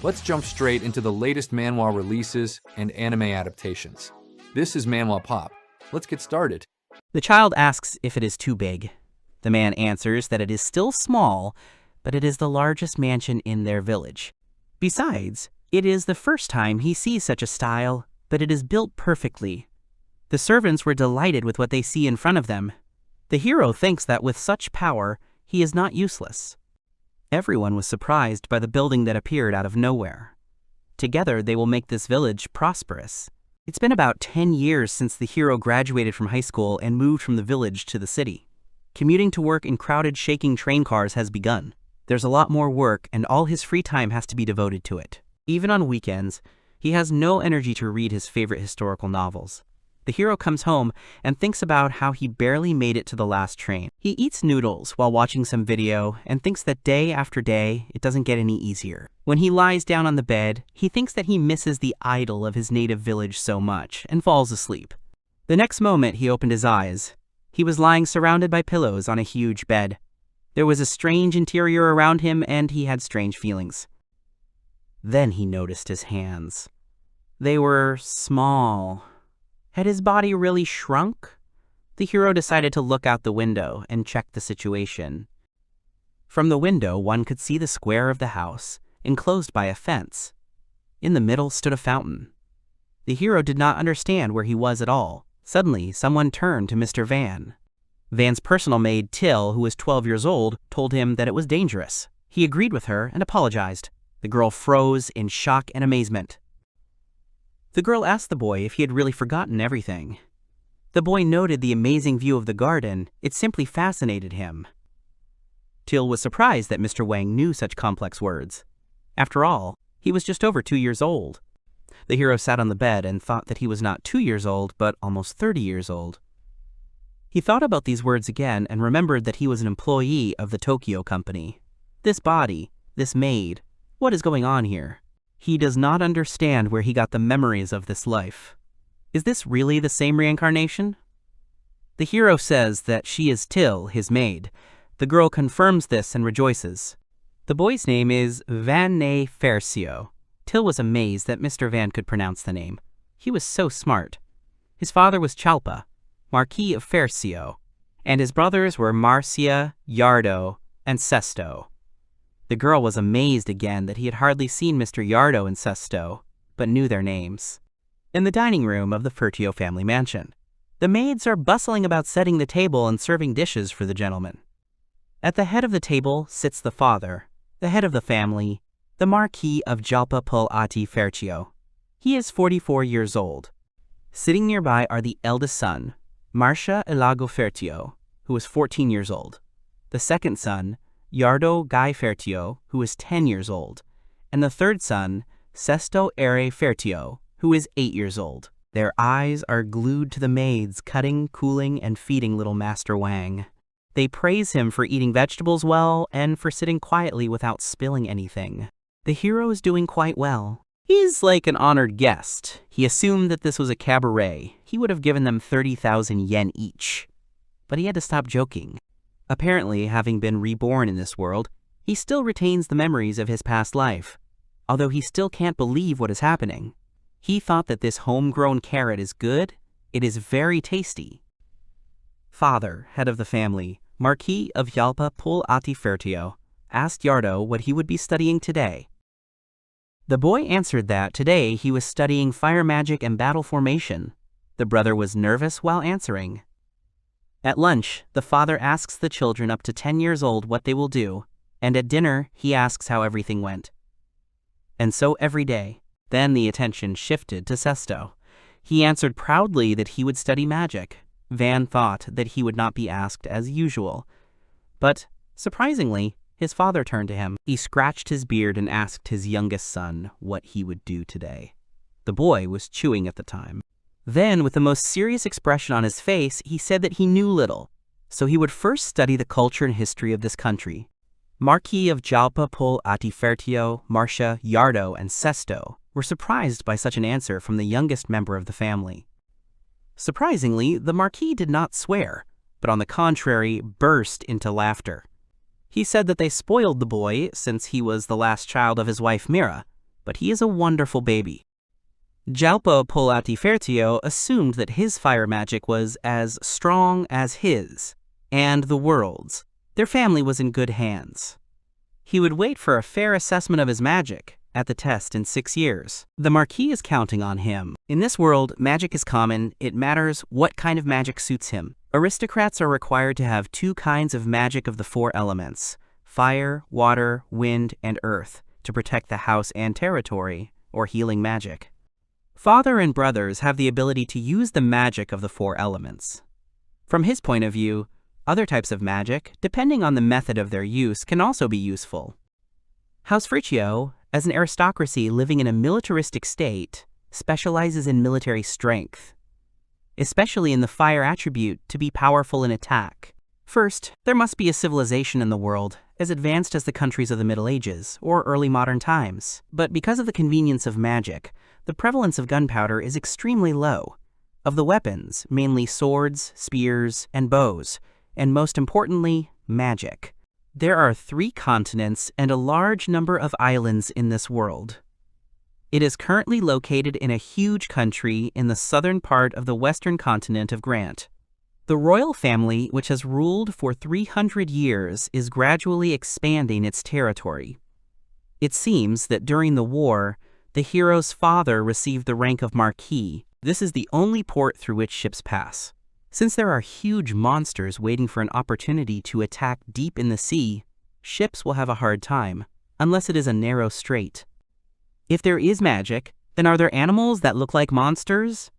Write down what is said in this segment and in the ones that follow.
Let's jump straight into the latest manhwa releases and anime adaptations. This is Manhwa Pop. Let's get started. The child asks if it is too big. The man answers that it is still small, but it is the largest mansion in their village. Besides, it is the first time he sees such a style, but it is built perfectly. The servants were delighted with what they see in front of them. The hero thinks that with such power, he is not useless. Everyone was surprised by the building that appeared out of nowhere. Together, they will make this village prosperous. It's been about 10 years since the hero graduated from high school and moved from the village to the city. Commuting to work in crowded, shaking train cars has begun. There's a lot more work, and all his free time has to be devoted to it. Even on weekends, he has no energy to read his favorite historical novels. The hero comes home and thinks about how he barely made it to the last train. He eats noodles while watching some video and thinks that day after day, it doesn't get any easier. When he lies down on the bed, he thinks that he misses the idol of his native village so much and falls asleep. The next moment he opened his eyes. He was lying surrounded by pillows on a huge bed. There was a strange interior around him and he had strange feelings. Then he noticed his hands. They were small. Had his body really shrunk? The hero decided to look out the window and check the situation. From the window, one could see the square of the house, enclosed by a fence. In the middle stood a fountain. The hero did not understand where he was at all. Suddenly, someone turned to Mr. Van. Van's personal maid, Till, who was 12 years old, told him that it was dangerous. He agreed with her and apologized. The girl froze in shock and amazement. The girl asked the boy if he had really forgotten everything. The boy noted the amazing view of the garden. It simply fascinated him. Till was surprised that Mr. Wang knew such complex words. After all, he was just over 2 years old. The hero sat on the bed and thought that he was not 2 years old, but almost 30 years old. He thought about these words again and remembered that he was an employee of the Tokyo company. This body, this maid, what is going on here? He does not understand where he got the memories of this life. Is this really the same reincarnation? The hero says that she is Till, his maid. The girl confirms this and rejoices. The boy's name is Van Ne Fersio. Till was amazed that Mr. Van could pronounce the name. He was so smart. His father was Chalpa, Marquis of Fersio, and his brothers were Marcia, Yardo, and Sesto. The girl was amazed again that he had hardly seen Mr. Yardo and Sesto, but knew their names. In the dining room of the Fertio family mansion, the maids are bustling about setting the table and serving dishes for the gentlemen. At the head of the table sits the father, the head of the family, the Marquis of Jalpa Pulati Fertio. He is 44 years old. Sitting nearby are the eldest son, Marcia Elago Fertio, who is 14 years old, the second son, Yardo Guy Fertio, who is 10 years old, and the third son, Sesto Ere Fertio, who is 8 years old. Their eyes are glued to the maids cutting, cooling, and feeding little Master Wang. They praise him for eating vegetables well and for sitting quietly without spilling anything. The hero is doing quite well. He's like an honored guest. He assumed that this was a cabaret. He would have given them 30,000 yen each. But he had to stop joking. Apparently, having been reborn in this world, he still retains the memories of his past life, although he still can't believe what is happening. He thought that this homegrown carrot is good. It is very tasty. Father, head of the family, Marquis of Jalpa Pul Ati Fertio, asked Yardo what he would be studying today. The boy answered that today he was studying fire magic and battle formation. The brother was nervous while answering. At lunch, the father asks the children up to 10 years old what they will do, and at dinner, he asks how everything went. And so every day. Then the attention shifted to Sesto. He answered proudly that he would study magic. Van thought that he would not be asked as usual. But, surprisingly, his father turned to him. He scratched his beard and asked his youngest son what he would do today. The boy was chewing at the time. Then, with the most serious expression on his face, he said that he knew little, so he would first study the culture and history of this country. Marquis of Jalpa Pul Ati Fertio, Marcia, Yardo, and Sesto were surprised by such an answer from the youngest member of the family. Surprisingly, the Marquis did not swear, but on the contrary, burst into laughter. He said that they spoiled the boy since he was the last child of his wife Mira, but he is a wonderful baby. Jalpo Polatifertio assumed that his fire magic was as strong as his, and the world's. Their family was in good hands. He would wait for a fair assessment of his magic at the test in 6 years. The Marquis is counting on him. In this world, magic is common. It matters what kind of magic suits him. Aristocrats are required to have 2 kinds of magic of the 4 elements, fire, water, wind, and earth, to protect the house and territory, or healing magic. Father and brothers have the ability to use the magic of the 4 elements. From his point of view, other types of magic, depending on the method of their use, can also be useful. House Friccio, as an aristocracy living in a militaristic state, specializes in military strength, especially in the fire attribute to be powerful in attack. First, there must be a civilization in the world as advanced as the countries of the Middle Ages or early modern times. But because of the convenience of magic, the prevalence of gunpowder is extremely low. Of the weapons, mainly swords, spears, and bows, and most importantly, magic. There are 3 continents and a large number of islands in this world. It is currently located in a huge country in the southern part of the western continent of Grant. The royal family, which has ruled for 300 years, is gradually expanding its territory. It seems that during the war, the hero's father received the rank of Marquis. This is the only port through which ships pass. Since there are huge monsters waiting for an opportunity to attack deep in the sea, ships will have a hard time, unless it is a narrow strait. If there is magic, then are there animals that look like monsters?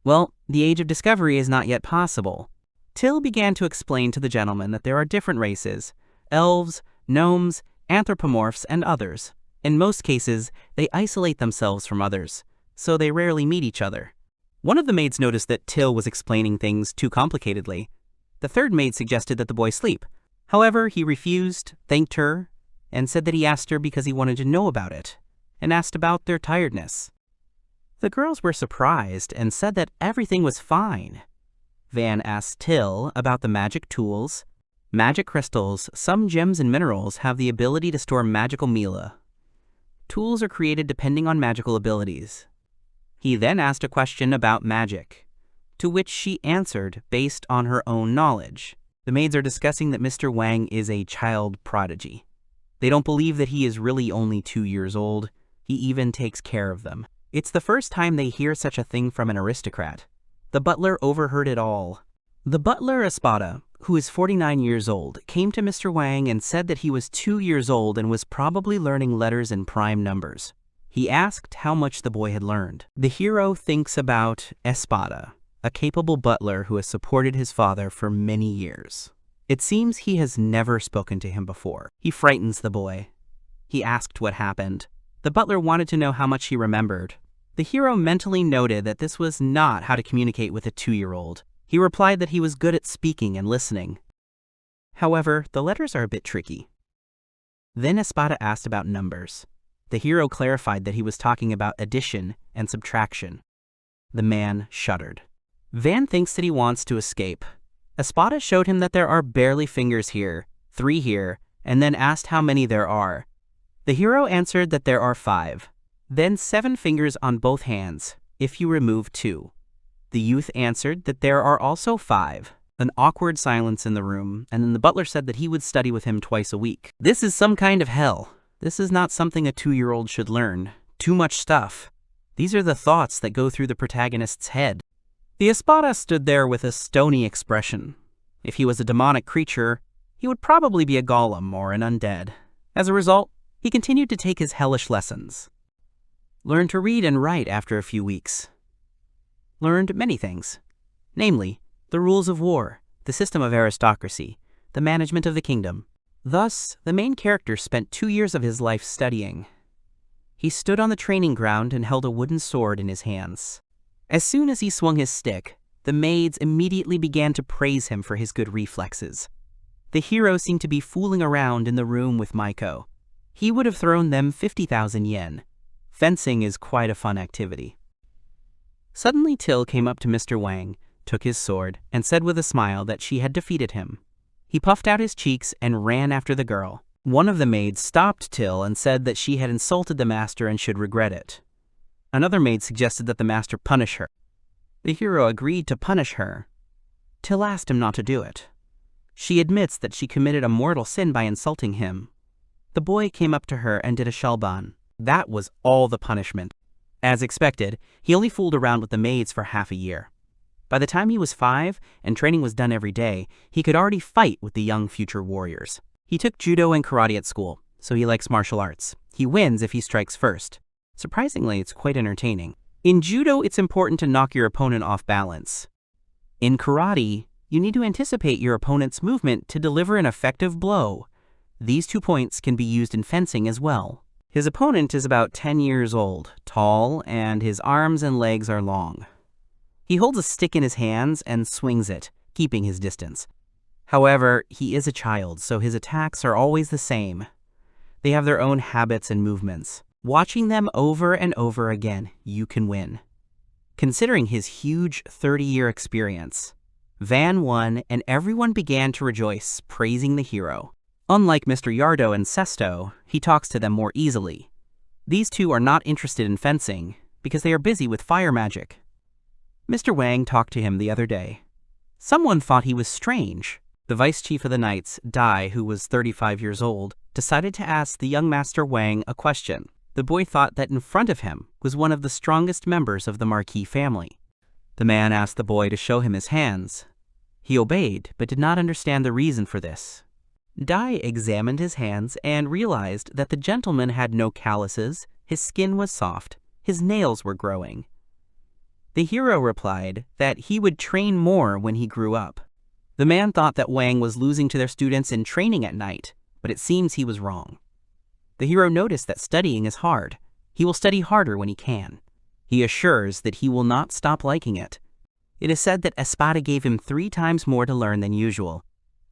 Well, the age of discovery is not yet possible. Till began to explain to the gentleman that there are different races, elves, gnomes, anthropomorphs, and others. In most cases, they isolate themselves from others, so they rarely meet each other. One of the maids noticed that Till was explaining things too complicatedly. The third maid suggested that the boy sleep. However, he refused, thanked her, and said that he asked her because he wanted to know about it, and asked about their tiredness. The girls were surprised and said that everything was fine. Van asked Till about the magic tools. Magic crystals, some gems and minerals have the ability to store magical meala. Tools are created depending on magical abilities. He then asked a question about magic, to which she answered based on her own knowledge. The maids are discussing that Mr. Wang is a child prodigy. They don't believe that he is really only 2 years old. He even takes care of them. It's the first time they hear such a thing from an aristocrat. The butler overheard it all. The butler Espada, who is 49 years old, came to Mr. Wang and said that he was 2 years old and was probably learning letters in prime numbers. He asked how much the boy had learned. The hero thinks about Espada, a capable butler who has supported his father for many years. It seems he has never spoken to him before. He frightens the boy. He asked what happened. The butler wanted to know how much he remembered. The hero mentally noted that this was not how to communicate with a 2-year-old. He replied that he was good at speaking and listening. However, the letters are a bit tricky. Then Espada asked about numbers. The hero clarified that he was talking about addition and subtraction. The man shuddered. Van thinks that he wants to escape. Espada showed him that there are barely fingers here, 3 here, and then asked how many there are. The hero answered that there are 5. Then 7 fingers on both hands, if you remove 2. The youth answered that there are also 5. An awkward silence in the room, and then the butler said that he would study with him twice a week. This is some kind of hell. This is not something a 2-year-old should learn. Too much stuff. These are the thoughts that go through the protagonist's head. The Espada stood there with a stony expression. If he was a demonic creature, he would probably be a golem or an undead. As a result, he continued to take his hellish lessons. Learned to read and write after a few weeks. Learned many things. Namely, the rules of war, the system of aristocracy, the management of the kingdom. Thus, the main character spent 2 years of his life studying. He stood on the training ground and held a wooden sword in his hands. As soon as he swung his stick, the maids immediately began to praise him for his good reflexes. The hero seemed to be fooling around in the room with Maiko. He would have thrown them 50,000 yen. Fencing is quite a fun activity. Suddenly Till came up to Mr. Wang, took his sword, and said with a smile that she had defeated him. He puffed out his cheeks and ran after the girl. One of the maids stopped Till and said that she had insulted the master and should regret it. Another maid suggested that the master punish her. The hero agreed to punish her. Till asked him not to do it. She admits that she committed a mortal sin by insulting him. The boy came up to her and did a shalban. That was all the punishment. As expected, he only fooled around with the maids for half a year. By the time he was 5 and training was done every day, he could already fight with the young future warriors. He took judo and karate at school, so he likes martial arts. He wins if he strikes first. Surprisingly, it's quite entertaining. In judo, it's important to knock your opponent off balance. In karate, you need to anticipate your opponent's movement to deliver an effective blow. These 2 points can be used in fencing as well. His opponent is about 10 years old, tall, and his arms and legs are long. He holds a stick in his hands and swings it, keeping his distance. However, he is a child, so his attacks are always the same. They have their own habits and movements. Watching them over and over again, you can win. Considering his huge 30-year experience, Van won and everyone began to rejoice, praising the hero. Unlike Mr. Yardo and Sesto, he talks to them more easily. These two are not interested in fencing because they are busy with fire magic. Mr. Wang talked to him the other day. Someone thought he was strange. The vice chief of the knights, Dai, who was 35 years old, decided to ask the young Master Wang a question. The boy thought that in front of him was one of the strongest members of the Marquis family. The man asked the boy to show him his hands. He obeyed, but did not understand the reason for this. Dai examined his hands and realized that the gentleman had no calluses, his skin was soft, his nails were growing. The hero replied that he would train more when he grew up. The man thought that Wang was losing to their students in training at night, but it seems he was wrong. The hero noticed that studying is hard. He will study harder when he can. He assures that he will not stop liking it. It is said that Espada gave him 3 times more to learn than usual.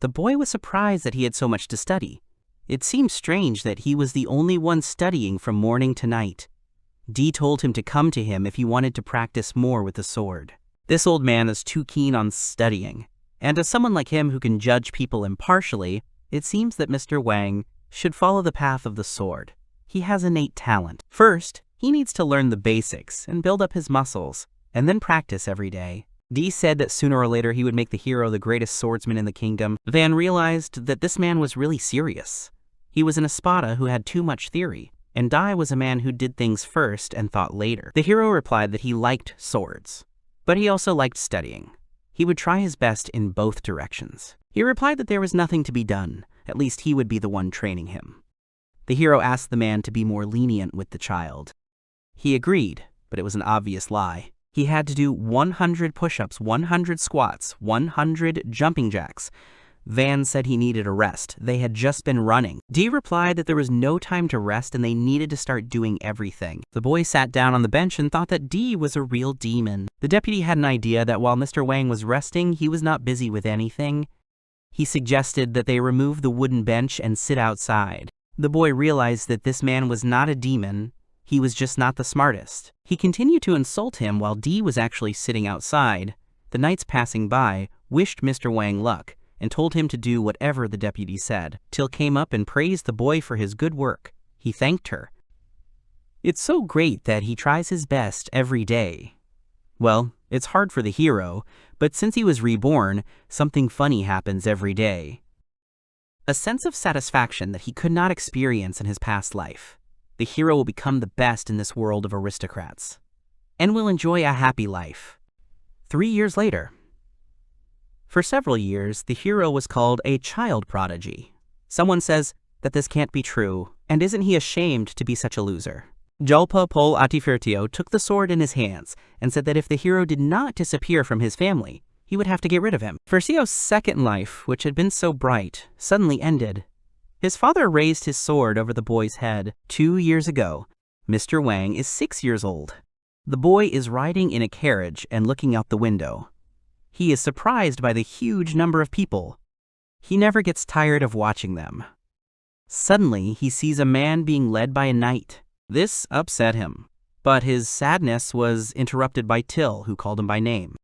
The boy was surprised that he had so much to study. It seemed strange that he was the only one studying from morning to night. Dee told him to come to him if he wanted to practice more with the sword. This old man is too keen on studying, and as someone like him who can judge people impartially, it seems that Mr. Wang should follow the path of the sword. He has innate talent. First, he needs to learn the basics and build up his muscles, and then practice every day. Dee said that sooner or later he would make the hero the greatest swordsman in the kingdom. Van realized that this man was really serious. He was an Espada who had too much theory, and Dai was a man who did things first and thought later. The hero replied that he liked swords, but he also liked studying. He would try his best in both directions. He replied that there was nothing to be done. At least he would be the one training him. The hero asked the man to be more lenient with the child. He agreed, but it was an obvious lie. He had to do 100 push-ups, 100 squats, 100 jumping jacks. Van said he needed a rest. They had just been running. Dee replied that there was no time to rest and they needed to start doing everything. The boy sat down on the bench and thought that Dee was a real demon. The deputy had an idea that while Mr. Wang was resting, he was not busy with anything. He suggested that they remove the wooden bench and sit outside. The boy realized that this man was not a demon. He was just not the smartest. He continued to insult him while Dee was actually sitting outside. The knights passing by wished Mr. Wang luck and told him to do whatever the deputy said. Till came up and praised the boy for his good work. He thanked her. It's so great that he tries his best every day. Well, it's hard for the hero, but since he was reborn, something funny happens every day. A sense of satisfaction that he could not experience in his past life. The hero will become the best in this world of aristocrats, and will enjoy a happy life. 3 years later. For several years, the hero was called a child prodigy. Someone says that this can't be true, and isn't he ashamed to be such a loser? Jalpa Pol Atifirtio took the sword in his hands and said that if the hero did not disappear from his family, he would have to get rid of him. Fercio's second life, which had been so bright, suddenly ended. His father raised his sword over the boy's head. 2 years ago, Mr. Wang is 6 years old. The boy is riding in a carriage and looking out the window. He is surprised by the huge number of people. He never gets tired of watching them. Suddenly, he sees a man being led by a knight. This upset him, but his sadness was interrupted by Till, who called him by name.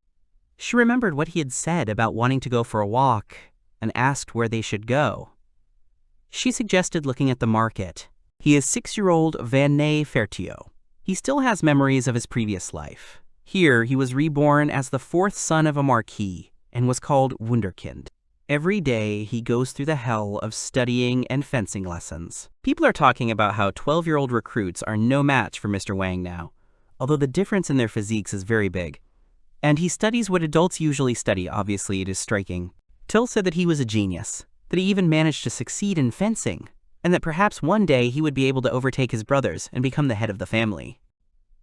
She remembered what he had said about wanting to go for a walk and asked where they should go. She suggested looking at the market. He is 6-year-old Vanne Fertio. He still has memories of his previous life. Here, he was reborn as the 4th son of a marquis and was called Wunderkind. Every day, he goes through the hell of studying and fencing lessons. People are talking about how 12-year-old recruits are no match for Mr. Wang now, although the difference in their physiques is very big. And he studies what adults usually study. Obviously, it is striking. Till said that he was a genius, that he even managed to succeed in fencing, and that perhaps one day he would be able to overtake his brothers and become the head of the family.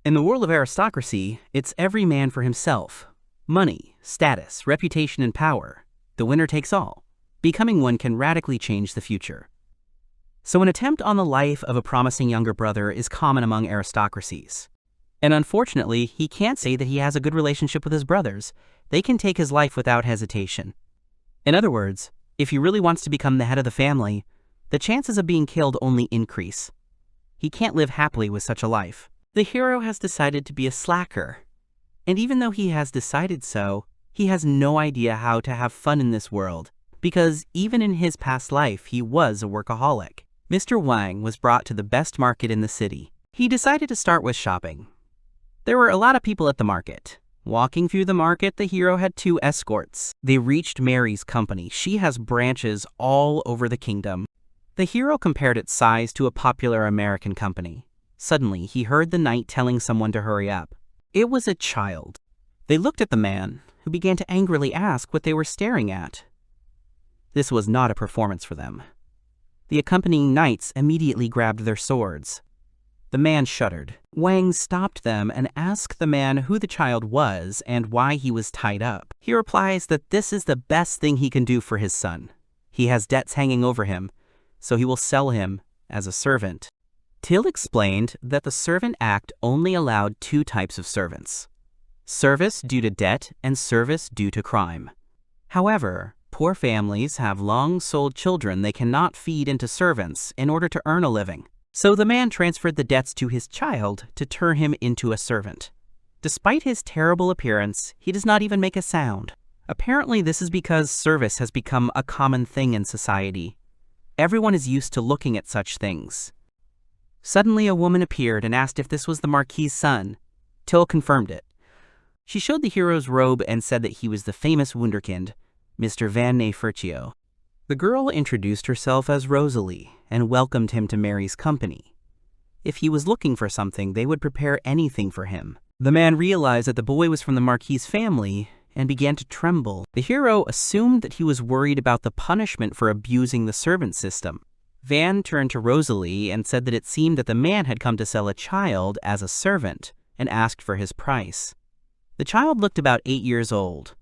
In the world of aristocracy, it's every man for himself. Money, status, reputation, and power. The winner takes all. Becoming one can radically change the future. So an attempt on the life of a promising younger brother is common among aristocracies. And unfortunately, he can't say that he has a good relationship with his brothers. They can take his life without hesitation. In other words, if he really wants to become the head of the family, the chances of being killed only increase. He can't live happily with such a life. The hero has decided to be a slacker. And even though he has decided so, he has no idea how to have fun in this world, because even in his past life, he was a workaholic. Mr. Wang was brought to the best market in the city. He decided to start with shopping. There were a lot of people at the market. Walking through the market, the hero had 2 escorts. They reached Mary's company. She has branches all over the kingdom. The hero compared its size to a popular American company. Suddenly, he heard the knight telling someone to hurry up. It was a child. They looked at the man, who began to angrily ask what they were staring at. This was not a performance for them. The accompanying knights immediately grabbed their swords. The man shuddered. Wang stopped them and asked the man who the child was and why he was tied up. He replies that this is the best thing he can do for his son. He has debts hanging over him, so he will sell him as a servant. Till explained that the Servant Act only allowed 2 types of servants: service due to debt and service due to crime. However, poor families have long-sold children they cannot feed into servants in order to earn a living. So the man transferred the debts to his child to turn him into a servant. Despite his terrible appearance, he does not even make a sound. Apparently, this is because service has become a common thing in society. Everyone is used to looking at such things. Suddenly, a woman appeared and asked if this was the Marquis's son. Till confirmed it. She showed the hero's robe and said that he was the famous Wunderkind, Mr. Vanne Fertio. The girl introduced herself as Rosalie and welcomed him to Mary's company. If he was looking for something, they would prepare anything for him. The man realized that the boy was from the Marquis's family and began to tremble. The hero assumed that he was worried about the punishment for abusing the servant system. Van turned to Rosalie and said that it seemed that the man had come to sell a child as a servant and asked for his price. The child looked about 8 years old.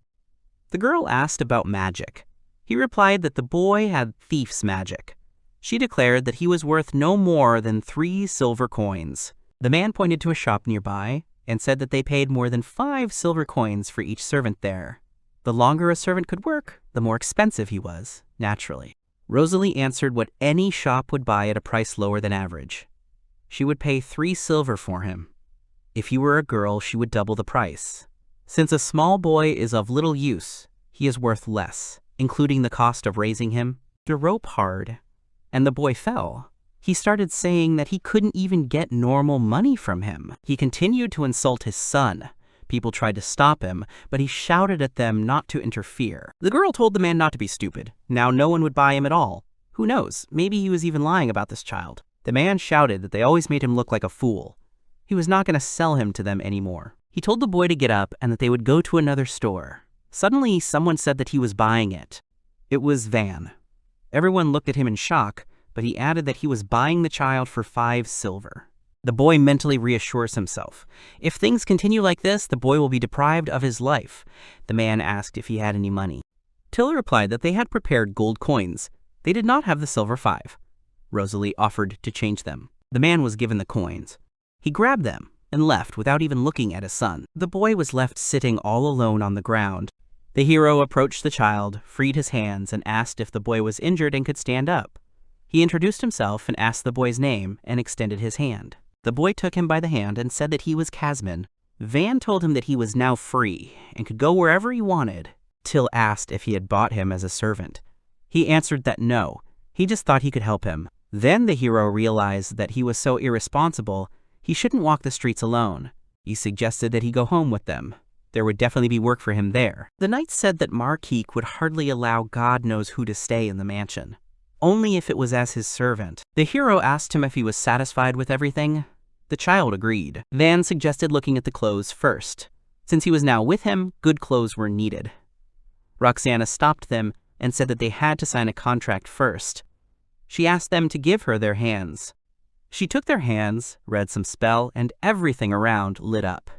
The girl asked about magic. He replied that the boy had thief's magic. She declared that he was worth no more than 3 silver coins. The man pointed to a shop nearby and said that they paid more than 5 silver coins for each servant there. The longer a servant could work, the more expensive he was, naturally. Rosalie answered what any shop would buy at a price lower than average. She would pay 3 silver for him. If he were a girl, she would double the price. Since a small boy is of little use, he is worth less, including the cost of raising him. The rope hard, and the boy fell. He started saying that he couldn't even get normal money from him. He continued to insult his son. People tried to stop him, but he shouted at them not to interfere. The girl told the man not to be stupid. Now no one would buy him at all. Who knows, maybe he was even lying about this child. The man shouted that they always made him look like a fool. He was not going to sell him to them anymore. He told the boy to get up and that they would go to another store. Suddenly, someone said that he was buying it. It was Van. Everyone looked at him in shock, but he added that he was buying the child for 5 silver. The boy mentally reassures himself. If things continue like this, the boy will be deprived of his life. The man asked if he had any money. Till replied that they had prepared gold coins. They did not have the silver 5. Rosalie offered to change them. The man was given the coins. He grabbed them and left without even looking at his son. The boy was left sitting all alone on the ground. The hero approached the child, freed his hands, and asked if the boy was injured and could stand up. He introduced himself and asked the boy's name and extended his hand. The boy took him by the hand and said that he was Casman. Van told him that he was now free and could go wherever he wanted. Till asked if he had bought him as a servant. He answered that no, he He just thought he could help him. Then the hero realized that he was so irresponsible, he shouldn't walk the streets alone. He suggested that he go home with them. There would definitely be work for him there. The knight said that Marquis would hardly allow God knows who to stay in the mansion, only if it was as his servant. The hero asked him if he was satisfied with everything. The child agreed. Van suggested looking at the clothes first. Since he was now with him, good clothes were needed. Roxana stopped them and said that they had to sign a contract first. She asked them to give her their hands. She took their hands, read some spell, and everything around lit up.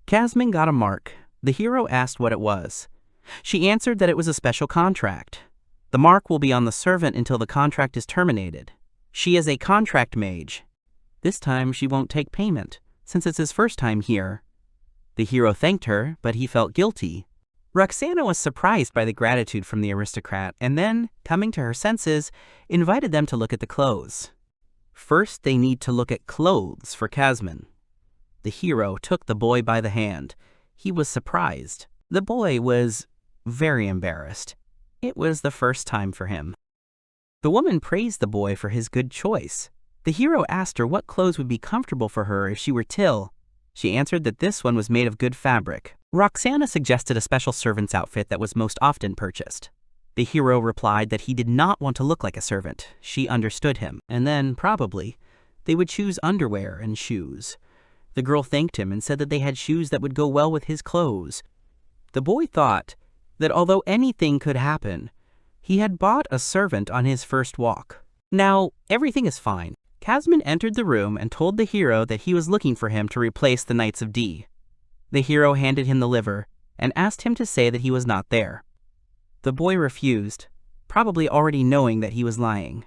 Kasmin got a mark. The hero asked what it was. She answered that it was a special contract. The mark will be on the servant until the contract is terminated. She is a contract mage. This time she won't take payment, since it's his first time here. The hero thanked her, but he felt guilty. Roxana was surprised by the gratitude from the aristocrat, and then, coming to her senses, invited them to look at the clothes. First, they need to look at clothes for Kasmin. The hero took the boy by the hand. He was surprised. The boy was very embarrassed. It was the first time for him. The woman praised the boy for his good choice. The hero asked her what clothes would be comfortable for her if she were Till. She answered that this one was made of good fabric. Roxana suggested a special servant's outfit that was most often purchased. The hero replied that he did not want to look like a servant. She understood him, and then, probably, they would choose underwear and shoes. The girl thanked him and said that they had shoes that would go well with his clothes. The boy thought that although anything could happen, he had bought a servant on his first walk. Now, everything is fine. Kasmin entered the room and told the hero that he was looking for him to replace the Knights of D. The hero handed him the liver and asked him to say that he was not there. The boy refused, probably already knowing that he was lying.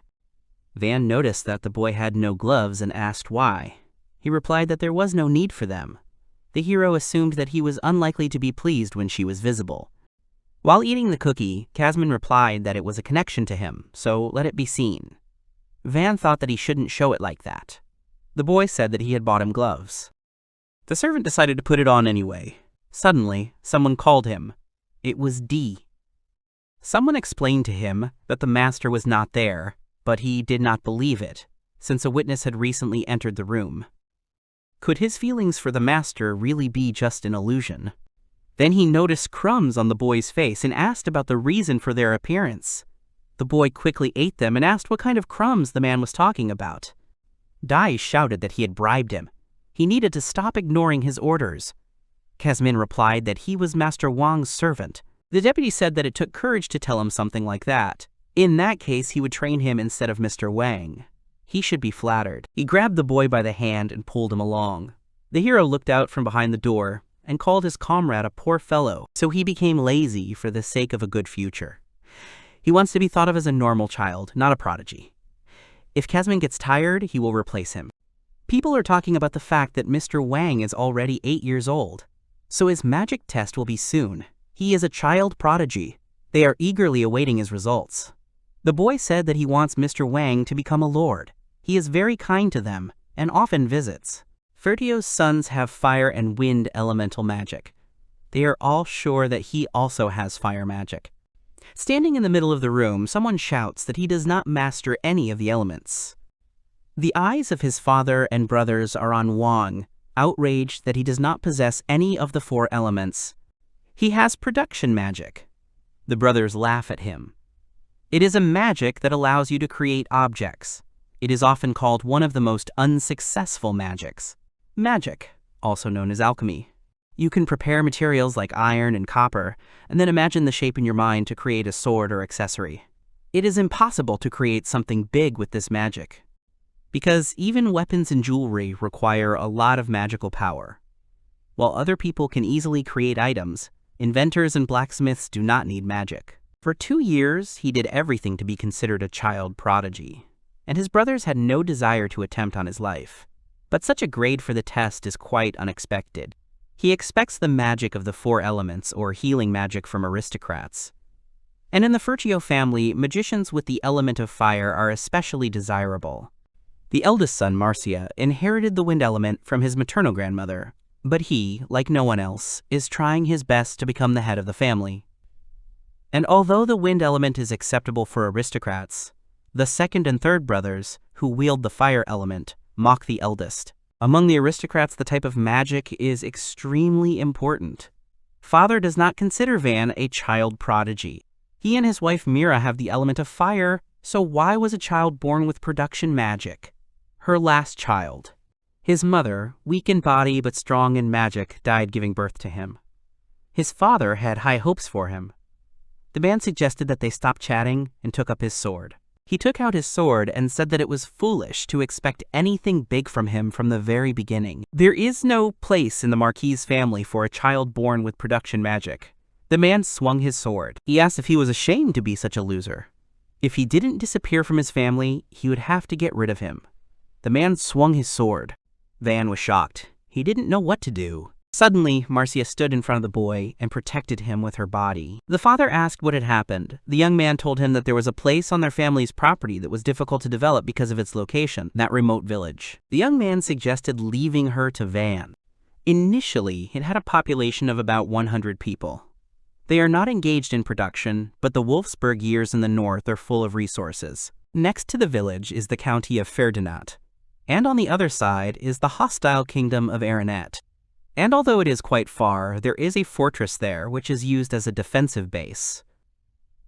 Van noticed that the boy had no gloves and asked why. He replied that there was no need for them. The hero assumed that he was unlikely to be pleased when she was visible. While eating the cookie, Kasmin replied that it was a connection to him, so let it be seen. Van thought that he shouldn't show it like that. The boy said that he had bought him gloves. The servant decided to put it on anyway. Suddenly, someone called him. It was D. Someone explained to him that the master was not there, but he did not believe it, since a witness had recently entered the room. Could his feelings for the master really be just an illusion? Then he noticed crumbs on the boy's face and asked about the reason for their appearance. The boy quickly ate them and asked what kind of crumbs the man was talking about. Dai shouted that he had bribed him. He needed to stop ignoring his orders. Kasmin replied that he was Master Wang's servant. The deputy said that it took courage to tell him something like that. In that case, he would train him instead of Mr. Wang. He should be flattered. He grabbed the boy by the hand and pulled him along. The hero looked out from behind the door and called his comrade a poor fellow, so he became lazy for the sake of a good future. He wants to be thought of as a normal child, not a prodigy. If Kasmin gets tired, he will replace him. People are talking about the fact that Mr. Wang is already 8 years old, so his magic test will be soon. He is a child prodigy. They are eagerly awaiting his results. The boy said that he wants Mr. Wang to become a lord. He is very kind to them and often visits. Fertio's sons have fire and wind elemental magic. They are all sure that he also has fire magic. Standing in the middle of the room, someone shouts that he does not master any of the elements. The eyes of his father and brothers are on Wang, outraged that he does not possess any of the 4 elements. He has production magic. The brothers laugh at him. It is a magic that allows you to create objects. It is often called one of the most unsuccessful magics. Magic, also known as alchemy. You can prepare materials like iron and copper, and then imagine the shape in your mind to create a sword or accessory. It is impossible to create something big with this magic, because even weapons and jewelry require a lot of magical power. While other people can easily create items, inventors and blacksmiths do not need magic. For 2 years, he did everything to be considered a child prodigy, and his brothers had no desire to attempt on his life. But such a grade for the test is quite unexpected. He expects the magic of the 4 elements or healing magic from aristocrats. And in the Fertio family, magicians with the element of fire are especially desirable. The eldest son, Marcia, inherited the wind element from his maternal grandmother, but he, like no one else, is trying his best to become the head of the family. And although the wind element is acceptable for aristocrats, The second and third brothers, who wield the fire element, mock the eldest. Among the aristocrats, the type of magic is extremely important. Father does not consider Van a child prodigy. He and his wife Mira have the element of fire, so why was a child born with production magic? Her last child. His mother, weak in body but strong in magic, died giving birth to him. His father had high hopes for him. The man suggested that they stop chatting and took up his sword. He took out his sword and said that it was foolish to expect anything big from him from the very beginning. There is no place in the Marquis family for a child born with production magic. The man swung his sword. He asked if he was ashamed to be such a loser. If he didn't disappear from his family, he would have to get rid of him. The man swung his sword. Van was shocked. He didn't know what to do. Suddenly, Marcia stood in front of the boy and protected him with her body. The father asked what had happened. The young man told him that there was a place on their family's property that was difficult to develop because of its location, that remote village. The young man suggested leaving her to Van. Initially, it had a population of about 100 people. They are not engaged in production, but the Wolfsburg years in the north are full of resources. Next to the village is the county of Ferdinand, and on the other side is the hostile kingdom of Aranet. And although it is quite far, there is a fortress there which is used as a defensive base.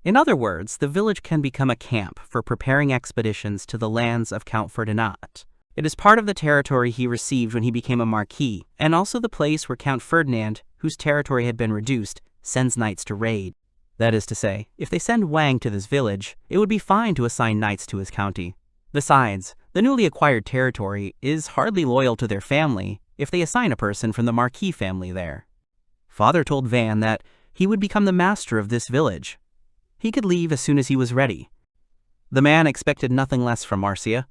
In other words, the village can become a camp for preparing expeditions to the lands of Count Ferdinand. It is part of the territory he received when he became a marquis, and also the place where Count Ferdinand, whose territory had been reduced, sends knights to raid. That is to say, if they send Wang to this village, it would be fine to assign knights to his county. Besides, the newly acquired territory is hardly loyal to their family if they assign a person from the Marquis family there. Father told Van that he would become the master of this village. He could leave as soon as he was ready. The man expected nothing less from Marcia.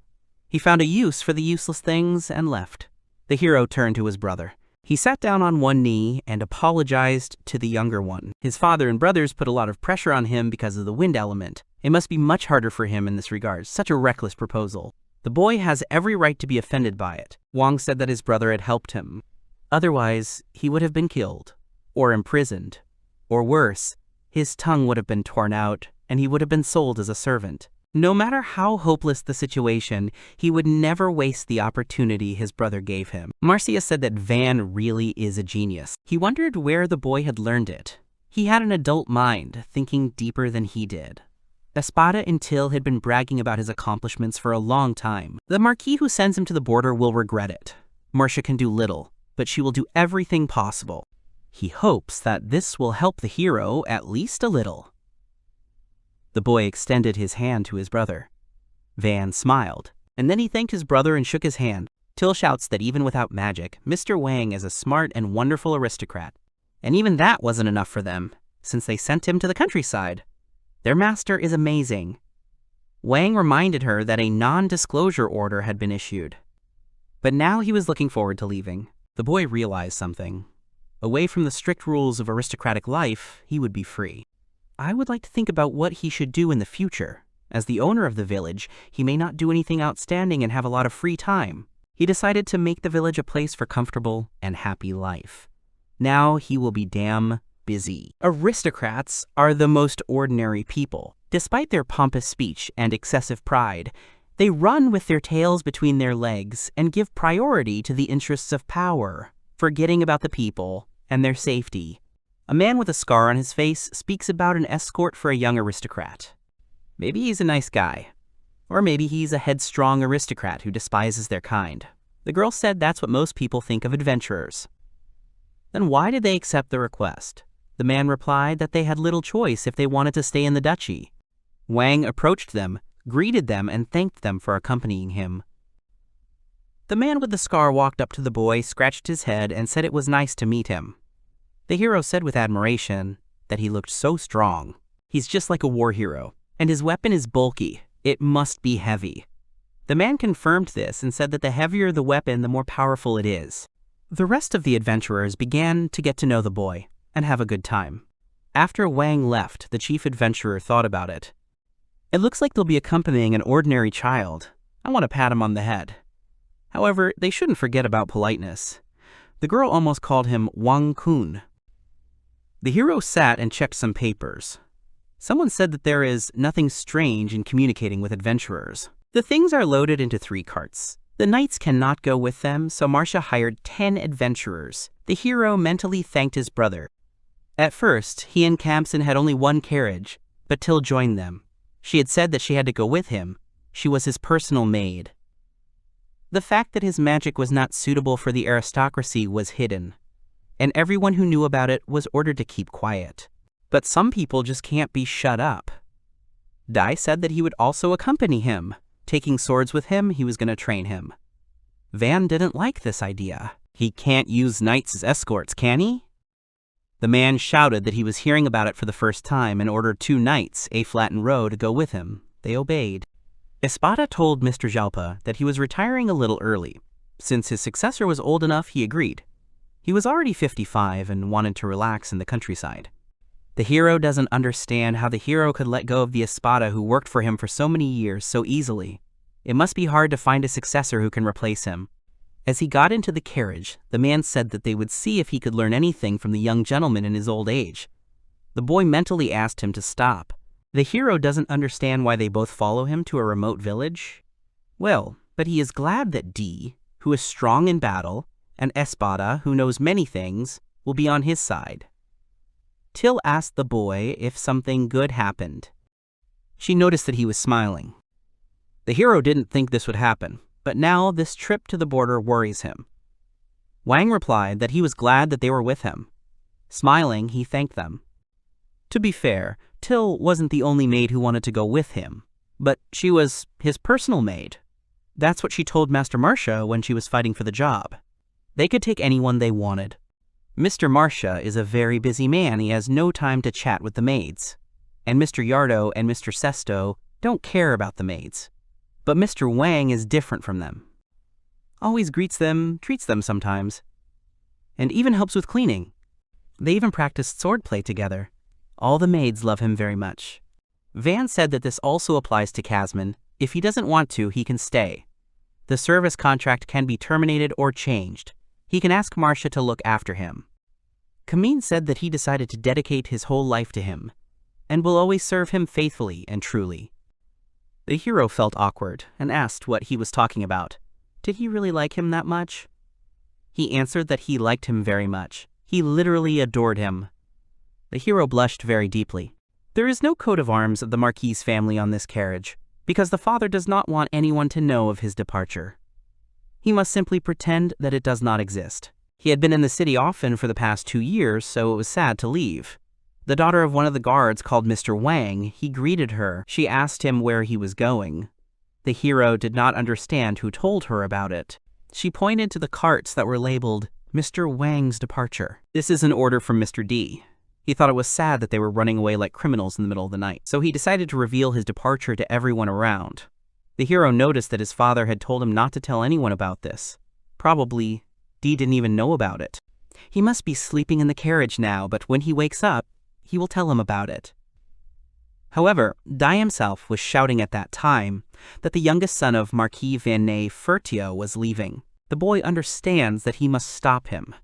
He found a use for the useless things and left. The hero turned to his brother. He sat down on one knee and apologized to the younger one. His father and brothers put a lot of pressure on him because of the wind element. It must be much harder for him in this regard, such a reckless proposal. The boy has every right to be offended by it. Wang said that his brother had helped him. Otherwise, he would have been killed, or imprisoned, or worse, his tongue would have been torn out, and he would have been sold as a servant. No matter how hopeless the situation, he would never waste the opportunity his brother gave him. Marcia said that Van really is a genius. He wondered where the boy had learned it. He had an adult mind, thinking deeper than he did. Espada and Till had been bragging about his accomplishments for a long time. The Marquis who sends him to the border will regret it. Marcia can do little, but she will do everything possible. He hopes that this will help the hero at least a little. The boy extended his hand to his brother. Van smiled, and then he thanked his brother and shook his hand. Till shouts that even without magic, Mr. Wang is a smart and wonderful aristocrat. And even that wasn't enough for them, since they sent him to the countryside. Their master is amazing. Wang reminded her that a non-disclosure order had been issued. But now he was looking forward to leaving. The boy realized something. Away from the strict rules of aristocratic life, he would be free. I would like to think about what he should do in the future. As the owner of the village, he may not do anything outstanding and have a lot of free time. He decided to make the village a place for comfortable and happy life. Now he will be damn busy. Aristocrats are the most ordinary people. Despite their pompous speech and excessive pride, they run with their tails between their legs and give priority to the interests of power, forgetting about the people and their safety. A man with a scar on his face speaks about an escort for a young aristocrat. Maybe he's a nice guy. Or maybe he's a headstrong aristocrat who despises their kind. The girl said that's what most people think of adventurers. Then why did they accept the request? The man replied that they had little choice if they wanted to stay in the duchy. Wang approached them, greeted them, and thanked them for accompanying him. The man with the scar walked up to the boy, scratched his head, and said it was nice to meet him. The hero said with admiration that he looked so strong. He's just like a war hero, and his weapon is bulky. It must be heavy. The man confirmed this and said that the heavier the weapon, the more powerful it is. The rest of the adventurers began to get to know the boy and have a good time. After Wang left, the chief adventurer thought about it. It looks like they'll be accompanying an ordinary child. I want to pat him on the head. However, they shouldn't forget about politeness. The girl almost called him Wang Kun. The hero sat and checked some papers. Someone said that there is nothing strange in communicating with adventurers. The things are loaded into 3 carts. The knights cannot go with them, so Marcia hired 10 adventurers. The hero mentally thanked his brother. At first, he and Kamsen had only 1 carriage, but Till joined them. She had said that she had to go with him. She was his personal maid. The fact that his magic was not suitable for the aristocracy was hidden, and everyone who knew about it was ordered to keep quiet. But some people just can't be shut up. Dai said that he would also accompany him. Taking swords with him, he was going to train him. Van didn't like this idea. He can't use knights as escorts, can he? The man shouted that he was hearing about it for the first time and ordered 2 knights, A-Flat and Roe, to go with him. They obeyed. Espada told Mr. Jalpa that he was retiring a little early. Since his successor was old enough, he agreed. He was already 55 and wanted to relax in the countryside. The hero doesn't understand how the hero could let go of the Espada who worked for him for so many years so easily. It must be hard to find a successor who can replace him. As he got into the carriage, the man said that they would see if he could learn anything from the young gentleman in his old age. The boy mentally asked him to stop. The hero doesn't understand why they both follow him to a remote village. Well, but he is glad that D, who is strong in battle, and Espada, who knows many things, will be on his side. Till asked the boy if something good happened. She noticed that he was smiling. The hero didn't think this would happen, but now this trip to the border worries him. Wang replied that he was glad that they were with him. Smiling, he thanked them. To be fair, Till wasn't the only maid who wanted to go with him, but she was his personal maid. That's what she told Master Marcia when she was fighting for the job. They could take anyone they wanted. Mr. Marcia is a very busy man. He has no time to chat with the maids. And Mr. Yardo and Mr. Sesto don't care about the maids. But Mr. Wang is different from them. Always greets them, treats them sometimes, and even helps with cleaning. They even practiced swordplay together. All the maids love him very much. Van said that this also applies to Kasman. If he doesn't want to, he can stay. The service contract can be terminated or changed. He can ask Marcia to look after him. Kameen said that he decided to dedicate his whole life to him, and will always serve him faithfully and truly. The hero felt awkward and asked what he was talking about. Did he really like him that much? He answered that he liked him very much. He literally adored him. The hero blushed very deeply. There is no coat of arms of the Marquis family on this carriage, because the father does not want anyone to know of his departure. He must simply pretend that it does not exist. He had been in the city often for the past 2 years, so it was sad to leave. The daughter of one of the guards called Mr. Wang. He greeted her. She asked him where he was going. The hero did not understand who told her about it. She pointed to the carts that were labeled Mr. Wang's departure. This is an order from Mr. D. He thought it was sad that they were running away like criminals in the middle of the night, so he decided to reveal his departure to everyone around. The hero noticed that his father had told him not to tell anyone about this. Probably, D didn't even know about it. He must be sleeping in the carriage now, but when he wakes up, he will tell him about it. However, Dai himself was shouting at that time that the youngest son of Marquis Van Ney Fertio was leaving. The boy understands that he must stop him.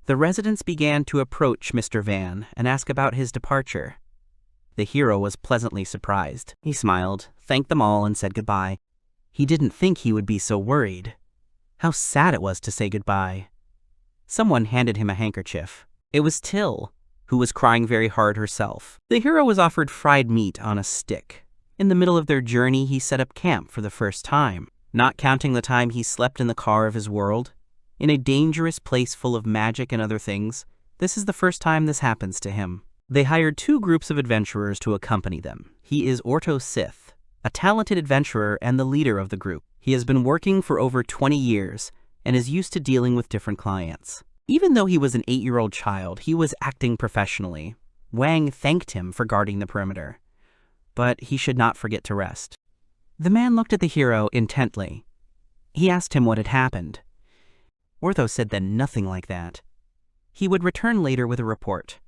The residents began to approach Mr. Van and ask about his departure. The hero was pleasantly surprised. He smiled, thanked them all, and said goodbye. He didn't think he would be so worried. How sad it was to say goodbye. Someone handed him a handkerchief. It was Till, who was crying very hard herself. The hero was offered fried meat on a stick. In the middle of their journey, he set up camp for the first time, not counting the time he slept in the car of his world. In a dangerous place full of magic and other things, this is the first time this happens to him. They hired 2 groups of adventurers to accompany them. He is Orto Sith, a talented adventurer and the leader of the group. He has been working for over 20 years and is used to dealing with different clients. Even though he was an 8-year-old child, he was acting professionally. Wang thanked him for guarding the perimeter, but he should not forget to rest. The man looked at the hero intently. He asked him what had happened. Ortho said that nothing like that. He would return later with a report.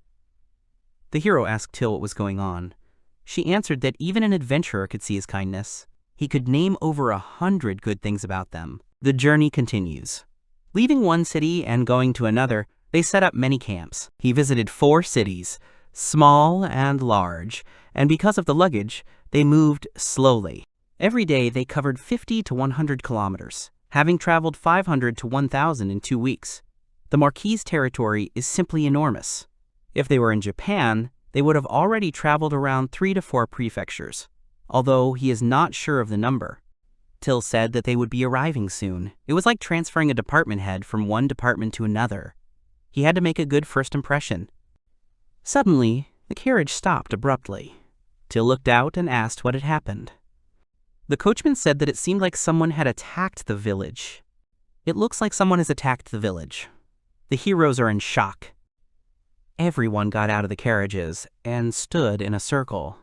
The hero asked Till what was going on. She answered that even an adventurer could see his kindness. He could name over 100 good things about them. The journey continues. Leaving one city and going to another, they set up many camps. He visited 4 cities, small and large, and because of the luggage, they moved slowly. Every day they covered 50 to 100 kilometers, having traveled 500 to 1,000 in 2 weeks. The Marquis's territory is simply enormous. If they were in Japan, they would have already traveled around 3 to 4 prefectures, although he is not sure of the number. Till said that they would be arriving soon. It was like transferring a department head from one department to another. He had to make a good first impression. Suddenly, the carriage stopped abruptly. Till looked out and asked what had happened. The coachman said that it seemed like someone had attacked the village. It looks like someone has attacked the village. The heroes are in shock. Everyone got out of the carriages and stood in a circle.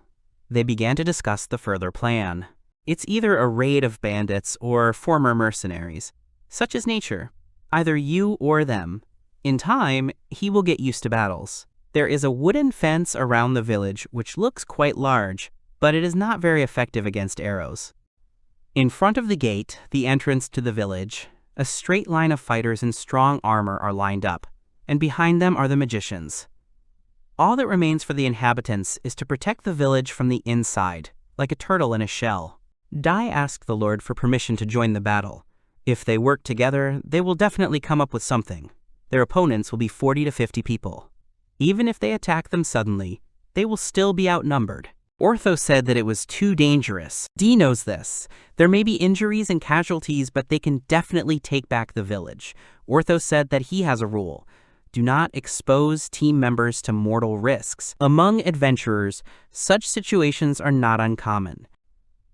They began to discuss the further plan. It's either a raid of bandits or former mercenaries. Such is nature, either you or them. In time, he will get used to battles. There is a wooden fence around the village which looks quite large, but it is not very effective against arrows. In front of the gate, the entrance to the village, a straight line of fighters in strong armor are lined up, and behind them are the magicians. All that remains for the inhabitants is to protect the village from the inside, like a turtle in a shell. Dai asked the Lord for permission to join the battle. If they work together, they will definitely come up with something. Their opponents will be 40 to 50 people. Even if they attack them suddenly, they will still be outnumbered. Ortho said that it was too dangerous. Dee knows this. There may be injuries and casualties, but they can definitely take back the village. Ortho said that he has a rule. Do not expose team members to mortal risks. Among adventurers, such situations are not uncommon.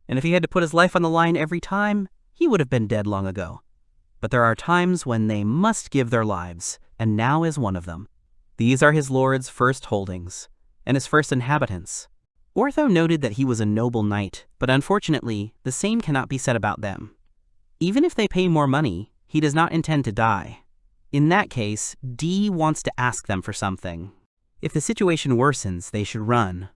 And if he had to put his life on the line every time, he would have been dead long ago. But there are times when they must give their lives, and now is one of them. These are his lord's first holdings, and his first inhabitants. Ortho noted that he was a noble knight, but unfortunately, the same cannot be said about them. Even if they pay more money, he does not intend to die. In that case, Dee wants to ask them for something. If the situation worsens, they should run.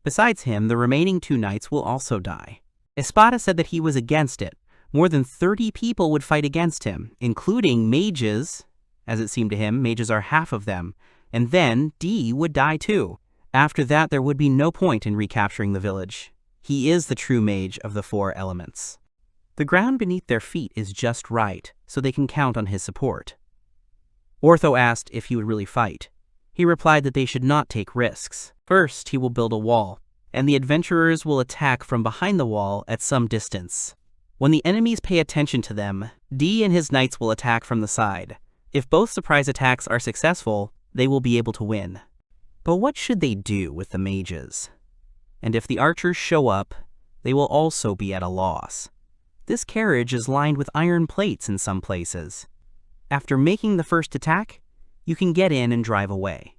Besides him, the remaining 2 knights will also die. Espada said that he was against it. More than 30 people would fight against him, including mages. As it seemed to him, mages are half of them. And then Dee would die too. After that, there would be no point in recapturing the village. He is the true mage of the 4 elements. The ground beneath their feet is just right, so they can count on his support. Ortho asked if he would really fight. He replied that they should not take risks. First, he will build a wall, and the adventurers will attack from behind the wall at some distance. When the enemies pay attention to them, Dee and his knights will attack from the side. If both surprise attacks are successful, they will be able to win. But what should they do with the mages? And if the archers show up, they will also be at a loss. This carriage is lined with iron plates in some places. After making the first attack, you can get in and drive away.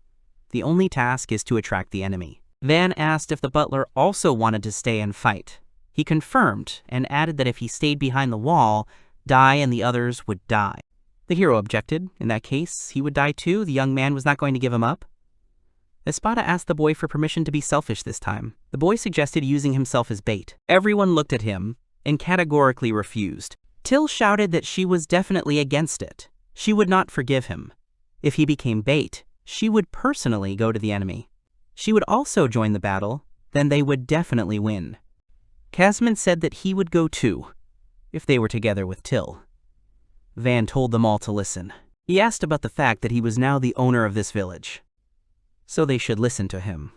The only task is to attract the enemy. Van asked if the butler also wanted to stay and fight. He confirmed and added that if he stayed behind the wall, Dai and the others would die. The hero objected. In that case, he would die too. The young man was not going to give him up. Espada asked the boy for permission to be selfish this time. The boy suggested using himself as bait. Everyone looked at him and categorically refused. Till shouted that she was definitely against it. She would not forgive him. If he became bait, she would personally go to the enemy. She would also join the battle, then they would definitely win. Casman said that he would go too, if they were together with Till. Van told them all to listen. He asked about the fact that he was now the owner of this village, so they should listen to him.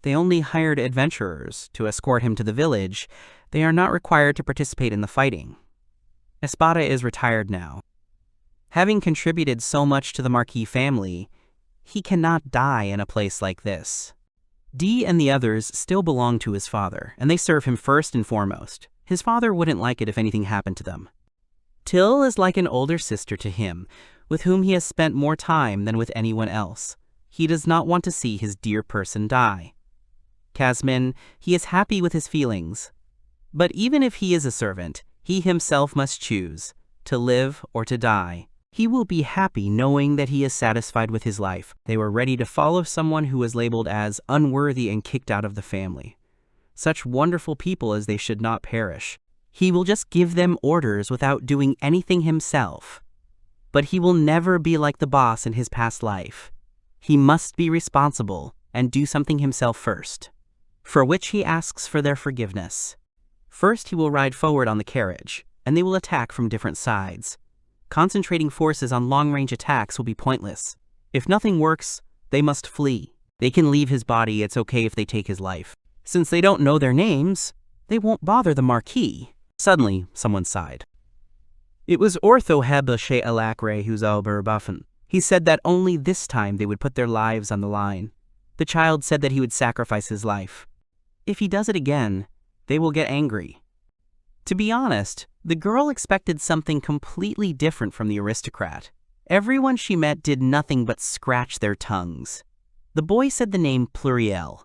They only hired adventurers to escort him to the village. They are not required to participate in the fighting. Espada is retired now. Having contributed so much to the Marquis family, he cannot die in a place like this. Dee and the others still belong to his father, and they serve him first and foremost. His father wouldn't like it if anything happened to them. Till is like an older sister to him, with whom he has spent more time than with anyone else. He does not want to see his dear person die. Casman, he is happy with his feelings. But even if he is a servant, he himself must choose, to live or to die. He will be happy knowing that he is satisfied with his life. They were ready to follow someone who was labeled as unworthy and kicked out of the family. Such wonderful people as they should not perish. He will just give them orders without doing anything himself. But he will never be like the boss in his past life. He must be responsible and do something himself first, for which he asks for their forgiveness. First, he will ride forward on the carriage, and they will attack from different sides. Concentrating forces on long-range attacks will be pointless. If nothing works, they must flee. They can leave his body, it's okay if they take his life. Since they don't know their names, they won't bother the Marquis. Suddenly, someone sighed. It was Ortho Hebe She Alakre Huzaoberbuffen. He said that only this time they would put their lives on the line. The child said that he would sacrifice his life. If he does it again, they will get angry. To be honest, the girl expected something completely different from the aristocrat. Everyone she met did nothing but scratch their tongues. The boy said the name Pluriel.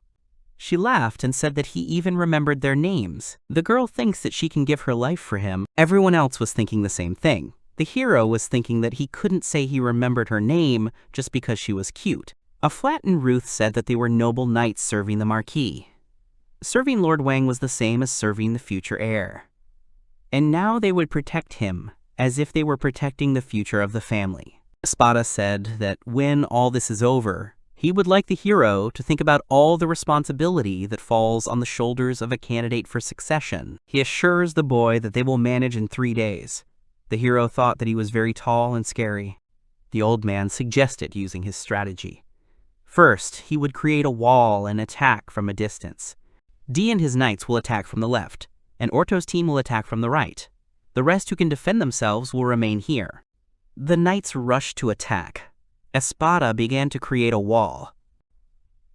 She laughed and said that he even remembered their names. The girl thinks that she can give her life for him. Everyone else was thinking the same thing. The hero was thinking that he couldn't say he remembered her name just because she was cute. A flattened Ruth said that they were noble knights serving the Marquis. Serving Lord Wang was the same as serving the future heir. And now they would protect him, as if they were protecting the future of the family. Espada said that when all this is over, he would like the hero to think about all the responsibility that falls on the shoulders of a candidate for succession. He assures the boy that they will manage in 3 days. The hero thought that he was very tall and scary. The old man suggested using his strategy. First, he would create a wall and attack from a distance. D and his knights will attack from the left, and Orto's team will attack from the right. The rest who can defend themselves will remain here. The knights rushed to attack. Espada began to create a wall.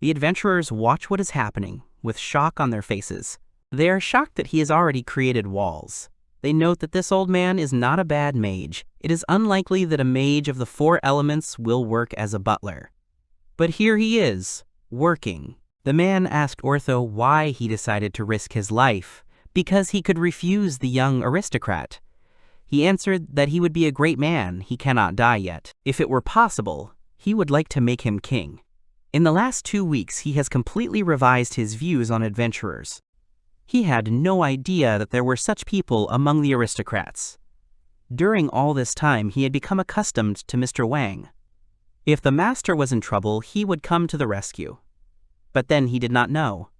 The adventurers watch what is happening, with shock on their faces. They are shocked that he has already created walls. They note that this old man is not a bad mage. It is unlikely that a mage of the 4 elements will work as a butler. But here he is, working. The man asked Ortho why he decided to risk his life, because he could refuse the young aristocrat. He answered that he would be a great man, he cannot die yet. If it were possible, he would like to make him king. In the last 2 weeks, he has completely revised his views on adventurers. He had no idea that there were such people among the aristocrats. During all this time, he had become accustomed to Mr. Wang. If the master was in trouble, he would come to the rescue. But then he did not know.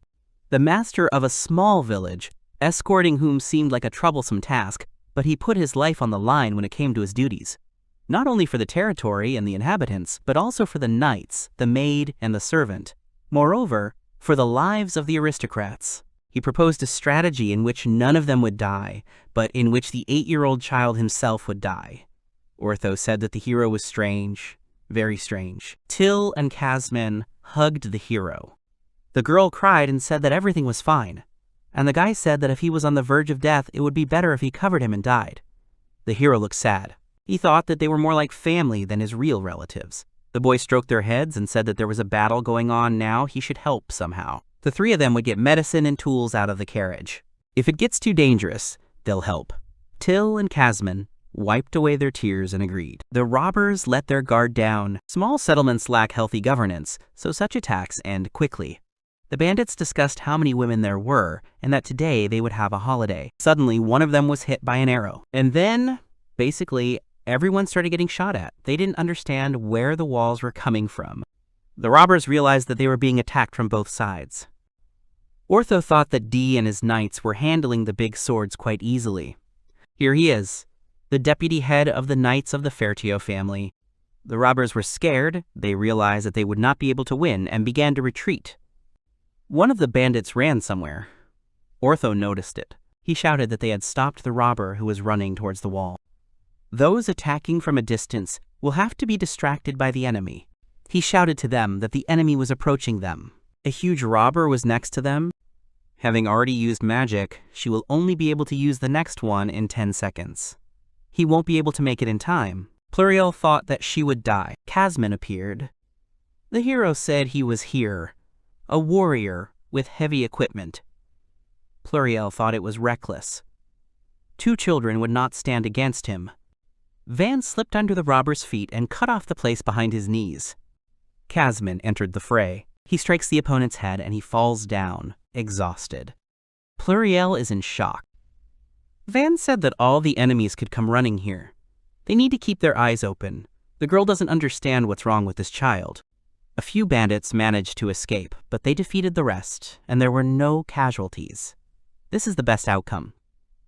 The master of a small village, escorting whom seemed like a troublesome task, but he put his life on the line when it came to his duties. Not only for the territory and the inhabitants, but also for the knights, the maid, and the servant. Moreover, for the lives of the aristocrats. He proposed a strategy in which none of them would die, but in which the 8-year-old child himself would die. Ortho said that the hero was strange, very strange. Till and Casman hugged the hero. The girl cried and said that everything was fine. And the guy said that if he was on the verge of death, it would be better if he covered him and died. The hero looked sad. He thought that they were more like family than his real relatives. The boys stroked their heads and said that there was a battle going on now, he should help somehow. The 3 of them would get medicine and tools out of the carriage. If it gets too dangerous, they'll help. Till and Casman wiped away their tears and agreed. The robbers let their guard down. Small settlements lack healthy governance, so such attacks end quickly. The bandits discussed how many women there were, and that today they would have a holiday. Suddenly, one of them was hit by an arrow. And then, basically, everyone started getting shot at. They didn't understand where the walls were coming from. The robbers realized that they were being attacked from both sides. Ortho thought that D and his knights were handling the big swords quite easily. Here he is, the deputy head of the Knights of the Fertio family. The robbers were scared. They realized that they would not be able to win and began to retreat. One of the bandits ran somewhere. Ortho noticed it. He shouted that they had stopped the robber who was running towards the wall. Those attacking from a distance will have to be distracted by the enemy. He shouted to them that the enemy was approaching them. A huge robber was next to them. Having already used magic, she will only be able to use the next one in 10 seconds. He won't be able to make it in time. Pluriel thought that she would die. Casman appeared. The hero said he was here, a warrior with heavy equipment. Pluriel thought it was reckless. 2 children would not stand against him. Van slipped under the robber's feet and cut off the place behind his knees. Casman entered the fray. He strikes the opponent's head and he falls down, exhausted. Pluriel is in shock. Van said that all the enemies could come running here. They need to keep their eyes open. The girl doesn't understand what's wrong with this child. A few bandits managed to escape, but they defeated the rest, and there were no casualties. This is the best outcome.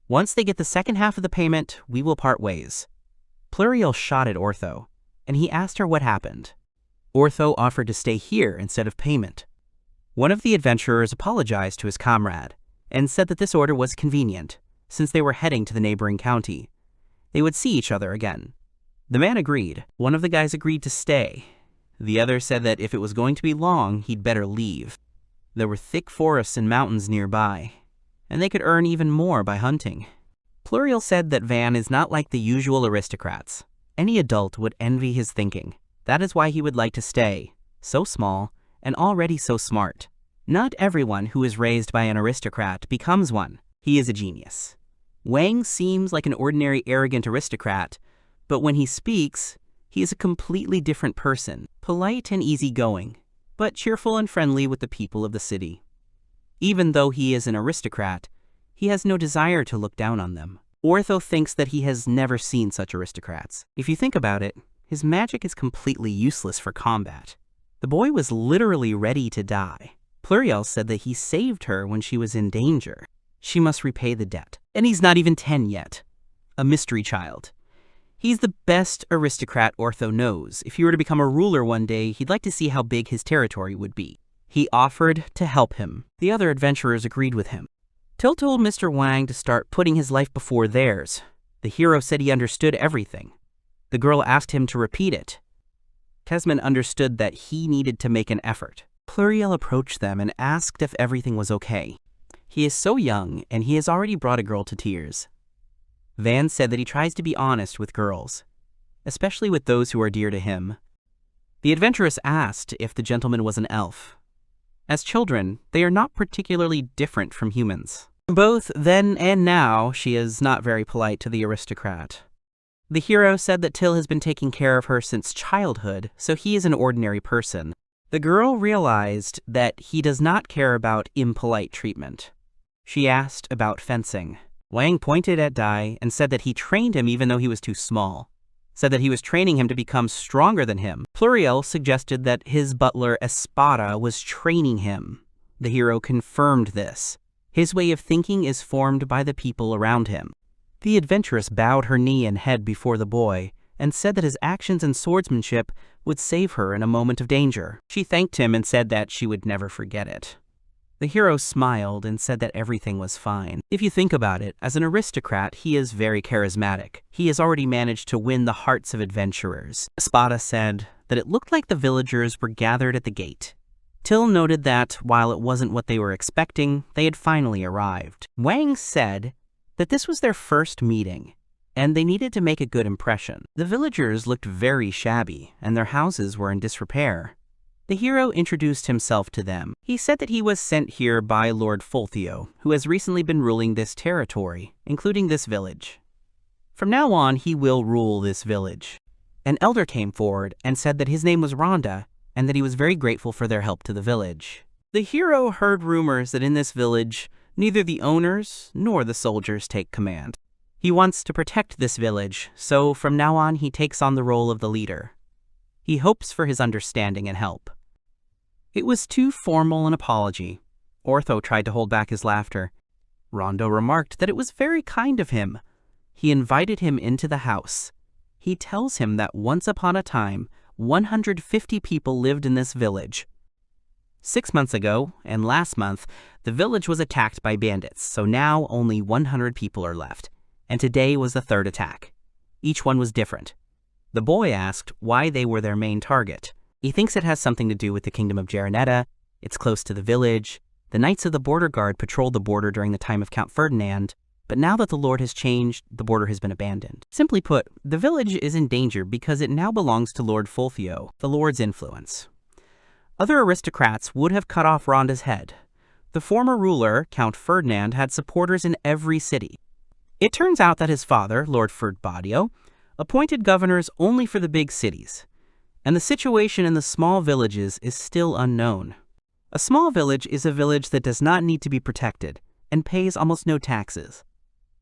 Once they get the second half of the payment, we will part ways. Pluriel shot at Ortho, and he asked her what happened. Ortho offered to stay here instead of payment. One of the adventurers apologized to his comrade, and said that this order was convenient, since they were heading to the neighboring county. They would see each other again. The man agreed. One of the guys agreed to stay. The other said that if it was going to be long, he'd better leave. There were thick forests and mountains nearby, and they could earn even more by hunting. Pluriel said that Van is not like the usual aristocrats. Any adult would envy his thinking. That is why he would like to stay, so small and already so smart. Not everyone who is raised by an aristocrat becomes one. He is a genius. Wang seems like an ordinary arrogant aristocrat, but when he speaks, he is a completely different person, polite and easygoing, but cheerful and friendly with the people of the city. Even though he is an aristocrat, he has no desire to look down on them. Ortho thinks that he has never seen such aristocrats. If you think about it, his magic is completely useless for combat. The boy was literally ready to die. Pluriel said that he saved her when she was in danger. She must repay the debt. And he's not even 10 yet. A mystery child. He's the best aristocrat Ortho knows. If he were to become a ruler one day, he'd like to see how big his territory would be. He offered to help him. The other adventurers agreed with him. Till told Mr. Wang to start putting his life before theirs. The hero said he understood everything. The girl asked him to repeat it. Tesman understood that he needed to make an effort. Pluriel approached them and asked if everything was okay. He is so young, and he has already brought a girl to tears. Van said that he tries to be honest with girls, especially with those who are dear to him. The adventuress asked if the gentleman was an elf. As children, they are not particularly different from humans. Both then and now, she is not very polite to the aristocrat. The hero said that Till has been taking care of her since childhood, so he is an ordinary person. The girl realized that he does not care about impolite treatment. She asked about fencing. Wang pointed at Dai and said that he trained him even though he was too small. Said that he was training him to become stronger than him. Pluriel suggested that his butler Espada was training him. The hero confirmed this. His way of thinking is formed by the people around him. The adventuress bowed her knee and head before the boy and said that his actions and swordsmanship would save her in a moment of danger. She thanked him and said that she would never forget it. The hero smiled and said that everything was fine. If you think about it, as an aristocrat, he is very charismatic. He has already managed to win the hearts of adventurers. Espada said that it looked like the villagers were gathered at the gate. Till noted that, while it wasn't what they were expecting, they had finally arrived. Wang said that this was their first meeting, and they needed to make a good impression. The villagers looked very shabby, and their houses were in disrepair. The hero introduced himself to them. He said that he was sent here by Lord Fulthio, who has recently been ruling this territory, including this village. From now on, he will rule this village. An elder came forward and said that his name was Rhonda, and that he was very grateful for their help to the village. The hero heard rumors that in this village, neither the owners nor the soldiers take command. He wants to protect this village, so from now on he takes on the role of the leader. He hopes for his understanding and help. It was too formal an apology. Ortho tried to hold back his laughter. Rondo remarked that it was very kind of him. He invited him into the house. He tells him that once upon a time, 150 people lived in this village. 6 months ago, and last month, the village was attacked by bandits, so now only 100 people are left. And today was the third attack. Each one was different. The boy asked why they were their main target. He thinks it has something to do with the kingdom of Geronetta. It's close to the village. The Knights of the Border Guard patrolled the border during the time of Count Ferdinand, but now that the Lord has changed, the border has been abandoned. Simply put, the village is in danger because it now belongs to Lord Fulthio, the Lord's influence. Other aristocrats would have cut off Rhonda's head. The former ruler, Count Ferdinand, had supporters in every city. It turns out that his father, Lord Ferdbadio, appointed governors only for the big cities, and the situation in the small villages is still unknown. A small village is a village that does not need to be protected and pays almost no taxes.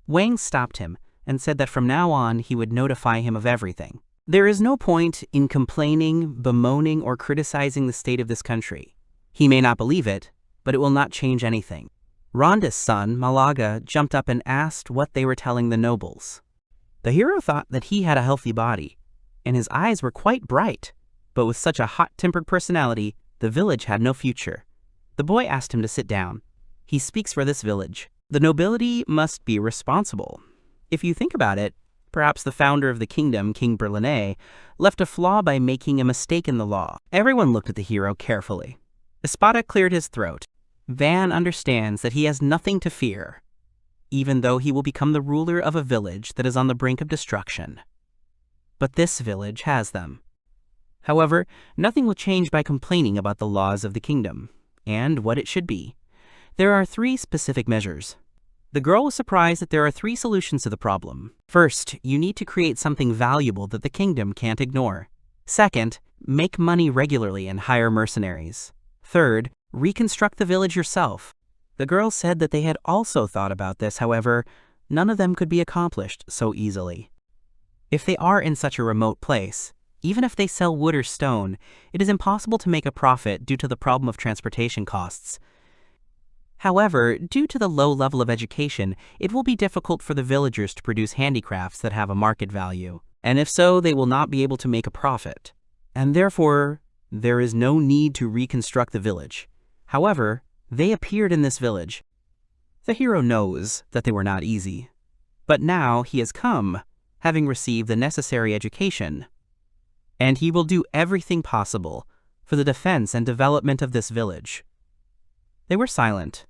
Wang stopped him and said that from now on he would notify him of everything. There is no point in complaining, bemoaning, or criticizing the state of this country. He may not believe it, but it will not change anything. Rhonda's son, Malaga, jumped up and asked what they were telling the nobles. The hero thought that he had a healthy body, and his eyes were quite bright, but with such a hot-tempered personality, the village had no future. The boy asked him to sit down. He speaks for this village. The nobility must be responsible. If you think about it, perhaps the founder of the kingdom, King Berlinet, left a flaw by making a mistake in the law. Everyone looked at the hero carefully. Espada cleared his throat. Van understands that he has nothing to fear, even though he will become the ruler of a village that is on the brink of destruction. But this village has them. However, nothing will change by complaining about the laws of the kingdom, and what it should be. There are 3 specific measures. The girl was surprised that there are 3 solutions to the problem. First, you need to create something valuable that the kingdom can't ignore. Second, make money regularly and hire mercenaries. Third, reconstruct the village yourself. The girl said that they had also thought about this, however, none of them could be accomplished so easily. If they are in such a remote place, even if they sell wood or stone, it is impossible to make a profit due to the problem of transportation costs. However, due to the low level of education, it will be difficult for the villagers to produce handicrafts that have a market value, and if so, they will not be able to make a profit. And therefore, there is no need to reconstruct the village. However, they appeared in this village. The hero knows that they were not easy, but now he has come, having received the necessary education, and he will do everything possible for the defense and development of this village. They were silent.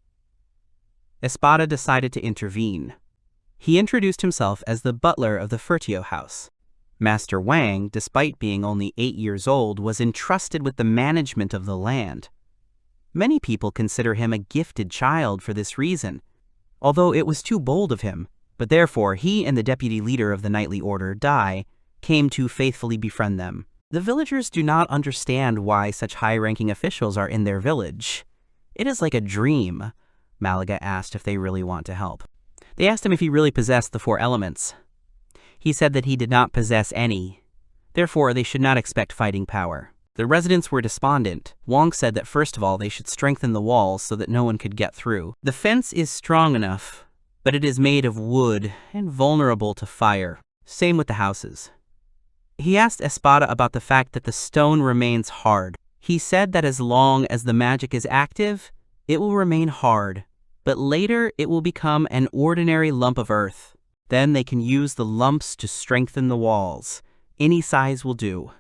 Espada decided to intervene. He introduced himself as the butler of the Fertio house. Master Wang, despite being only 8 years old, was entrusted with the management of the land. Many people consider him a gifted child for this reason, although it was too bold of him, but therefore he and the deputy leader of the knightly order, Dai, came to faithfully befriend them. The villagers do not understand why such high-ranking officials are in their village. It is like a dream. Malaga asked if they really want to help. They asked him if he really possessed the 4 elements. He said that he did not possess any. Therefore, they should not expect fighting power. The residents were despondent. Wang said that first of all, they should strengthen the walls so that no one could get through. The fence is strong enough, but it is made of wood and vulnerable to fire. Same with the houses. He asked Espada about the fact that the stone remains hard. He said that as long as the magic is active, it will remain hard, but later it will become an ordinary lump of earth. Then they can use the lumps to strengthen the walls. Any size will do.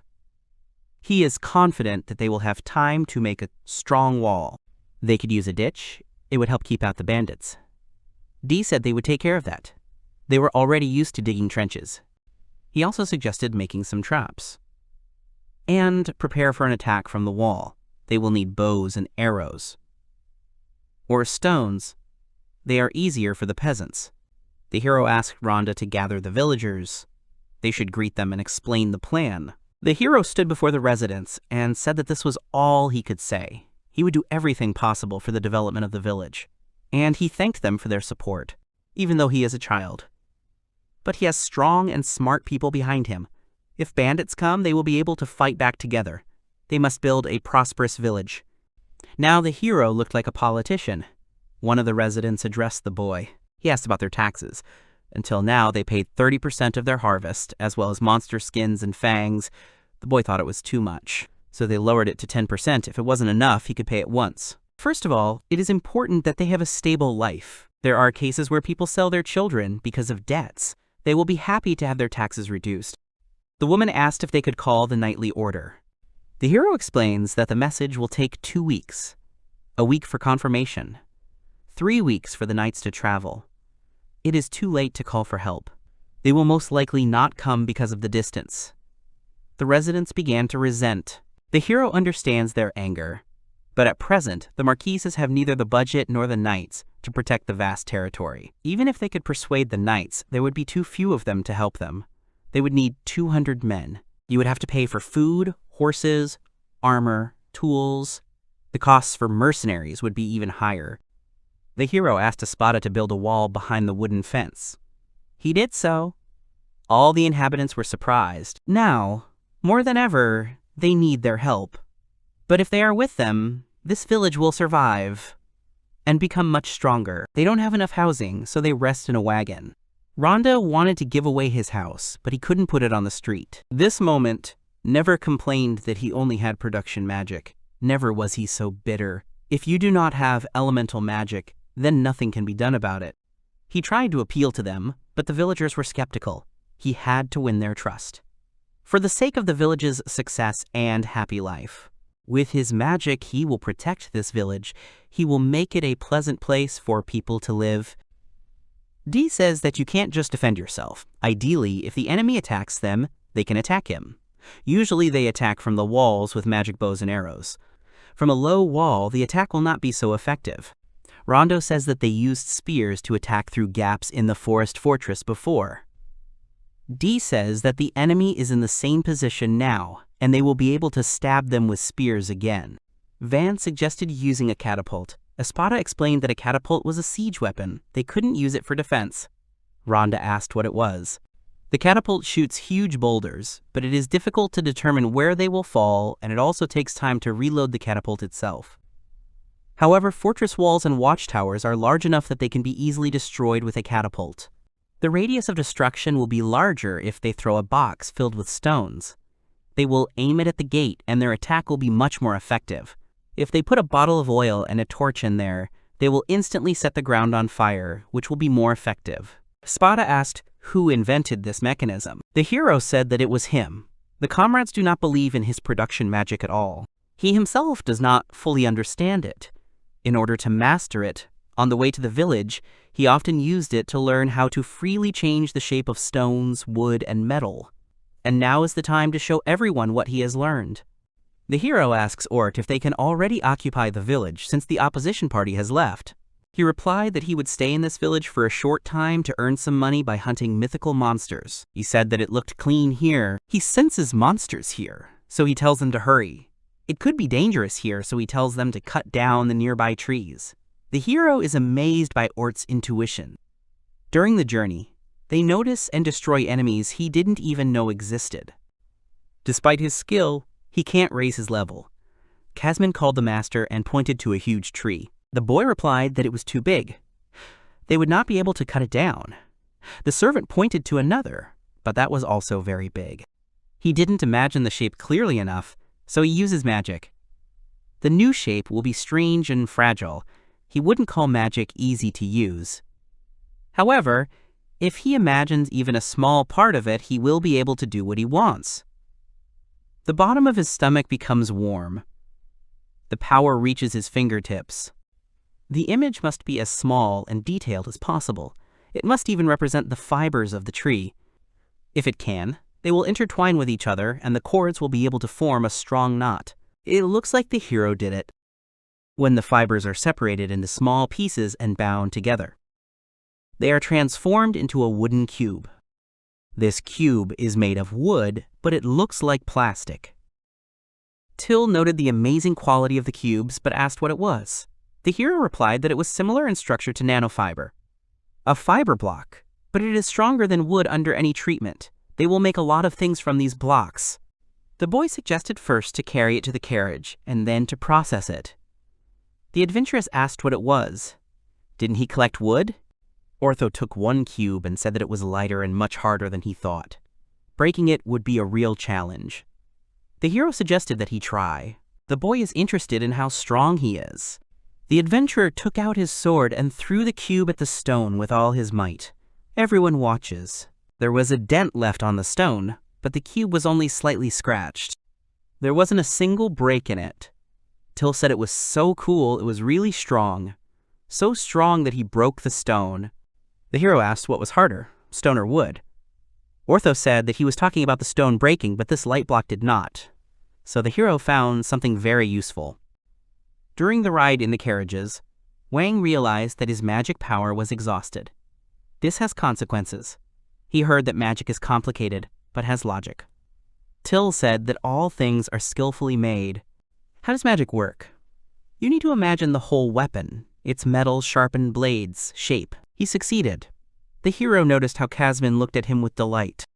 He is confident that they will have time to make a strong wall. They could use a ditch. It would help keep out the bandits. D said they would take care of that. They were already used to digging trenches. He also suggested making some traps. And prepare for an attack from the wall. They will need bows and arrows. Or stones. They are easier for the peasants. The hero asked Rhonda to gather the villagers. They should greet them and explain the plan. The hero stood before the residents and said that this was all he could say. He would do everything possible for the development of the village. And he thanked them for their support, even though he is a child. But he has strong and smart people behind him. If bandits come, they will be able to fight back together. They must build a prosperous village. Now the hero looked like a politician. One of the residents addressed the boy. He asked about their taxes. Until now, they paid 30% of their harvest, as well as monster skins and fangs. The boy thought it was too much, so they lowered it to 10%. If it wasn't enough, he could pay it once. First of all, it is important that they have a stable life. There are cases where people sell their children because of debts. They will be happy to have their taxes reduced. The woman asked if they could call the knightly order. The hero explains that the message will take 2 weeks. A week for confirmation. 3 weeks for the knights to travel. It is too late to call for help. They will most likely not come because of the distance. The residents began to resent. The hero understands their anger. But at present, the marquises have neither the budget nor the knights to protect the vast territory. Even if they could persuade the knights, there would be too few of them to help them. They would need 200 men. You would have to pay for food, horses, armor, tools. The costs for mercenaries would be even higher. The hero asked Espada to build a wall behind the wooden fence. He did so. All the inhabitants were surprised. Now, more than ever, they need their help. But if they are with them, this village will survive and become much stronger. They don't have enough housing, so they rest in a wagon. Randa wanted to give away his house, but he couldn't put it on the street. This moment, never complained that he only had production magic. Never was he so bitter. If you do not have elemental magic, then nothing can be done about it. He tried to appeal to them, but the villagers were skeptical. He had to win their trust. For the sake of the village's success and happy life. With his magic, he will protect this village. He will make it a pleasant place for people to live. D says that you can't just defend yourself. Ideally, if the enemy attacks them, they can attack him. Usually they attack from the walls with magic bows and arrows. From a low wall, the attack will not be so effective. Rondo says that they used spears to attack through gaps in the forest fortress before. D says that the enemy is in the same position now, and they will be able to stab them with spears again. Van suggested using a catapult. Espada explained that a catapult was a siege weapon. They couldn't use it for defense. Rhonda asked what it was. The catapult shoots huge boulders, but it is difficult to determine where they will fall, and it also takes time to reload the catapult itself. However, fortress walls and watchtowers are large enough that they can be easily destroyed with a catapult. The radius of destruction will be larger if they throw a box filled with stones. They will aim it at the gate, and their attack will be much more effective. If they put a bottle of oil and a torch in there, they will instantly set the ground on fire, which will be more effective. Spada asked who invented this mechanism. The hero said that it was him. The comrades do not believe in his production magic at all. He himself does not fully understand it. In order to master it, on the way to the village, he often used it to learn how to freely change the shape of stones, wood, and metal. And now is the time to show everyone what he has learned. The hero asks Ort if they can already occupy the village since the opposition party has left. He replied that he would stay in this village for a short time to earn some money by hunting mythical monsters. He said that it looked clean here. He senses monsters here, so he tells them to hurry. It could be dangerous here, so he tells them to cut down the nearby trees. The hero is amazed by Ort's intuition. During the journey, they notice and destroy enemies he didn't even know existed. Despite his skill, he can't raise his level. Kazman called the master and pointed to a huge tree. The boy replied that it was too big. They would not be able to cut it down. The servant pointed to another, but that was also very big. He didn't imagine the shape clearly enough, so he uses magic. The new shape will be strange and fragile. He wouldn't call magic easy to use. However, if he imagines even a small part of it, he will be able to do what he wants. The bottom of his stomach becomes warm. The power reaches his fingertips. The image must be as small and detailed as possible. It must even represent the fibers of the tree. If it can, they will intertwine with each other and the cords will be able to form a strong knot. It looks like the hero did it when the fibers are separated into small pieces and bound together. They are transformed into a wooden cube. This cube is made of wood, but it looks like plastic. Till noted the amazing quality of the cubes, but asked what it was. The hero replied that it was similar in structure to nanofiber. A fiber block, but it is stronger than wood under any treatment. They will make a lot of things from these blocks. The boy suggested first to carry it to the carriage, and then to process it. The adventuress asked what it was. Didn't he collect wood? Ortho took one cube and said that it was lighter and much harder than he thought. Breaking it would be a real challenge. The hero suggested that he try. The boy is interested in how strong he is. The adventurer took out his sword and threw the cube at the stone with all his might. Everyone watches. There was a dent left on the stone, but the cube was only slightly scratched. There wasn't a single break in it. Till said it was so cool, it was really strong. So strong that he broke the stone. The hero asked what was harder, stone or wood. Ortho said that he was talking about the stone breaking, but this light block did not. So the hero found something very useful. During the ride in the carriages, Wang realized that his magic power was exhausted. This has consequences. He heard that magic is complicated, but has logic. Till said that all things are skillfully made. How does magic work? You need to imagine the whole weapon, its metal sharpened blades, shape. He succeeded. The hero noticed how Kazman looked at him with delight.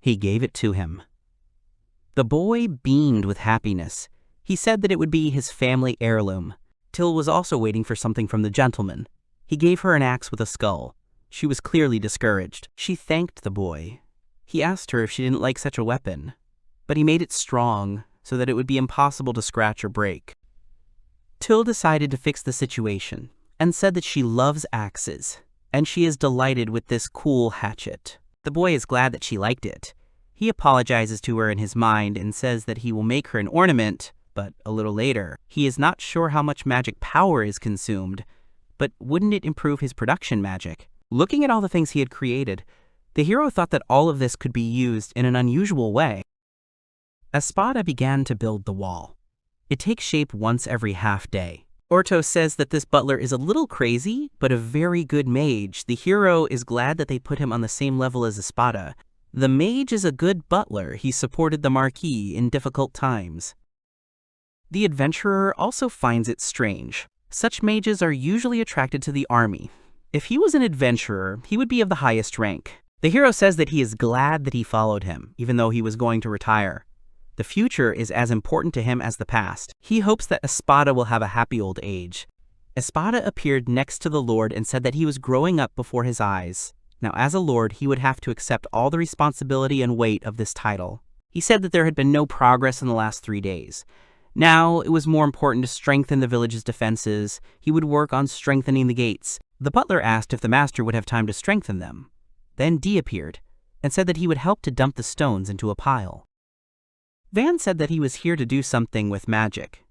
He gave it to him. The boy beamed with happiness. He said that it would be his family heirloom. Till was also waiting for something from the gentleman. He gave her an axe with a skull. She was clearly discouraged. She thanked the boy. He asked her if she didn't like such a weapon, but he made it strong so that it would be impossible to scratch or break. Till decided to fix the situation and said that she loves axes, and she is delighted with this cool hatchet. The boy is glad that she liked it. He apologizes to her in his mind and says that he will make her an ornament, but a little later, he is not sure how much magic power is consumed, but wouldn't it improve his production magic? Looking at all the things he had created, the hero thought that all of this could be used in an unusual way. Espada began to build the wall. It takes shape once every half day. Orto says that this butler is a little crazy, but a very good mage. The hero is glad that they put him on the same level as Espada. The mage is a good butler. He supported the Marquis in difficult times. The adventurer also finds it strange. Such mages are usually attracted to the army. If he was an adventurer, he would be of the highest rank. The hero says that he is glad that he followed him, even though he was going to retire. The future is as important to him as the past. He hopes that Espada will have a happy old age. Espada appeared next to the Lord and said that he was growing up before his eyes. Now, as a lord, he would have to accept all the responsibility and weight of this title. He said that there had been no progress in the last 3 days. Now, it was more important to strengthen the village's defenses. He would work on strengthening the gates. The butler asked if the master would have time to strengthen them. Then Dee appeared and said that he would help to dump the stones into a pile. Van said that he was here to do something with magic.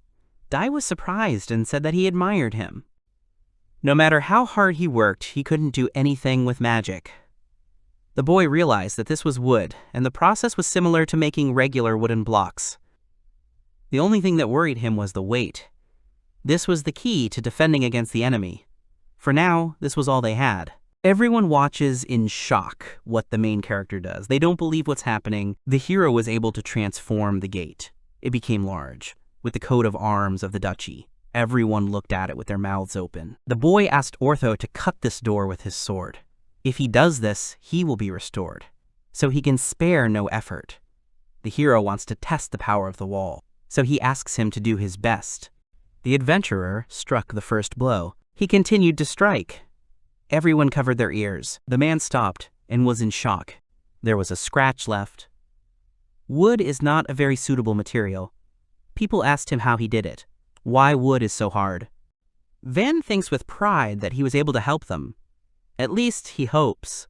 Dai was surprised and said that he admired him. No matter how hard he worked, he couldn't do anything with magic. The boy realized that this was wood, and the process was similar to making regular wooden blocks. The only thing that worried him was the weight. This was the key to defending against the enemy. For now, this was all they had. Everyone watches in shock what the main character does. They don't believe what's happening. The hero was able to transform the gate. It became large, with the coat of arms of the duchy. Everyone looked at it with their mouths open. The boy asked Ortho to cut this door with his sword. If he does this, he will be restored, so he can spare no effort. The hero wants to test the power of the wall, so he asks him to do his best. The adventurer struck the first blow. He continued to strike. Everyone covered their ears. The man stopped and was in shock. There was a scratch left. Wood is not a very suitable material. People asked him how he did it. Why wood is so hard. Van thinks with pride that he was able to help them. At least he hopes.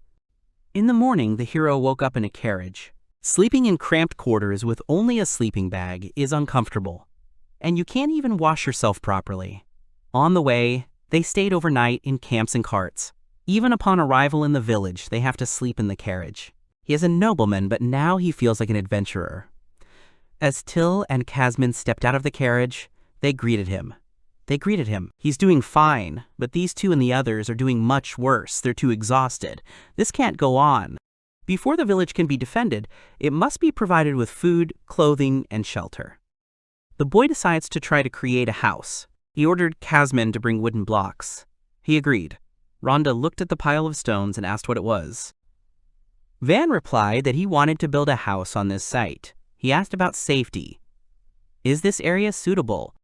In the morning, the hero woke up in a carriage. Sleeping in cramped quarters with only a sleeping bag is uncomfortable, and you can't even wash yourself properly. On the way, they stayed overnight in camps and carts. Even upon arrival in the village, they have to sleep in the carriage. He is a nobleman, but now he feels like an adventurer. As Till and Kasmin stepped out of the carriage, they greeted him. He's doing fine, but these two and the others are doing much worse. They're too exhausted. This can't go on. Before the village can be defended, it must be provided with food, clothing, and shelter. The boy decides to try to create a house. He ordered Kasmin to bring wooden blocks. He agreed. Rhonda looked at the pile of stones and asked what it was. Van replied that he wanted to build a house on this site. He asked about safety. Is this area suitable?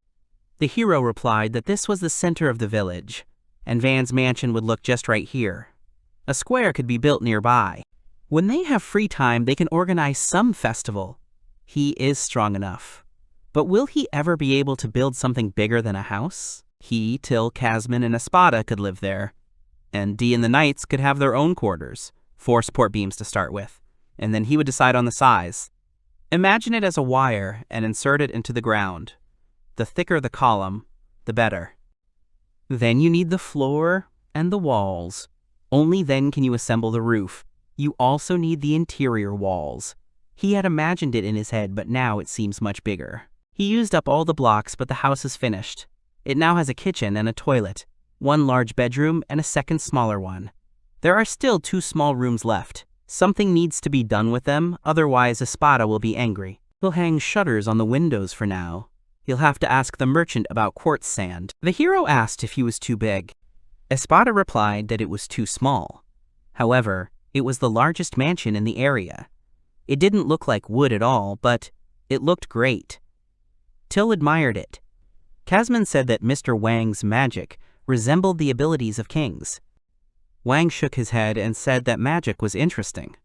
The hero replied that this was the center of the village, and Van's mansion would look just right here. A square could be built nearby. When they have free time, they can organize some festival. He is strong enough. But will he ever be able to build something bigger than a house? He, Till, Kasmin, and Espada could live there. And Dee and the Knights could have their own quarters, 4 support beams to start with, and then he would decide on the size. Imagine it as a wire and insert it into the ground. The thicker the column, the better. Then you need the floor and the walls. Only then can you assemble the roof. You also need the interior walls. He had imagined it in his head, but now it seems much bigger. He used up all the blocks, but the house is finished. It now has a kitchen and a toilet, 1 large bedroom and a second smaller one. There are still 2 small rooms left. Something needs to be done with them, otherwise Espada will be angry. He'll hang shutters on the windows for now. He'll have to ask the merchant about quartz sand. The hero asked if he was too big. Espada replied that it was too small. However, it was the largest mansion in the area. It didn't look like wood at all, but it looked great. Till admired it. Kazman said that Mr. Wang's magic resembled the abilities of kings. Wang shook his head and said that magic was interesting.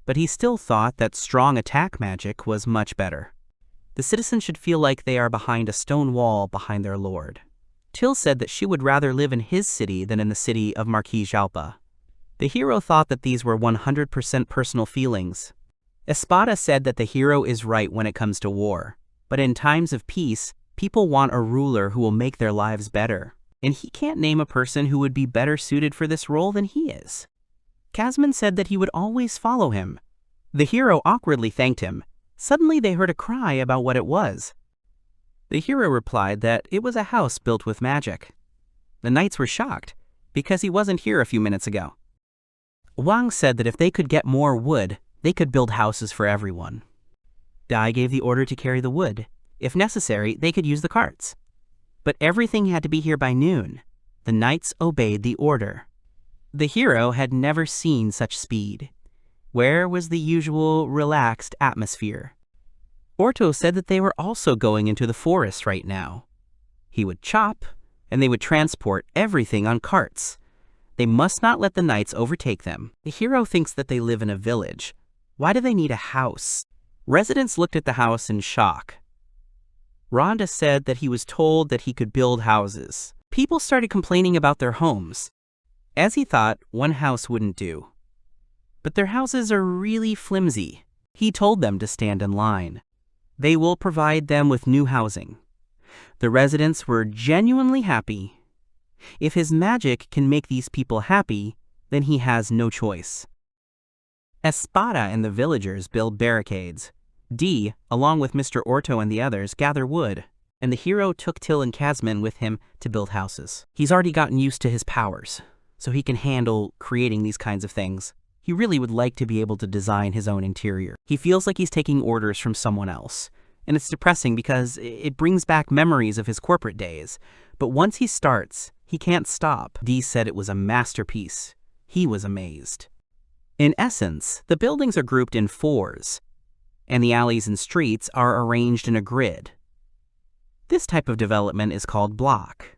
But he still thought that strong attack magic was much better. The citizens should feel like they are behind a stone wall behind their lord. Till said that she would rather live in his city than in the city of Marquis Jalpa. The hero thought that these were 100% personal feelings. Espada said that the hero is right when it comes to war, but in times of peace, people want a ruler who will make their lives better, and he can't name a person who would be better suited for this role than he is. Kazman said that he would always follow him. The hero awkwardly thanked him. Suddenly they heard a cry about what it was. The hero replied that it was a house built with magic. The knights were shocked, because he wasn't here a few minutes ago. Wang said that if they could get more wood, they could build houses for everyone. Dai gave the order to carry the wood. If necessary, they could use the carts. But everything had to be here by noon. The knights obeyed the order. The hero had never seen such speed. Where was the usual relaxed atmosphere? Orto said that they were also going into the forest right now. He would chop, and they would transport everything on carts. They must not let the knights overtake them. The hero thinks that they live in a village. Why do they need a house? Residents looked at the house in shock. Rhonda said that he was told that he could build houses. People started complaining about their homes. As he thought, one house wouldn't do. But their houses are really flimsy. He told them to stand in line. They will provide them with new housing. The residents were genuinely happy. If his magic can make these people happy, then he has no choice. Espada and the villagers build barricades. Dee, along with Mr. Orto and the others, gather wood, and the hero took Till and Kazman with him to build houses. He's already gotten used to his powers, so he can handle creating these kinds of things. He really would like to be able to design his own interior. He feels like he's taking orders from someone else, and it's depressing because it brings back memories of his corporate days. But once he starts, he can't stop. Dee said it was a masterpiece. He was amazed. In essence, the buildings are grouped in fours, and the alleys and streets are arranged in a grid. This type of development is called block.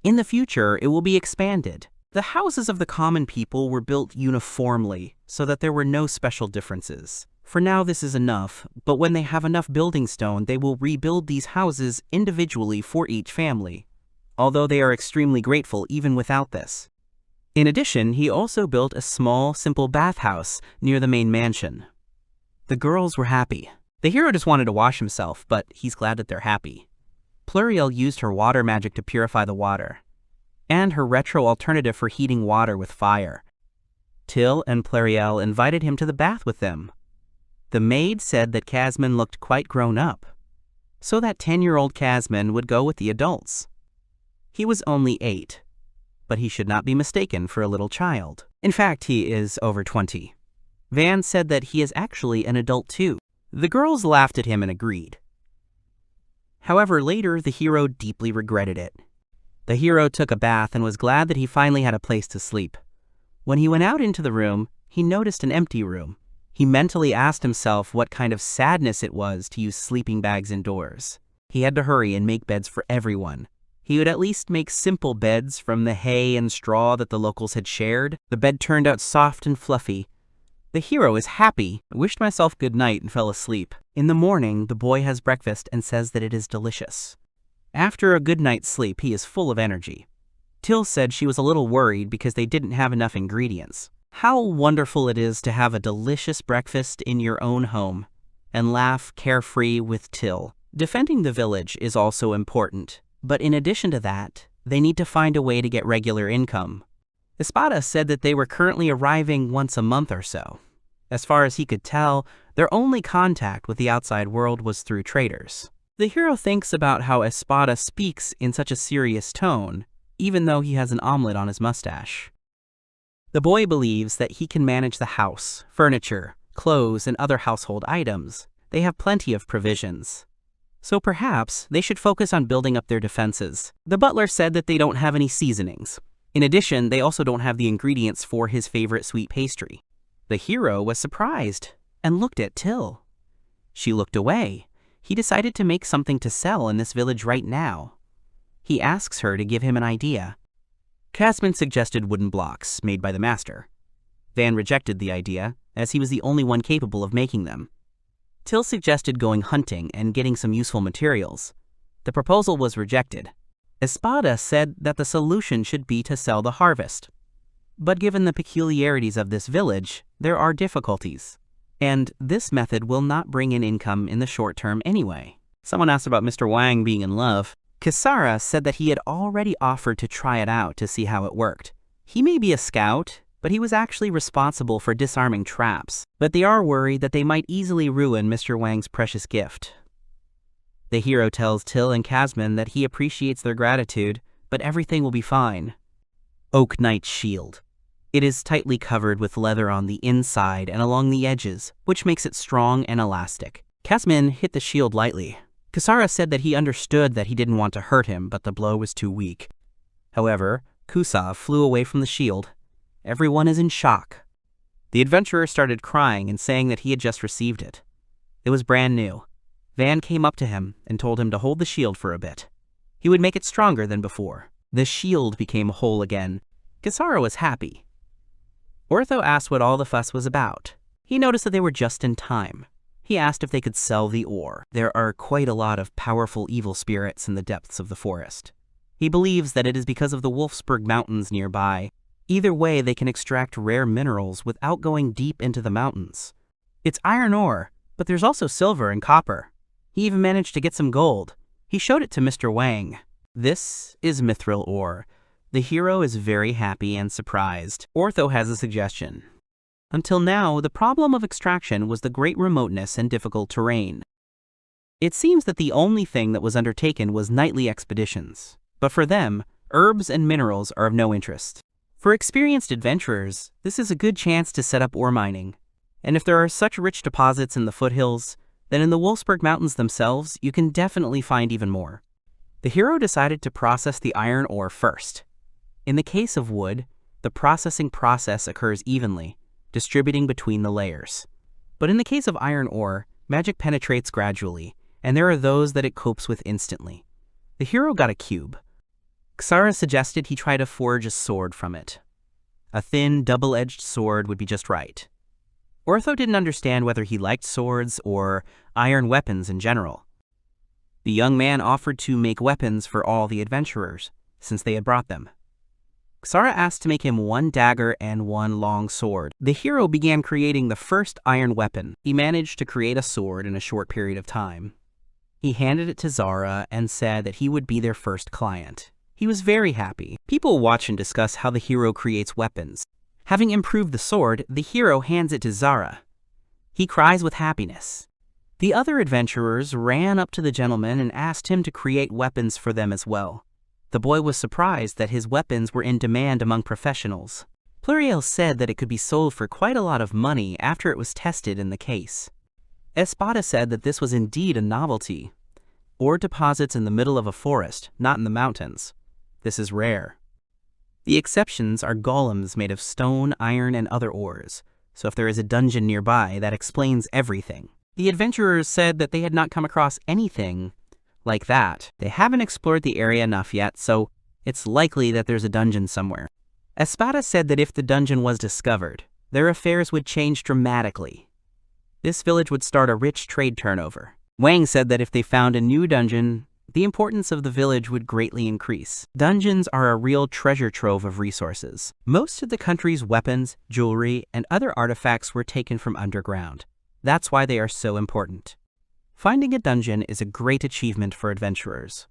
In the future, it will be expanded. The houses of the common people were built uniformly so that there were no special differences. For now, this is enough, but when they have enough building stone, they will rebuild these houses individually for each family, although they are extremely grateful even without this. In addition, he also built a small, simple bathhouse near the main mansion. The girls were happy. The hero just wanted to wash himself, but he's glad that they're happy. Pluriel used her water magic to purify the water, and her retro alternative for heating water with fire. Till and Pluriel invited him to the bath with them. The maid said that Kazman looked quite grown up, so that 10-year-old Kazman would go with the adults. He was only 8, but he should not be mistaken for a little child. In fact, he is over 20. Van said that he is actually an adult too. The girls laughed at him and agreed. However, later the hero deeply regretted it. The hero took a bath and was glad that he finally had a place to sleep. When he went out into the room, he noticed an empty room. He mentally asked himself what kind of sadness it was to use sleeping bags indoors. He had to hurry and make beds for everyone. He would at least make simple beds from the hay and straw that the locals had shared. The bed turned out soft and fluffy. The hero is happy. I wished myself good night and fell asleep. In the morning, the boy has breakfast and says that it is delicious. After a good night's sleep, he is full of energy. Till said she was a little worried because they didn't have enough ingredients. How wonderful it is to have a delicious breakfast in your own home and laugh carefree with Till. Defending the village is also important, but in addition to that, they need to find a way to get regular income. Espada said that they were currently arriving once a month or so. As far as he could tell, their only contact with the outside world was through traders. The hero thinks about how Espada speaks in such a serious tone, even though he has an omelet on his mustache. The boy believes that he can manage the house, furniture, clothes, and other household items. They have plenty of provisions. So perhaps they should focus on building up their defenses. The butler said that they don't have any seasonings. In addition, they also don't have the ingredients for his favorite sweet pastry. The hero was surprised. and looked at Till. She looked away. He decided to make something to sell in this village right now. He asks her to give him an idea. Kasman suggested wooden blocks made by the master. Van rejected the idea, as he was the only one capable of making them. Till suggested going hunting and getting some useful materials. The proposal was rejected. Espada said that the solution should be to sell the harvest. But given the peculiarities of this village, there are difficulties. And this method will not bring in income in the short term anyway. Someone asked about Mr. Wang being in love. Kisara said that he had already offered to try it out to see how it worked. He may be a scout, but he was actually responsible for disarming traps. But they are worried that they might easily ruin Mr. Wang's precious gift. The hero tells Till and Kasman that he appreciates their gratitude, but everything will be fine. Oak Knight's shield. It is tightly covered with leather on the inside and along the edges, which makes it strong and elastic. Kasman hit the shield lightly. Kisara said that he understood that he didn't want to hurt him, but the blow was too weak. However, Kusa flew away from the shield. Everyone is in shock. The adventurer started crying and saying that he had just received it. It was brand new. Van came up to him and told him to hold the shield for a bit. He would make it stronger than before. The shield became whole again. Kisara was happy. Ortho asked what all the fuss was about. He noticed that they were just in time. He asked if they could sell the ore. There are quite a lot of powerful evil spirits in the depths of the forest. He believes that it is because of the Wolfsburg Mountains nearby. Either way, they can extract rare minerals without going deep into the mountains. It's iron ore, but there's also silver and copper. He even managed to get some gold. He showed it to Mr. Wang. This is mithril ore. The hero is very happy and surprised. Ortho has a suggestion. Until now, the problem of extraction was the great remoteness and difficult terrain. It seems that the only thing that was undertaken was nightly expeditions. But for them, herbs and minerals are of no interest. For experienced adventurers, this is a good chance to set up ore mining. And if there are such rich deposits in the foothills, then in the Wolfsburg Mountains themselves, you can definitely find even more. The hero decided to process the iron ore first. In the case of wood, the processing process occurs evenly, distributing between the layers. But in the case of iron ore, magic penetrates gradually, and there are those that it copes with instantly. The hero got a cube. Xara suggested he try to forge a sword from it. A thin, double-edged sword would be just right. Ortho didn't understand whether he liked swords or iron weapons in general. The young man offered to make weapons for all the adventurers, since they had brought them. Xara asked to make him one dagger and one long sword. The hero began creating the first iron weapon. He managed to create a sword in a short period of time. He handed it to Zara and said that he would be their first client. He was very happy. People watch and discuss how the hero creates weapons. Having improved the sword, the hero hands it to Zara. He cries with happiness. The other adventurers ran up to the gentleman and asked him to create weapons for them as well. The boy was surprised that his weapons were in demand among professionals. Pluriel said that it could be sold for quite a lot of money after it was tested in the case. Espada said that this was indeed a novelty. Ore deposits in the middle of a forest, not in the mountains. This is rare. The exceptions are golems made of stone, iron, and other ores, so if there is a dungeon nearby, that explains everything. The adventurers said that they had not come across anything like that. They haven't explored the area enough yet, so it's likely that there's a dungeon somewhere. Espada said that if the dungeon was discovered, their affairs would change dramatically. This village would start a rich trade turnover. Wang said that if they found a new dungeon, the importance of the village would greatly increase. Dungeons are a real treasure trove of resources. Most of the country's weapons, jewelry, and other artifacts were taken from underground. That's why they are so important. Finding a dungeon is a great achievement for adventurers.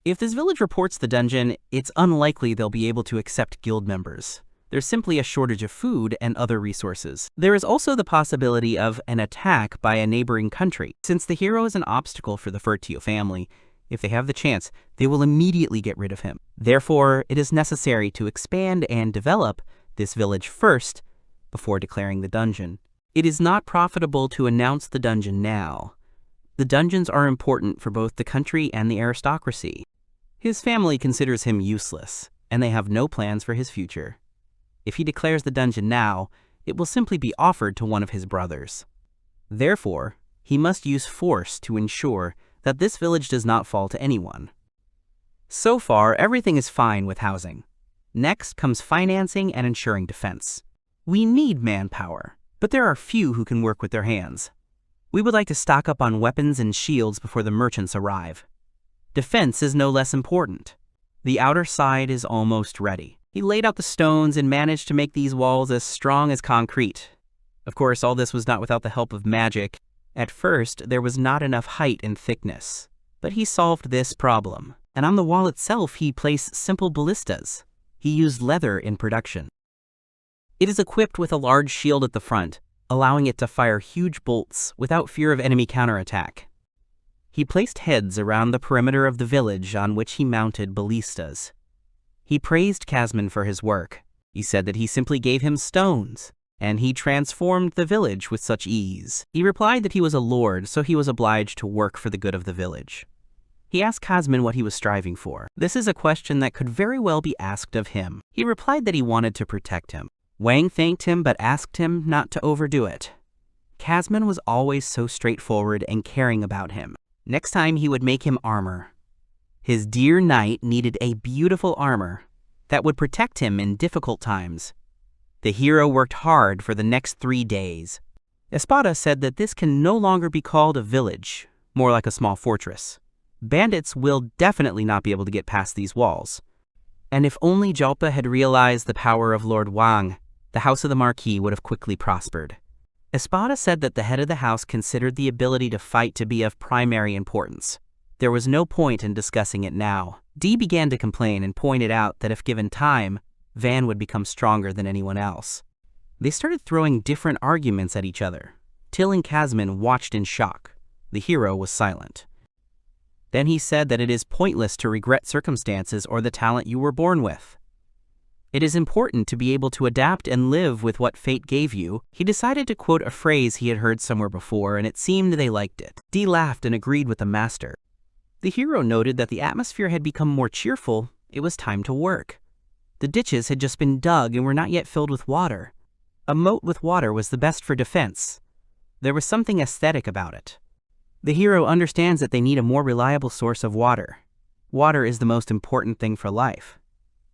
If this village reports the dungeon, it's unlikely they'll be able to accept guild members. There's simply a shortage of food and other resources. There is also the possibility of an attack by a neighboring country. Since the hero is an obstacle for the Fertio family, if they have the chance, they will immediately get rid of him. Therefore, it is necessary to expand and develop this village first before declaring the dungeon. It is not profitable to announce the dungeon now. The dungeons are important for both the country and the aristocracy. His family considers him useless, and they have no plans for his future. If he declares the dungeon now, it will simply be offered to one of his brothers. Therefore, he must use force to ensure that this village does not fall to anyone. So far, everything is fine with housing. Next comes financing and ensuring defense. We need manpower, but there are few who can work with their hands. We would like to stock up on weapons and shields before the merchants arrive. Defense is no less important. The outer side is almost ready. He laid out the stones and managed to make these walls as strong as concrete. Of course, all this was not without the help of magic. At first, there was not enough height and thickness, but he solved this problem. And on the wall itself, he placed simple ballistas. He used leather in production. It is equipped with a large shield at the front, allowing it to fire huge bolts without fear of enemy counterattack. He placed heads around the perimeter of the village on which he mounted ballistas. He praised Kazman for his work. He said that he simply gave him stones, and he transformed the village with such ease. He replied that he was a lord, so he was obliged to work for the good of the village. He asked Kazman what he was striving for. This is a question that could very well be asked of him. He replied that he wanted to protect him. Wang thanked him but asked him not to overdo it. Kazman was always so straightforward and caring about him. Next time he would make him armor. His dear knight needed a beautiful armor that would protect him in difficult times. The hero worked hard for the next 3 days. Espada said that this can no longer be called a village, more like a small fortress. Bandits will definitely not be able to get past these walls. And if only Jalpa had realized the power of Lord Wang, the House of the Marquis would have quickly prospered. Espada said that the head of the house considered the ability to fight to be of primary importance. There was no point in discussing it now. Dee began to complain and pointed out that if given time, Van would become stronger than anyone else. They started throwing different arguments at each other. Till and Kazman watched in shock. The hero was silent. Then he said that it is pointless to regret circumstances or the talent you were born with. It is important to be able to adapt and live with what fate gave you. He decided to quote a phrase he had heard somewhere before, and it seemed they liked it. Dee laughed and agreed with the master. The hero noted that the atmosphere had become more cheerful. It was time to work. The ditches had just been dug and were not yet filled with water. A moat with water was the best for defense. There was something aesthetic about it. The hero understands that they need a more reliable source of water. Water is the most important thing for life.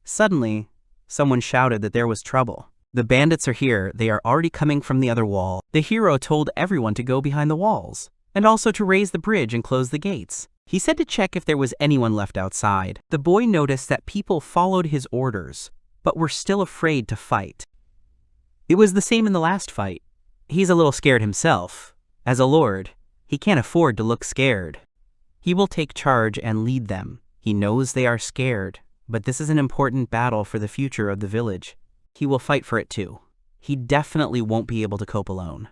Suddenly, someone shouted that there was trouble. The bandits are here. They are already coming from the other wall. The hero told everyone to go behind the walls, and also to raise the bridge and close the gates. He said to check if there was anyone left outside. The boy noticed that people followed his orders, but were still afraid to fight. It was the same in the last fight. He's a little scared himself. As a lord, he can't afford to look scared. He will take charge and lead them. He knows they are scared, but this is an important battle for the future of the village. He will fight for it too. He definitely won't be able to cope alone.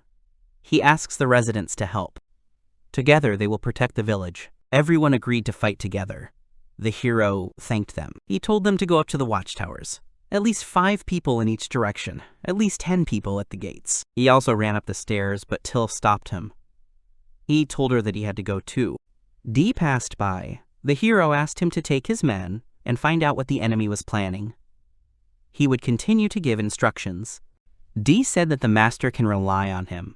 He asks the residents to help. Together they will protect the village. Everyone agreed to fight together. The hero thanked them. He told them to go up to the watchtowers. At least 5 people in each direction. At least 10 people at the gates. He also ran up the stairs, but Till stopped him. He told her that he had to go too. Dee passed by. The hero asked him to take his men and find out what the enemy was planning. He would continue to give instructions. Dee said that the master can rely on him.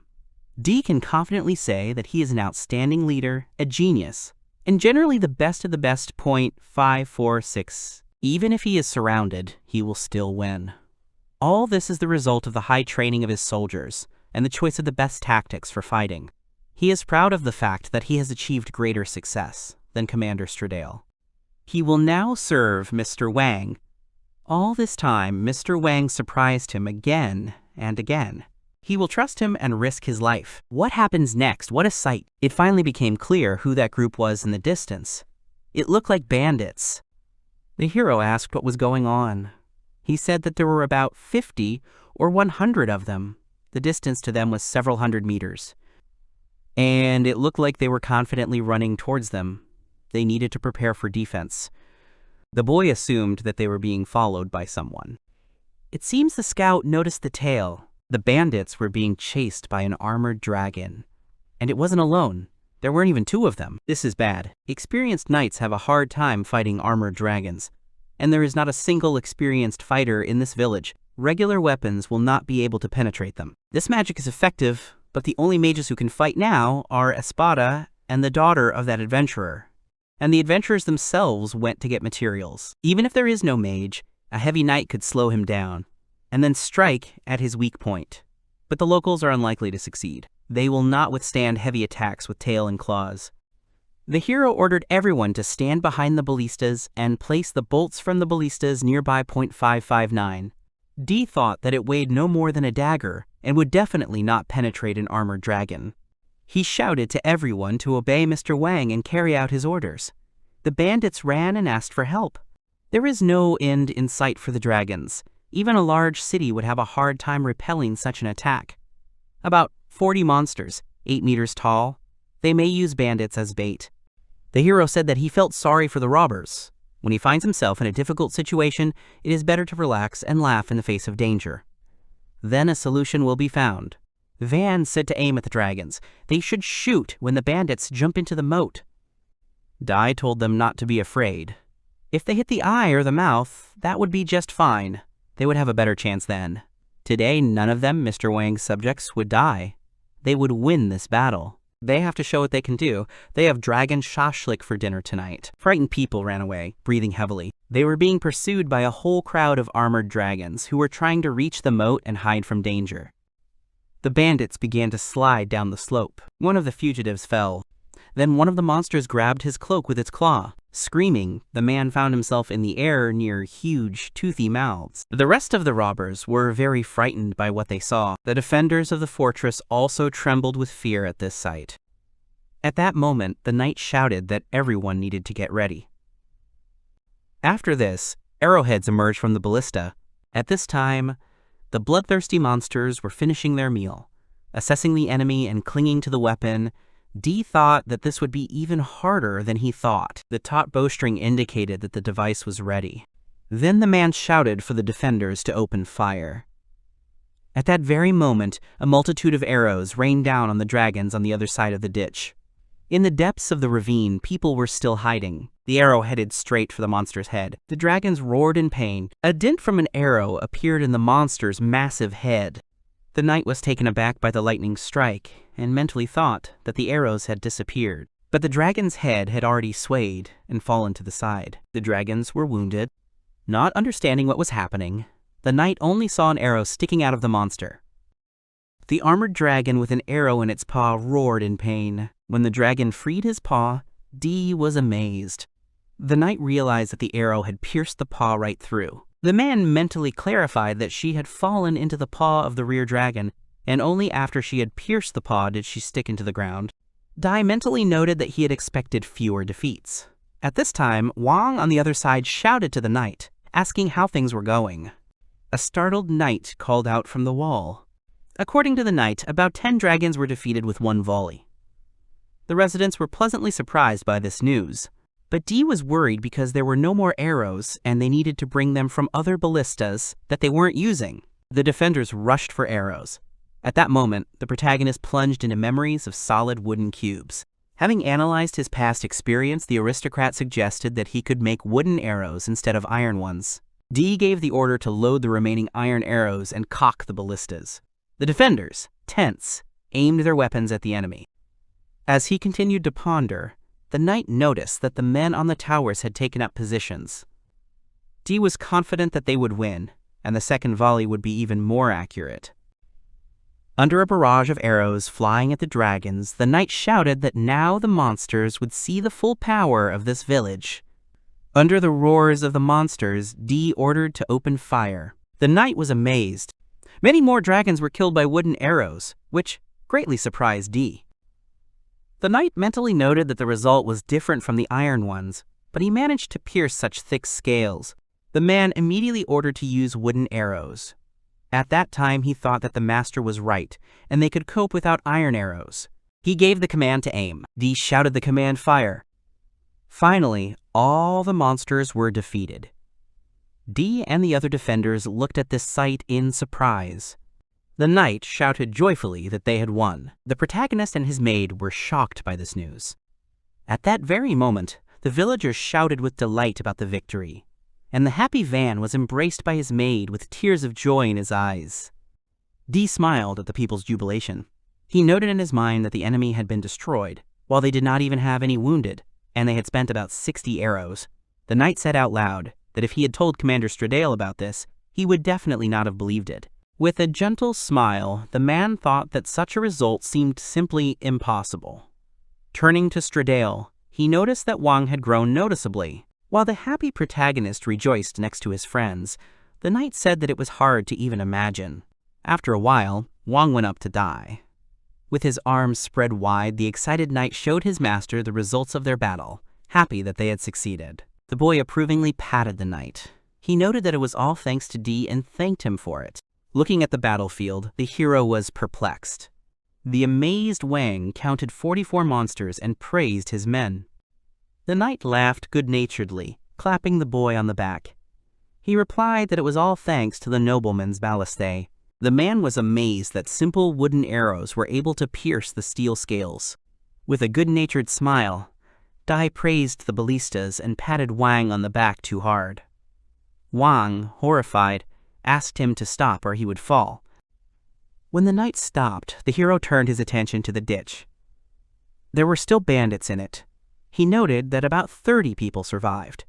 Dee can confidently say that he is an outstanding leader, a genius, and generally the best of the best. 546. Even if he is surrounded, he will still win. All this is the result of the high training of his soldiers and the choice of the best tactics for fighting. He is proud of the fact that he has achieved greater success than Commander Stradale. He will now serve Mr. Wang. All this time, Mr. Wang surprised him again and again. He will trust him and risk his life. What happens next? What a sight. It finally became clear who that group was in the distance. It looked like bandits. The hero asked what was going on. He said that there were about 50 or 100 of them. The distance to them was several hundred meters. And it looked like they were confidently running towards them. They needed to prepare for defense. The boy assumed that they were being followed by someone. It seems the scout noticed the tail. The bandits were being chased by an armored dragon. And it wasn't alone. There weren't even 2 of them. This is bad. Experienced knights have a hard time fighting armored dragons. And there is not a single experienced fighter in this village. Regular weapons will not be able to penetrate them. This magic is effective, but the only mages who can fight now are Espada and the daughter of that adventurer. And the adventurers themselves went to get materials. Even if there is no mage, a heavy knight could slow him down, and then strike at his weak point. But the locals are unlikely to succeed. They will not withstand heavy attacks with tail and claws. The hero ordered everyone to stand behind the ballistas and place the bolts from the ballistas nearby .559. D thought that it weighed no more than a dagger and would definitely not penetrate an armored dragon. He shouted to everyone to obey Mr. Wang and carry out his orders. The bandits ran and asked for help. There is no end in sight for the dragons. Even a large city would have a hard time repelling such an attack. About 40 monsters, 8 meters tall. They may use bandits as bait. The hero said that he felt sorry for the robbers. When he finds himself in a difficult situation, it is better to relax and laugh in the face of danger. Then a solution will be found. Van said to aim at the dragons. They should shoot when the bandits jump into the moat. Dai told them not to be afraid. If they hit the eye or the mouth, that would be just fine. They would have a better chance then. Today, none of them, Mr. Wang's subjects, would die. They would win this battle. They have to show what they can do. They have dragon shashlik for dinner tonight. Frightened people ran away, breathing heavily. They were being pursued by a whole crowd of armored dragons who were trying to reach the moat and hide from danger. The bandits began to slide down the slope. One of the fugitives fell. Then one of the monsters grabbed his cloak with its claw. Screaming, the man found himself in the air near huge, toothy mouths. The rest of the robbers were very frightened by what they saw. The defenders of the fortress also trembled with fear at this sight. At that moment, the knight shouted that everyone needed to get ready. After this, arrowheads emerged from the ballista. At this time, the bloodthirsty monsters were finishing their meal. Assessing the enemy and clinging to the weapon, D thought that this would be even harder than he thought. The taut bowstring indicated that the device was ready. Then the man shouted for the defenders to open fire. At that very moment, a multitude of arrows rained down on the dragons on the other side of the ditch. In the depths of the ravine, people were still hiding. The arrow headed straight for the monster's head. The dragons roared in pain. A dent from an arrow appeared in the monster's massive head. The knight was taken aback by the lightning strike and mentally thought that the arrows had disappeared. But the dragon's head had already swayed and fallen to the side. The dragons were wounded. Not understanding what was happening, the knight only saw an arrow sticking out of the monster. The armored dragon with an arrow in its paw roared in pain. When the dragon freed his paw, D was amazed. The knight realized that the arrow had pierced the paw right through. The man mentally clarified that she had fallen into the paw of the rear dragon, and only after she had pierced the paw did she stick into the ground. Dai mentally noted that he had expected fewer defeats. At this time, Wang on the other side shouted to the knight, asking how things were going. A startled knight called out from the wall. According to the knight, about 10 dragons were defeated with one volley. The residents were pleasantly surprised by this news. But D was worried because there were no more arrows and they needed to bring them from other ballistas that they weren't using. The defenders rushed for arrows. At that moment, the protagonist plunged into memories of solid wooden cubes. Having analyzed his past experience, the aristocrat suggested that he could make wooden arrows instead of iron ones. D gave the order to load the remaining iron arrows and cock the ballistas. The defenders, tense, aimed their weapons at the enemy. As he continued to ponder, the knight noticed that the men on the towers had taken up positions. D was confident that they would win, and the second volley would be even more accurate. Under a barrage of arrows flying at the dragons, the knight shouted that now the monsters would see the full power of this village. Under the roars of the monsters, D ordered to open fire. The knight was amazed. Many more dragons were killed by wooden arrows, which greatly surprised D. The knight mentally noted that the result was different from the iron ones, but he managed to pierce such thick scales. The man immediately ordered to use wooden arrows. At that time, he thought that the master was right, and they could cope without iron arrows. He gave the command to aim. D shouted the command fire. Finally, all the monsters were defeated. D and the other defenders looked at this sight in surprise. The knight shouted joyfully that they had won. The protagonist and his maid were shocked by this news. At that very moment, the villagers shouted with delight about the victory, and the happy Van was embraced by his maid with tears of joy in his eyes. D smiled at the people's jubilation. He noted in his mind that the enemy had been destroyed, while they did not even have any wounded, and they had spent about 60 arrows. The knight said out loud that if he had told Commander Stradale about this, he would definitely not have believed it. With a gentle smile, the man thought that such a result seemed simply impossible. Turning to Stradale, he noticed that Wang had grown noticeably. While the happy protagonist rejoiced next to his friends, the knight said that it was hard to even imagine. After a while, Wang went up to die. With his arms spread wide, the excited knight showed his master the results of their battle, happy that they had succeeded. The boy approvingly patted the knight. He noted that it was all thanks to D and thanked him for it. Looking at the battlefield, the hero was perplexed. The amazed Wang counted 44 monsters and praised his men. The knight laughed good-naturedly, clapping the boy on the back. He replied that it was all thanks to the nobleman's ballistae. The man was amazed that simple wooden arrows were able to pierce the steel scales. With a good-natured smile, Dai praised the ballistas and patted Wang on the back too hard. Wang, horrified, asked him to stop or he would fall. When the knight stopped, the hero turned his attention to the ditch. There were still bandits in it. He noted that about 30 people survived.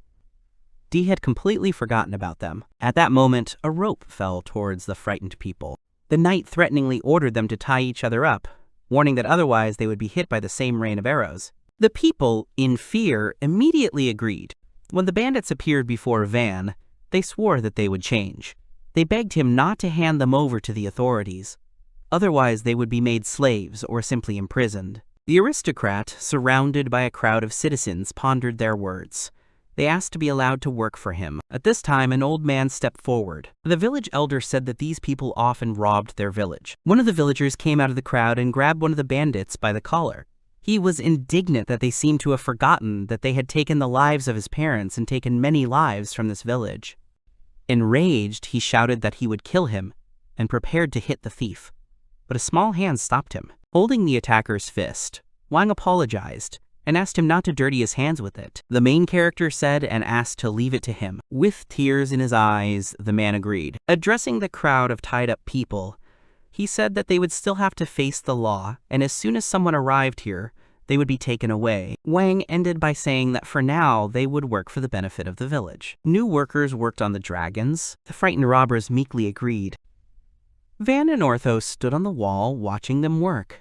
D had completely forgotten about them. At that moment, a rope fell towards the frightened people. The knight threateningly ordered them to tie each other up, warning that otherwise they would be hit by the same rain of arrows. The people, in fear, immediately agreed. When the bandits appeared before Van, they swore that they would change. They begged him not to hand them over to the authorities. Otherwise, they would be made slaves or simply imprisoned. The aristocrat, surrounded by a crowd of citizens, pondered their words. They asked to be allowed to work for him. At this time, an old man stepped forward. The village elder said that these people often robbed their village. One of the villagers came out of the crowd and grabbed one of the bandits by the collar. He was indignant that they seemed to have forgotten that they had taken the lives of his parents and taken many lives from this village. Enraged, he shouted that he would kill him and prepared to hit the thief. But a small hand stopped him. Holding the attacker's fist, Wang apologized and asked him not to dirty his hands with it. The main character said and asked to leave it to him. With tears in his eyes, the man agreed. Addressing the crowd of tied-up people, he said that they would still have to face the law, and as soon as someone arrived here, they would be taken away. Wang ended by saying that for now, they would work for the benefit of the village. New workers worked on the dragons. The frightened robbers meekly agreed. Van and Ortho stood on the wall watching them work.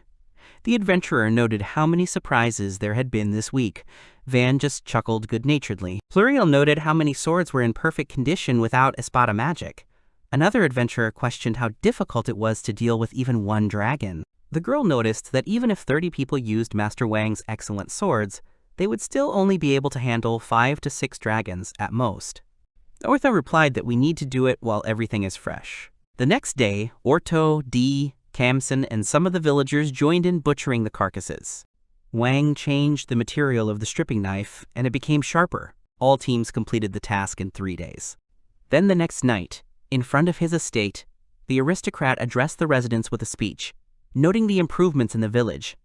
The adventurer noted how many surprises there had been this week. Van just chuckled good-naturedly. Pluriel noted how many swords were in perfect condition without espada magic. Another adventurer questioned how difficult it was to deal with even one dragon. The girl noticed that even if 30 people used Master Wang's excellent swords, they would still only be able to handle 5 to 6 dragons at most. Ortho replied that we need to do it while everything is fresh. The next day, Orto, D, Kamson, and some of the villagers joined in butchering the carcasses. Wang changed the material of the stripping knife, and it became sharper. All teams completed the task in 3 days. Then the next night, in front of his estate, the aristocrat addressed the residents with a speech, noting the improvements in the village.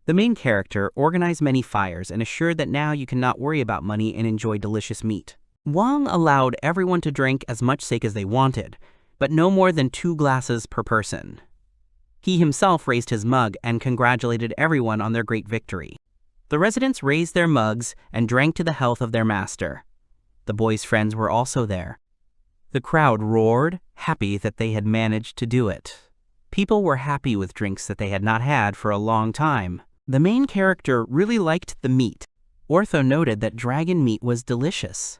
The main character organized many fires and assured that now you cannot worry about money and enjoy delicious meat. Wang allowed everyone to drink as much sake as they wanted, but no more than 2 glasses per person. He himself raised his mug and congratulated everyone on their great victory. The residents raised their mugs and drank to the health of their master. The boy's friends were also there. The crowd roared, happy that they had managed to do it. People were happy with drinks that they had not had for a long time. The main character really liked the meat. Ortho noted that dragon meat was delicious.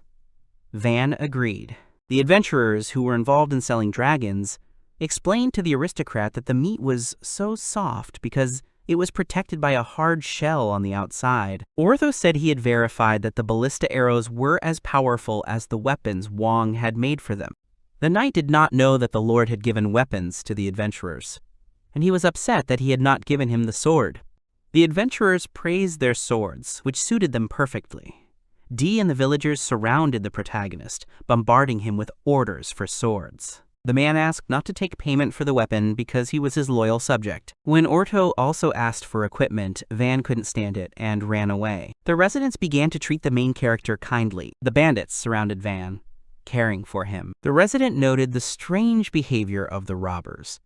Van agreed. The adventurers who were involved in selling dragons explained to the aristocrat that the meat was so soft because it was protected by a hard shell on the outside. Ortho said he had verified that the ballista arrows were as powerful as the weapons Wang had made for them. The knight did not know that the Lord had given weapons to the adventurers, and he was upset that he had not given him the sword. The adventurers praised their swords, which suited them perfectly. D and the villagers surrounded the protagonist, bombarding him with orders for swords. The man asked not to take payment for the weapon because he was his loyal subject. When Orto also asked for equipment, Van couldn't stand it and ran away. The residents began to treat the main character kindly. The bandits surrounded Van, caring for him. The resident noted the strange behavior of the robbers.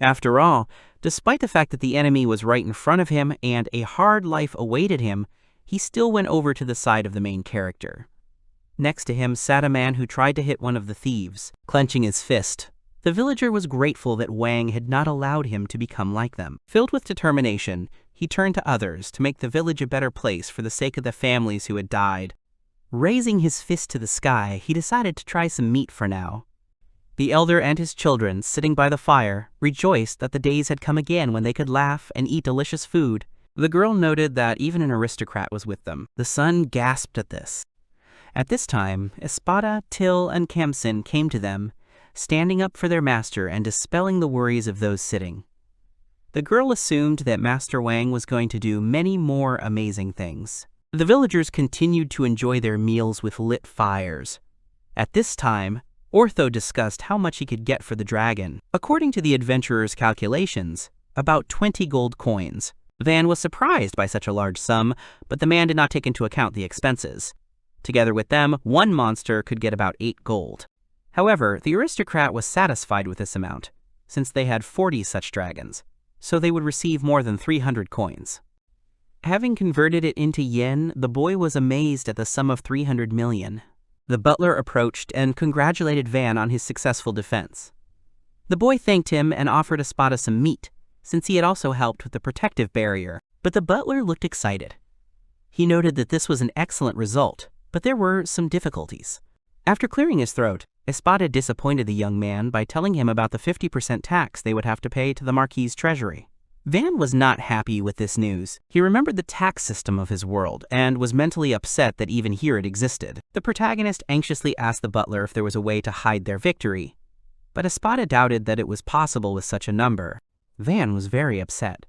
After all, despite the fact that the enemy was right in front of him and a hard life awaited him, he still went over to the side of the main character. Next to him sat a man who tried to hit one of the thieves, clenching his fist. The villager was grateful that Wang had not allowed him to become like them. Filled with determination, he turned to others to make the village a better place for the sake of the families who had died. Raising his fist to the sky, he decided to try some meat for now. The elder and his children, sitting by the fire, rejoiced that the days had come again when they could laugh and eat delicious food. The girl noted that even an aristocrat was with them. The son gasped at this. At this time, Espada, Till, and Khamsin came to them, standing up for their master and dispelling the worries of those sitting. The girl assumed that Master Wang was going to do many more amazing things. The villagers continued to enjoy their meals with lit fires. At this time, Ortho discussed how much he could get for the dragon. According to the adventurer's calculations, about 20 gold coins. Van was surprised by such a large sum, but the man did not take into account the expenses. Together with them, one monster could get about 8 gold. However, the aristocrat was satisfied with this amount, since they had 40 such dragons, so they would receive more than 300 coins. Having converted it into yen, the boy was amazed at the sum of 300 million. The butler approached and congratulated Van on his successful defense. The boy thanked him and offered Espada some meat, since he had also helped with the protective barrier, but the butler looked excited. He noted that this was an excellent result, but there were some difficulties. After clearing his throat, Espada disappointed the young man by telling him about the 50% tax they would have to pay to the Marquis's treasury. Van was not happy with this news. He remembered the tax system of his world and was mentally upset that even here it existed. The protagonist anxiously asked the butler if there was a way to hide their victory, but Espada doubted that it was possible with such a number. Van was very upset.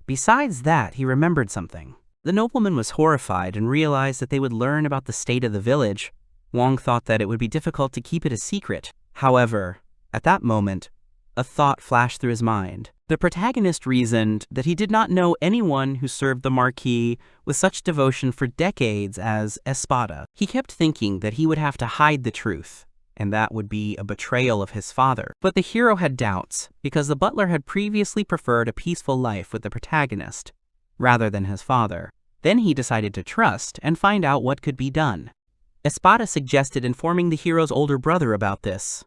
Besides that, he remembered something. The nobleman was horrified and realized that they would learn about the state of the village. Wang thought that it would be difficult to keep it a secret. However, at that moment, a thought flashed through his mind. The protagonist reasoned that he did not know anyone who served the Marquis with such devotion for decades as Espada. He kept thinking that he would have to hide the truth, and that would be a betrayal of his father. But the hero had doubts, because the butler had previously preferred a peaceful life with the protagonist, rather than his father. Then he decided to trust and find out what could be done. Espada suggested informing the hero's older brother about this.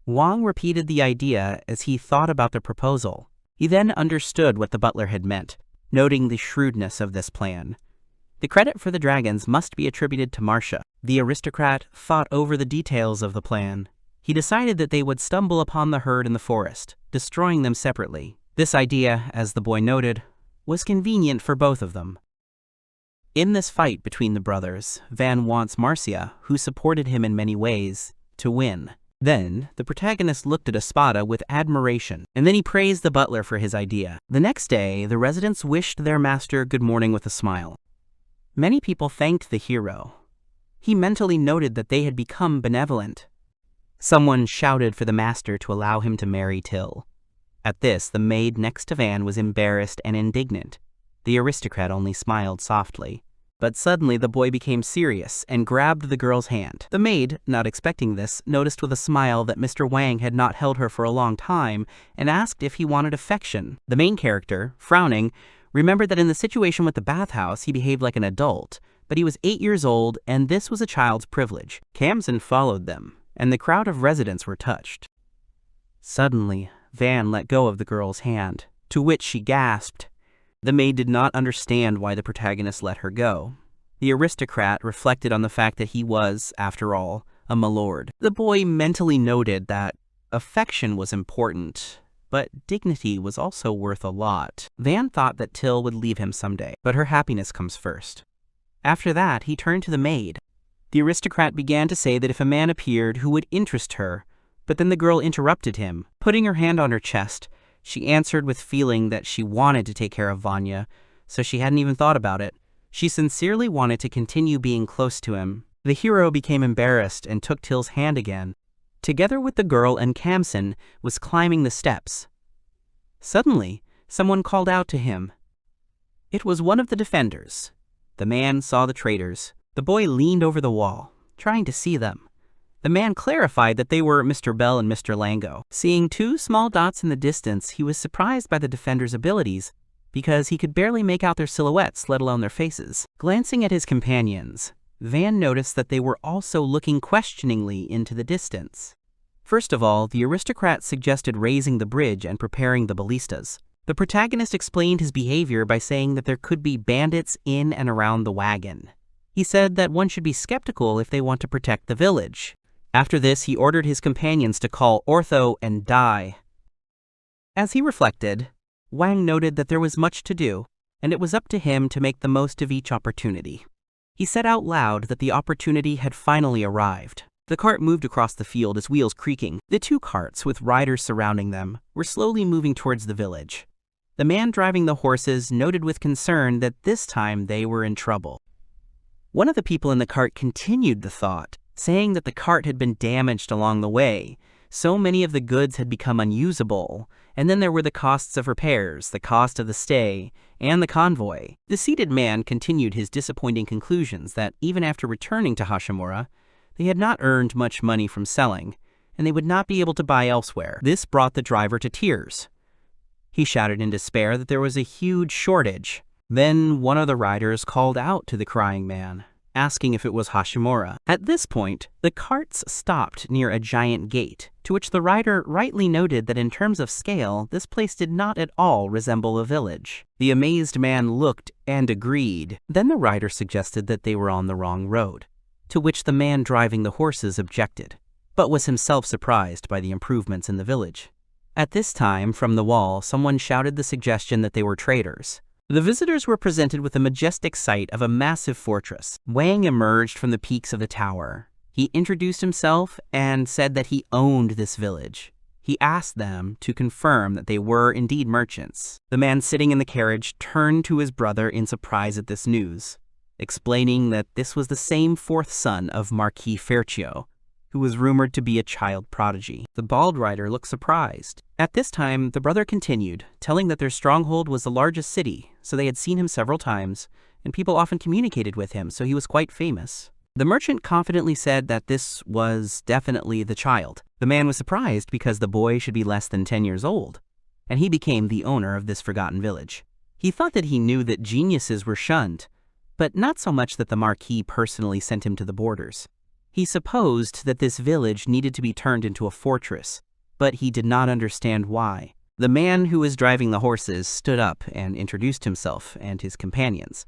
Wang repeated the idea as he thought about the proposal. He then understood what the butler had meant, noting the shrewdness of this plan. The credit for the dragons must be attributed to Marcia. The aristocrat thought over the details of the plan. He decided that they would stumble upon the herd in the forest, destroying them separately. This idea, as the boy noted, was convenient for both of them. In this fight between the brothers, Van wants Marcia, who supported him in many ways, to win. Then, the protagonist looked at Espada with admiration, and then he praised the butler for his idea. The next day, the residents wished their master good morning with a smile. Many people thanked the hero. He mentally noted that they had become benevolent. Someone shouted for the master to allow him to marry Till. At this, the maid next to Van was embarrassed and indignant. The aristocrat only smiled softly. But suddenly the boy became serious and grabbed the girl's hand. The maid, not expecting this, noticed with a smile that Mr. Wang had not held her for a long time and asked if he wanted affection. The main character, frowning, remembered that in the situation with the bathhouse he behaved like an adult, but he was 8 years old and this was a child's privilege. Khamsin followed them, and the crowd of residents were touched. Suddenly, Van let go of the girl's hand, to which she gasped. The maid did not understand why the protagonist let her go. The aristocrat reflected on the fact that he was, after all, a milord. The boy mentally noted that affection was important, but dignity was also worth a lot. Van thought that Till would leave him someday, but her happiness comes first. After that, he turned to the maid. The aristocrat began to say that if a man appeared who would interest her, but then the girl interrupted him. Putting her hand on her chest, she answered with feeling that she wanted to take care of Vanya, so she hadn't even thought about it. She sincerely wanted to continue being close to him. The hero became embarrassed and took Till's hand again. Together with the girl and Khamsin was climbing the steps. Suddenly, someone called out to him. It was one of the defenders. The man saw the traitors. The boy leaned over the wall, trying to see them. The man clarified that they were Mr. Bell and Mr. Lango. Seeing two small dots in the distance, he was surprised by the defenders' abilities because he could barely make out their silhouettes, let alone their faces. Glancing at his companions, Van noticed that they were also looking questioningly into the distance. First of all, the aristocrat suggested raising the bridge and preparing the ballistas. The protagonist explained his behavior by saying that there could be bandits in and around the wagon. He said that one should be skeptical if they want to protect the village. After this, he ordered his companions to call Ortho and die. As he reflected, Wang noted that there was much to do, and it was up to him to make the most of each opportunity. He said out loud that the opportunity had finally arrived. The cart moved across the field, its wheels creaking. The two carts, with riders surrounding them, were slowly moving towards the village. The man driving the horses noted with concern that this time they were in trouble. One of the people in the cart continued the thought, saying that the cart had been damaged along the way. So many of the goods had become unusable, and then there were the costs of repairs, the cost of the stay, and the convoy. The seated man continued his disappointing conclusions that even after returning to Hashimura, they had not earned much money from selling, and they would not be able to buy elsewhere. This brought the driver to tears. He shouted in despair that there was a huge shortage. Then one of the riders called out to the crying man, asking if it was Hashimura. At this point, the carts stopped near a giant gate, to which the rider rightly noted that in terms of scale, this place did not at all resemble a village. The amazed man looked and agreed. Then the rider suggested that they were on the wrong road, to which the man driving the horses objected, but was himself surprised by the improvements in the village. At this time, from the wall, someone shouted the suggestion that they were traders. The visitors were presented with a majestic sight of a massive fortress. Wang emerged from the peaks of the tower. He introduced himself and said that he owned this village. He asked them to confirm that they were indeed merchants. The man sitting in the carriage turned to his brother in surprise at this news, explaining that this was the same fourth son of Marquis Fercio, who was rumored to be a child prodigy. The bald rider looked surprised. At this time, the brother continued, telling that their stronghold was the largest city, so they had seen him several times, and people often communicated with him, so he was quite famous. The merchant confidently said that this was definitely the child. The man was surprised because the boy should be less than 10 years old, and he became the owner of this forgotten village. He thought that he knew that geniuses were shunned, but not so much that the Marquis personally sent him to the borders. He supposed that this village needed to be turned into a fortress, but he did not understand why. The man who was driving the horses stood up and introduced himself and his companions.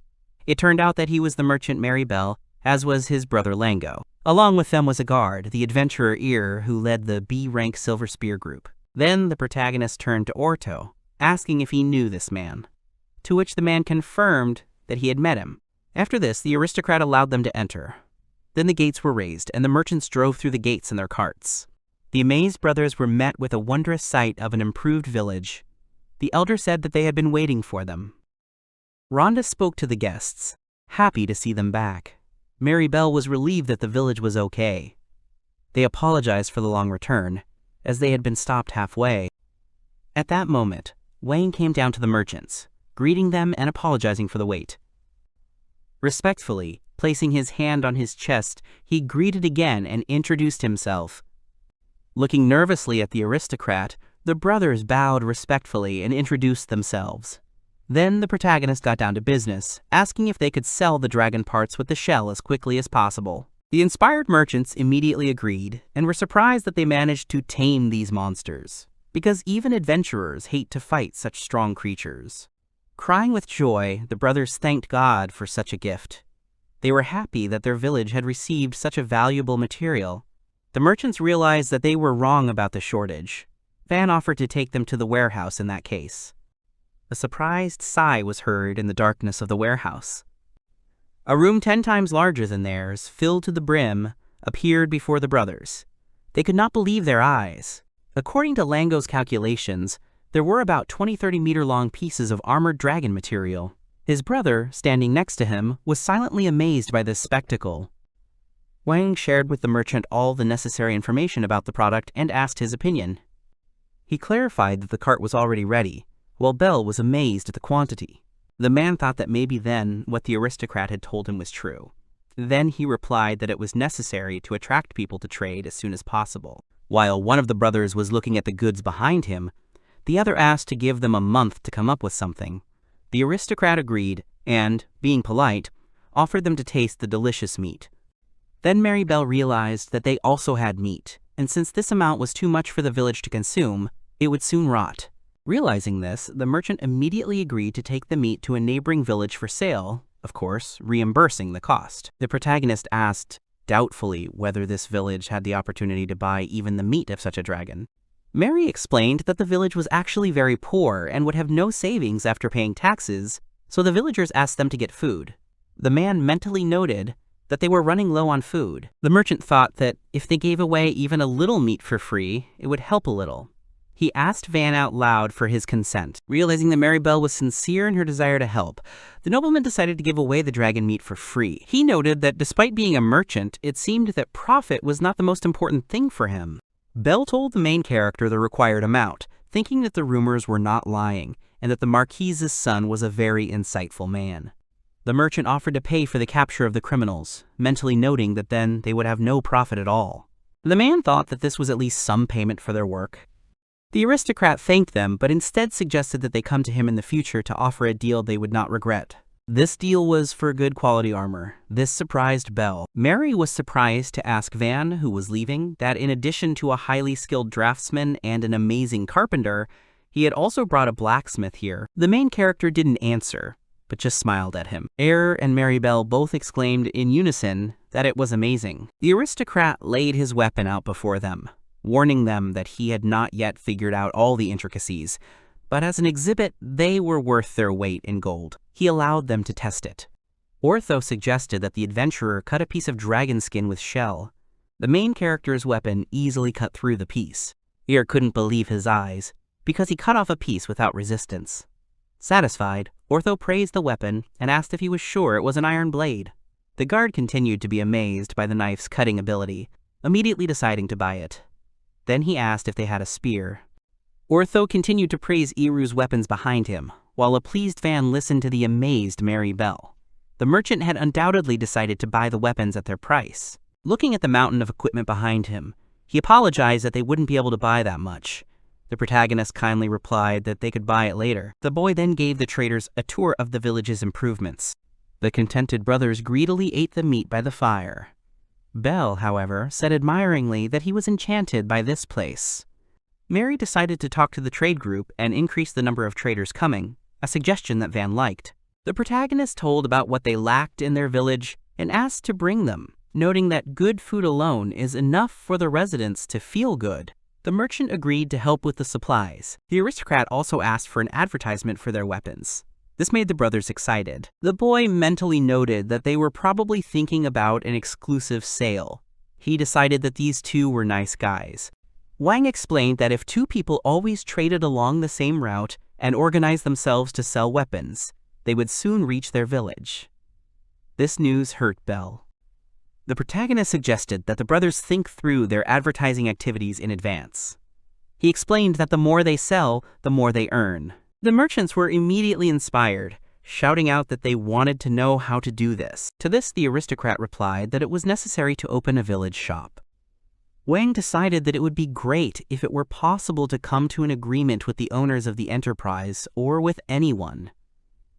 It turned out that he was the merchant Mary Bell, as was his brother Lango. Along with them was a guard, the adventurer Ear, who led the B-rank Silver Spear group. Then the protagonist turned to Orto, asking if he knew this man, to which the man confirmed that he had met him. After this, the aristocrat allowed them to enter. Then the gates were raised, and the merchants drove through the gates in their carts. The amazed brothers were met with a wondrous sight of an improved village. The elder said that they had been waiting for them. Rhonda spoke to the guests, happy to see them back. Mary Bell was relieved that the village was okay. They apologized for the long return, as they had been stopped halfway. At that moment, Wang came down to the merchants, greeting them and apologizing for the wait. Respectfully, placing his hand on his chest, he greeted again and introduced himself. Looking nervously at the aristocrat, the brothers bowed respectfully and introduced themselves. Then the protagonist got down to business, asking if they could sell the dragon parts with the shell as quickly as possible. The inspired merchants immediately agreed and were surprised that they managed to tame these monsters, because even adventurers hate to fight such strong creatures. Crying with joy, the brothers thanked God for such a gift. They were happy that their village had received such a valuable material. The merchants realized that they were wrong about the shortage. Van offered to take them to the warehouse in that case. A surprised sigh was heard in the darkness of the warehouse. A room 10 times larger than theirs, filled to the brim, appeared before the brothers. They could not believe their eyes. According to Lango's calculations, there were about 20-30 meter long pieces of armored dragon material. His brother, standing next to him, was silently amazed by this spectacle. Wang shared with the merchant all the necessary information about the product and asked his opinion. He clarified that the cart was already ready, while Bell was amazed at the quantity. The man thought that maybe then what the aristocrat had told him was true. Then he replied that it was necessary to attract people to trade as soon as possible. While one of the brothers was looking at the goods behind him, the other asked to give them a month to come up with something. The aristocrat agreed and, being polite, offered them to taste the delicious meat. Then Mary Bell realized that they also had meat, and since this amount was too much for the village to consume, it would soon rot. Realizing this, the merchant immediately agreed to take the meat to a neighboring village for sale, of course, reimbursing the cost. The protagonist asked, doubtfully, whether this village had the opportunity to buy even the meat of such a dragon. Mary explained that the village was actually very poor and would have no savings after paying taxes, so the villagers asked them to get food. The man mentally noted that they were running low on food. The merchant thought that if they gave away even a little meat for free, it would help a little. He asked Van out loud for his consent. Realizing that Mary Bell was sincere in her desire to help, the nobleman decided to give away the dragon meat for free. He noted that despite being a merchant, it seemed that profit was not the most important thing for him. Bell told the main character the required amount, thinking that the rumors were not lying, and that the Marquise's son was a very insightful man. The merchant offered to pay for the capture of the criminals, mentally noting that then they would have no profit at all. The man thought that this was at least some payment for their work. The aristocrat thanked them, but instead suggested that they come to him in the future to offer a deal they would not regret. This deal was for good quality armor. This surprised Bell. Mary was surprised to ask Van, who was leaving, that in addition to a highly skilled draftsman and an amazing carpenter, he had also brought a blacksmith here. The main character didn't answer, but just smiled at him. Eyre and Mary Bell both exclaimed in unison that it was amazing. The aristocrat laid his weapon out before them, warning them that he had not yet figured out all the intricacies, but as an exhibit, they were worth their weight in gold. He allowed them to test it. Ortho suggested that the adventurer cut a piece of dragon skin with shell. The main character's weapon easily cut through the piece. Eyre couldn't believe his eyes, because he cut off a piece without resistance. Satisfied, Ortho praised the weapon and asked if he was sure it was an iron blade. The guard continued to be amazed by the knife's cutting ability, immediately deciding to buy it. Then he asked if they had a spear. Ortho continued to praise Iru's weapons behind him, while a pleased Van listened to the amazed Mary Bell. The merchant had undoubtedly decided to buy the weapons at their price. Looking at the mountain of equipment behind him, he apologized that they wouldn't be able to buy that much. The protagonist kindly replied that they could buy it later. The boy then gave the traders a tour of the village's improvements. The contented brothers greedily ate the meat by the fire. Bell, however, said admiringly that he was enchanted by this place. Mary decided to talk to the trade group and increase the number of traders coming, a suggestion that Van liked. The protagonist told about what they lacked in their village and asked to bring them, noting that good food alone is enough for the residents to feel good. The merchant agreed to help with the supplies. The aristocrat also asked for an advertisement for their weapons. This made the brothers excited. The boy mentally noted that they were probably thinking about an exclusive sale. He decided that these two were nice guys. Wang explained that if two people always traded along the same route and organized themselves to sell weapons, they would soon reach their village. This news hurt Bell. The protagonist suggested that the brothers think through their advertising activities in advance. He explained that the more they sell, the more they earn. The merchants were immediately inspired, shouting out that they wanted to know how to do this. To this, the aristocrat replied that it was necessary to open a village shop. Wang decided that it would be great if it were possible to come to an agreement with the owners of the enterprise or with anyone.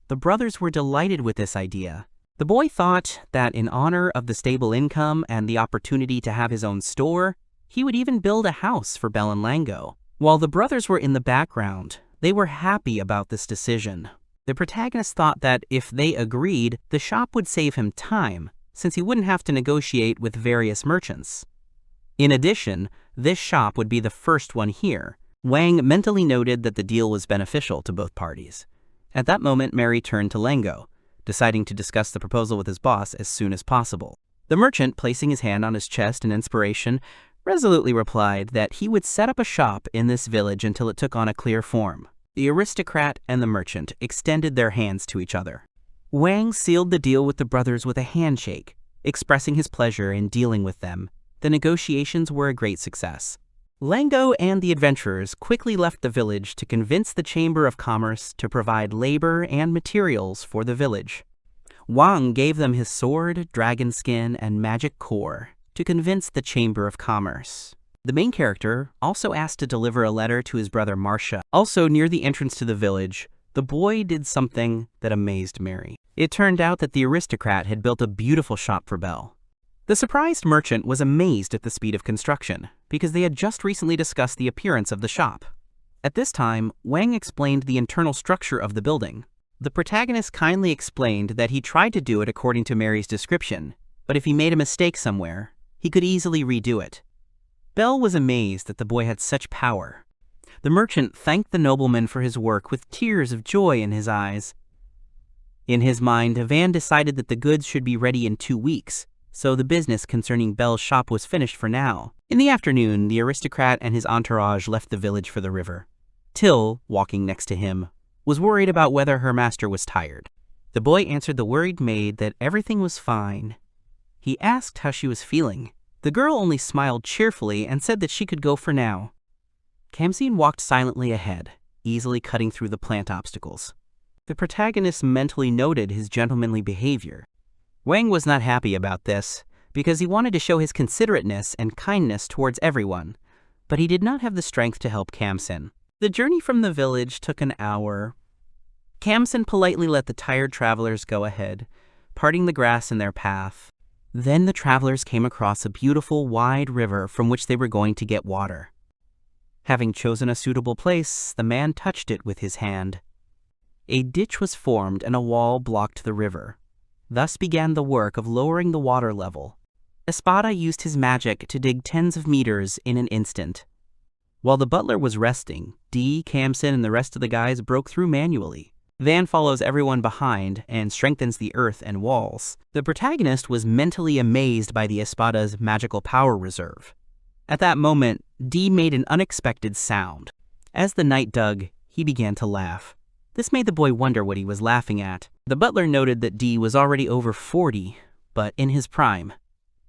The brothers were delighted with this idea. The boy thought that in honor of the stable income and the opportunity to have his own store, he would even build a house for Bell and Lango. While the brothers were in the background, they were happy about this decision. The protagonist thought that if they agreed, the shop would save him time, since he wouldn't have to negotiate with various merchants. In addition, this shop would be the first one here. Wang mentally noted that the deal was beneficial to both parties. At that moment, Mary turned to Lango, deciding to discuss the proposal with his boss as soon as possible. The merchant, placing his hand on his chest in inspiration, resolutely replied that he would set up a shop in this village until it took on a clear form. The aristocrat and the merchant extended their hands to each other. Wang sealed the deal with the brothers with a handshake, expressing his pleasure in dealing with them. The negotiations were a great success. Lango and the adventurers quickly left the village to convince the Chamber of Commerce to provide labor and materials for the village. Wang gave them his sword, dragon skin, and magic core to convince the Chamber of Commerce. The main character also asked to deliver a letter to his brother Marcia. Also, near the entrance to the village, the boy did something that amazed Mary. It turned out that the aristocrat had built a beautiful shop for Belle. The surprised merchant was amazed at the speed of construction, because they had just recently discussed the appearance of the shop. At this time, Wang explained the internal structure of the building. The protagonist kindly explained that he tried to do it according to Mary's description, but if he made a mistake somewhere, he could easily redo it. Belle was amazed that the boy had such power. The merchant thanked the nobleman for his work with tears of joy in his eyes. In his mind, Van decided that the goods should be ready in 2 weeks, so the business concerning Belle's shop was finished for now. In the afternoon, the aristocrat and his entourage left the village for the river. Till, walking next to him, was worried about whether her master was tired. The boy answered the worried maid that everything was fine. He asked how she was feeling. The girl only smiled cheerfully and said that she could go for now. Kamsin walked silently ahead, easily cutting through the plant obstacles. The protagonist mentally noted his gentlemanly behavior. Wang was not happy about this, because he wanted to show his considerateness and kindness towards everyone, but he did not have the strength to help Kamsin. The journey from the village took an hour. Kamsin politely let the tired travelers go ahead, parting the grass in their path. Then the travelers came across a beautiful, wide river from which they were going to get water. Having chosen a suitable place, the man touched it with his hand. A ditch was formed and a wall blocked the river. Thus began the work of lowering the water level. Espada used his magic to dig tens of meters in an instant. While the butler was resting, Dee, Kamsin, and the rest of the guys broke through manually. Van follows everyone behind and strengthens the earth and walls. The protagonist was mentally amazed by the Espada's magical power reserve. At that moment, Dee made an unexpected sound. As the knight dug, he began to laugh. This made the boy wonder what he was laughing at. The butler noted that Dee was already over 40, but in his prime.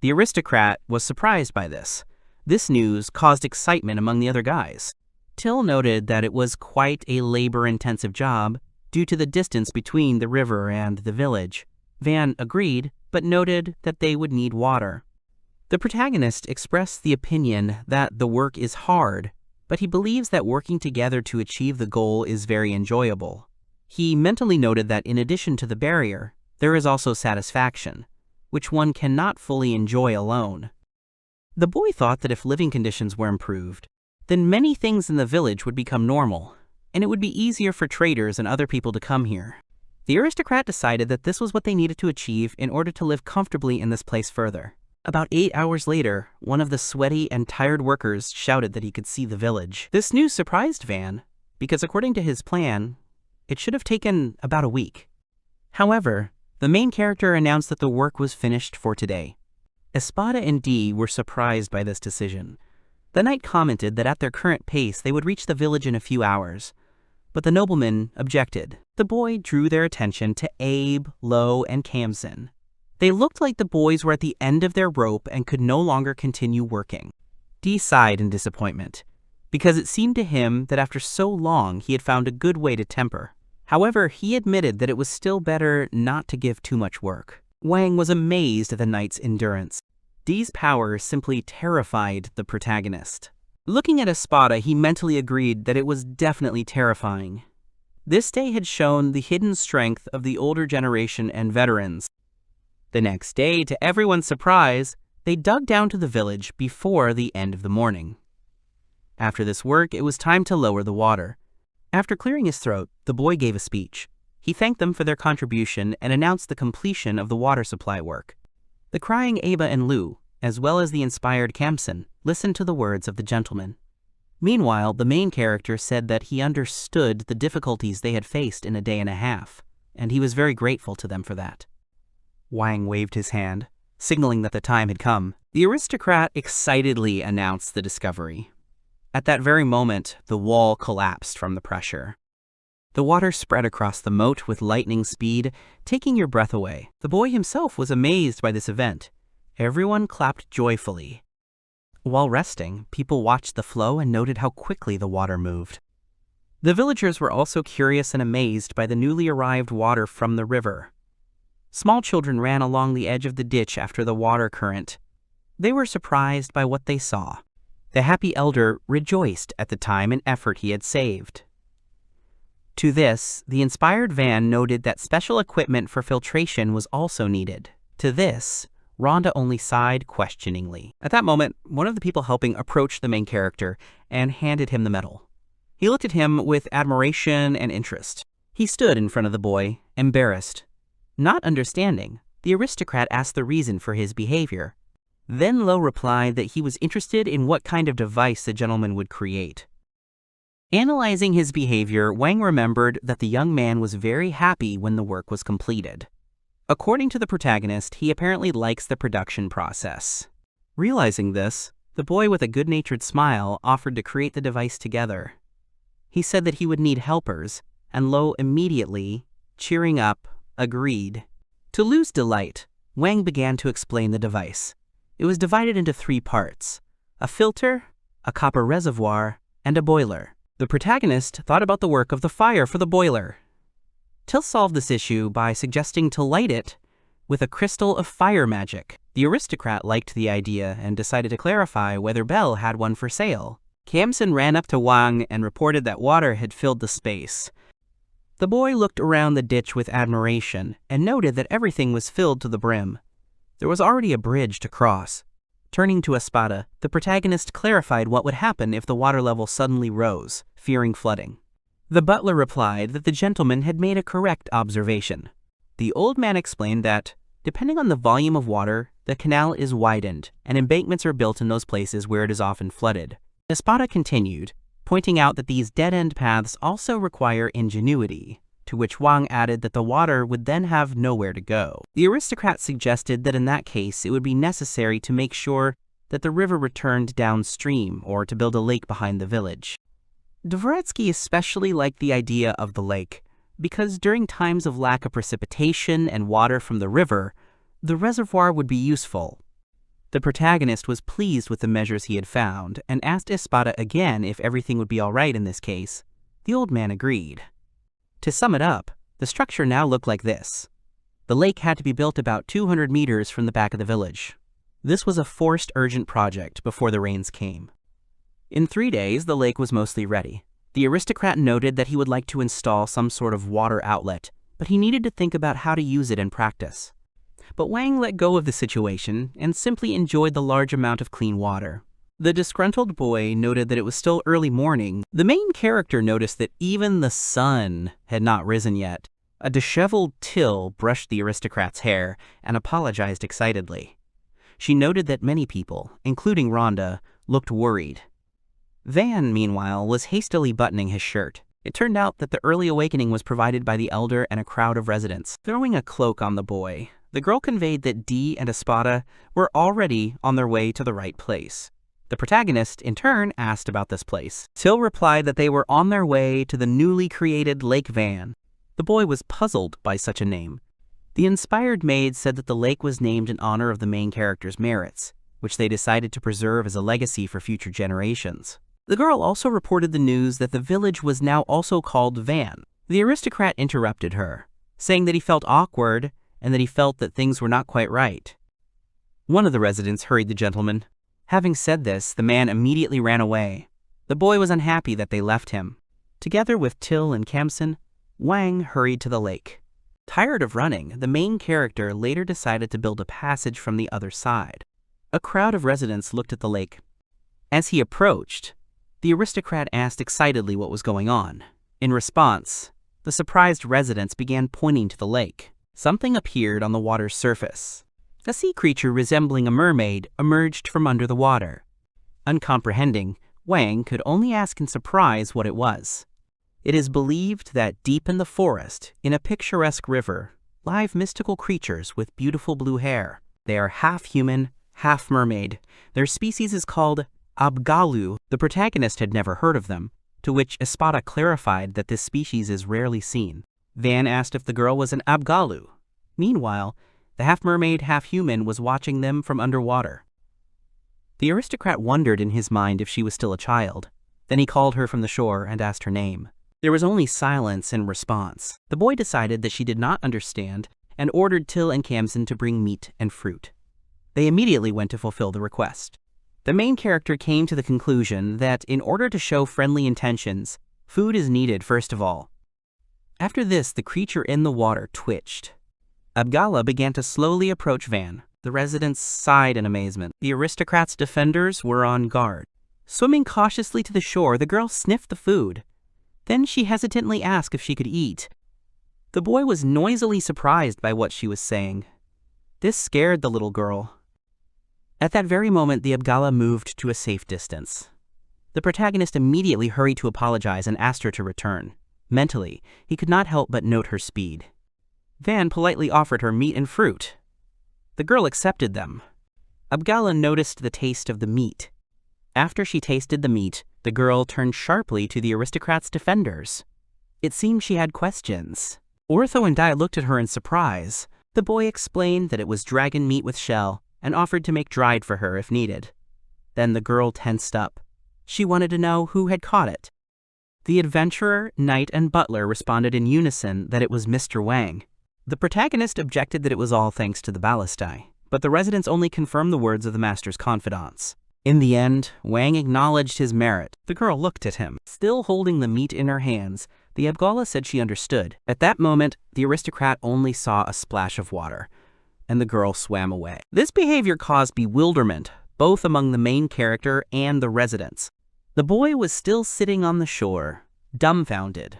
The aristocrat was surprised by this. This news caused excitement among the other guys. Till noted that it was quite a labor-intensive job due to the distance between the river and the village. Van agreed, but noted that they would need water. The protagonist expressed the opinion that the work is hard, but he believes that working together to achieve the goal is very enjoyable. He mentally noted that in addition to the barrier, there is also satisfaction, which one cannot fully enjoy alone. The boy thought that if living conditions were improved, then many things in the village would become normal, and it would be easier for traders and other people to come here. The aristocrat decided that this was what they needed to achieve in order to live comfortably in this place further. About 8 hours later, one of the sweaty and tired workers shouted that he could see the village. This news surprised Van, because according to his plan, it should have taken about a week. However, the main character announced that the work was finished for today. Espada and Dee were surprised by this decision. The knight commented that at their current pace they would reach the village in a few hours, but the nobleman objected. The boy drew their attention to Abe, Lo, and Kamsin. They looked like the boys were at the end of their rope and could no longer continue working. Dee sighed in disappointment, because it seemed to him that after so long he had found a good way to temper. However, he admitted that it was still better not to give too much work. Wang was amazed at the knight's endurance. Dee's power simply terrified the protagonist. Looking at Espada, he mentally agreed that it was definitely terrifying. This day had shown the hidden strength of the older generation and veterans. The next day, to everyone's surprise, they dug down to the village before the end of the morning. After this work, it was time to lower the water. After clearing his throat, the boy gave a speech. He thanked them for their contribution and announced the completion of the water supply work. The crying Aba and Lu, as well as the inspired Kamsin, listened to the words of the gentleman. Meanwhile, the main character said that he understood the difficulties they had faced in a day and a half, and he was very grateful to them for that. Wang waved his hand, signaling that the time had come. The aristocrat excitedly announced the discovery. At that very moment, the wall collapsed from the pressure. The water spread across the moat with lightning speed, taking your breath away. The boy himself was amazed by this event. Everyone clapped joyfully. While resting, people watched the flow and noted how quickly the water moved. The villagers were also curious and amazed by the newly arrived water from the river. Small children ran along the edge of the ditch after the water current. They were surprised by what they saw. The happy elder rejoiced at the time and effort he had saved. To this, the inspired Van noted that special equipment for filtration was also needed. To this, Rhonda only sighed questioningly. At that moment, one of the people helping approached the main character and handed him the medal. He looked at him with admiration and interest. He stood in front of the boy, embarrassed. Not understanding, the aristocrat asked the reason for his behavior. Then Lo replied that he was interested in what kind of device the gentleman would create. Analyzing his behavior, Wang remembered that the young man was very happy when the work was completed. According to the protagonist, he apparently likes the production process. Realizing this, the boy with a good-natured smile offered to create the device together. He said that he would need helpers, and Lo immediately, cheering up, agreed. To Lu's delight, Wang began to explain the device. It was divided into 3 parts: a filter, a copper reservoir, and a boiler. The protagonist thought about the work of the fire for the boiler. Till solved this issue by suggesting to light it with a crystal of fire magic. The aristocrat liked the idea and decided to clarify whether Belle had one for sale. Kamsen ran up to Wang and reported that water had filled the space. The boy looked around the ditch with admiration and noted that everything was filled to the brim. There was already a bridge to cross. Turning to Espada, the protagonist clarified what would happen if the water level suddenly rose, fearing flooding. The butler replied that the gentleman had made a correct observation. The old man explained that, depending on the volume of water, the canal is widened, and embankments are built in those places where it is often flooded. Espada continued, pointing out that these dead-end paths also require ingenuity, to which Wang added that the water would then have nowhere to go. The aristocrat suggested that in that case it would be necessary to make sure that the river returned downstream or to build a lake behind the village. Dvoretsky especially liked the idea of the lake, because during times of lack of precipitation and water from the river, the reservoir would be useful. The protagonist was pleased with the measures he had found and asked Espada again if everything would be all right in this case. The old man agreed. To sum it up, the structure now looked like this. The lake had to be built about 200 meters from the back of the village. This was a forced urgent project before the rains came. In 3 days, the lake was mostly ready. The aristocrat noted that he would like to install some sort of water outlet, but he needed to think about how to use it in practice. But Wang let go of the situation and simply enjoyed the large amount of clean water. The disgruntled boy noted that it was still early morning. The main character noticed that even the sun had not risen yet. A disheveled Till brushed the aristocrat's hair and apologized excitedly. She noted that many people, including Rhonda, looked worried. Van, meanwhile, was hastily buttoning his shirt. It turned out that the early awakening was provided by the elder and a crowd of residents. Throwing a cloak on the boy, the girl conveyed that Dee and Espada were already on their way to the right place. The protagonist, in turn, asked about this place. Till replied that they were on their way to the newly created Lake Van. The boy was puzzled by such a name. The inspired maid said that the lake was named in honor of the main character's merits, which they decided to preserve as a legacy for future generations. The girl also reported the news that the village was now also called Van. The aristocrat interrupted her, saying that he felt awkward and that he felt that things were not quite right. One of the residents hurried the gentleman. Having said this, the man immediately ran away. The boy was unhappy that they left him. Together with Till and Kamsen, Wang hurried to the lake. Tired of running, the main character later decided to build a passage from the other side. A crowd of residents looked at the lake. As he approached, the aristocrat asked excitedly what was going on. In response, the surprised residents began pointing to the lake. Something appeared on the water's surface. A sea creature resembling a mermaid emerged from under the water. Uncomprehending, Wang could only ask in surprise what it was. It is believed that deep in the forest, in a picturesque river, live mystical creatures with beautiful blue hair. They are half human, half mermaid. Their species is called Abgalu. The protagonist had never heard of them, to which Espada clarified that this species is rarely seen. Van asked if the girl was an Abgalu. Meanwhile, the half-mermaid, half-human was watching them from underwater. The aristocrat wondered in his mind if she was still a child. Then he called her from the shore and asked her name. There was only silence in response. The boy decided that she did not understand and ordered Till and Kamsen to bring meat and fruit. They immediately went to fulfill the request. The main character came to the conclusion that in order to show friendly intentions, food is needed first of all. After this, the creature in the water twitched. Abgala began to slowly approach Van. The residents sighed in amazement. The aristocrat's defenders were on guard. Swimming cautiously to the shore, the girl sniffed the food. Then she hesitantly asked if she could eat. The boy was noisily surprised by what she was saying. This scared the little girl. At that very moment, the Abgala moved to a safe distance. The protagonist immediately hurried to apologize and asked her to return. Mentally, he could not help but note her speed. Van politely offered her meat and fruit. The girl accepted them. Abgala noticed the taste of the meat. After she tasted the meat, the girl turned sharply to the aristocrat's defenders. It seemed she had questions. Ortho and Dai looked at her in surprise. The boy explained that it was dragon meat with shell and offered to make dried for her if needed. Then the girl tensed up. She wanted to know who had caught it. The adventurer, knight, and butler responded in unison that it was Mr. Wang. The protagonist objected that it was all thanks to the ballistae, but the residents only confirmed the words of the master's confidants. In the end, Wang acknowledged his merit. The girl looked at him. Still holding the meat in her hands, the Abgala said she understood. At that moment, the aristocrat only saw a splash of water, and the girl swam away. This behavior caused bewilderment, both among the main character and the residents. The boy was still sitting on the shore, dumbfounded.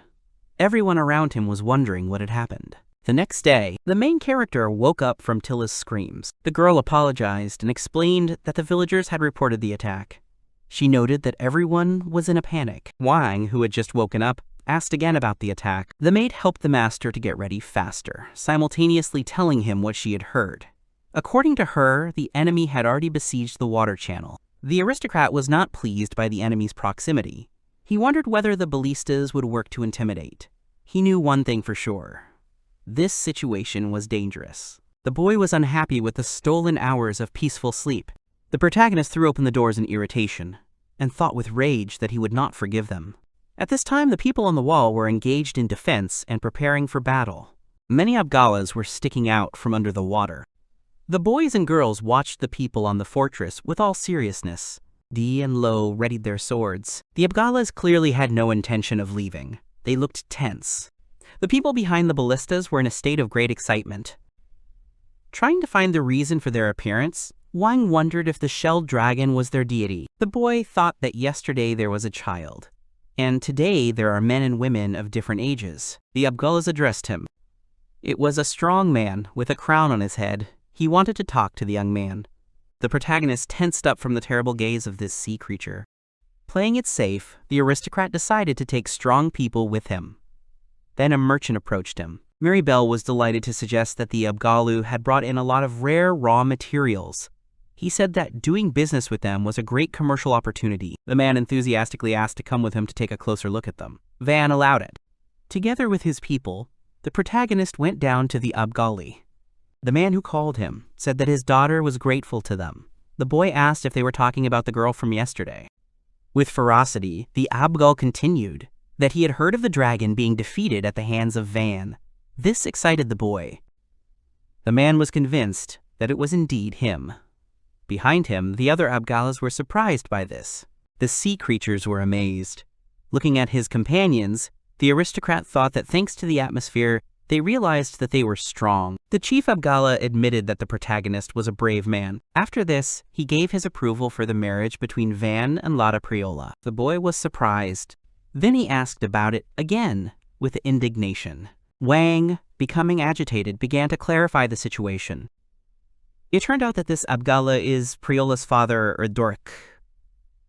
Everyone around him was wondering what had happened. The next day, the main character woke up from Tilla's screams. The girl apologized and explained that the villagers had reported the attack. She noted that everyone was in a panic. Wang, who had just woken up, asked again about the attack. The maid helped the master to get ready faster, simultaneously telling him what she had heard. According to her, the enemy had already besieged the water channel. The aristocrat was not pleased by the enemy's proximity. He wondered whether the ballistas would work to intimidate. He knew one thing for sure. This situation was dangerous. The boy was unhappy with the stolen hours of peaceful sleep. The protagonist threw open the doors in irritation and thought with rage that he would not forgive them. At this time, the people on the wall were engaged in defense and preparing for battle. Many Abgalas were sticking out from under the water. The boys and girls watched the people on the fortress with all seriousness. Di and Lo readied their swords. The Abgalas clearly had no intention of leaving. They looked tense. The people behind the ballistas were in a state of great excitement. Trying to find the reason for their appearance, Wang wondered if the shelled dragon was their deity. The boy thought that yesterday there was a child, and today there are men and women of different ages. The Abgalas addressed him. It was a strong man with a crown on his head. He wanted to talk to the young man. The protagonist tensed up from the terrible gaze of this sea creature. Playing it safe, the aristocrat decided to take strong people with him. Then a merchant approached him. Mary Bell was delighted to suggest that the Abgalu had brought in a lot of rare raw materials. He said that doing business with them was a great commercial opportunity. The man enthusiastically asked to come with him to take a closer look at them. Van allowed it. Together with his people, the protagonist went down to the Abgali. The man who called him said that his daughter was grateful to them. The boy asked if they were talking about the girl from yesterday. With ferocity, the Abgal continued that he had heard of the dragon being defeated at the hands of Van. This excited the boy. The man was convinced that it was indeed him. Behind him, the other Abgalas were surprised by this. The sea creatures were amazed. Looking at his companions, the aristocrat thought that thanks to the atmosphere, they realized that they were strong. The chief Abgala admitted that the protagonist was a brave man. After this, he gave his approval for the marriage between Van and Lada Priola. The boy was surprised. Then he asked about it again, with indignation. Wang, becoming agitated, began to clarify the situation. It turned out that this Abgala is Priola's father, Erdoric.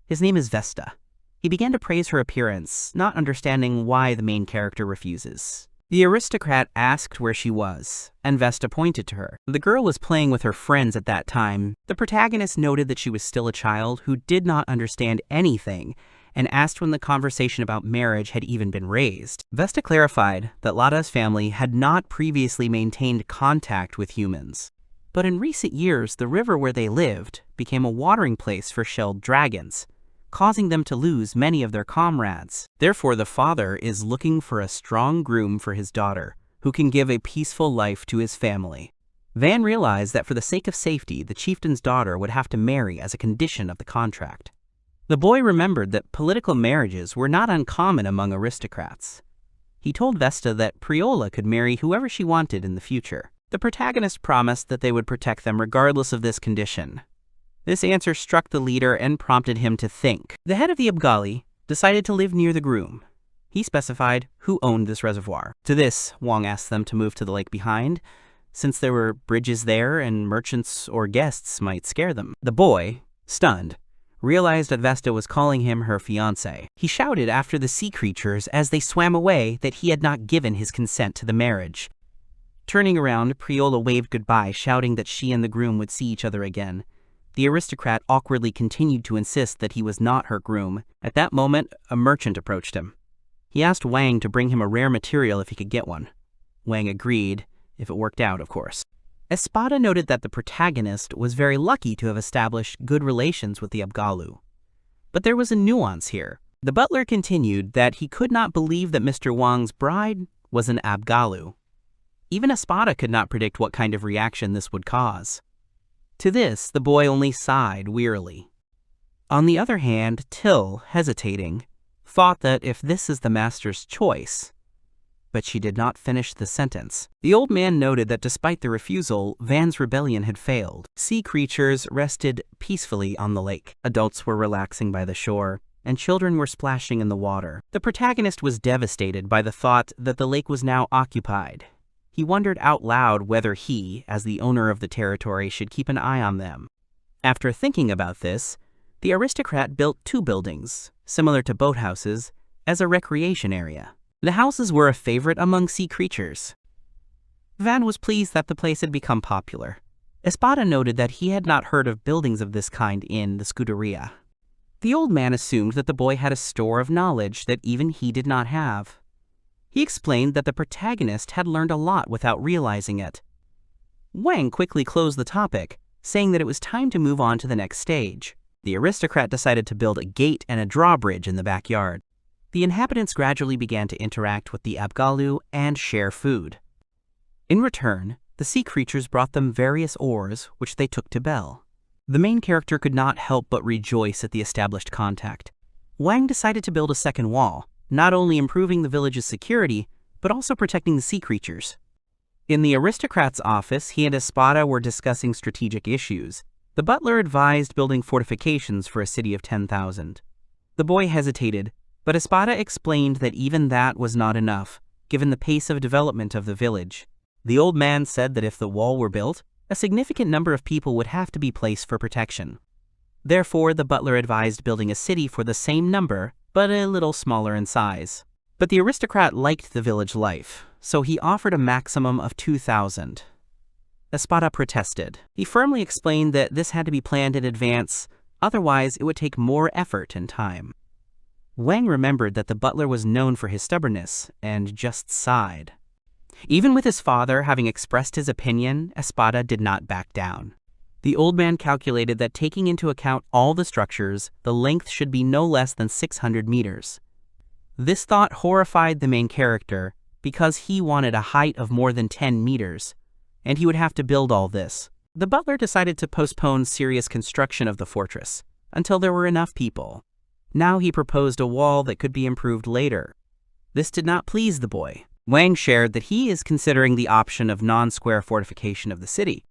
His name is Vesta. He began to praise her appearance, not understanding why the main character refuses. The aristocrat asked where she was, and Vesta pointed to her. The girl was playing with her friends at that time. The protagonist noted that she was still a child who did not understand anything, and asked when the conversation about marriage had even been raised. Vesta clarified that Lada's family had not previously maintained contact with humans. But in recent years, the river where they lived became a watering place for shelled dragons, causing them to lose many of their comrades. Therefore, the father is looking for a strong groom for his daughter, who can give a peaceful life to his family. Van realized that for the sake of safety, the chieftain's daughter would have to marry as a condition of the contract. The boy remembered that political marriages were not uncommon among aristocrats. He told Vesta that Priola could marry whoever she wanted in the future. The protagonist promised that they would protect them regardless of this condition. This answer struck the leader and prompted him to think. The head of the Abgali decided to live near the groom. He specified who owned this reservoir. To this, Wang asked them to move to the lake behind, since there were bridges there and merchants or guests might scare them. The boy, stunned, realized that Vesta was calling him her fiancé. He shouted after the sea creatures as they swam away that he had not given his consent to the marriage. Turning around, Priola waved goodbye, shouting that she and the groom would see each other again. The aristocrat awkwardly continued to insist that he was not her groom. At that moment, a merchant approached him. He asked Wang to bring him a rare material if he could get one. Wang agreed, if it worked out, of course. Espada noted that the protagonist was very lucky to have established good relations with the Abgalu. But there was a nuance here. The butler continued that he could not believe that Mr. Wang's bride was an Abgalu. Even Espada could not predict what kind of reaction this would cause. To this, the boy only sighed wearily. On the other hand, Till, hesitating, thought that if this is the master's choice, but she did not finish the sentence. The old man noted that despite the refusal, Van's rebellion had failed. Sea creatures rested peacefully on the lake. Adults were relaxing by the shore, and children were splashing in the water. The protagonist was devastated by the thought that the lake was now occupied. He wondered out loud whether he, as the owner of the territory, should keep an eye on them. After thinking about this, the aristocrat built 2 buildings, similar to boathouses, as a recreation area. The houses were a favorite among sea creatures. Van was pleased that the place had become popular. Espada noted that he had not heard of buildings of this kind in the Scuderia. The old man assumed that the boy had a store of knowledge that even he did not have. He explained that the protagonist had learned a lot without realizing it. Wang quickly closed the topic, saying that it was time to move on to the next stage. The aristocrat decided to build a gate and a drawbridge in the backyard. The inhabitants gradually began to interact with the Abgalu and share food. In return, the sea creatures brought them various ores, which they took to Belle. The main character could not help but rejoice at the established contact. Wang decided to build a second wall, not only improving the village's security, but also protecting the sea creatures. In the aristocrat's office, he and Espada were discussing strategic issues. The butler advised building fortifications for a city of 10,000. The boy hesitated, but Espada explained that even that was not enough, given the pace of development of the village. The old man said that if the wall were built, a significant number of people would have to be placed for protection. Therefore, the butler advised building a city for the same number, but a little smaller in size. But the aristocrat liked the village life, so he offered a maximum of 2,000. Espada protested. He firmly explained that this had to be planned in advance, otherwise it would take more effort and time. Wang remembered that the butler was known for his stubbornness, and just sighed. Even with his father having expressed his opinion, Espada did not back down. The old man calculated that taking into account all the structures, the length should be no less than 600 meters. This thought horrified the main character because he wanted a height of more than 10 meters, and he would have to build all this. The butler decided to postpone serious construction of the fortress until there were enough people. Now he proposed a wall that could be improved later. This did not please the boy. Wang shared that he is considering the option of non-square fortification of the city.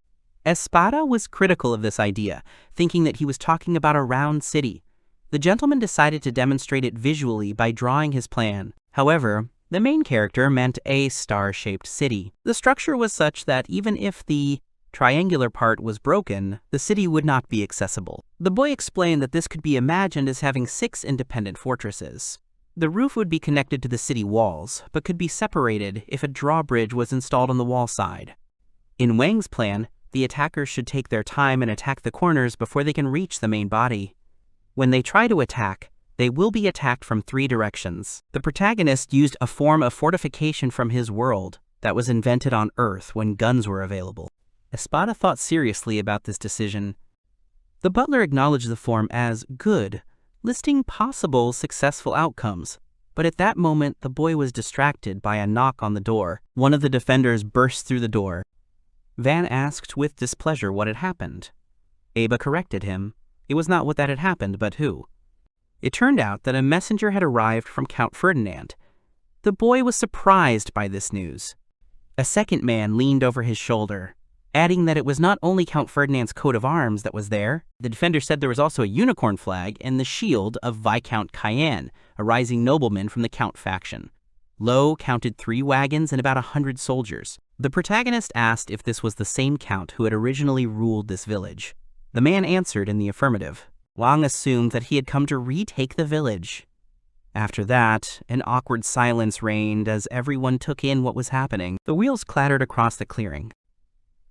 Espada was critical of this idea, thinking that he was talking about a round city. The gentleman decided to demonstrate it visually by drawing his plan. However, the main character meant a star-shaped city. The structure was such that even if the triangular part was broken, the city would not be accessible. The boy explained that this could be imagined as having 6 independent fortresses. The roof would be connected to the city walls, but could be separated if a drawbridge was installed on the wall side. In Wang's plan, the attackers should take their time and attack the corners before they can reach the main body. When they try to attack, they will be attacked from 3 directions. The protagonist used a form of fortification from his world that was invented on Earth when guns were available. Espada thought seriously about this decision. The butler acknowledged the form as good, listing possible successful outcomes, But at that moment, the boy was distracted by a knock on the door. One of the defenders burst through the door. Van asked with displeasure what had happened. Aba corrected him. It was not what that had happened, but who. It turned out that a messenger had arrived from Count Ferdinand. The boy was surprised by this news. A second man leaned over his shoulder, adding that it was not only Count Ferdinand's coat of arms that was there. The defender said there was also a unicorn flag and the shield of Viscount Cayenne, a rising nobleman from the Count faction. Lowe counted 3 wagons and about 100 soldiers. The protagonist asked if this was the same count who had originally ruled this village. The man answered in the affirmative. Wang assumed that he had come to retake the village. After that, an awkward silence reigned as everyone took in what was happening. The wheels clattered across the clearing.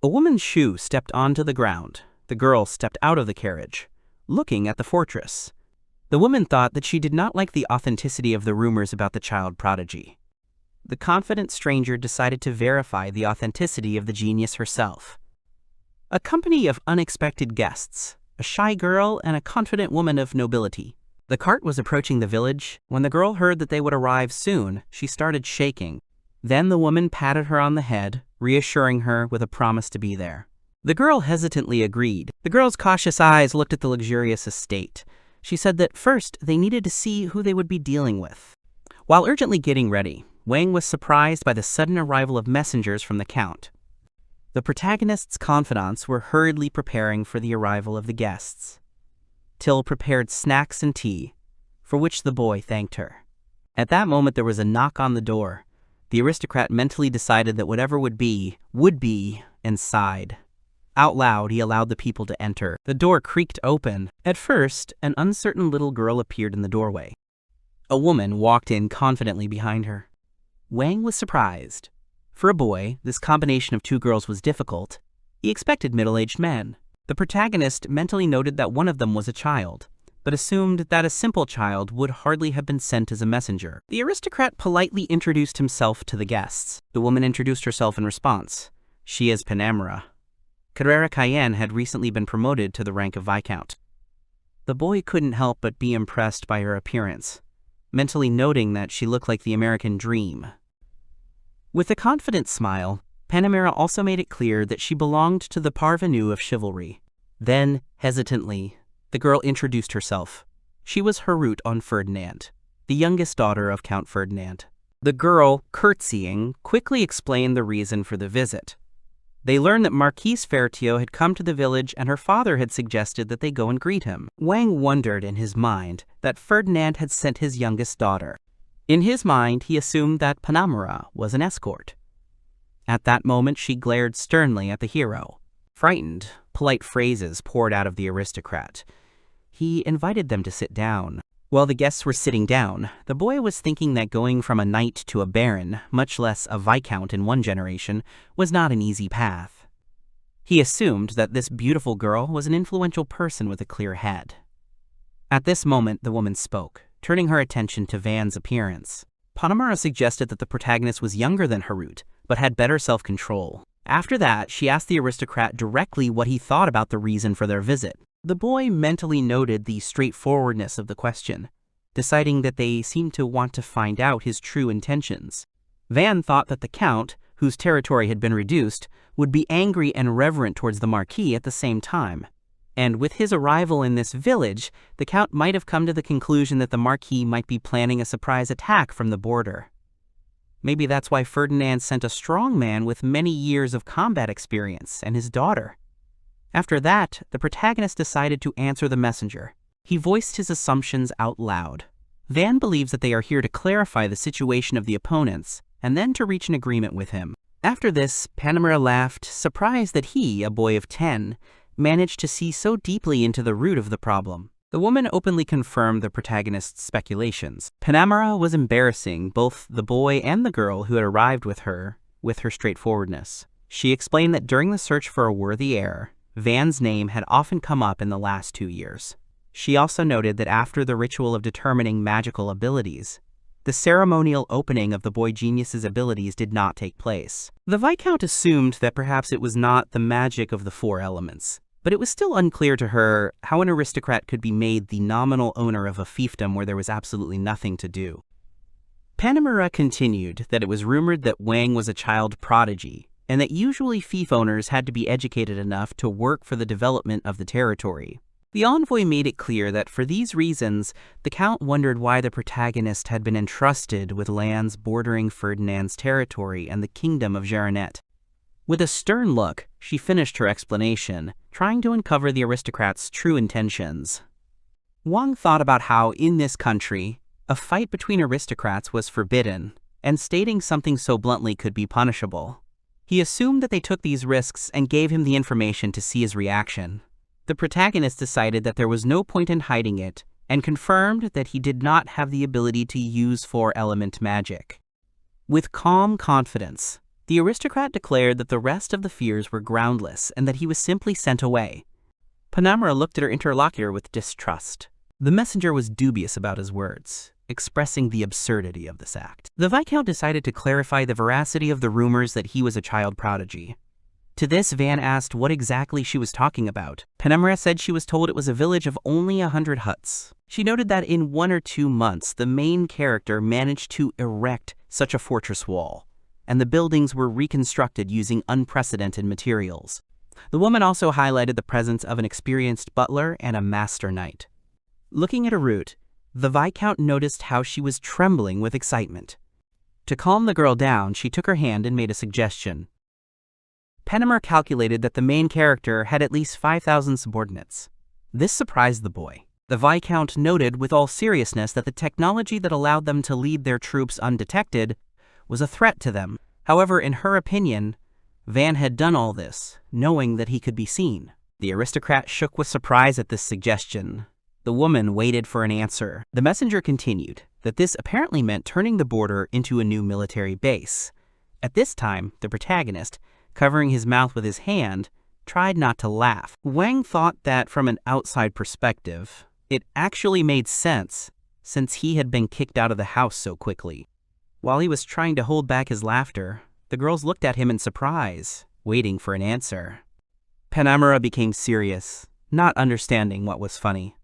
A woman's shoe stepped onto the ground. The girl stepped out of the carriage, looking at the fortress. The woman thought that she did not like the authenticity of the rumors about the child prodigy. The confident stranger decided to verify the authenticity of the genius herself. A company of unexpected guests, a shy girl and a confident woman of nobility. The cart was approaching the village. When the girl heard that they would arrive soon, she started shaking. Then the woman patted her on the head, reassuring her with a promise to be there. The girl hesitantly agreed. The girl's cautious eyes looked at the luxurious estate. She said that first they needed to see who they would be dealing with. While urgently getting ready, Wang was surprised by the sudden arrival of messengers from the Count. The protagonist's confidants were hurriedly preparing for the arrival of the guests. Till prepared snacks and tea, for which the boy thanked her. At that moment there was a knock on the door. The aristocrat mentally decided that whatever would be, and sighed. Out loud, he allowed the people to enter. The door creaked open. At first, an uncertain little girl appeared in the doorway. A woman walked in confidently behind her. Wang was surprised. For a boy, this combination of 2 girls was difficult. He expected middle-aged men. The protagonist mentally noted that one of them was a child, but assumed that a simple child would hardly have been sent as a messenger. The aristocrat politely introduced himself to the guests. The woman introduced herself in response. She is Panamera. Carrera Cayenne had recently been promoted to the rank of Viscount. The boy couldn't help but be impressed by her appearance, mentally noting that she looked like the American dream. With a confident smile, Panamera also made it clear that she belonged to the parvenu of chivalry. Then, hesitantly, the girl introduced herself. She was Harut on Ferdinand, the youngest daughter of Count Ferdinand. The girl, curtsying, quickly explained the reason for the visit. They learned that Marquise Fertio had come to the village and her father had suggested that they go and greet him. Wang wondered in his mind that Ferdinand had sent his youngest daughter. In his mind, he assumed that Panamera was an escort. At that moment, she glared sternly at the hero. Frightened, polite phrases poured out of the aristocrat. He invited them to sit down. While the guests were sitting down, the boy was thinking that going from a knight to a baron, much less a viscount in one generation, was not an easy path. He assumed that this beautiful girl was an influential person with a clear head. At this moment, the woman spoke, turning her attention to Van's appearance. Panamera suggested that the protagonist was younger than Harut, but had better self-control. After that, she asked the aristocrat directly what he thought about the reason for their visit. The boy mentally noted the straightforwardness of the question, deciding that they seemed to want to find out his true intentions. Van thought that the Count, whose territory had been reduced, would be angry and reverent towards the Marquis at the same time. And with his arrival in this village, the Count might have come to the conclusion that the Marquis might be planning a surprise attack from the border. Maybe that's why Ferdinand sent a strong man with many years of combat experience and his daughter. After that, the protagonist decided to answer the messenger. He voiced his assumptions out loud. Van believes that they are here to clarify the situation of the opponents, and then to reach an agreement with him. After this, Panamera laughed, surprised that he, a boy of 10, managed to see so deeply into the root of the problem. The woman openly confirmed the protagonist's speculations. Panamera was embarrassing both the boy and the girl who had arrived with her straightforwardness. She explained that during the search for a worthy heir, Van's name had often come up in the last 2 years. She also noted that after the ritual of determining magical abilities, the ceremonial opening of the boy genius's abilities did not take place. The Viscount assumed that perhaps it was not the magic of the 4 elements, but it was still unclear to her how an aristocrat could be made the nominal owner of a fiefdom where there was absolutely nothing to do. Panemura continued that it was rumored that Wang was a child prodigy, and that usually fief owners had to be educated enough to work for the development of the territory. The envoy made it clear that for these reasons, the Count wondered why the protagonist had been entrusted with lands bordering Ferdinand's territory and the kingdom of Geronet. With a stern look, she finished her explanation, trying to uncover the aristocrat's true intentions. Wang thought about how, in this country, a fight between aristocrats was forbidden, and stating something so bluntly could be punishable. He assumed that they took these risks and gave him the information to see his reaction. The protagonist decided that there was no point in hiding it, and confirmed that he did not have the ability to use 4-element magic. With calm confidence, the aristocrat declared that the rest of the fears were groundless and that he was simply sent away. Panemura looked at her interlocutor with distrust. The messenger was dubious about his words, expressing the absurdity of this act. The Viscount decided to clarify the veracity of the rumors that he was a child prodigy. To this, Van asked what exactly she was talking about. Panemura said she was told it was a village of only 100 huts. She noted that in 1 or 2 months, the main character managed to erect such a fortress wall, and the buildings were reconstructed using unprecedented materials. The woman also highlighted the presence of an experienced butler and a master knight. Looking at Arut, the Viscount noticed how she was trembling with excitement. To calm the girl down, she took her hand and made a suggestion. Panemura calculated that the main character had at least 5,000 subordinates. This surprised the boy. The Viscount noted with all seriousness that the technology that allowed them to lead their troops undetected was a threat to them. However, in her opinion, Van had done all this, knowing that he could be seen. The aristocrat shook with surprise at this suggestion. The woman waited for an answer. The messenger continued that this apparently meant turning the border into a new military base. At this time, the protagonist, covering his mouth with his hand, tried not to laugh. Wang thought that from an outside perspective, it actually made sense, since he had been kicked out of the house so quickly. While he was trying to hold back his laughter, the girls looked at him in surprise, waiting for an answer. Panemura became serious, not understanding what was funny.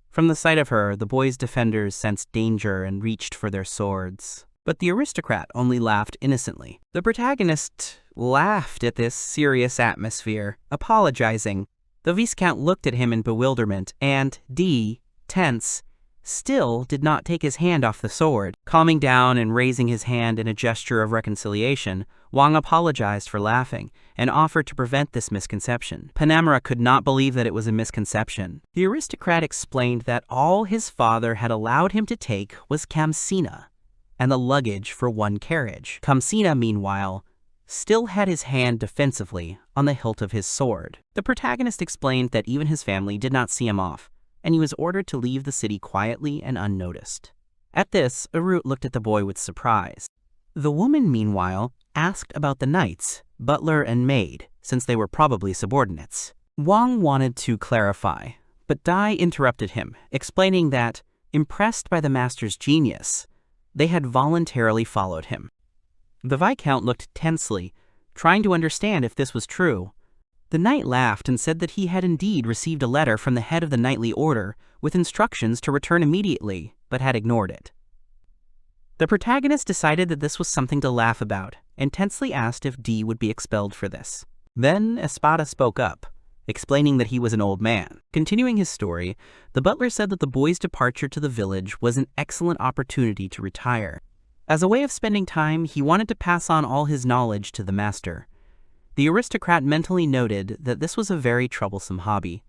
From the sight of her, the boy's defenders sensed danger and reached for their swords. But the aristocrat only laughed innocently. The protagonist laughed at this serious atmosphere, apologizing. The Viscount looked at him in bewilderment and, tense, still did not take his hand off the sword. Calming down and raising his hand in a gesture of reconciliation, Wang apologized for laughing and offered to prevent this misconception. Panemura could not believe that it was a misconception. The aristocrat explained that all his father had allowed him to take was Kamsina, and the luggage for 1 carriage. Kamsina, meanwhile, still had his hand defensively on the hilt of his sword. The protagonist explained that even his family did not see him off, and he was ordered to leave the city quietly and unnoticed. At this, Arut looked at the boy with surprise. The woman, meanwhile, asked about the knights, butler and maid, since they were probably subordinates. Wang wanted to clarify, but Dai interrupted him, explaining that, impressed by the master's genius, they had voluntarily followed him. The Viscount looked tensely, trying to understand if this was true. The knight laughed and said that he had indeed received a letter from the head of the knightly order with instructions to return immediately, but had ignored it. The protagonist decided that this was something to laugh about, and tensely asked if D would be expelled for this. Then Espada spoke up, explaining that he was an old man. Continuing his story, the butler said that the boy's departure to the village was an excellent opportunity to retire. As a way of spending time, he wanted to pass on all his knowledge to the master. The aristocrat mentally noted that this was a very troublesome hobby.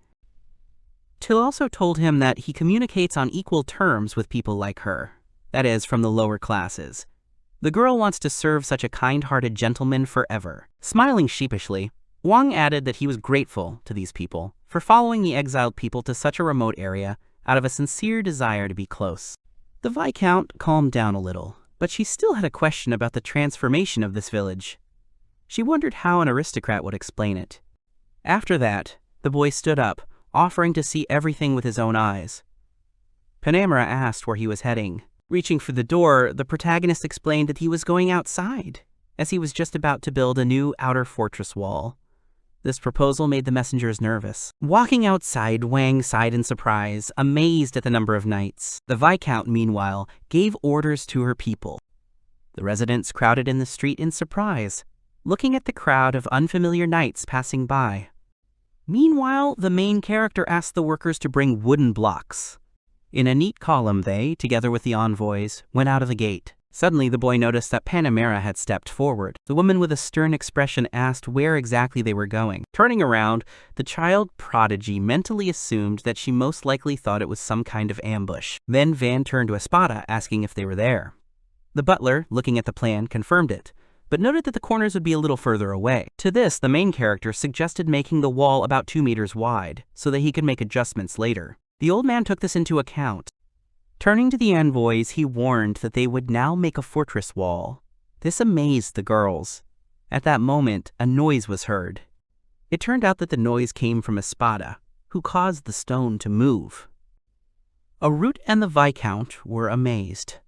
Till also told him that he communicates on equal terms with people like her, that is, from the lower classes. The girl wants to serve such a kind-hearted gentleman forever. Smiling sheepishly, Wang added that he was grateful to these people for following the exiled people to such a remote area out of a sincere desire to be close. The Viscount calmed down a little, but she still had a question about the transformation of this village. She wondered how an aristocrat would explain it. After that, the boy stood up, offering to see everything with his own eyes. Panemura asked where he was heading. Reaching for the door, the protagonist explained that he was going outside, as he was just about to build a new outer fortress wall. This proposal made the messengers nervous. Walking outside, Wang sighed in surprise, amazed at the number of knights. The Viscount, meanwhile, gave orders to her people. The residents crowded in the street in surprise, looking at the crowd of unfamiliar knights passing by. Meanwhile, the main character asked the workers to bring wooden blocks. In a neat column they, together with the envoys, went out of the gate. Suddenly, the boy noticed that Panamera had stepped forward. The woman with a stern expression asked where exactly they were going. Turning around, the child prodigy mentally assumed that she most likely thought it was some kind of ambush. Then Van turned to Espada, asking if they were there. The butler, looking at the plan, confirmed it, but noted that the corners would be a little further away. To this, the main character suggested making the wall about 2 meters wide, so that he could make adjustments later. The old man took this into account. Turning to the envoys, he warned that they would now make a fortress wall. This amazed the girls. At that moment, a noise was heard. It turned out that the noise came from Espada, who caused the stone to move. Arut and the Viscount were amazed.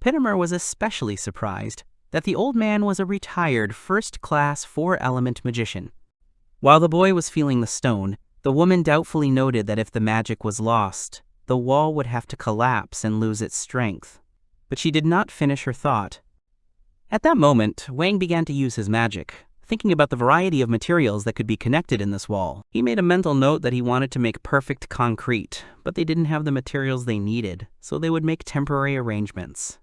Pinnamer was especially surprised that the old man was a retired first-class 4-element magician. While the boy was feeling the stone, the woman doubtfully noted that if the magic was lost, the wall would have to collapse and lose its strength. But she did not finish her thought. At that moment, Wang began to use his magic, thinking about the variety of materials that could be connected in this wall. He made a mental note that he wanted to make perfect concrete, but they didn't have the materials they needed, so they would make temporary arrangements.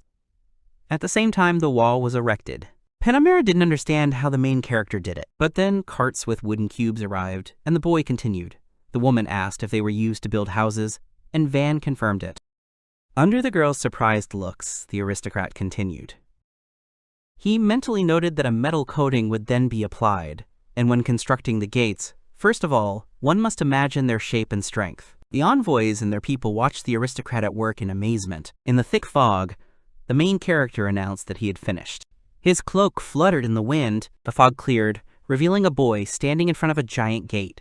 At the same time, the wall was erected. Panamera didn't understand how the main character did it, but then carts with wooden cubes arrived, and the boy continued. The woman asked if they were used to build houses, and Van confirmed it. Under the girl's surprised looks, the aristocrat continued. He mentally noted that a metal coating would then be applied, and when constructing the gates, first of all, one must imagine their shape and strength. The envoys and their people watched the aristocrat at work in amazement. In the thick fog, the main character announced that he had finished. His cloak fluttered in the wind, the fog cleared, revealing a boy standing in front of a giant gate.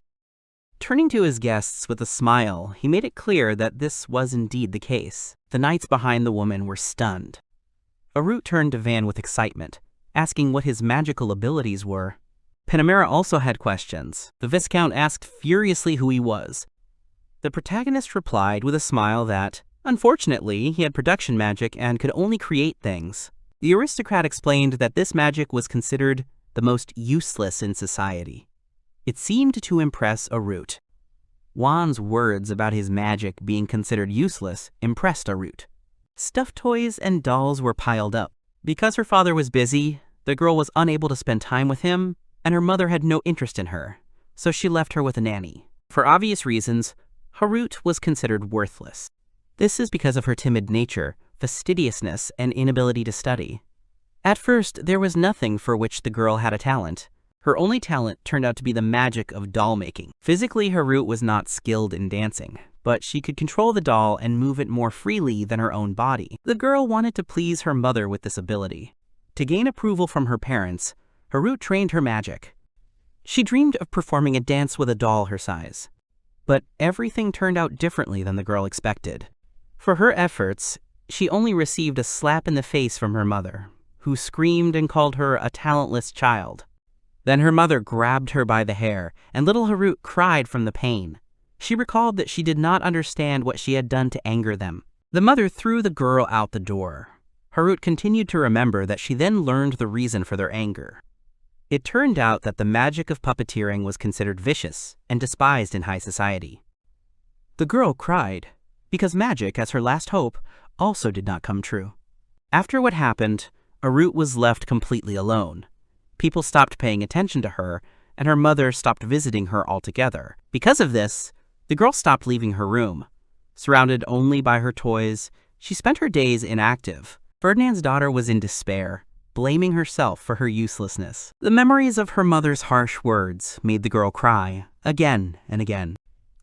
Turning to his guests with a smile, he made it clear that this was indeed the case. The knights behind the woman were stunned. Arut turned to Van with excitement, asking what his magical abilities were. Panamera also had questions. The Viscount asked furiously who he was. The protagonist replied with a smile that, unfortunately, he had production magic and could only create things. The aristocrat explained that this magic was considered the most useless in society. It seemed to impress Arut. Juan's words about his magic being considered useless impressed Arut. Stuffed toys and dolls were piled up. Because her father was busy, the girl was unable to spend time with him, and her mother had no interest in her, so she left her with a nanny. For obvious reasons, Arut was considered worthless. This is because of her timid nature, fastidiousness, and inability to study. At first, there was nothing for which the girl had a talent. Her only talent turned out to be the magic of doll making. Physically, Arut was not skilled in dancing, but she could control the doll and move it more freely than her own body. The girl wanted to please her mother with this ability. To gain approval from her parents, Arut trained her magic. She dreamed of performing a dance with a doll her size. But everything turned out differently than the girl expected. For her efforts, she only received a slap in the face from her mother, who screamed and called her a talentless child. Then her mother grabbed her by the hair, and little Arut cried from the pain. She recalled that she did not understand what she had done to anger them. The mother threw the girl out the door. Arut continued to remember that she then learned the reason for their anger. It turned out that the magic of puppeteering was considered vicious and despised in high society. The girl cried, because magic, as her last hope, also did not come true. After what happened, Arut was left completely alone. People stopped paying attention to her, and her mother stopped visiting her altogether. Because of this, the girl stopped leaving her room. Surrounded only by her toys, she spent her days inactive. Ferdinand's daughter was in despair, blaming herself for her uselessness. The memories of her mother's harsh words made the girl cry, again and again.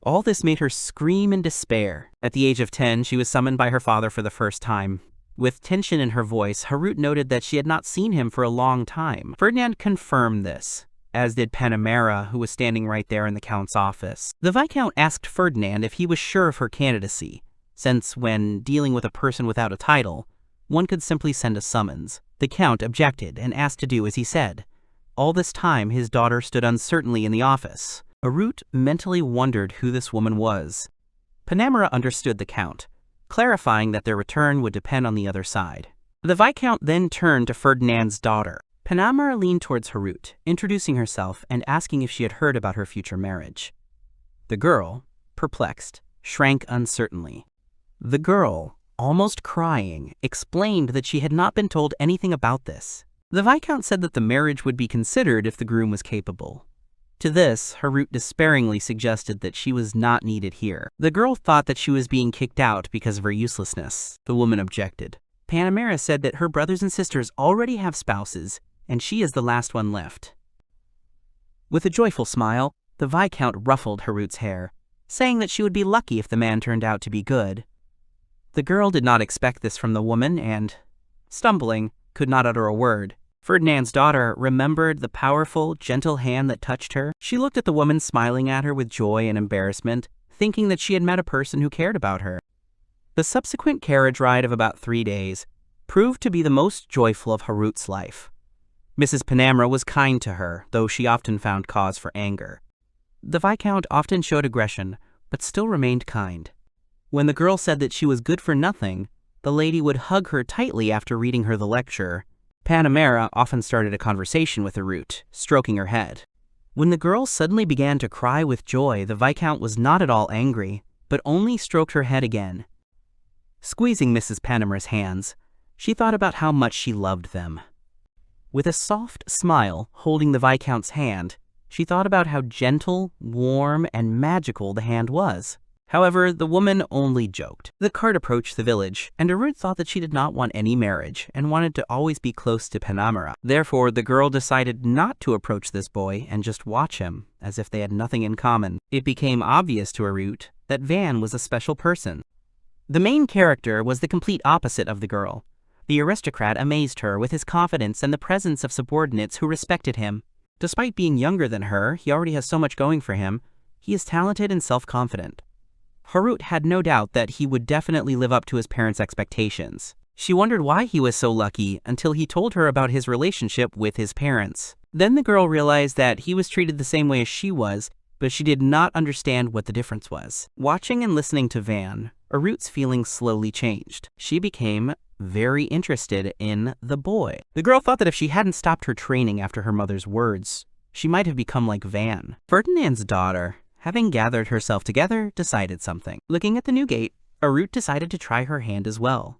All this made her scream in despair. At the age of 10, she was summoned by her father for the first time. With tension in her voice, Arut noted that she had not seen him for a long time. Ferdinand confirmed this, as did Panamera, who was standing right there in the Count's office. The Viscount asked Ferdinand if he was sure of her candidacy, since when dealing with a person without a title, one could simply send a summons. The Count objected and asked to do as he said. All this time, his daughter stood uncertainly in the office. Harut mentally wondered who this woman was. Panamera understood the Count, clarifying that their return would depend on the other side. The Viscount then turned to Ferdinand's daughter. Panamera leaned towards Harut, introducing herself and asking if she had heard about her future marriage. The girl, perplexed, shrank uncertainly. The girl, almost crying, explained that she had not been told anything about this. The Viscount said that the marriage would be considered if the groom was capable. To this, Harut despairingly suggested that she was not needed here. The girl thought that she was being kicked out because of her uselessness. The woman objected. Panamera said that her brothers and sisters already have spouses, and she is the last one left. With a joyful smile, the Viscount ruffled Harut's hair, saying that she would be lucky if the man turned out to be good. The girl did not expect this from the woman and, stumbling, could not utter a word. Ferdinand's daughter remembered the powerful, gentle hand that touched her. She looked at the woman smiling at her with joy and embarrassment, thinking that she had met a person who cared about her. The subsequent carriage ride of about 3 days proved to be the most joyful of Harut's life. Mrs. Panamera was kind to her, though she often found cause for anger. The Viscount often showed aggression, but still remained kind. When the girl said that she was good for nothing, the lady would hug her tightly after reading her the lecture. Panamera often started a conversation with Harut, stroking her head. When the girl suddenly began to cry with joy, the Viscount was not at all angry, but only stroked her head again. Squeezing Mrs. Panamera's hands, she thought about how much she loved them. With a soft smile holding the Viscount's hand, she thought about how gentle, warm, and magical the hand was. However, the woman only joked. The cart approached the village, and Harut thought that she did not want any marriage and wanted to always be close to Panamera. Therefore, the girl decided not to approach this boy and just watch him, as if they had nothing in common. It became obvious to Harut that Van was a special person. The main character was the complete opposite of the girl. The aristocrat amazed her with his confidence and the presence of subordinates who respected him. Despite being younger than her, he already has so much going for him. He is talented and self-confident. Harut had no doubt that he would definitely live up to his parents' expectations. She wondered why he was so lucky until he told her about his relationship with his parents. Then the girl realized that he was treated the same way as she was, but she did not understand what the difference was. Watching and listening to Van, Harut's feelings slowly changed. She became very interested in the boy. The girl thought that if she hadn't stopped her training after her mother's words, she might have become like Van. Ferdinand's daughter, having gathered herself together, decided something. Looking at the new gate, Harut decided to try her hand as well,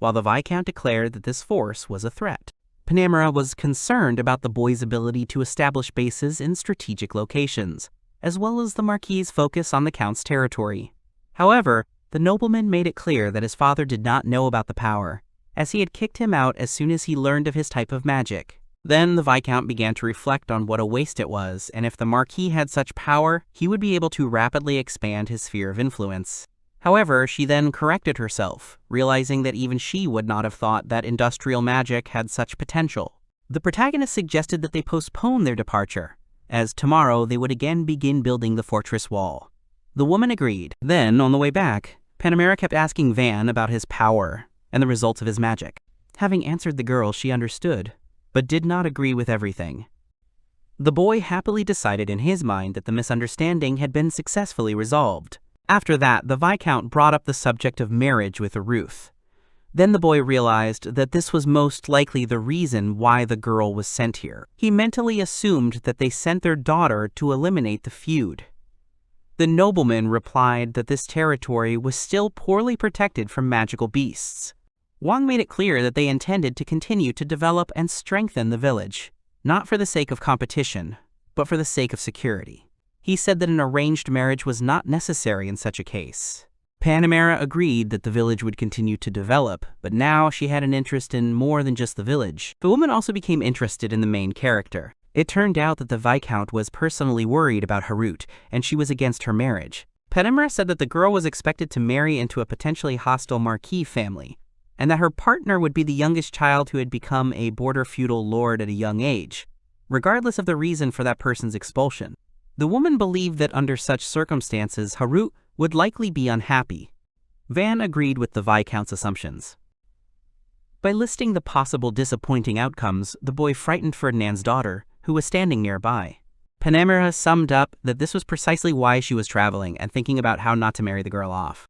while the Viscount declared that this force was a threat. Panamera was concerned about the boy's ability to establish bases in strategic locations, as well as the Marquis's focus on the Count's territory. However, the nobleman made it clear that his father did not know about the power, as he had kicked him out as soon as he learned of his type of magic. Then the Viscount began to reflect on what a waste it was, and if the Marquis had such power, he would be able to rapidly expand his sphere of influence. However, she then corrected herself, realizing that even she would not have thought that industrial magic had such potential. The protagonist suggested that they postpone their departure, as tomorrow they would again begin building the fortress wall. The woman agreed. Then, on the way back, Panamera kept asking Van about his power and the results of his magic. Having answered the girl, she understood, but did not agree with everything. The boy happily decided in his mind that the misunderstanding had been successfully resolved. After that, the Viscount brought up the subject of marriage with Harut. Then the boy realized that this was most likely the reason why the girl was sent here. He mentally assumed that they sent their daughter to eliminate the feud. The nobleman replied that this territory was still poorly protected from magical beasts. Wang made it clear that they intended to continue to develop and strengthen the village, not for the sake of competition, but for the sake of security. He said that an arranged marriage was not necessary in such a case. Panamera agreed that the village would continue to develop, but now she had an interest in more than just the village. The woman also became interested in the main character. It turned out that the Viscount was personally worried about Harut, and she was against her marriage. Panamera said that the girl was expected to marry into a potentially hostile Marquis family, and that her partner would be the youngest child who had become a border feudal lord at a young age, regardless of the reason for that person's expulsion. The woman believed that under such circumstances, Harut would likely be unhappy. Van agreed with the Viscount's assumptions. By listing the possible disappointing outcomes, the boy frightened Ferdinand's daughter, who was standing nearby. Panamera summed up that this was precisely why she was traveling and thinking about how not to marry the girl off.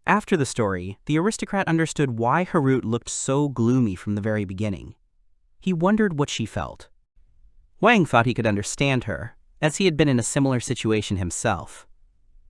After the story, the aristocrat understood why Harut looked so gloomy from the very beginning. He wondered what she felt. Wang thought he could understand her, as he had been in a similar situation himself.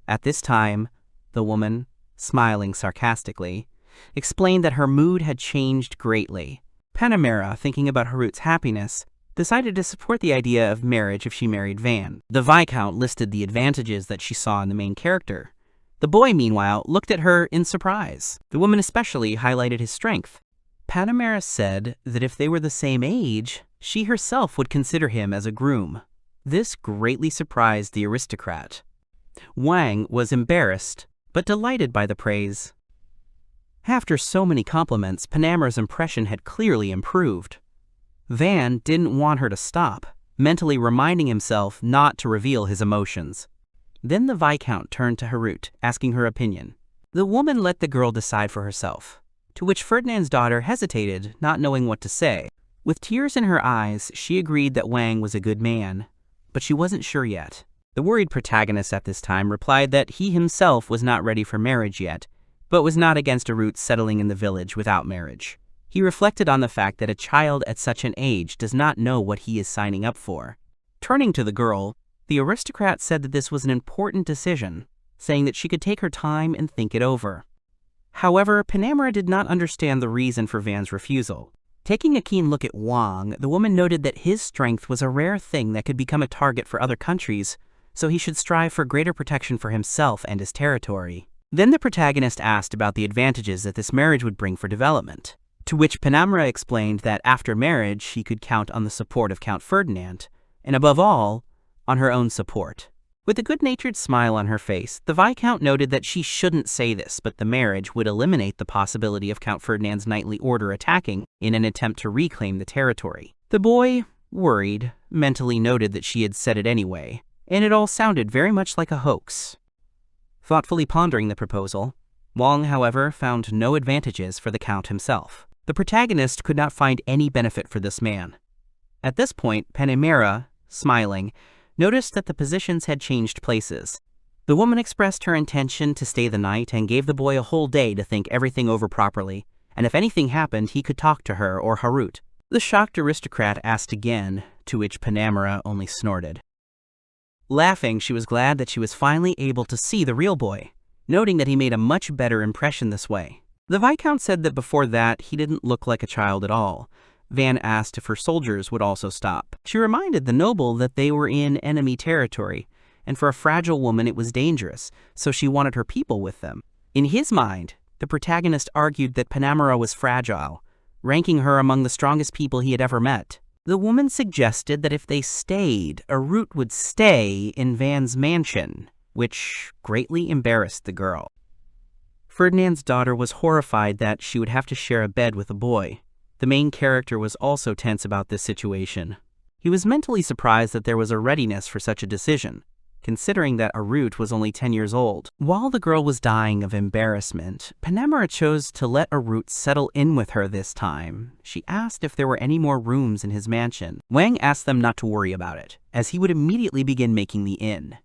At this time, the woman, smiling sarcastically, explained that her mood had changed greatly. Panamera, thinking about Harut's happiness, decided to support the idea of marriage if she married Van. The Viscount listed the advantages that she saw in the main character. The boy, meanwhile, looked at her in surprise. The woman especially highlighted his strength. Panamera said that if they were the same age, she herself would consider him as a groom. This greatly surprised the aristocrat. Wang was embarrassed, but delighted by the praise. After so many compliments, Panamera's impression had clearly improved. Van didn't want her to stop, mentally reminding himself not to reveal his emotions. Then the Viscount turned to Harut, asking her opinion. The woman let the girl decide for herself, to which Ferdinand's daughter hesitated, not knowing what to say. With tears in her eyes, she agreed that Wang was a good man, but she wasn't sure yet. The worried protagonist at this time replied that he himself was not ready for marriage yet, but was not against Harut settling in the village without marriage. He reflected on the fact that a child at such an age does not know what he is signing up for. Turning to the girl, the aristocrat said that this was an important decision, saying that she could take her time and think it over. However, Panamera did not understand the reason for Van's refusal. Taking a keen look at Wang, the woman noted that his strength was a rare thing that could become a target for other countries, so he should strive for greater protection for himself and his territory. Then the protagonist asked about the advantages that this marriage would bring for development, to which Panamera explained that after marriage she could count on the support of Count Ferdinand, and above all, on her own support. With a good-natured smile on her face, the Viscount noted that she shouldn't say this, but the marriage would eliminate the possibility of Count Ferdinand's knightly order attacking in an attempt to reclaim the territory. The boy, worried, mentally noted that she had said it anyway, and it all sounded very much like a hoax. Thoughtfully pondering the proposal, Wang, however, found no advantages for the Count himself. The protagonist could not find any benefit for this man. At this point, Panamera, smiling, noticed that the positions had changed places. The woman expressed her intention to stay the night and gave the boy a whole day to think everything over properly, and if anything happened, he could talk to her or Harut. The shocked aristocrat asked again, to which Panamera only snorted. Laughing, she was glad that she was finally able to see the real boy, noting that he made a much better impression this way. The Viscount said that before that, he didn't look like a child at all. Van asked if her soldiers would also stop. She reminded the noble that they were in enemy territory, and for a fragile woman it was dangerous, so she wanted her people with them. In his mind, the protagonist argued that Panamera was fragile, ranking her among the strongest people he had ever met. The woman suggested that if they stayed, Harut would stay in Van's mansion, which greatly embarrassed the girl. Ferdinand's daughter was horrified that she would have to share a bed with a boy. The main character was also tense about this situation. He was mentally surprised that there was a readiness for such a decision, considering that Harut was only 10 years old. While the girl was dying of embarrassment, Panamera chose to let Harut settle in with her this time. She asked if there were any more rooms in his mansion. Wang asked them not to worry about it, as he would immediately begin making the inn.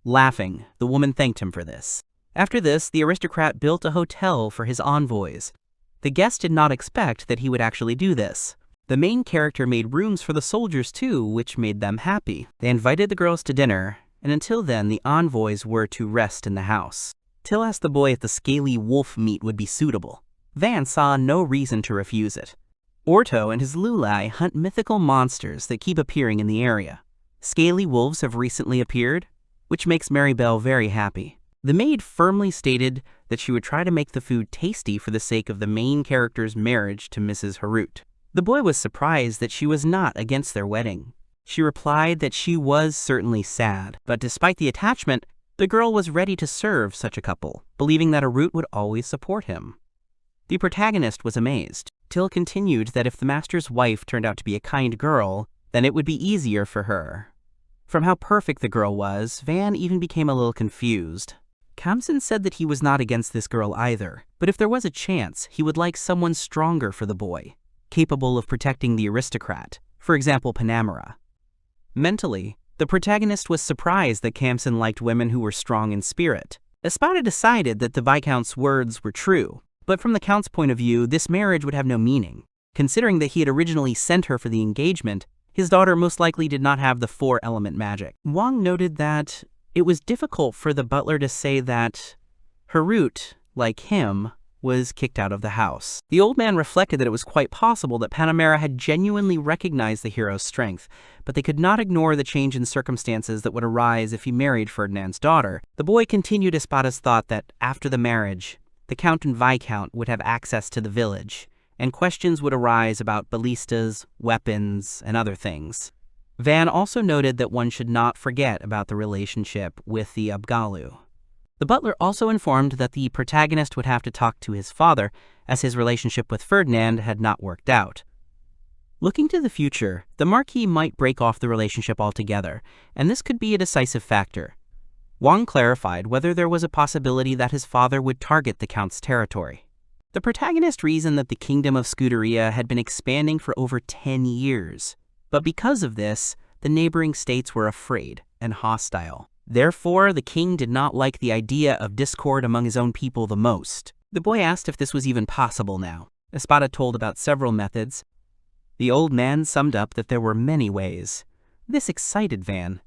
Laughing, the woman thanked him for this. After this, the aristocrat built a hotel for his envoys. The guest did not expect that he would actually do this. The main character made rooms for the soldiers too, which made them happy. They invited the girls to dinner, and until then the envoys were to rest in the house. Till asked the boy if the scaly wolf meat would be suitable. Van saw no reason to refuse it. Orto and his Lulai hunt mythical monsters that keep appearing in the area. Scaly wolves have recently appeared, which makes Maribel very happy. The maid firmly stated that she would try to make the food tasty for the sake of the main character's marriage to Mrs. Harut. The boy was surprised that she was not against their wedding. She replied that she was certainly sad, but despite the attachment, the girl was ready to serve such a couple, believing that Harut would always support him. The protagonist was amazed. Till continued that if the master's wife turned out to be a kind girl, then it would be easier for her. From how perfect the girl was, Van even became a little confused. Kamsen said that he was not against this girl either, but if there was a chance, he would like someone stronger for the boy, capable of protecting the aristocrat, for example Panamera. Mentally, the protagonist was surprised that Kamsen liked women who were strong in spirit. Espada decided that the Viscount's words were true, but from the Count's point of view, this marriage would have no meaning. Considering that he had originally sent her for the engagement, his daughter most likely did not have the four-element magic. Wang noted that it was difficult for the butler to say that Harut, like him, was kicked out of the house. The old man reflected that it was quite possible that Panamera had genuinely recognized the hero's strength, but they could not ignore the change in circumstances that would arise if he married Ferdinand's daughter. The boy continued Espada's thought that after the marriage, the Count and Viscount would have access to the village, and questions would arise about ballistas, weapons, and other things. Van also noted that one should not forget about the relationship with the Abgalu. The butler also informed that the protagonist would have to talk to his father, as his relationship with Ferdinand had not worked out. Looking to the future, the Marquis might break off the relationship altogether, and this could be a decisive factor. Wang clarified whether there was a possibility that his father would target the Count's territory. The protagonist reasoned that the Kingdom of Scuderia had been expanding for over 10 years, but because of this, the neighboring states were afraid and hostile. Therefore, the king did not like the idea of discord among his own people the most. The boy asked if this was even possible now. Espada told about several methods. The old man summed up that there were many ways. This excited Van.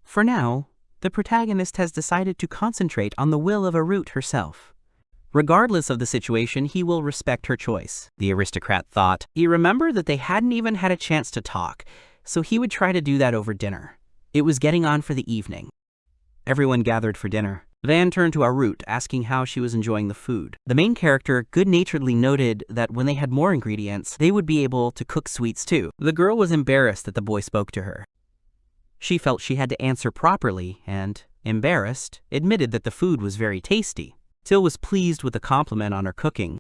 For now, the protagonist has decided to concentrate on the will of Harut herself. Regardless of the situation, he will respect her choice, the aristocrat thought. He remembered that they hadn't even had a chance to talk, so he would try to do that over dinner. It was getting on for the evening. Everyone gathered for dinner. Van turned to Harut, asking how she was enjoying the food. The main character good-naturedly noted that when they had more ingredients, they would be able to cook sweets too. The girl was embarrassed that the boy spoke to her. She felt she had to answer properly and, embarrassed, admitted that the food was very tasty. Till was pleased with the compliment on her cooking.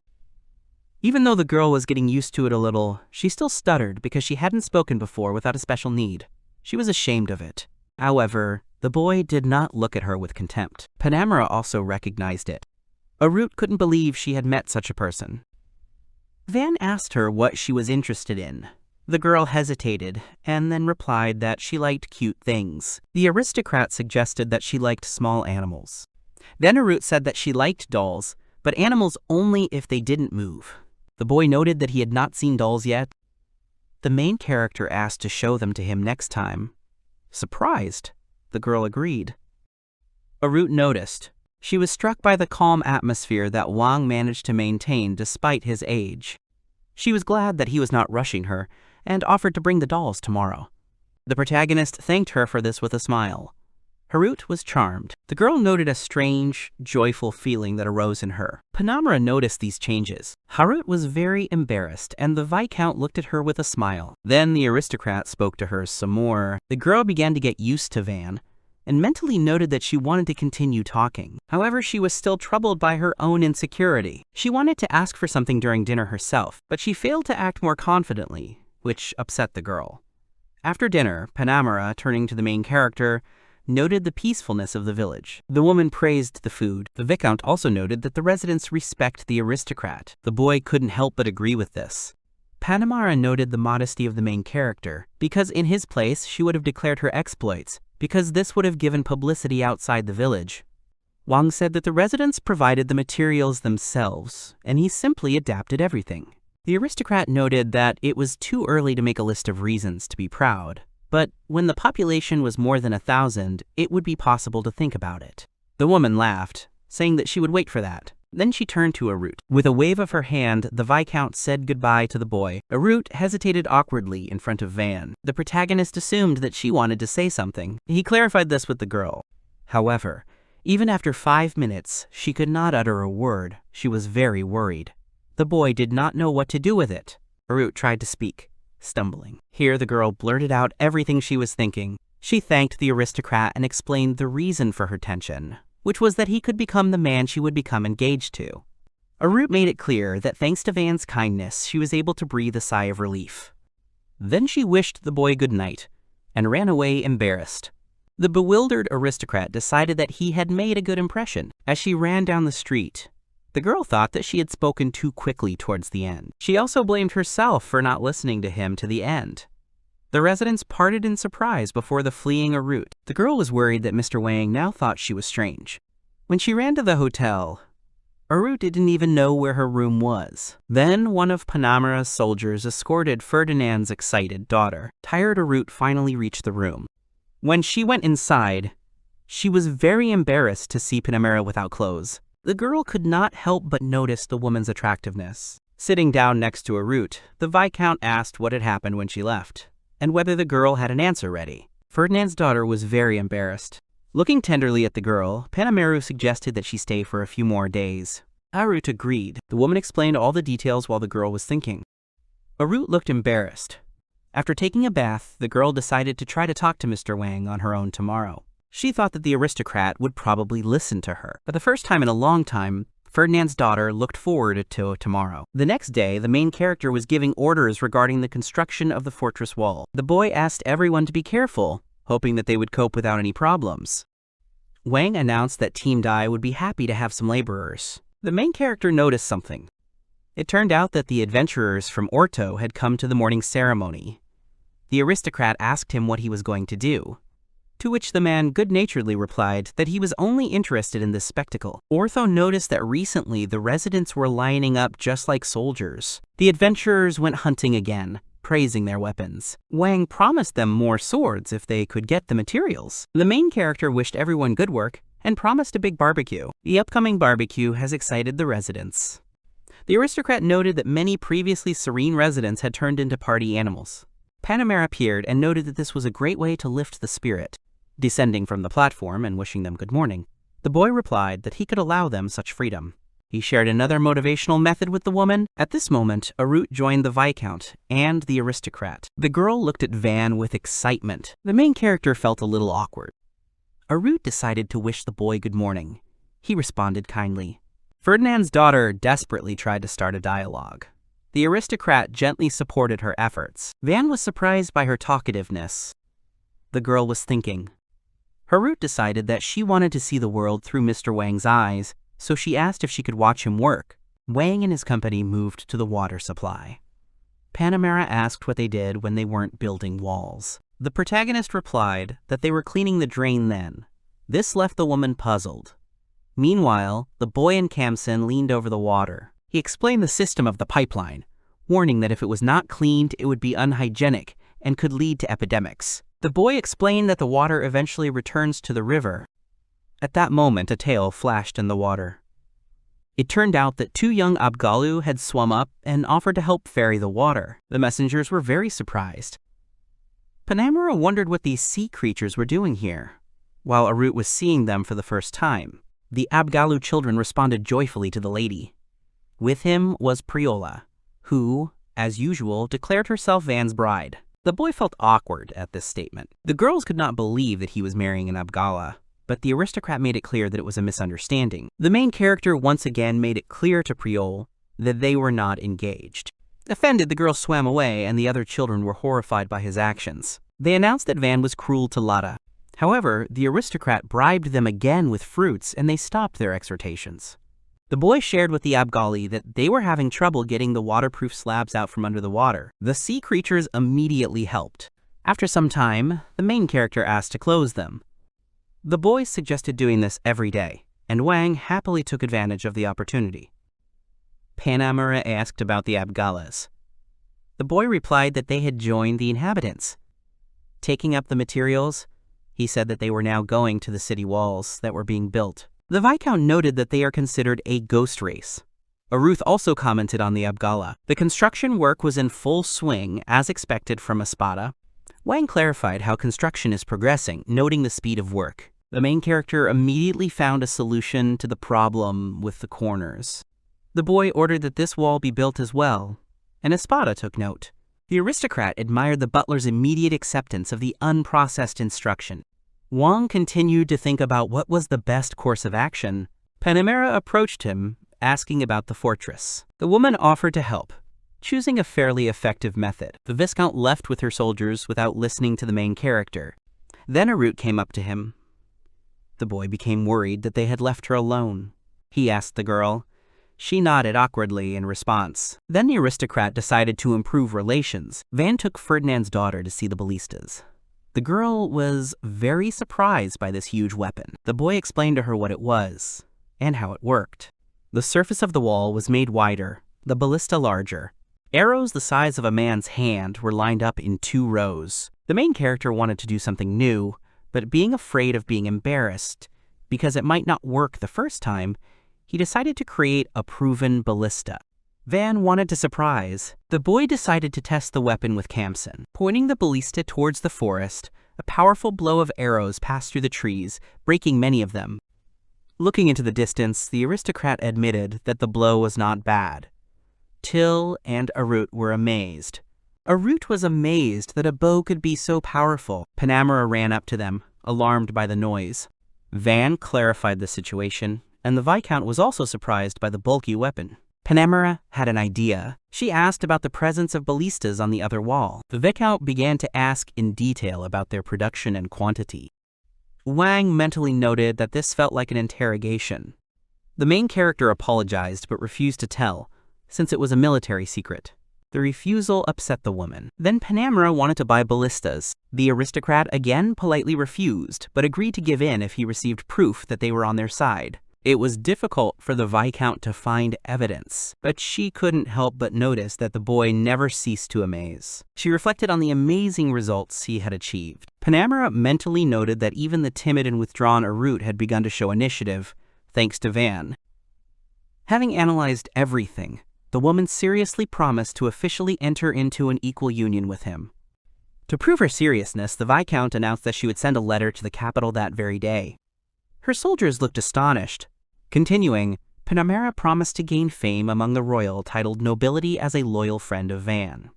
Even though the girl was getting used to it a little, she still stuttered because she hadn't spoken before without a special need. She was ashamed of it. However, the boy did not look at her with contempt. Panamera also recognized it. Harut couldn't believe she had met such a person. Van asked her what she was interested in. The girl hesitated, and then replied that she liked cute things. The aristocrat suggested that she liked small animals. Then Harut said that she liked dolls, but animals only if they didn't move. The boy noted that he had not seen dolls yet. The main character asked to show them to him next time. Surprised, the girl agreed. Harut noticed. She was struck by the calm atmosphere that Wang managed to maintain despite his age. She was glad that he was not rushing her, and offered to bring the dolls tomorrow. The protagonist thanked her for this with a smile. Harut was charmed. The girl noted a strange, joyful feeling that arose in her. Panamera noticed these changes. Harut was very embarrassed, and the Viscount looked at her with a smile. Then the aristocrat spoke to her some more. The girl began to get used to Van, and mentally noted that she wanted to continue talking. However, she was still troubled by her own insecurity. She wanted to ask for something during dinner herself, but she failed to act more confidently, which upset the girl. After dinner, Panamera, turning to the main character, noted the peacefulness of the village. The woman praised the food. The Viscount also noted that the residents respect the aristocrat. The boy couldn't help but agree with this. Panamera noted the modesty of the main character, because in his place she would have declared her exploits, because this would have given publicity outside the village. Wang said that the residents provided the materials themselves, and he simply adapted everything. The aristocrat noted that it was too early to make a list of reasons to be proud, but when the population was more than 1,000, it would be possible to think about it. The woman laughed, saying that she would wait for that. Then she turned to Harut. With a wave of her hand, the Viscount said goodbye to the boy. Harut hesitated awkwardly in front of Van. The protagonist assumed that she wanted to say something. He clarified this with the girl. However, even after 5 minutes, she could not utter a word. She was very worried. The boy did not know what to do with it. Harut tried to speak, stumbling. Here the girl blurted out everything she was thinking. She thanked the aristocrat and explained the reason for her tension, which was that he could become the man she would become engaged to. Harut made it clear that thanks to Van's kindness, she was able to breathe a sigh of relief. Then she wished the boy good night and ran away embarrassed. The bewildered aristocrat decided that he had made a good impression. As she ran down the street, the girl thought that she had spoken too quickly towards the end. She also blamed herself for not listening to him to the end. The residents parted in surprise before the fleeing Arut. The girl was worried that Mr. Wang now thought she was strange. When she ran to the hotel, Arut didn't even know where her room was. Then one of Panamera's soldiers escorted Ferdinand's excited daughter. Tired Arut finally reached the room. When she went inside, she was very embarrassed to see Panamera without clothes. The girl could not help but notice the woman's attractiveness. Sitting down next to Arut, the Viscount asked what had happened when she left, and whether the girl had an answer ready. Ferdinand's daughter was very embarrassed. Looking tenderly at the girl, Panamera suggested that she stay for a few more days. Arut agreed. The woman explained all the details while the girl was thinking. Arut looked embarrassed. After taking a bath, the girl decided to try to talk to Mr. Wang on her own tomorrow. She thought that the aristocrat would probably listen to her. For the first time in a long time, Ferdinand's daughter looked forward to tomorrow. The next day, the main character was giving orders regarding the construction of the fortress wall. The boy asked everyone to be careful, hoping that they would cope without any problems. Wang announced that Team Dai would be happy to have some laborers. The main character noticed something. It turned out that the adventurers from Orto had come to the morning ceremony. The aristocrat asked him what he was going to do, to which the man good-naturedly replied that he was only interested in this spectacle. Ortho noticed that recently the residents were lining up just like soldiers. The adventurers went hunting again, praising their weapons. Wang promised them more swords if they could get the materials. The main character wished everyone good work and promised a big barbecue. The upcoming barbecue has excited the residents. The aristocrat noted that many previously serene residents had turned into party animals. Panamera appeared and noted that this was a great way to lift the spirit. Descending from the platform and wishing them good morning, the boy replied that he could allow them such freedom. He shared another motivational method with the woman. At this moment, Arut joined the Viscount and the aristocrat. The girl looked at Van with excitement. The main character felt a little awkward. Arut decided to wish the boy good morning. He responded kindly. Ferdinand's daughter desperately tried to start a dialogue. The aristocrat gently supported her efforts. Van was surprised by her talkativeness. The girl was thinking. Arut decided that she wanted to see the world through Mr. Wang's eyes, so she asked if she could watch him work. Wang and his company moved to the water supply. Panamera asked what they did when they weren't building walls. The protagonist replied that they were cleaning the drain then. This left the woman puzzled. Meanwhile, the boy in Kamsen leaned over the water. He explained the system of the pipeline, warning that if it was not cleaned, it would be unhygienic and could lead to epidemics. The boy explained that the water eventually returns to the river. At that moment, a tail flashed in the water. It turned out that 2 young Abgalu had swum up and offered to help ferry the water. The messengers were very surprised. Panamera wondered what these sea creatures were doing here, while Arut was seeing them for the first time. The Abgalu children responded joyfully to the lady. With him was Priola, who, as usual, declared herself Van's bride. The boy felt awkward at this statement. The girls could not believe that he was marrying an Abgala, but the aristocrat made it clear that it was a misunderstanding. The main character once again made it clear to Priol that they were not engaged. Offended, the girl swam away, and the other children were horrified by his actions. They announced that Van was cruel to Lada. However, the aristocrat bribed them again with fruits, and they stopped their exhortations. The boy shared with the Abgali that they were having trouble getting the waterproof slabs out from under the water. The sea creatures immediately helped. After some time, the main character asked to close them. The boy suggested doing this every day, and Wang happily took advantage of the opportunity. Panamera asked about the Abgalas. The boy replied that they had joined the inhabitants. Taking up the materials, he said that they were now going to the city walls that were being built. The Viscount noted that they are considered a ghost race. Aruth also commented on the Abgala. The construction work was in full swing, as expected from Espada. Wang clarified how construction is progressing, noting the speed of work. The main character immediately found a solution to the problem with the corners. The boy ordered that this wall be built as well, and Espada took note. The aristocrat admired the butler's immediate acceptance of the unprocessed instruction. Wang continued to think about what was the best course of action. Panamera approached him, asking about the fortress. The woman offered to help, choosing a fairly effective method. The Viscount left with her soldiers without listening to the main character. Then Arut came up to him. The boy became worried that they had left her alone. He asked the girl. She nodded awkwardly in response. Then the aristocrat decided to improve relations. Van took Ferdinand's daughter to see the ballistas. The girl was very surprised by this huge weapon. The boy explained to her what it was and how it worked. The surface of the wall was made wider, the ballista larger. Arrows the size of a man's hand were lined up in 2 rows. The main character wanted to do something new, but being afraid of being embarrassed, because it might not work the first time, he decided to create a proven ballista. Van wanted to surprise. The boy decided to test the weapon with Kamsen. Pointing the ballista towards the forest, a powerful blow of arrows passed through the trees, breaking many of them. Looking into the distance, the aristocrat admitted that the blow was not bad. Till and Arut were amazed. Arut was amazed that a bow could be so powerful. Panamera ran up to them, alarmed by the noise. Van clarified the situation, and the Viscount was also surprised by the bulky weapon. Panamera had an idea. She asked about the presence of ballistas on the other wall. The Viscount began to ask in detail about their production and quantity. Wang mentally noted that this felt like an interrogation. The main character apologized but refused to tell, since it was a military secret. The refusal upset the woman. Then Panamera wanted to buy ballistas. The aristocrat again politely refused, but agreed to give in if he received proof that they were on their side. It was difficult for the Viscount to find evidence, but she couldn't help but notice that the boy never ceased to amaze. She reflected on the amazing results he had achieved. Panamera mentally noted that even the timid and withdrawn Arut had begun to show initiative, thanks to Van. Having analyzed everything, the woman seriously promised to officially enter into an equal union with him. To prove her seriousness, the Viscount announced that she would send a letter to the capital that very day. Her soldiers looked astonished. Continuing, Panamera promised to gain fame among the royal, titled nobility as a loyal friend of Van.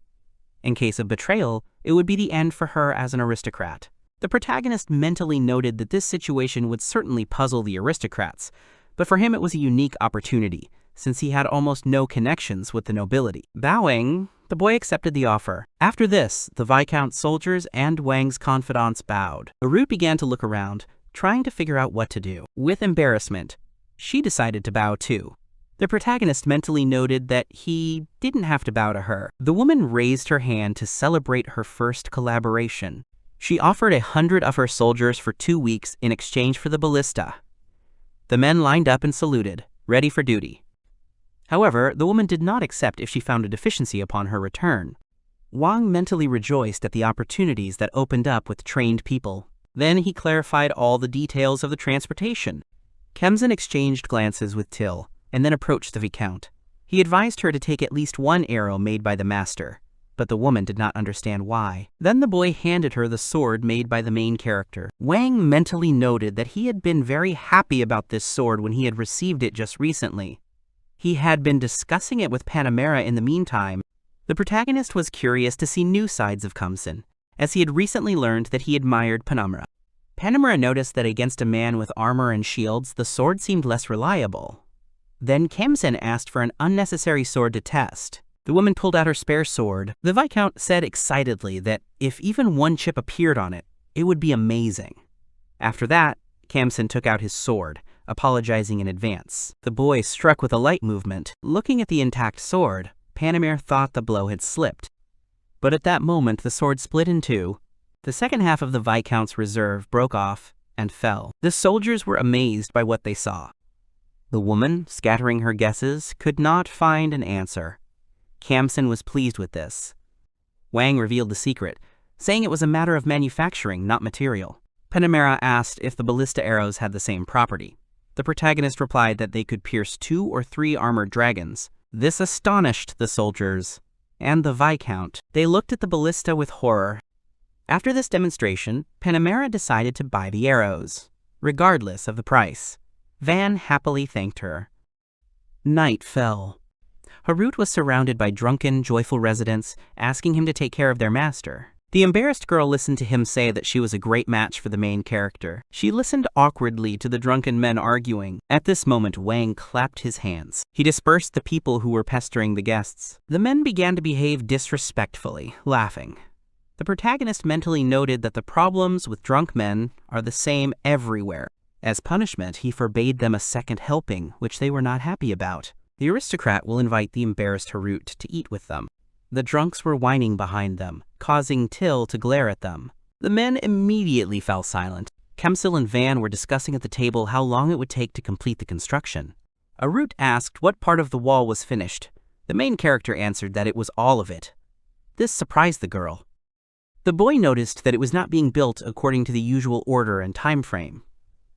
In case of betrayal, it would be the end for her as an aristocrat. The protagonist mentally noted that this situation would certainly puzzle the aristocrats, but for him it was a unique opportunity, since he had almost no connections with the nobility. Bowing, the boy accepted the offer. After this, the Viscount's soldiers and Wang's confidants bowed. Arut began to look around, trying to figure out what to do. With embarrassment, she decided to bow too. The protagonist mentally noted that he didn't have to bow to her. The woman raised her hand to celebrate her first collaboration. She offered 100 of her soldiers for 2 weeks in exchange for the ballista. The men lined up and saluted, ready for duty. However, the woman did not accept if she found a deficiency upon her return. Wang mentally rejoiced at the opportunities that opened up with trained people. Then he clarified all the details of the transportation. Kemsen exchanged glances with Till, and then approached the Viscount. He advised her to take at least 1 arrow made by the master, but the woman did not understand why. Then the boy handed her the sword made by the main character. Wang mentally noted that he had been very happy about this sword when he had received it just recently. He had been discussing it with Panamera in the meantime. The protagonist was curious to see new sides of Kemsen, as he had recently learned that he admired Panamera. Panamera noticed that against a man with armor and shields, the sword seemed less reliable. Then Kemsen asked for an unnecessary sword to test. The woman pulled out her spare sword. The Viscount said excitedly that if even 1 chip appeared on it, it would be amazing. After that, Kemsen took out his sword, apologizing in advance. The boy struck with a light movement. Looking at the intact sword, Panamera thought the blow had slipped. But at that moment, the sword split in 2. The second half of the Viscount's reserve broke off and fell. The soldiers were amazed by what they saw. The woman, scattering her guesses, could not find an answer. Kemsen was pleased with this. Wang revealed the secret, saying it was a matter of manufacturing, not material. Panamera asked if the ballista arrows had the same property. The protagonist replied that they could pierce 2 or 3 armored dragons. This astonished the soldiers and the Viscount. They looked at the ballista with horror. After this demonstration, Panamera decided to buy the arrows, regardless of the price. Van happily thanked her. Night fell. Arut was surrounded by drunken, joyful residents, asking him to take care of their master. The embarrassed girl listened to him say that she was a great match for the main character. She listened awkwardly to the drunken men arguing. At this moment, Wang clapped his hands. He dispersed the people who were pestering the guests. The men began to behave disrespectfully, laughing. The protagonist mentally noted that the problems with drunk men are the same everywhere. As punishment, he forbade them a second helping, which they were not happy about. The aristocrat will invite the embarrassed Harut to eat with them. The drunks were whining behind them, causing Till to glare at them. The men immediately fell silent. Kemsil and Van were discussing at the table how long it would take to complete the construction. Harut asked what part of the wall was finished. The main character answered that it was all of it. This surprised the girl. The boy noticed that it was not being built according to the usual order and time frame.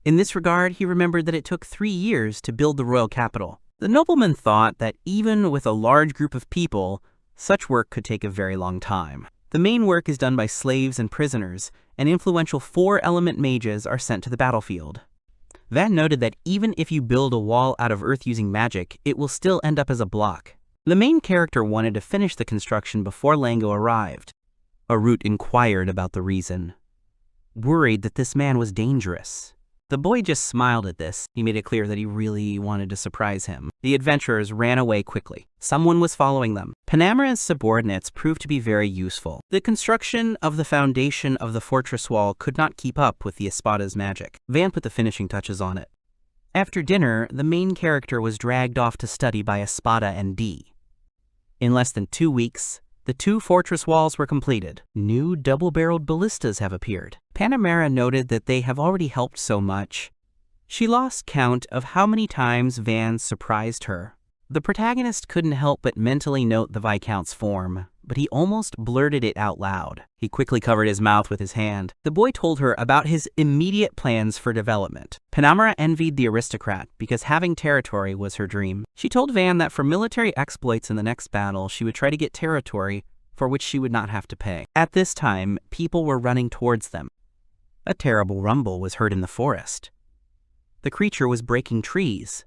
In this regard, he remembered that it took 3 years to build the royal capital. The nobleman thought that even with a large group of people, such work could take a very long time. The main work is done by slaves and prisoners, and influential 4-element mages are sent to the battlefield. Van noted that even if you build a wall out of earth using magic, it will still end up as a block. The main character wanted to finish the construction before Lango arrived. Harut inquired about the reason, worried that this man was dangerous. The boy just smiled at this. He made it clear that he really wanted to surprise him. The adventurers ran away quickly. Someone was following them. Panamera's subordinates proved to be very useful. The construction of the foundation of the fortress wall could not keep up with the Espada's magic. Van put the finishing touches on it. After dinner, the main character was dragged off to study by Espada and D. In less than 2 weeks, the 2 fortress walls were completed. New double-barreled ballistas have appeared. Panamera noted that they have already helped so much. She lost count of how many times Van surprised her. The protagonist couldn't help but mentally note the Viscount's form, but he almost blurted it out loud. He quickly covered his mouth with his hand. The boy told her about his immediate plans for development. Panamera envied the aristocrat because having territory was her dream. She told Van that for military exploits in the next battle, she would try to get territory for which she would not have to pay. At this time, people were running towards them. A terrible rumble was heard in the forest. The creature was breaking trees.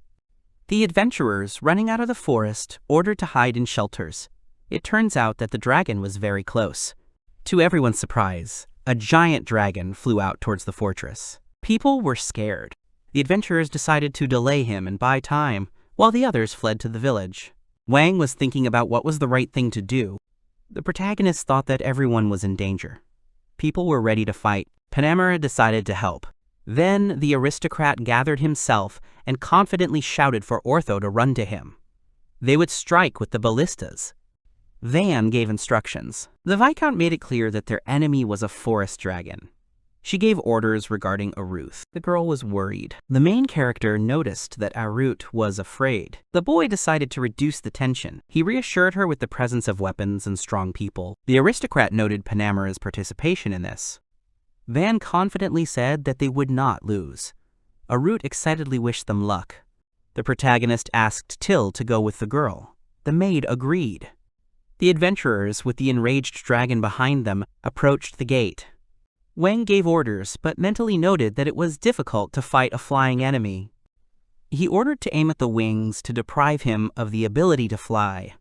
The adventurers, running out of the forest, ordered to hide in shelters. It turns out that the dragon was very close. To everyone's surprise, a giant dragon flew out towards the fortress. People were scared. The adventurers decided to delay him and buy time, while the others fled to the village. Wang was thinking about what was the right thing to do. The protagonist thought that everyone was in danger. People were ready to fight. Panamera decided to help. Then the aristocrat gathered himself and confidently shouted for Ortho to run to him. They would strike with the ballistas. Van gave instructions. The Viscount made it clear that their enemy was a forest dragon. She gave orders regarding Aruth. The girl was worried. The main character noticed that Aruth was afraid. The boy decided to reduce the tension. He reassured her with the presence of weapons and strong people. The aristocrat noted Panamera's participation in this. Van confidently said that they would not lose. Aruth excitedly wished them luck. The protagonist asked Till to go with the girl. The maid agreed. The adventurers, with the enraged dragon behind them, approached the gate. Wang gave orders, but mentally noted that it was difficult to fight a flying enemy. He ordered to aim at the wings to deprive him of the ability to fly.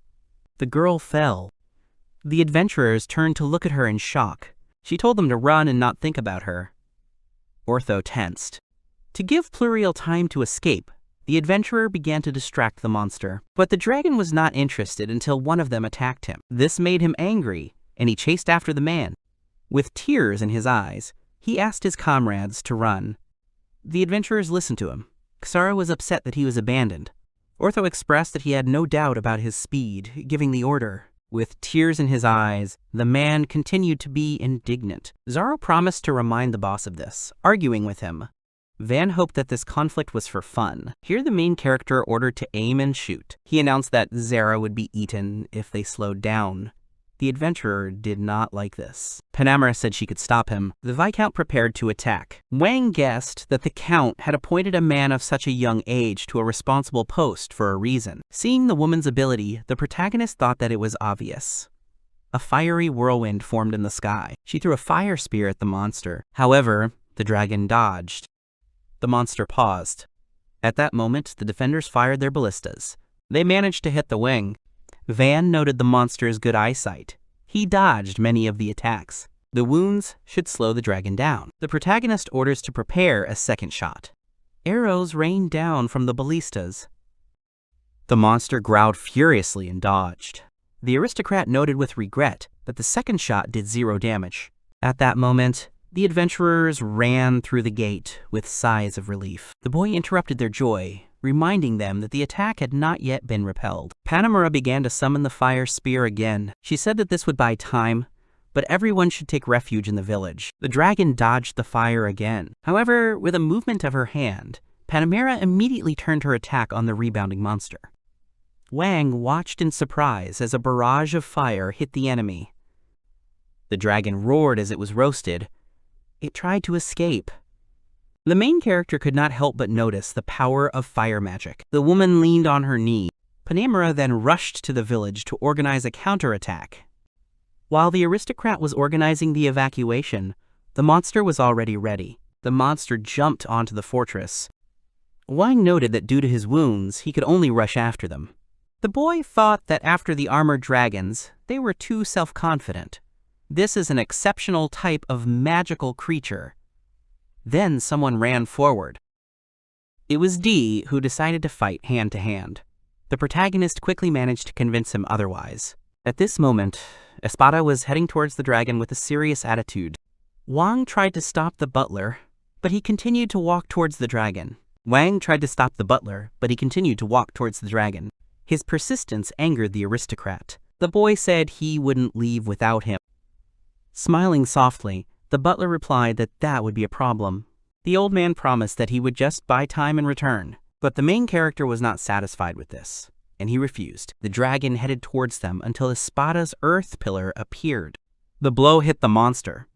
The girl fell. The adventurers turned to look at her in shock. She told them to run and not think about her. Ortho tensed. To give Pluriel time to escape, the adventurer began to distract the monster. But the dragon was not interested until one of them attacked him. This made him angry, and he chased after the man. With tears in his eyes, he asked his comrades to run. The adventurers listened to him. Xara was upset that he was abandoned. Ortho expressed that he had no doubt about his speed, giving the order. With tears in his eyes, the man continued to be indignant. Zaro promised to remind the boss of this, arguing with him. Van hoped that this conflict was for fun. Here the main character ordered to aim and shoot. He announced that Zara would be eaten if they slowed down. The adventurer did not like this. Panamera said she could stop him. The Viscount prepared to attack. Wang guessed that the Count had appointed a man of such a young age to a responsible post for a reason. Seeing the woman's ability, the protagonist thought that it was obvious. A fiery whirlwind formed in the sky. She threw a fire spear at the monster. However, the dragon dodged. The monster paused. At that moment, the defenders fired their ballistas. They managed to hit the wing. Van noted the monster's good eyesight. He dodged many of the attacks. The wounds should slow the dragon down. The protagonist orders to prepare a second shot. Arrows rained down from the ballistas. The monster growled furiously and dodged. The aristocrat noted with regret that the second shot did 0 damage. At that moment, the adventurers ran through the gate with sighs of relief. The boy interrupted their joy. reminding them that the attack had not yet been repelled. Panemura began to summon the fire spear again. She said that this would buy time, but everyone should take refuge in the village. The dragon dodged the fire again. However, with a movement of her hand, Panemura immediately turned her attack on the rebounding monster. Wang watched in surprise as a barrage of fire hit the enemy. The dragon roared as it was roasted. It tried to escape. The main character could not help but notice the power of fire magic. The woman leaned on her knee. Panemura then rushed to the village to organize a counterattack. While the aristocrat was organizing the evacuation, the monster was already ready. The monster jumped onto the fortress. Wang noted that due to his wounds, he could only rush after them. The boy thought that after the armored dragons, they were too self-confident. This is an exceptional type of magical creature. Then someone ran forward. It was Dee who decided to fight hand to hand. The protagonist quickly managed to convince him otherwise. At this moment, Espada was heading towards the dragon with a serious attitude. Wang tried to stop the butler, but he continued to walk towards the dragon. Wang tried to stop the butler, but he continued to walk towards the dragon. His persistence angered the aristocrat. The boy said he wouldn't leave without him. Smiling softly, the butler replied that that would be a problem. The old man promised that he would just buy time and return, but the main character was not satisfied with this, and he refused. The dragon headed towards them until Espada's earth pillar appeared. The blow hit the monster.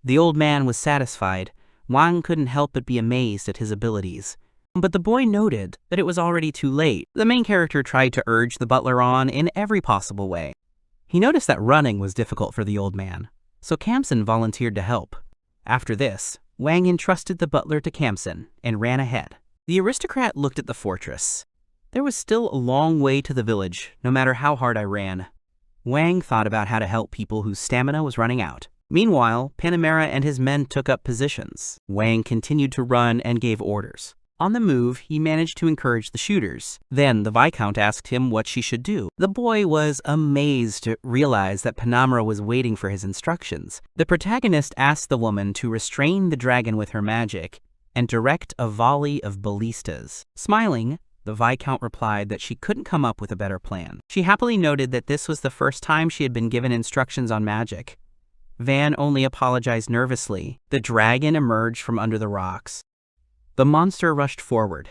The old man was satisfied. Wang couldn't help but be amazed at his abilities. But the boy noted that it was already too late. The main character tried to urge the butler on in every possible way. He noticed that running was difficult for the old man, so Kamsen volunteered to help. After this, Wang entrusted the butler to Kamsen and ran ahead. The aristocrat looked at the fortress. There was still a long way to the village, no matter how hard I ran. Wang thought about how to help people whose stamina was running out. Meanwhile, Panemura and his men took up positions. Wang continued to run and gave orders. On the move, he managed to encourage the shooters. Then the Viscount asked him what she should do. The boy was amazed to realize that Panemura was waiting for his instructions. The protagonist asked the woman to restrain the dragon with her magic and direct a volley of ballistas. Smiling, the Viscount replied that she couldn't come up with a better plan. She happily noted that this was the first time she had been given instructions on magic. Van only apologized nervously. The dragon emerged from under the rocks. The monster rushed forward.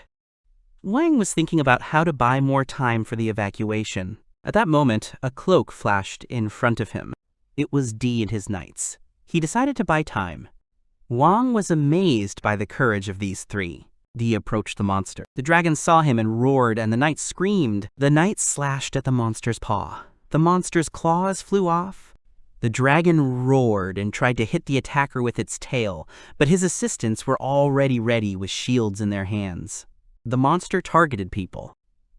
Wang was thinking about how to buy more time for the evacuation. At that moment, a cloak flashed in front of him. It was Dee and his knights. He decided to buy time. Wang was amazed by the courage of these three. Dee approached the monster. The dragon saw him and roared, and the knights screamed. The knights slashed at the monster's paw. The monster's claws flew off. The dragon roared and tried to hit the attacker with its tail, but his assistants were already ready with shields in their hands. The monster targeted people.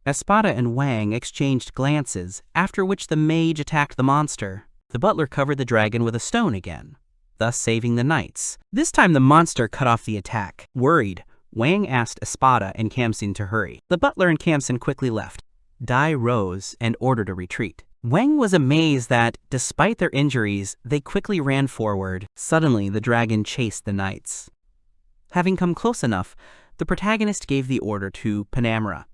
Espada and Wang exchanged glances, after which the mage attacked the monster. The butler covered the dragon with a stone again, thus saving the knights. This time the monster cut off the attack. Worried, Wang asked Espada and Kamsen to hurry. The butler and Kamsen quickly left. Dai rose and ordered a retreat. Wang was amazed that, despite their injuries, they quickly ran forward. Suddenly, the dragon chased the knights. Having come close enough, the protagonist gave the order to Panemura.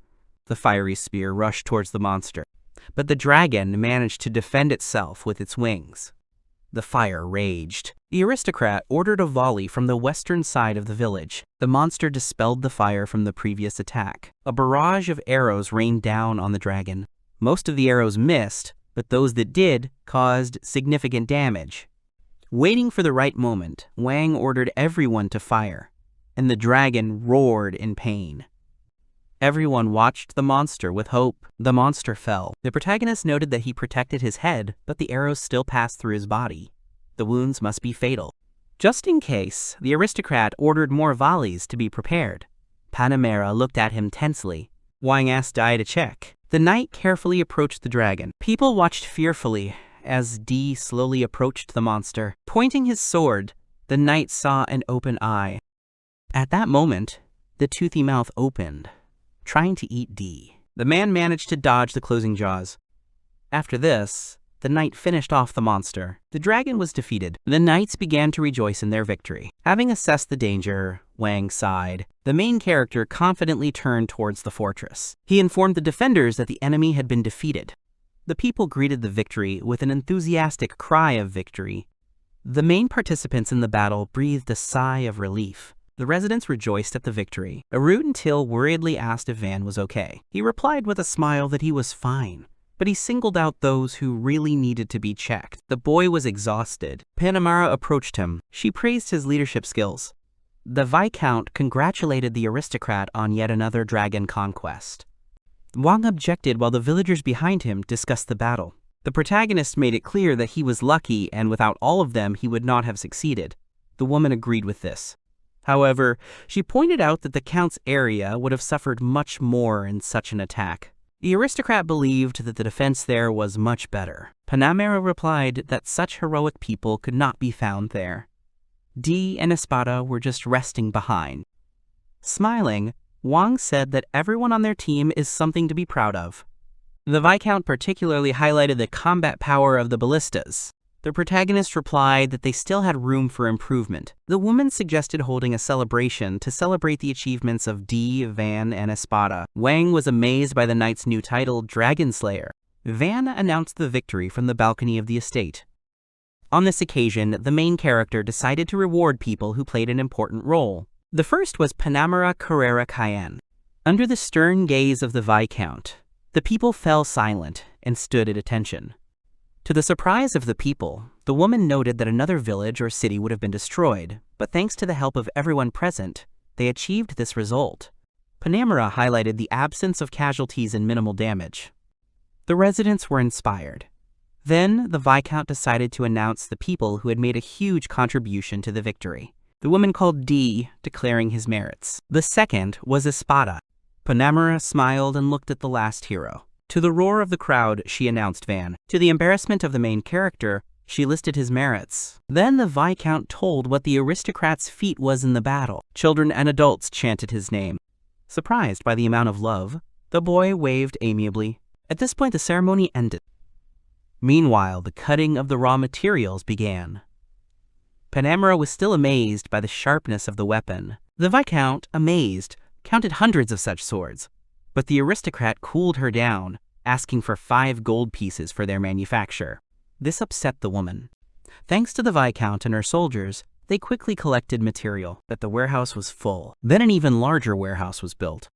The fiery spear rushed towards the monster, but the dragon managed to defend itself with its wings. The fire raged. The aristocrat ordered a volley from the western side of the village. The monster dispelled the fire from the previous attack. A barrage of arrows rained down on the dragon. Most of the arrows missed, but those that did caused significant damage. Waiting for the right moment, Wang ordered everyone to fire, and the dragon roared in pain. Everyone watched the monster with hope. The monster fell. The protagonist noted that he protected his head, but the arrows still passed through his body. The wounds must be fatal. Just in case, the aristocrat ordered more volleys to be prepared. Panemura looked at him tensely. Wang asked Dai to check. The knight carefully approached the dragon. People watched fearfully as Dee slowly approached the monster. Pointing his sword, the knight saw an open eye. At that moment, the toothy mouth opened, trying to eat Dee. The man managed to dodge the closing jaws. After this, the knight finished off the monster. The dragon was defeated. The knights began to rejoice in their victory. Having assessed the danger, Wang sighed. The main character confidently turned towards the fortress. He informed the defenders that the enemy had been defeated. The people greeted the victory with an enthusiastic cry of victory. The main participants in the battle breathed a sigh of relief. The residents rejoiced at the victory. A rootin' till worriedly asked if Van was okay. He replied with a smile that he was fine, but he singled out those who really needed to be checked. The boy was exhausted. Panamara approached him. She praised his leadership skills. The Viscount congratulated the aristocrat on yet another dragon conquest. Wang objected while the villagers behind him discussed the battle. The protagonist made it clear that he was lucky and without all of them he would not have succeeded. The woman agreed with this. However, she pointed out that the Count's area would have suffered much more in such an attack. The aristocrat believed that the defense there was much better. Panamera replied that such heroic people could not be found there. Dee and Espada were just resting behind. Smiling, Wang said that everyone on their team is something to be proud of. The Viscount particularly highlighted the combat power of the ballistas. The protagonist replied that they still had room for improvement. The woman suggested holding a celebration to celebrate the achievements of Dee, Van, and Espada. Wang was amazed by the knight's new title, Dragon Slayer. Van announced the victory from the balcony of the estate. On this occasion, the main character decided to reward people who played an important role. The first was Panamera Carrera Cayenne. Under the stern gaze of the Viscount, the people fell silent and stood at attention. To the surprise of the people, the woman noted that another village or city would have been destroyed, but thanks to the help of everyone present, they achieved this result. Panamera highlighted the absence of casualties and minimal damage. The residents were inspired. Then, the Viscount decided to announce the people who had made a huge contribution to the victory. The woman called Dee, declaring his merits. The second was Espada. Panamera smiled and looked at the last hero. To the roar of the crowd, she announced Van. To the embarrassment of the main character, she listed his merits. Then the Viscount told what the aristocrat's feat was in the battle. Children and adults chanted his name. Surprised by the amount of love, the boy waved amiably. At this point, the ceremony ended. Meanwhile, the cutting of the raw materials began. Panamera was still amazed by the sharpness of the weapon. The Viscount, amazed, counted hundreds of such swords. But the aristocrat cooled her down, asking for 5 gold pieces for their manufacture. This upset the woman. Thanks to the Viscount and her soldiers, they quickly collected material, but the warehouse was full. Then an even larger warehouse was built.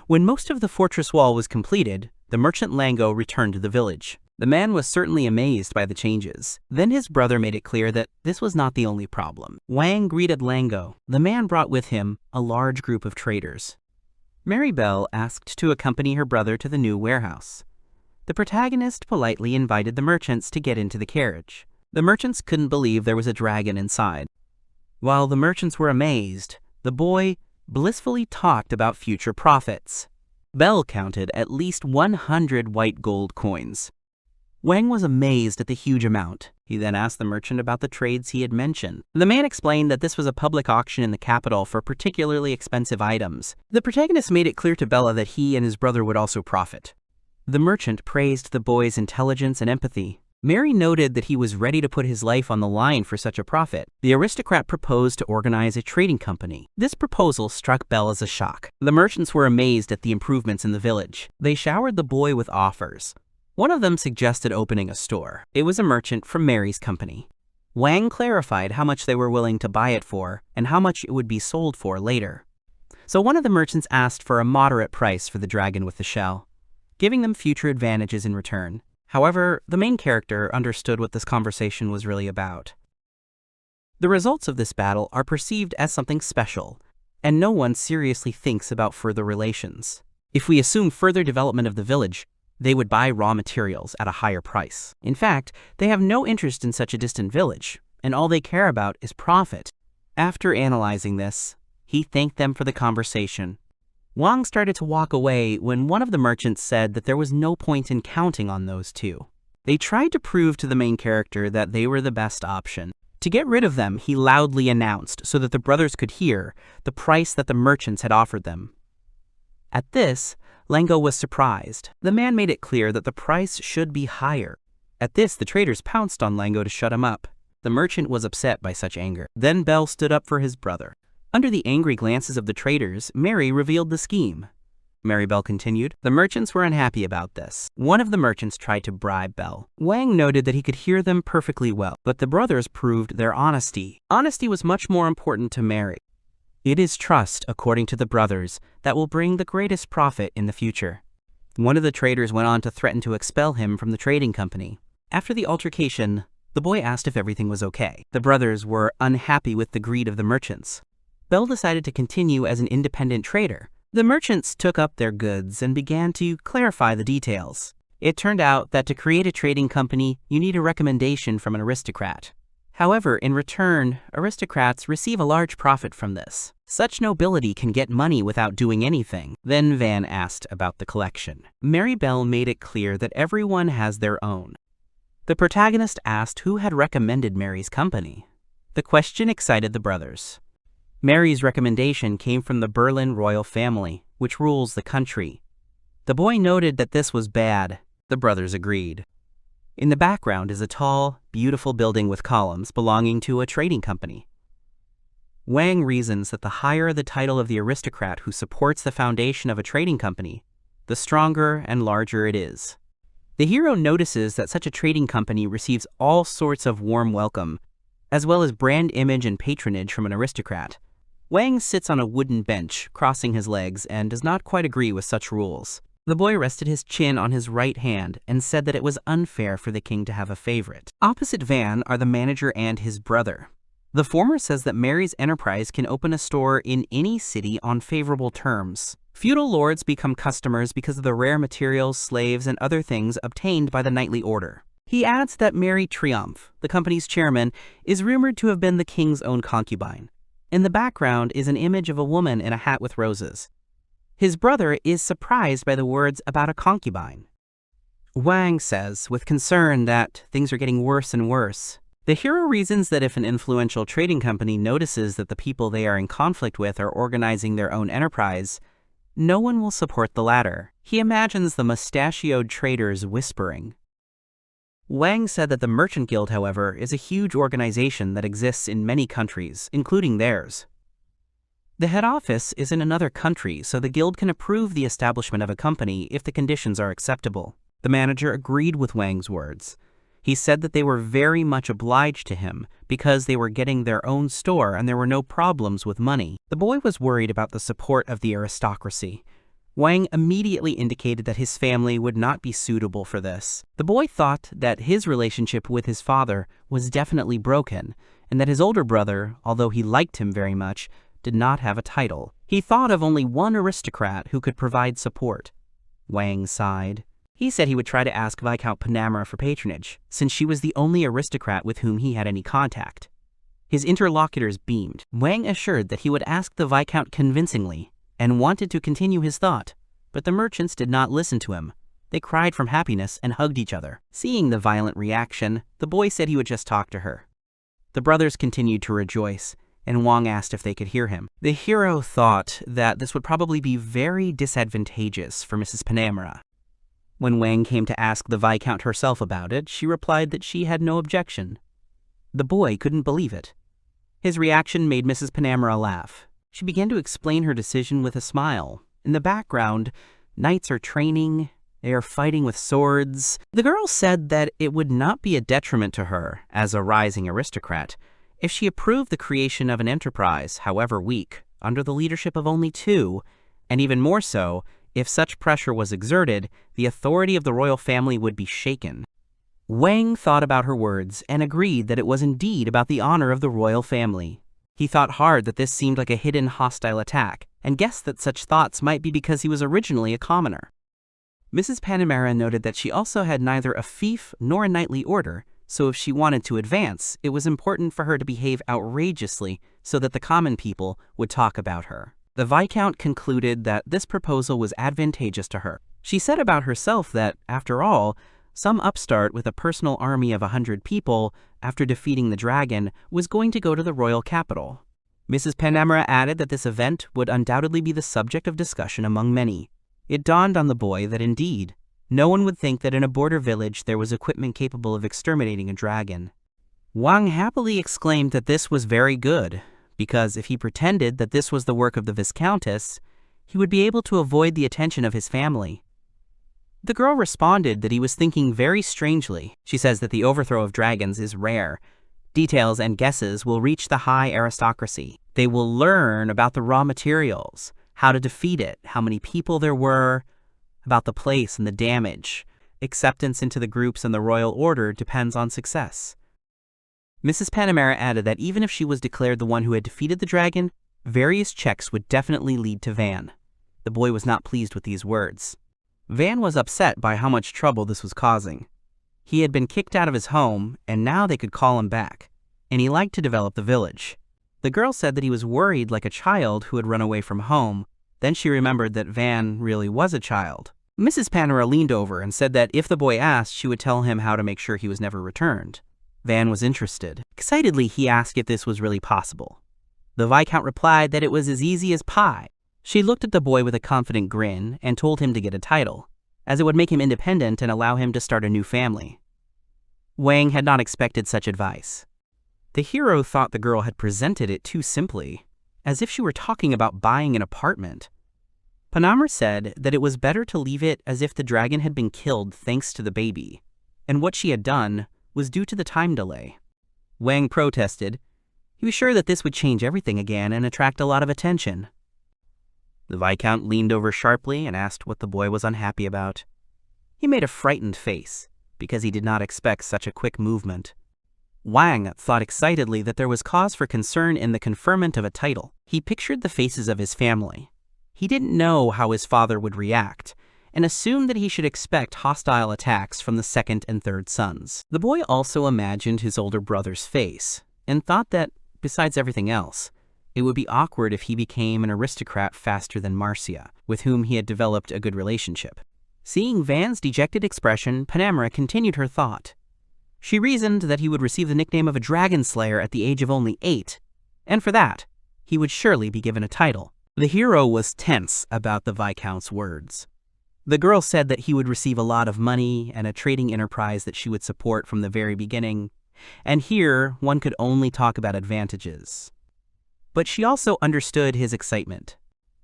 When most of the fortress wall was completed, the merchant Lango returned to the village. The man was certainly amazed by the changes. Then his brother made it clear that this was not the only problem. Wang greeted Lango. The man brought with him a large group of traders. Maribel asked to accompany her brother to the new warehouse. The protagonist politely invited the merchants to get into the carriage. The merchants couldn't believe there was a dragon inside. While the merchants were amazed, the boy blissfully talked about future profits. Bell counted at least 100 white gold coins. Wang was amazed at the huge amount. He then asked the merchant about the trades he had mentioned. The man explained that this was a public auction in the capital for particularly expensive items. The protagonist made it clear to Bella that he and his brother would also profit. The merchant praised the boy's intelligence and empathy. Mary noted that he was ready to put his life on the line for such a profit. The aristocrat proposed to organize a trading company. This proposal struck Belle as a shock. The merchants were amazed at the improvements in the village. They showered the boy with offers. One of them suggested opening a store. It was a merchant from Mary's company. Wang clarified how much they were willing to buy it for and how much it would be sold for later. So one of the merchants asked for a moderate price for the dragon with the shell, giving them future advantages in return. However, the main character understood what this conversation was really about. The results of this battle are perceived as something special, and no one seriously thinks about further relations. If we assume further development of the village, they would buy raw materials at a higher price. In fact, they have no interest in such a distant village, and all they care about is profit. After analyzing this, he thanked them for the conversation. Wang started to walk away when one of the merchants said that there was no point in counting on those two. They tried to prove to the main character that they were the best option. To get rid of them, he loudly announced, so that the brothers could hear, the price that the merchants had offered them. At this, Lango was surprised. The man made it clear that the price should be higher. At this, the traders pounced on Lango to shut him up. The merchant was upset by such anger. Then Bell stood up for his brother. Under the angry glances of the traders, Mary revealed the scheme. Mary Bell continued, "The merchants were unhappy about this. One of the merchants tried to bribe Bell. Wang noted that he could hear them perfectly well, but the brothers proved their honesty. Honesty was much more important to Mary. It is trust, according to the brothers, that will bring the greatest profit in the future." One of the traders went on to threaten to expel him from the trading company. After the altercation, the boy asked if everything was okay. The brothers were unhappy with the greed of the merchants. Bell decided to continue as an independent trader. The merchants took up their goods and began to clarify the details. It turned out that to create a trading company, you need a recommendation from an aristocrat. However, in return, aristocrats receive a large profit from this. Such nobility can get money without doing anything. Then Van asked about the collection. Mary Bell made it clear that everyone has their own. The protagonist asked who had recommended Mary's company. The question excited the brothers. Mary's recommendation came from the Berlin royal family, which rules the country. The boy noted that this was bad. The brothers agreed. In the background is a tall, beautiful building with columns belonging to a trading company. Wang reasons that the higher the title of the aristocrat who supports the foundation of a trading company, the stronger and larger it is. The hero notices that such a trading company receives all sorts of warm welcome, as well as brand image and patronage from an aristocrat. Wang sits on a wooden bench, crossing his legs, and does not quite agree with such rules. The boy rested his chin on his right hand and said that it was unfair for the king to have a favorite. Opposite Van are the manager and his brother. The former says that Mary's enterprise can open a store in any city on favorable terms. Feudal lords become customers because of the rare materials, slaves, and other things obtained by the knightly order. He adds that Mary Triumph, the company's chairman, is rumored to have been the king's own concubine. In the background is an image of a woman in a hat with roses. His brother is surprised by the words about a concubine. Wang says, with concern, that things are getting worse and worse. The hero reasons that if an influential trading company notices that the people they are in conflict with are organizing their own enterprise, no one will support the latter. He imagines the mustachioed traders whispering. Wang said that the Merchant Guild, however, is a huge organization that exists in many countries, including theirs. The head office is in another country, so the guild can approve the establishment of a company if the conditions are acceptable. The manager agreed with Wang's words. He said that they were very much obliged to him because they were getting their own store and there were no problems with money. The boy was worried about the support of the aristocracy. Wang immediately indicated that his family would not be suitable for this. The boy thought that his relationship with his father was definitely broken, and that his older brother, although he liked him very much, did not have a title. He thought of only one aristocrat who could provide support. Wang sighed. He said he would try to ask Viscount Panamera for patronage, since she was the only aristocrat with whom he had any contact. His interlocutors beamed. Wang assured that he would ask the Viscount convincingly, and wanted to continue his thought, but the merchants did not listen to him. They cried from happiness and hugged each other. Seeing the violent reaction, the boy said he would just talk to her. The brothers continued to rejoice, and Wang asked if they could hear him. The hero thought that this would probably be very disadvantageous for Mrs. Panamera. When Wang came to ask the Viscount herself about it, she replied that she had no objection. The boy couldn't believe it. His reaction made Mrs. Panamera laugh. She began to explain her decision with a smile. In the background, knights are training, they are fighting with swords. The girl said that it would not be a detriment to her, as a rising aristocrat, if she approved the creation of an enterprise, however weak, under the leadership of only two, and even more so, if such pressure was exerted, the authority of the royal family would be shaken. Wang thought about her words and agreed that it was indeed about the honor of the royal family. He thought hard that this seemed like a hidden hostile attack, and guessed that such thoughts might be because he was originally a commoner. Mrs. Panamera noted that she also had neither a fief nor a knightly order, so if she wanted to advance, it was important for her to behave outrageously so that the common people would talk about her. The Viscount concluded that this proposal was advantageous to her. She said about herself that, after all, some upstart with a personal army of 100 people, after defeating the dragon, was going to go to the royal capital. Mrs. Panamera added that this event would undoubtedly be the subject of discussion among many. It dawned on the boy that indeed, No one would think that in a border village there was equipment capable of exterminating a dragon. Wang happily exclaimed that this was very good, because if he pretended that this was the work of the Viscountess, he would be able to avoid the attention of his family. The girl responded that he was thinking very strangely. She says that the overthrow of dragons is rare. Details and guesses will reach the high aristocracy. They will learn about the raw materials, how to defeat it, how many people there were, about the place and the damage. Acceptance into the groups and the royal order depends on success. Mrs. Panamera added that even if she was declared the one who had defeated the dragon, various checks would definitely lead to Van. The boy was not pleased with these words. Van was upset by how much trouble this was causing. He had been kicked out of his home, and now they could call him back, and he liked to develop the village. The girl said that he was worried like a child who had run away from home. Then she remembered that Van really was a child. Mrs. Panera leaned over and said that if the boy asked, she would tell him how to make sure he was never returned. Van was interested. Excitedly, he asked if this was really possible. The Viscount replied that it was as easy as pie. She looked at the boy with a confident grin and told him to get a title, as it would make him independent and allow him to start a new family. Wang had not expected such advice. The hero thought the girl had presented it too simply, as if she were talking about buying an apartment. Panamera said that it was better to leave it as if the dragon had been killed thanks to the baby, and what she had done was due to the time delay. Wang protested. He was sure that this would change everything again and attract a lot of attention. The Viscount leaned over sharply and asked what the boy was unhappy about. He made a frightened face, because he did not expect such a quick movement. Wang thought excitedly that there was cause for concern in the conferment of a title. He pictured the faces of his family. He didn't know how his father would react, and assumed that he should expect hostile attacks from the second and third sons. The boy also imagined his older brother's face, and thought that, besides everything else, it would be awkward if he became an aristocrat faster than Marcia, with whom he had developed a good relationship. Seeing Van's dejected expression, Panamera continued her thought. She reasoned that he would receive the nickname of a dragon slayer at the age of only 8, and for that, he would surely be given a title. The hero was tense about the Viscount's words. The girl said that he would receive a lot of money and a trading enterprise that she would support from the very beginning, and here one could only talk about advantages. But she also understood his excitement.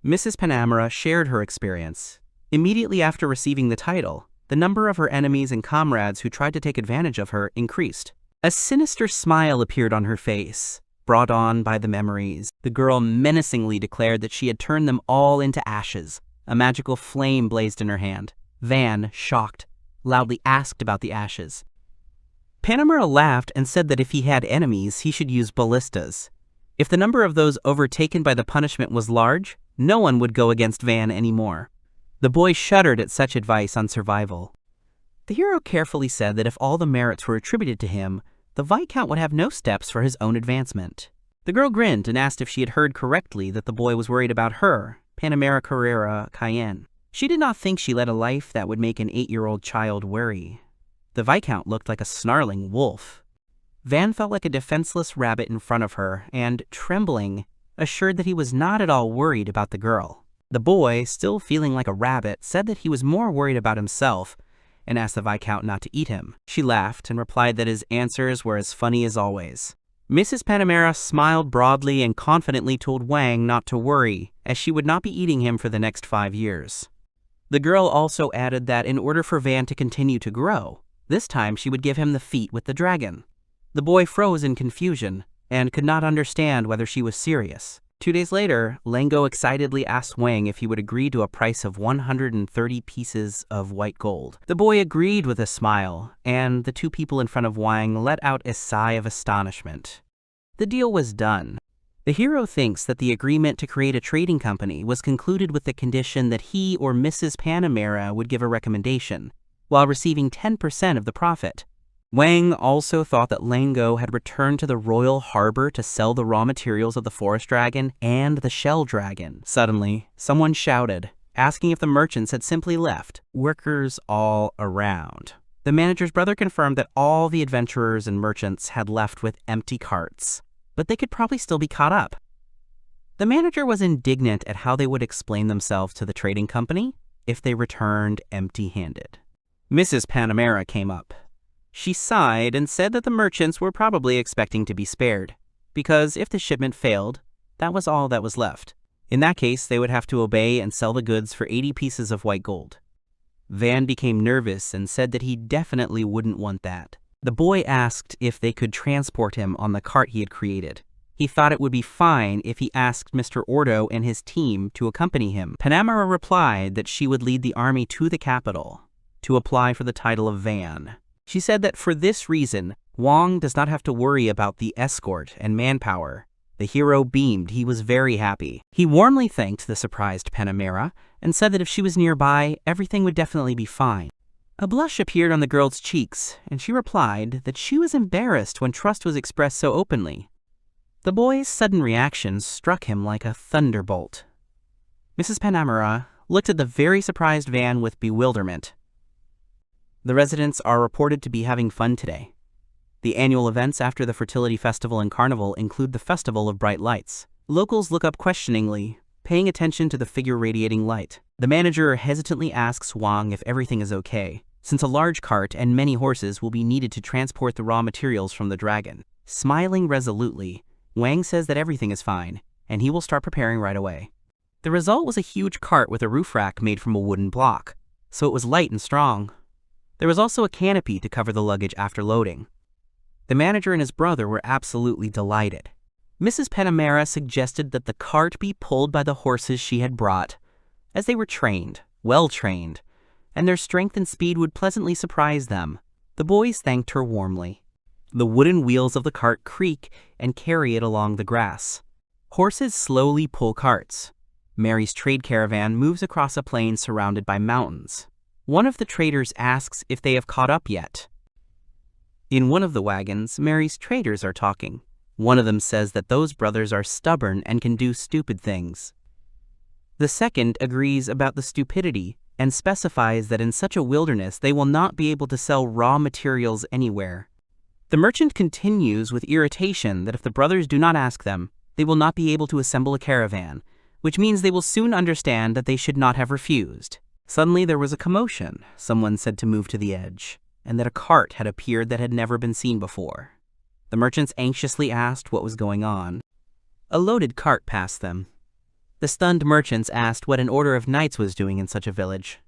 Mrs. Panamera shared her experience. Immediately after receiving the title, the number of her enemies and comrades who tried to take advantage of her increased. A sinister smile appeared on her face, brought on by the memories. The girl menacingly declared that she had turned them all into ashes. A magical flame blazed in her hand. Van, shocked, loudly asked about the ashes. Panamera laughed and said that if he had enemies, he should use ballistas. If the number of those overtaken by the punishment was large, no one would go against Van anymore. The boy shuddered at such advice on survival. The hero carefully said that if all the merits were attributed to him, the Viscount would have no steps for his own advancement. The girl grinned and asked if she had heard correctly that the boy was worried about her, Panamera Carrera Cayenne. She did not think she led a life that would make an 8-year-old child worry. The Viscount looked like a snarling wolf. Van felt like a defenseless rabbit in front of her and, trembling, assured that he was not at all worried about the girl. The boy, still feeling like a rabbit, said that he was more worried about himself and asked the Viscount not to eat him. She laughed and replied that his answers were as funny as always. Mrs. Panamera smiled broadly and confidently told Wang not to worry, as she would not be eating him for the next 5 years. The girl also added that in order for Van to continue to grow, this time she would give him the feat with the dragon. The boy froze in confusion and could not understand whether she was serious. 2 days later, Lengo excitedly asked Wang if he would agree to a price of 130 pieces of white gold. The boy agreed with a smile, and the two people in front of Wang let out a sigh of astonishment. The deal was done. The hero thinks that the agreement to create a trading company was concluded with the condition that he or Mrs. Panamera would give a recommendation, while receiving 10% of the profit. Wang also thought that Lengo had returned to the royal harbor to sell the raw materials of the forest dragon and the shell dragon. Suddenly, someone shouted, asking if the merchants had simply left, workers all around. The manager's brother confirmed that all the adventurers and merchants had left with empty carts, but they could probably still be caught up. The manager was indignant at how they would explain themselves to the trading company if they returned empty-handed. Mrs. Panamera came up. She sighed and said that the merchants were probably expecting to be spared, because if the shipment failed, that was all that was left. In that case, they would have to obey and sell the goods for 80 pieces of white gold. Van became nervous and said that he definitely wouldn't want that. The boy asked if they could transport him on the cart he had created. He thought it would be fine if he asked Mr. Ordo and his team to accompany him. Panamera replied that she would lead the army to the capital to apply for the title of Van. She said that for this reason, Wong does not have to worry about the escort and manpower. The hero beamed. He was very happy. He warmly thanked the surprised Panamera and said that if she was nearby, everything would definitely be fine. A blush appeared on the girl's cheeks, and she replied that she was embarrassed when trust was expressed so openly. The boy's sudden reaction struck him like a thunderbolt. Mrs. Panamera looked at the very surprised Van with bewilderment. The residents are reported to be having fun today. The annual events after the Fertility Festival and Carnival include the Festival of Bright Lights. Locals look up questioningly, paying attention to the figure radiating light. The manager hesitantly asks Wang if everything is okay, since a large cart and many horses will be needed to transport the raw materials from the dragon. Smiling resolutely, Wang says that everything is fine, and he will start preparing right away. The result was a huge cart with a roof rack made from a wooden block, so it was light and strong. There was also a canopy to cover the luggage after loading. The manager and his brother were absolutely delighted. Mrs. Panamera suggested that the cart be pulled by the horses she had brought, as they were trained, well trained, and their strength and speed would pleasantly surprise them. The boys thanked her warmly. The wooden wheels of the cart creak and carry it along the grass. Horses slowly pull carts. Mary's trade caravan moves across a plain surrounded by mountains. One of the traders asks if they have caught up yet. In one of the wagons, Mary's traders are talking. One of them says that those brothers are stubborn and can do stupid things. The second agrees about the stupidity and specifies that in such a wilderness they will not be able to sell raw materials anywhere. The merchant continues with irritation that if the brothers do not ask them, they will not be able to assemble a caravan, which means they will soon understand that they should not have refused. Suddenly there was a commotion. Someone said to move to the edge, and that a cart had appeared that had never been seen before. The merchants anxiously asked what was going on. A loaded cart passed them. The stunned merchants asked what an order of knights was doing in such a village.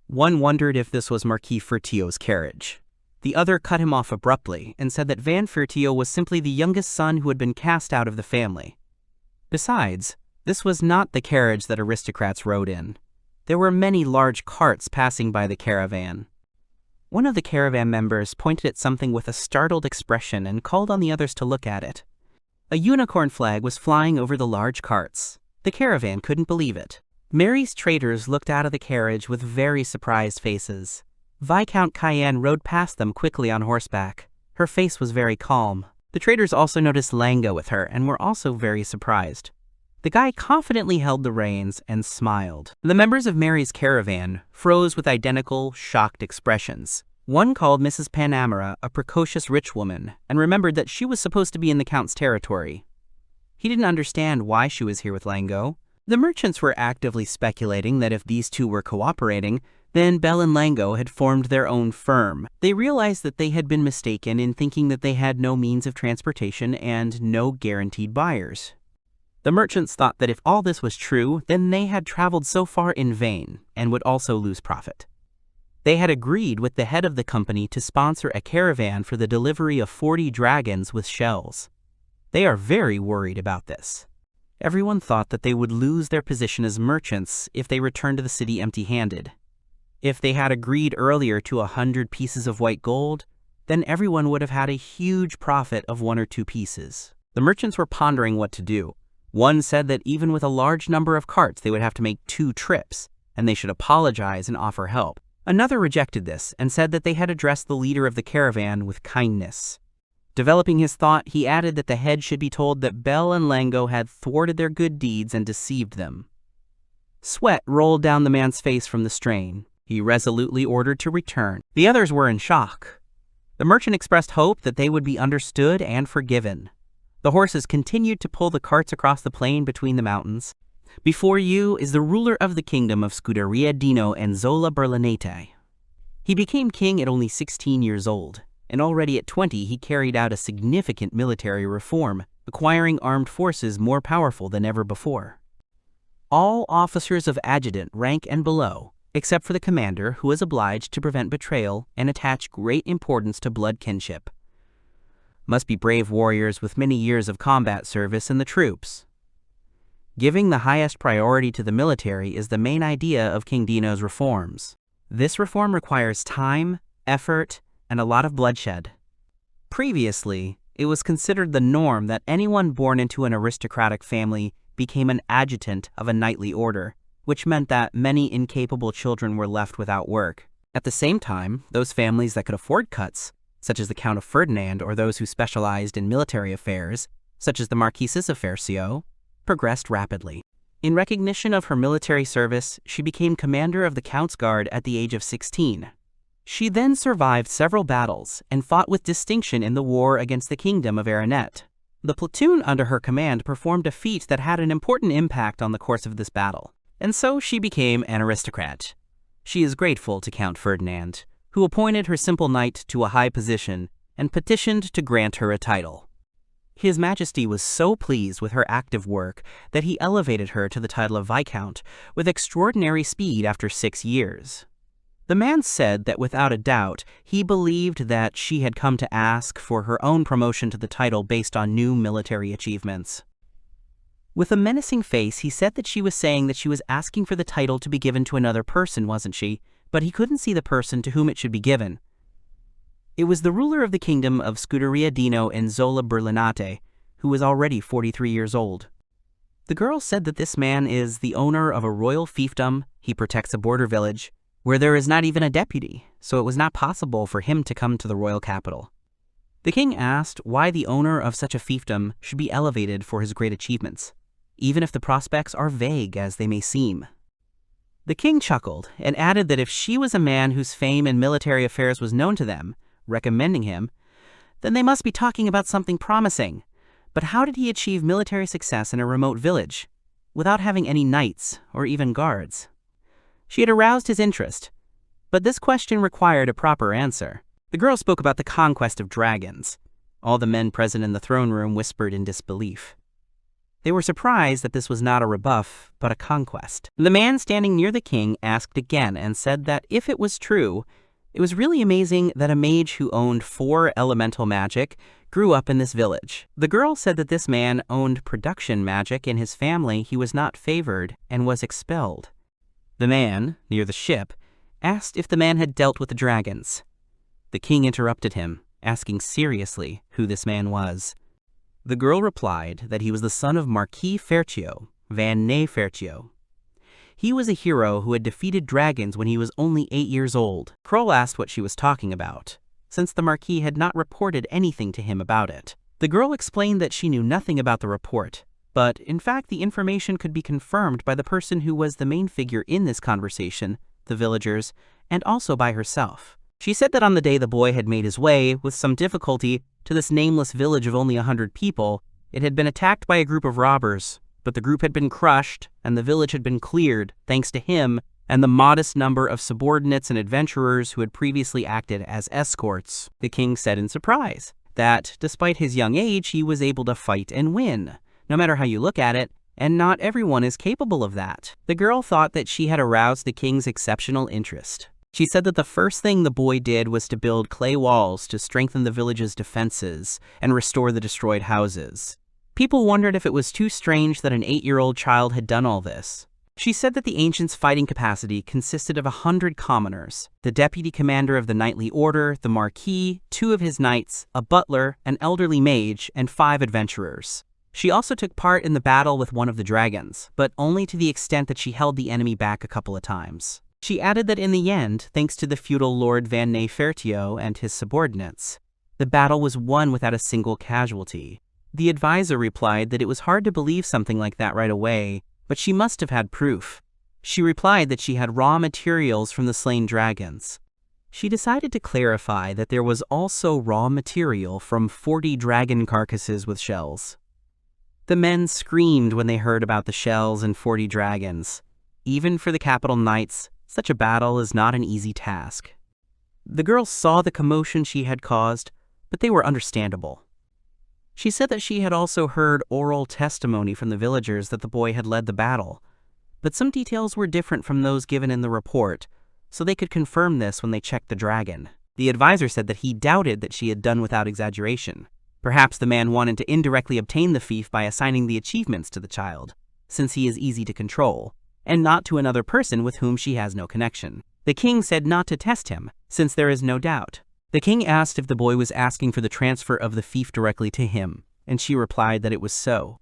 One wondered if this was Marquis Fertio's carriage. The other cut him off abruptly and said that Van Fertio was simply the youngest son who had been cast out of the family. Besides, this was not the carriage that aristocrats rode in. There were many large carts passing by the caravan. One of the caravan members pointed at something with a startled expression and called on the others to look at it. A unicorn flag was flying over the large carts. The caravan couldn't believe it. Mary's traders looked out of the carriage with very surprised faces. Viscount Cayenne rode past them quickly on horseback. Her face was very calm. The traders also noticed Langa with her and were also very surprised. The guy confidently held the reins and smiled. The members of Mary's caravan froze with identical, shocked expressions. One called Mrs. Panamera a precocious rich woman and remembered that she was supposed to be in the Count's territory. He didn't understand why she was here with Lango. The merchants were actively speculating that if these two were cooperating, then Belle and Lango had formed their own firm. They realized that they had been mistaken in thinking that they had no means of transportation and no guaranteed buyers. The merchants thought that if all this was true, then they had traveled so far in vain and would also lose profit. They had agreed with the head of the company to sponsor a caravan for the delivery of 40 dragons with shells. They are very worried about this. Everyone thought that they would lose their position as merchants if they returned to the city empty-handed. If they had agreed earlier to 100 pieces of white gold, then everyone would have had a huge profit of 1 or 2 pieces. The merchants were pondering what to do. One said that even with a large number of carts, they would have to make 2 trips, and they should apologize and offer help. Another rejected this and said that they had addressed the leader of the caravan with kindness. Developing his thought, he added that the head should be told that Belle and Lango had thwarted their good deeds and deceived them. Sweat rolled down the man's face from the strain. He resolutely ordered to return. The others were in shock. The merchant expressed hope that they would be understood and forgiven. The horses continued to pull the carts across the plain between the mountains. Before you is the ruler of the kingdom of Scuderia Dino and Zola Berlinete. He became king at only 16 years old, and already at 20 he carried out a significant military reform, acquiring armed forces more powerful than ever before. All officers of adjutant rank and below, except for the commander, who was obliged to prevent betrayal and attach great importance to blood kinship, must be brave warriors with many years of combat service in the troops. Giving the highest priority to the military is the main idea of King Dino's reforms. This reform requires time, effort, and a lot of bloodshed. Previously, it was considered the norm that anyone born into an aristocratic family became an adjutant of a knightly order, which meant that many incapable children were left without work. At the same time, those families that could afford cuts, such as the Count of Ferdinand, or those who specialized in military affairs, such as the Marquises of Fercio, progressed rapidly. In recognition of her military service, she became commander of the Count's Guard at the age of 16. She then survived several battles and fought with distinction in the war against the Kingdom of Aranet. The platoon under her command performed a feat that had an important impact on the course of this battle, and so she became an aristocrat. She is grateful to Count Ferdinand, who appointed her simple knight to a high position and petitioned to grant her a title. His Majesty was so pleased with her active work that he elevated her to the title of Viscount with extraordinary speed after 6 years. The man said that without a doubt, he believed that she had come to ask for her own promotion to the title based on new military achievements. With a menacing face, he said that she was saying that she was asking for the title to be given to another person, wasn't she? But he couldn't see the person to whom it should be given. It was the ruler of the kingdom of Scuderia Dino and Zola Berlinate, who was already 43 years old. The girl said that this man is the owner of a royal fiefdom, he protects a border village, where there is not even a deputy, so it was not possible for him to come to the royal capital. The king asked why the owner of such a fiefdom should be elevated for his great achievements, even if the prospects are vague as they may seem. The king chuckled and added that if she was a man whose fame in military affairs was known to them, recommending him, then they must be talking about something promising. But how did he achieve military success in a remote village, without having any knights or even guards? She had aroused his interest, but this question required a proper answer. The girl spoke about the conquest of dragons. All the men present in the throne room whispered in disbelief. They were surprised that this was not a rebuff, but a conquest. The man standing near the king asked again and said that if it was true, it was really amazing that a mage who owned 4 elemental magic grew up in this village. The girl said that this man owned production magic in his family. He was not favored and was expelled. The man, near the ship, asked if the man had dealt with the dragons. The king interrupted him, asking seriously who this man was. The girl replied that he was the son of Marquis Fercio, Van Ney Fercio. He was a hero who had defeated dragons when he was only 8 years old. Kroll asked what she was talking about, since the Marquis had not reported anything to him about it. The girl explained that she knew nothing about the report, but in fact the information could be confirmed by the person who was the main figure in this conversation, the villagers, and also by herself. She said that on the day the boy had made his way, with some difficulty, to this nameless village of only 100 people, it had been attacked by a group of robbers, but the group had been crushed and the village had been cleared thanks to him and the modest number of subordinates and adventurers who had previously acted as escorts. The king said in surprise that, despite his young age, he was able to fight and win, no matter how you look at it, and not everyone is capable of that. The girl thought that she had aroused the king's exceptional interest. She said that the first thing the boy did was to build clay walls to strengthen the village's defenses and restore the destroyed houses. People wondered if it was too strange that an 8-year-old child had done all this. She said that the ancients' fighting capacity consisted of 100 commoners, the deputy commander of the knightly order, the marquis, 2 of his knights, a butler, an elderly mage, and 5 adventurers. She also took part in the battle with one of the dragons, but only to the extent that she held the enemy back a couple of times. She added that in the end, thanks to the feudal Lord Van Ney Fercio and his subordinates, the battle was won without a single casualty. The advisor replied that it was hard to believe something like that right away, but she must have had proof. She replied that she had raw materials from the slain dragons. She decided to clarify that there was also raw material from 40 dragon carcasses with shells. The men screamed when they heard about the shells and 40 dragons. Even for the capital knights, such a battle is not an easy task. The girl saw the commotion she had caused, but they were understandable. She said that she had also heard oral testimony from the villagers that the boy had led the battle, but some details were different from those given in the report, so they could confirm this when they checked the dragon. The advisor said that he doubted that she had done without exaggeration. Perhaps the man wanted to indirectly obtain the fief by assigning the achievements to the child, since he is easy to control, and not to another person with whom she has no connection. The king said not to test him, since there is no doubt. The king asked if the boy was asking for the transfer of the fief directly to him, and she replied that it was so.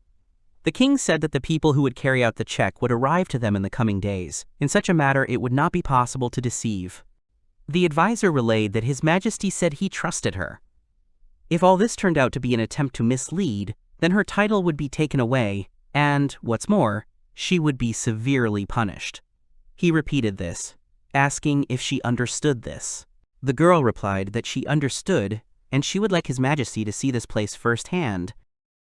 The king said that the people who would carry out the check would arrive to them in the coming days. In such a matter, it would not be possible to deceive. The advisor relayed that His Majesty said he trusted her. If all this turned out to be an attempt to mislead, then her title would be taken away, and, what's more, she would be severely punished. He repeated this, asking if she understood this. The girl replied that she understood, and she would like His Majesty to see this place firsthand.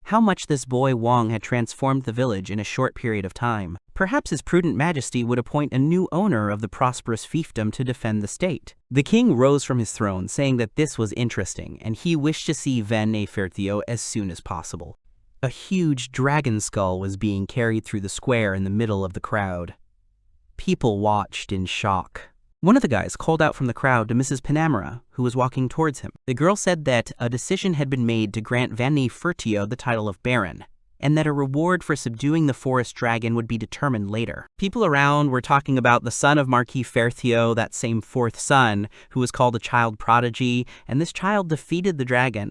How much this boy Wong had transformed the village in a short period of time. Perhaps His prudent Majesty would appoint a new owner of the prosperous fiefdom to defend the state. The king rose from his throne, saying that this was interesting, and he wished to see Manhwa as soon as possible. A huge dragon skull was being carried through the square in the middle of the crowd. People watched in shock. One of the guys called out from the crowd to Mrs. Panamera, who was walking towards him. The girl said that a decision had been made to grant Manhwa the title of Baron, and that a reward for subduing the forest dragon would be determined later. People around were talking about the son of Marquis Ferthio, that same fourth son, who was called a child prodigy, and this child defeated the dragon.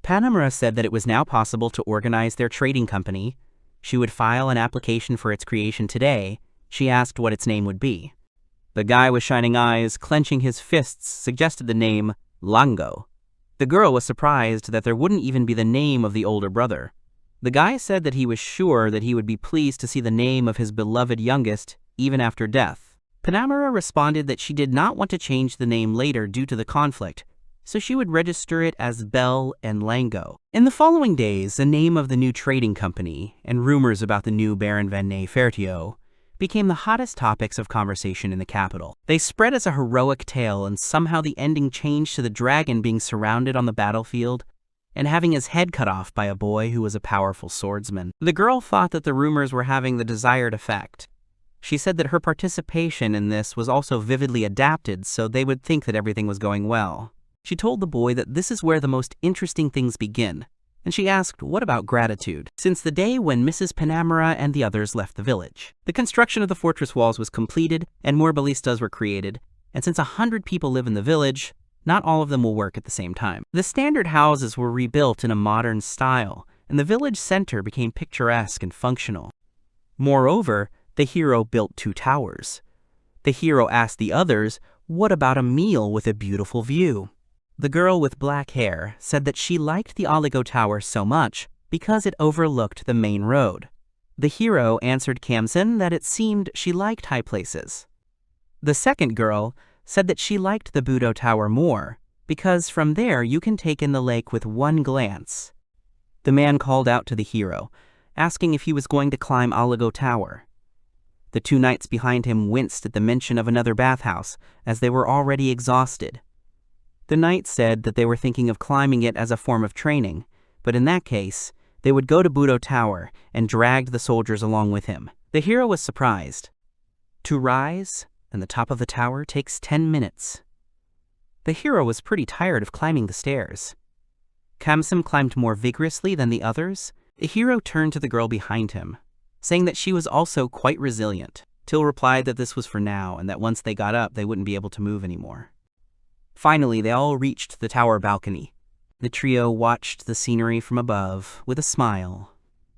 Panamera said that it was now possible to organize their trading company. She would file an application for its creation today. She asked what its name would be. The guy with shining eyes, clenching his fists, suggested the name Lango. The girl was surprised that there wouldn't even be the name of the older brother. The guy said that he was sure that he would be pleased to see the name of his beloved youngest, even after death. Panamera responded that she did not want to change the name later due to the conflict, so she would register it as Bell and Lango. In the following days, the name of the new trading company, and rumors about the new Baron Manhwa became the hottest topics of conversation in the capital. They spread as a heroic tale, and somehow the ending changed to the dragon being surrounded on the battlefield and having his head cut off by a boy who was a powerful swordsman. The girl thought that the rumors were having the desired effect. She said that her participation in this was also vividly adapted so they would think that everything was going well. She told the boy that this is where the most interesting things begin, and she asked, what about gratitude? Since the day when Mrs. Panamera and the others left the village. The construction of the fortress walls was completed, and more ballistas were created, and since 100 people live in the village, not all of them will work at the same time. The standard houses were rebuilt in a modern style, and the village center became picturesque and functional. Moreover, the hero built 2 towers. The hero asked the others, what about a meal with a beautiful view? The girl with black hair said that she liked the Oligo Tower so much because it overlooked the main road. The hero answered Kamsen that it seemed she liked high places. The second girl said that she liked the Budo Tower more because from there you can take in the lake with one glance. The man called out to the hero, asking if he was going to climb Oligo Tower. The 2 knights behind him winced at the mention of another bathhouse, as they were already exhausted. The knight said that they were thinking of climbing it as a form of training, but in that case, they would go to Budo Tower and dragged the soldiers along with him. The hero was surprised. To rise and the top of the tower takes 10 minutes. The hero was pretty tired of climbing the stairs. Kamsen climbed more vigorously than the others. The hero turned to the girl behind him, saying that she was also quite resilient. Till replied that this was for now and that once they got up, they wouldn't be able to move anymore. Finally, they all reached the tower balcony. The trio watched the scenery from above with a smile.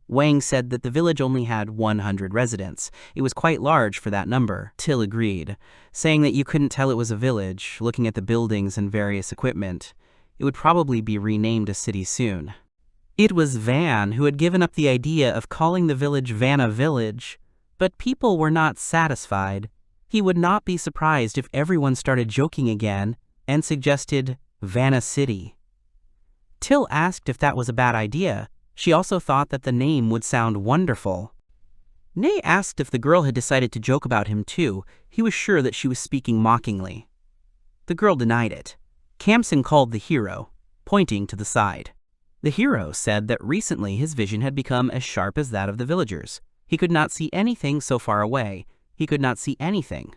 Wang said that the village only had 100 residents. It was quite large for that number. Till agreed, saying that you couldn't tell it was a village. Looking at the buildings and various equipment, it would probably be renamed a city soon. It was Van who had given up the idea of calling the village Vanna Village, but people were not satisfied. He would not be surprised if everyone started joking again and suggested Vanna City. Till asked if that was a bad idea. She also thought that the name would sound wonderful. Nay asked if the girl had decided to joke about him too. He was sure that she was speaking mockingly. The girl denied it. Kamsen called the hero, pointing to the side. The hero said that recently his vision had become as sharp as that of the villagers. He could not see anything so far away. He could not see anything.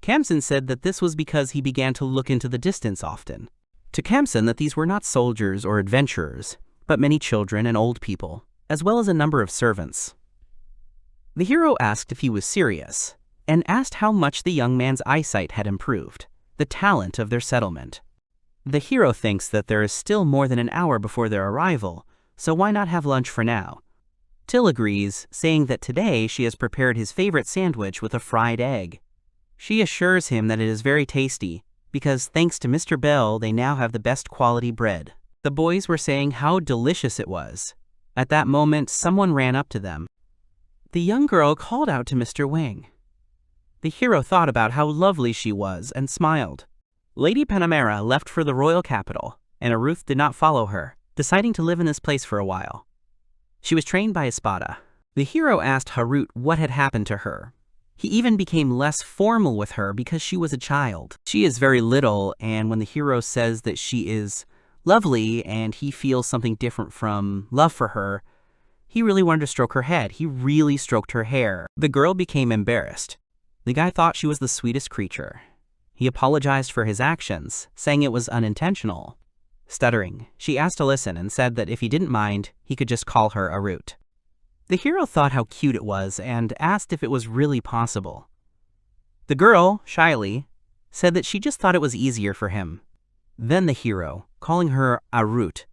Kamsen said that this was because he began to look into the distance often. To Kamsen, that these were not soldiers or adventurers, but many children and old people, as well as a number of servants. The hero asked if he was serious, and asked how much the young man's eyesight had improved, the talent of their settlement. The hero thinks that there is still more than an hour before their arrival, so why not have lunch for now? Till agrees, saying that today she has prepared his favorite sandwich with a fried egg. She assures him that it is very tasty, because thanks to Mr. Bell, they now have the best quality bread. The boys were saying how delicious it was. At that moment, someone ran up to them. The young girl called out to Mr. Wang. The hero thought about how lovely she was and smiled. Lady Panamera left for the royal capital, and Aruth did not follow her, deciding to live in this place for a while. She was trained by Espada. The hero asked Harut what had happened to her. He even became less formal with her because she was a child. She is very little, and when the hero says that she is lovely and he feels something different from love for her, he really wanted to stroke her head. He really stroked her hair. The girl became embarrassed. The guy thought she was the sweetest creature. He apologized for his actions, saying it was unintentional. Stuttering, she asked to listen and said that if he didn't mind, he could just call her Arut. The hero thought how cute it was and asked if it was really possible. The girl, shyly, said that she just thought it was easier for him. Then the hero, calling her Arut,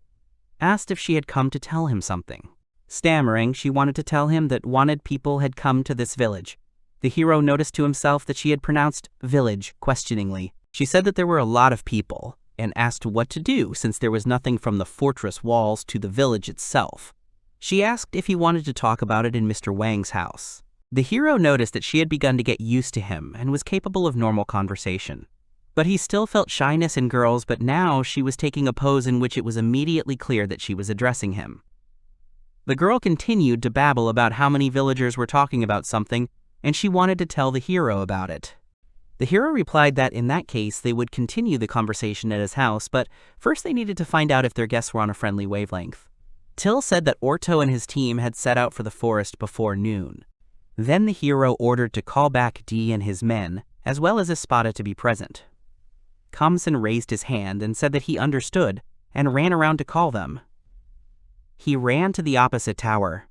asked if she had come to tell him something. Stammering, she wanted to tell him that wanted people had come to this village. The hero noticed to himself that she had pronounced village questioningly. She said that there were a lot of people, and asked what to do since there was nothing from the fortress walls to the village itself. She asked if he wanted to talk about it in Mr. Wang's house. The hero noticed that she had begun to get used to him and was capable of normal conversation. But he still felt shyness in girls, but now she was taking a pose in which it was immediately clear that she was addressing him. The girl continued to babble about how many villagers were talking about something, and she wanted to tell the hero about it. The hero replied that in that case they would continue the conversation at his house, but first they needed to find out if their guests were on a friendly wavelength. Till said that Orto and his team had set out for the forest before noon. Then the hero ordered to call back D and his men, as well as Espada to be present. Kamsen raised his hand and said that he understood, and ran around to call them. He ran to the opposite tower.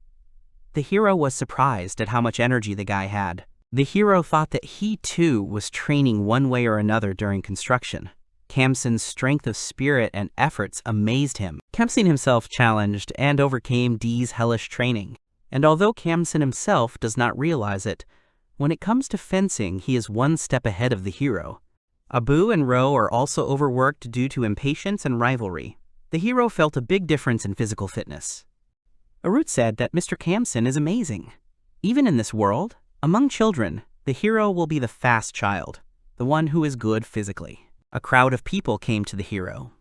The hero was surprised at how much energy the guy had. The hero thought that he too was training one way or another during construction. Kamsen's strength of spirit and efforts amazed him. Kamsen himself challenged and overcame D's hellish training. And although Kamsen himself does not realize it, when it comes to fencing, he is one step ahead of the hero. Abu and Ro are also overworked due to impatience and rivalry. The hero felt a big difference in physical fitness. Arut said that Mr. Kamsen is amazing. Even in this world, among children, the hero will be the fast child, the one who is good physically. A crowd of people came to the hero.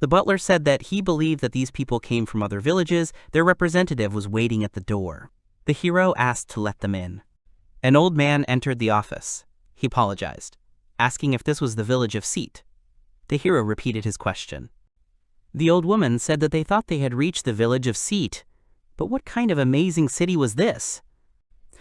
The butler said that he believed that these people came from other villages. Their representative was waiting at the door. The hero asked to let them in. An old man entered the office. He apologized, asking if this was the village of Seat. The hero repeated his question. The old woman said that they thought they had reached the village of Seat, but what kind of amazing city was this?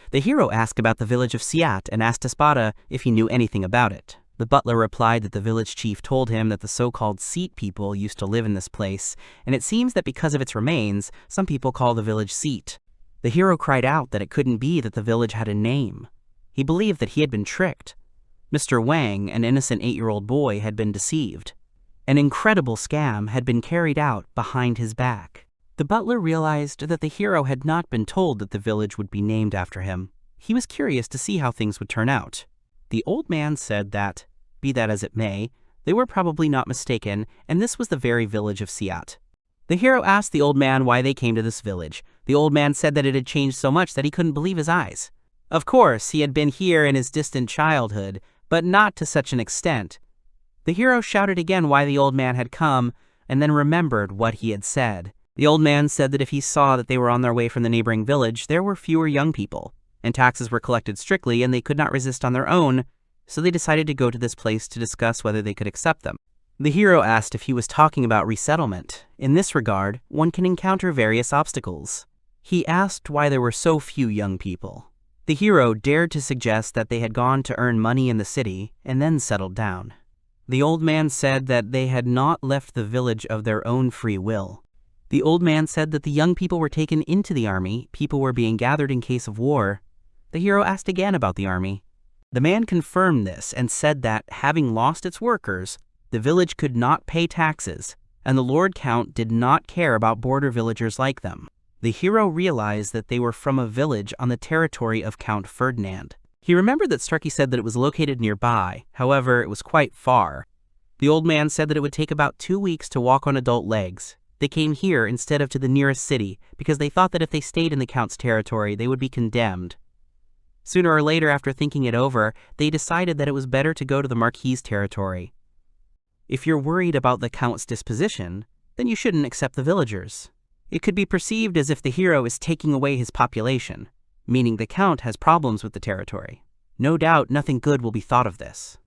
The hero asked about the village of Siat and asked Espada if he knew anything about it. The butler replied that the village chief told him that the so-called Seat people used to live in this place, and it seems that because of its remains, some people call the village Seat. The hero cried out that it couldn't be that the village had a name. He believed that he had been tricked. Mr. Wang, an innocent 8-year-old boy, had been deceived. An incredible scam had been carried out behind his back. The butler realized that the hero had not been told that the village would be named after him. He was curious to see how things would turn out. The old man said that, be that as it may, they were probably not mistaken, and this was the very village of Siat. The hero asked the old man why they came to this village. The old man said that it had changed so much that he couldn't believe his eyes. Of course, he had been here in his distant childhood, but not to such an extent. The hero shouted again why the old man had come, and then remembered what he had said. The old man said that if he saw that they were on their way from the neighboring village, there were fewer young people, and taxes were collected strictly, and they could not resist on their own, so they decided to go to this place to discuss whether they could accept them. The hero asked if he was talking about resettlement. In this regard, one can encounter various obstacles. He asked why there were so few young people. The hero dared to suggest that they had gone to earn money in the city and then settled down. The old man said that they had not left the village of their own free will. The old man said that the young people were taken into the army, people were being gathered in case of war. The hero asked again about the army. The man confirmed this and said that, having lost its workers, the village could not pay taxes, and the Lord Count did not care about border villagers like them. The hero realized that they were from a village on the territory of Count Ferdinand. He remembered that Starkey said that it was located nearby, however, it was quite far. The old man said that it would take about 2 weeks to walk on adult legs. They came here instead of to the nearest city because they thought that if they stayed in the Count's territory, they would be condemned. Sooner or later, after thinking it over, they decided that it was better to go to the Marquis's territory. If you're worried about the Count's disposition, then you shouldn't accept the villagers. It could be perceived as if the hero is taking away his population, meaning the Count has problems with the territory. No doubt nothing good will be thought of this.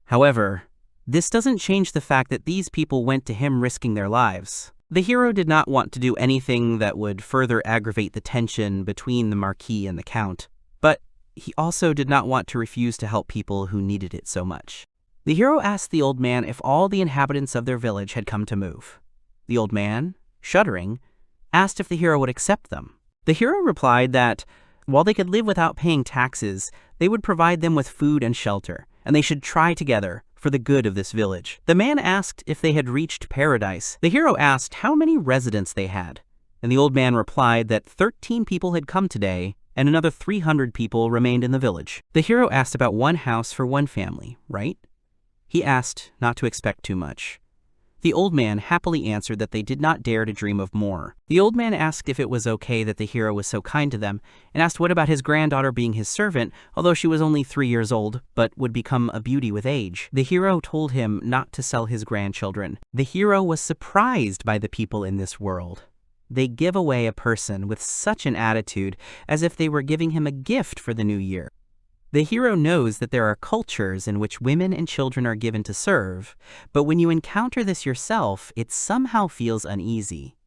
However, this doesn't change the fact that these people went to him risking their lives. The hero did not want to do anything that would further aggravate the tension between the Marquis and the Count, but he also did not want to refuse to help people who needed it so much. The hero asked the old man if all the inhabitants of their village had come to move. The old man, shuddering, asked if the hero would accept them. The hero replied that, while they could live without paying taxes, they would provide them with food and shelter, and they should try together for the good of this village. The man asked if they had reached paradise. The hero asked how many residents they had, and the old man replied that 13 people had come today, and another 300 people remained in the village. The hero asked about one house for one family, right? He asked not to expect too much. The old man happily answered that they did not dare to dream of more. The old man asked if it was okay that the hero was so kind to them, and asked what about his granddaughter being his servant, although she was only 3 years old, but would become a beauty with age. The hero told him not to sell his grandchildren. The hero was surprised by the people in this world. They give away a person with such an attitude as if they were giving him a gift for the new year. The hero knows that there are cultures in which women and children are given to serve, but when you encounter this yourself, it somehow feels uneasy.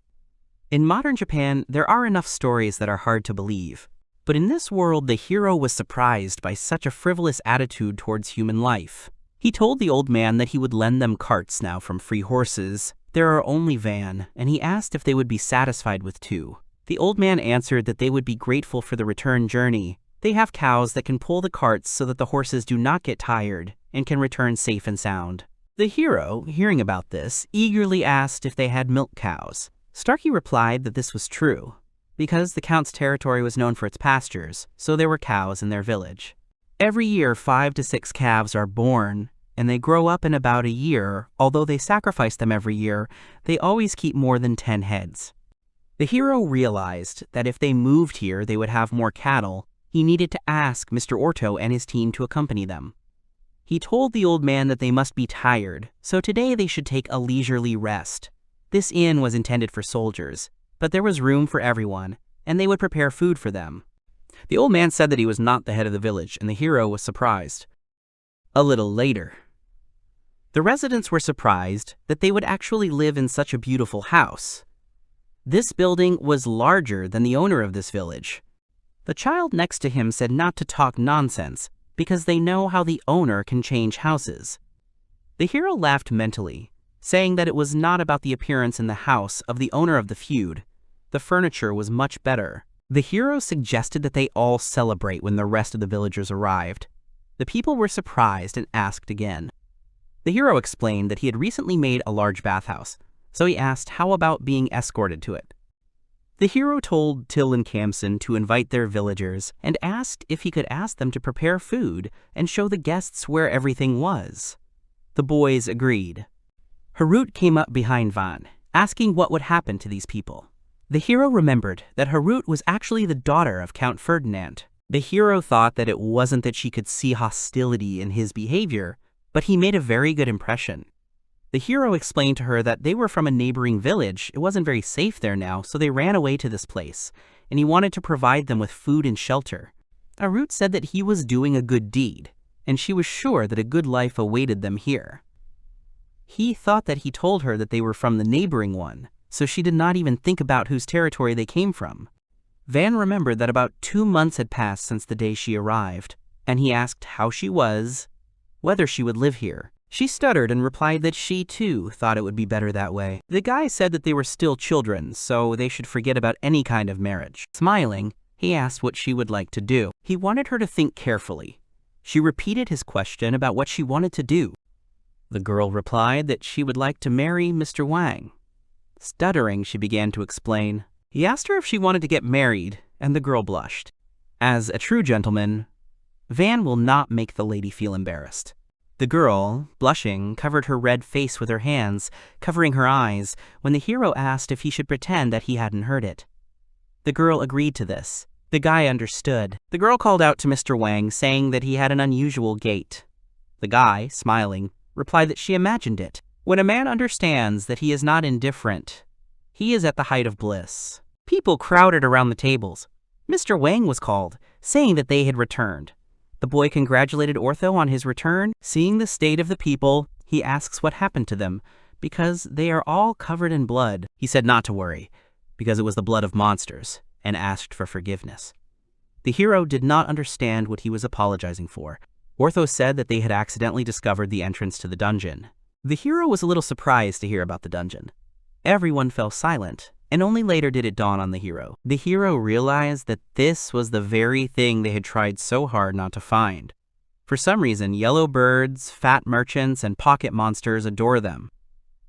In modern Japan, there are enough stories that are hard to believe, but in this world, the hero was surprised by such a frivolous attitude towards human life. He told the old man that he would lend them carts now from free horses. There are only van, and he asked if they would be satisfied with 2. The old man answered that they would be grateful for the return journey. They have cows that can pull the carts so that the horses do not get tired and can return safe and sound. The hero, hearing about this, eagerly asked if they had milk cows. Starkey replied that this was true, because the Count's territory was known for its pastures, so there were cows in their village. Every year, 5 to 6 calves are born, and they grow up in about a year. Although they sacrifice them every year, they always keep more than 10 heads. The hero realized that if they moved here, they would have more cattle. He needed to ask Mr. Orto and his team to accompany them. He told the old man that they must be tired, so today they should take a leisurely rest. This inn was intended for soldiers, but there was room for everyone, and they would prepare food for them. The old man said that he was not the head of the village, and the hero was surprised. A little later, the residents were surprised that they would actually live in such a beautiful house. This building was larger than the owner of this village. The child next to him said not to talk nonsense, because they know how the owner can change houses. The hero laughed mentally, saying that it was not about the appearance in the house of the owner of the feud. The furniture was much better. The hero suggested that they all celebrate when the rest of the villagers arrived. The people were surprised and asked again. The hero explained that he had recently made a large bathhouse, so he asked how about being escorted to it. The hero told Till and Kamsen to invite their villagers and asked if he could ask them to prepare food and show the guests where everything was. The boys agreed. Harut came up behind Van, asking what would happen to these people. The hero remembered that Harut was actually the daughter of Count Ferdinand. The hero thought that it wasn't that she could see hostility in his behavior, but he made a very good impression. The hero explained to her that they were from a neighboring village. It wasn't very safe there now, so they ran away to this place, and he wanted to provide them with food and shelter. Harut said that he was doing a good deed. and she was sure that a good life awaited them here. He thought that he told her that they were from the neighboring one, so she did not even think about whose territory they came from. Van remembered that about 2 months had passed since the day she arrived, and he asked how she was, whether she would live here. She stuttered and replied that she, too, thought it would be better that way. The guy said that they were still children, so they should forget about any kind of marriage. Smiling, he asked what she would like to do. He wanted her to think carefully. She repeated his question about what she wanted to do. The girl replied that she would like to marry Mr. Wang. Stuttering, she began to explain. He asked her if she wanted to get married, and the girl blushed. As a true gentleman, Van will not make the lady feel embarrassed. The girl, blushing, covered her red face with her hands, covering her eyes, when the hero asked if he should pretend that he hadn't heard it. The girl agreed to this. The guy understood. The girl called out to Mr. Wang, saying that he had an unusual gait. The guy, smiling, replied that she imagined it. When a man understands that he is not indifferent, he is at the height of bliss. People crowded around the tables. Mr. Wang was called, saying that they had returned. The boy congratulated Ortho on his return. Seeing the state of the people, he asks what happened to them, because they are all covered in blood. He said not to worry, because it was the blood of monsters, and asked for forgiveness. The hero did not understand what he was apologizing for. Ortho said that they had accidentally discovered the entrance to the dungeon. The hero was a little surprised to hear about the dungeon. Everyone fell silent, and only later did it dawn on the hero. The hero realized that this was the very thing they had tried so hard not to find. For some reason, yellow birds, fat merchants, and pocket monsters adore them.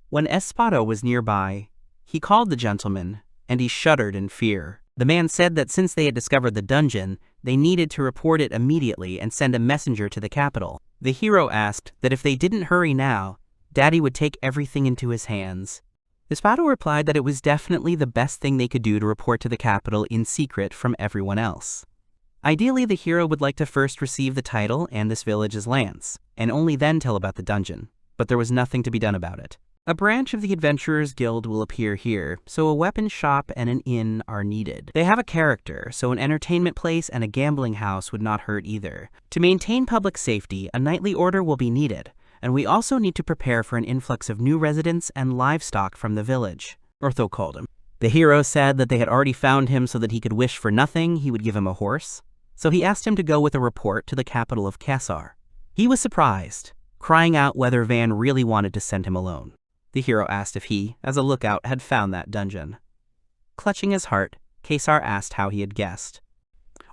When Espada was nearby, he called the gentleman, and he shuddered in fear. The man said that since they had discovered the dungeon, they needed to report it immediately and send a messenger to the capital. The hero asked that if they didn't hurry now, Daddy would take everything into his hands. Espada replied that it was definitely the best thing they could do to report to the capital in secret from everyone else. Ideally, the hero would like to first receive the title and this village's lands, and only then tell about the dungeon, but there was nothing to be done about it. A branch of the Adventurers Guild will appear here, so a weapon shop and an inn are needed. They have a character, so an entertainment place and a gambling house would not hurt either. To maintain public safety, a nightly order will be needed, and we also need to prepare for an influx of new residents and livestock from the village. Ortho called him. The hero said that they had already found him so that he could wish for nothing, he would give him a horse. So he asked him to go with a report to the capital of Kassar. He was surprised, crying out whether Van really wanted to send him alone. The hero asked if he, as a lookout, had found that dungeon. Clutching his heart, Kassar asked how he had guessed.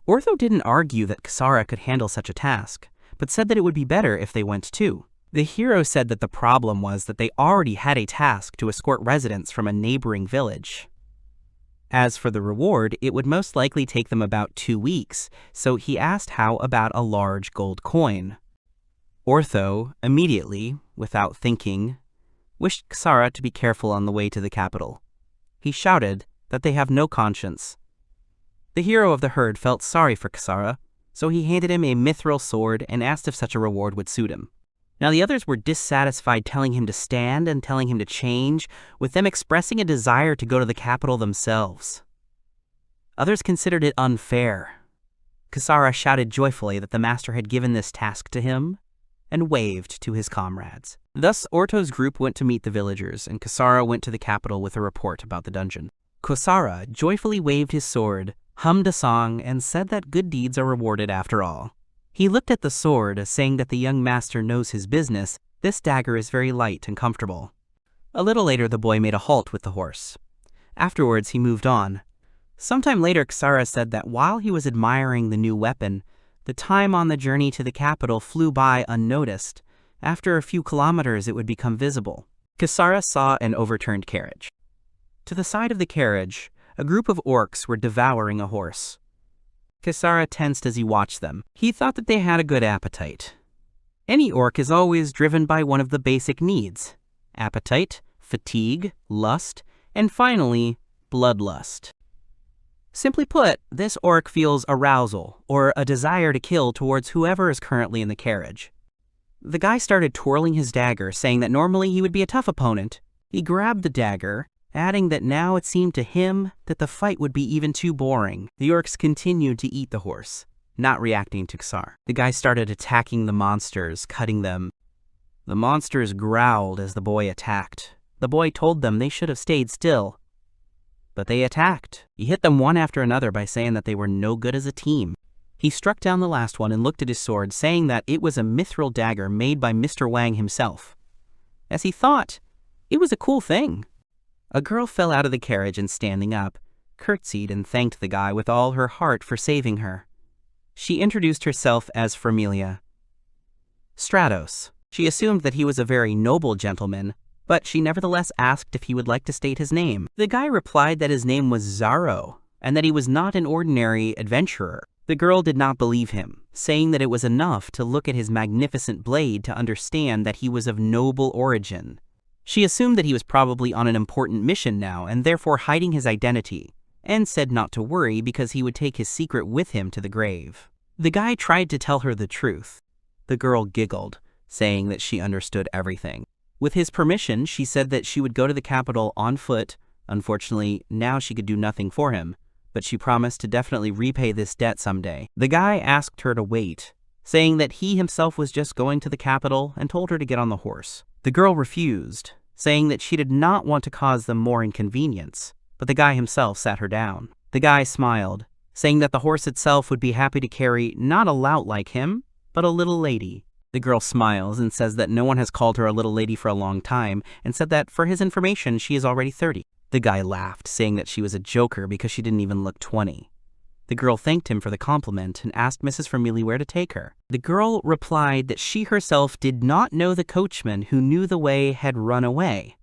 Ortho didn't argue that Kassara could handle such a task, but said that it would be better if they went too. The hero said that the problem was that they already had a task to escort residents from a neighboring village. As for the reward, it would most likely take them about 2 weeks, so he asked how about a large gold coin. Ortho, immediately, without thinking, wished Kassara to be careful on the way to the capital. He shouted that they have no conscience. The hero of the herd felt sorry for Kassara, so he handed him a mithril sword and asked if such a reward would suit him. Now the others were dissatisfied, telling him to stand and telling him to change, with them expressing a desire to go to the capital themselves. Others considered it unfair. Kassara shouted joyfully that the master had given this task to him, and waved to his comrades. Thus, Orto's group went to meet the villagers, and Kassara went to the capital with a report about the dungeon. Kassara joyfully waved his sword, hummed a song, and said that good deeds are rewarded after all. He looked at the sword, saying that the young master knows his business. This dagger is very light and comfortable. A little later, the boy made a halt with the horse. Afterwards, he moved on. Sometime later, Kassara said that while he was admiring the new weapon, the time on the journey to the capital flew by unnoticed. After a few kilometers, it would become visible. Kassara saw an overturned carriage. To the side of the carriage, a group of orcs were devouring a horse. Kassara tensed as he watched them. He thought that they had a good appetite. Any orc is always driven by one of the basic needs: appetite, fatigue, lust, and finally, bloodlust. Simply put, this orc feels arousal, or a desire to kill towards whoever is currently in the carriage. The guy started twirling his dagger, saying that normally he would be a tough opponent. He grabbed the dagger, adding that now it seemed to him that the fight would be even too boring. The orcs continued to eat the horse. not reacting to Ksar. The guy started attacking the monsters, cutting them. The monsters growled as the boy attacked. The boy told them they should have stayed still. But they attacked. He hit them one after another by saying that they were no good as a team. He struck down the last one and looked at his sword, saying that it was a mithril dagger made by Mr. Wang himself. As he thought, it was a cool thing. A girl fell out of the carriage and, standing up, curtsied and thanked the guy with all her heart for saving her. She introduced herself as Familia Stratos. She assumed that he was a very noble gentleman, but she nevertheless asked if he would like to state his name. The guy replied that his name was Zaro, and that he was not an ordinary adventurer. The girl did not believe him, saying that it was enough to look at his magnificent blade to understand that he was of noble origin. She assumed that he was probably on an important mission now and therefore hiding his identity, and said not to worry because he would take his secret with him to the grave. The guy tried to tell her the truth. The girl giggled, saying that she understood everything. With his permission, she said that she would go to the capital on foot. Unfortunately, now she could do nothing for him, but she promised to definitely repay this debt someday. The guy asked her to wait, saying that he himself was just going to the capital and told her to get on the horse. The girl refused, saying that she did not want to cause them more inconvenience, but the guy himself sat her down. The guy smiled, saying that the horse itself would be happy to carry not a lout like him, but a little lady. The girl smiles and says that no one has called her a little lady for a long time, and said that for his information she is already 30. The guy laughed, saying that she was a joker because she didn't even look 20. The girl thanked him for the compliment and asked Mrs. Vermilly where to take her. The girl replied that she herself did not know the coachman who knew the way had run away.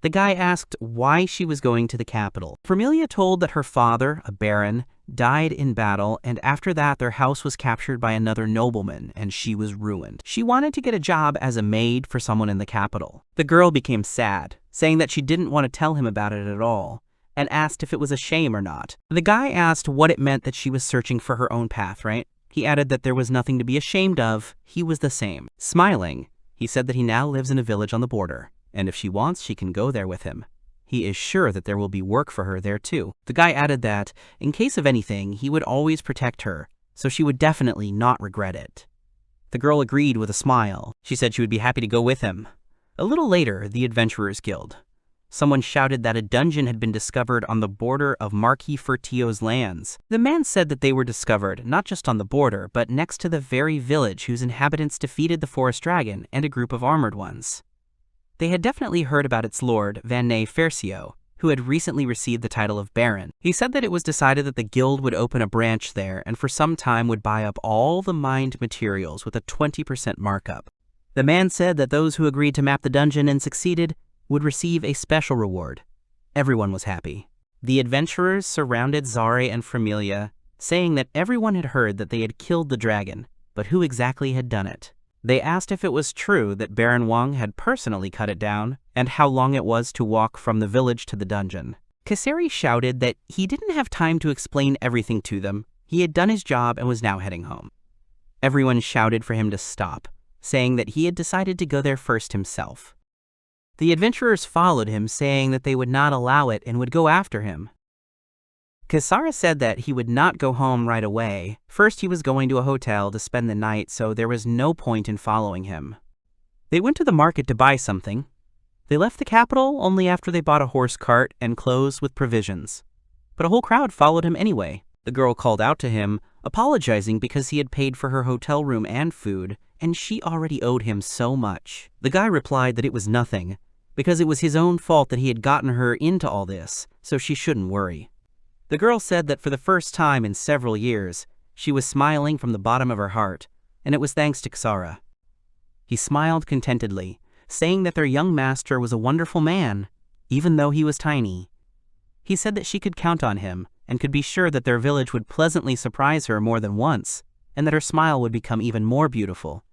The guy asked why she was going to the capital. Vermilly told that her father, a baron, died in battle, and after that their house was captured by another nobleman, and she was ruined. She wanted to get a job as a maid for someone in the capital. The girl became sad, saying that she didn't want to tell him about it at all, and asked if it was a shame or not. The guy asked what it meant that she was searching for her own path, right? He added that there was nothing to be ashamed of, he was the same. Smiling, he said that he now lives in a village on the border, and if she wants, she can go there with him. He is sure that there will be work for her there too. The guy added that, in case of anything, he would always protect her, so she would definitely not regret it. The girl agreed with a smile. She said she would be happy to go with him. A little later, the Adventurers Guild. Someone shouted that a dungeon had been discovered on the border of Marquis Fertio's lands. The man said that they were discovered not just on the border, but next to the very village whose inhabitants defeated the forest dragon and a group of armored ones. They had definitely heard about its lord, Van Fercio, who had recently received the title of Baron. He said that it was decided that the guild would open a branch there and for some time would buy up all the mined materials with a 20% markup. The man said that those who agreed to map the dungeon and succeeded would receive a special reward. Everyone was happy. The adventurers surrounded Zare and Familia, saying that everyone had heard that they had killed the dragon, but who exactly had done it? They asked if it was true that Baron Wang had personally cut it down, and how long it was to walk from the village to the dungeon. Kaseri shouted that he didn't have time to explain everything to them. He had done his job and was now heading home. Everyone shouted for him to stop, saying that he had decided to go there first himself. The adventurers followed him, saying that they would not allow it and would go after him. Kasara said that he would not go home right away. First, he was going to a hotel to spend the night, so there was no point in following him. They went to the market to buy something. They left the capital only after they bought a horse cart and clothes with provisions. But a whole crowd followed him anyway. The girl called out to him, apologizing because he had paid for her hotel room and food, and she already owed him so much. The guy replied that it was nothing, because it was his own fault that he had gotten her into all this, so she shouldn't worry. The girl said that for the first time in several years, she was smiling from the bottom of her heart, and it was thanks to Ksara. He smiled contentedly, saying that their young master was a wonderful man, even though he was tiny. He said that she could count on him, and could be sure that their village would pleasantly surprise her more than once, and that her smile would become even more beautiful.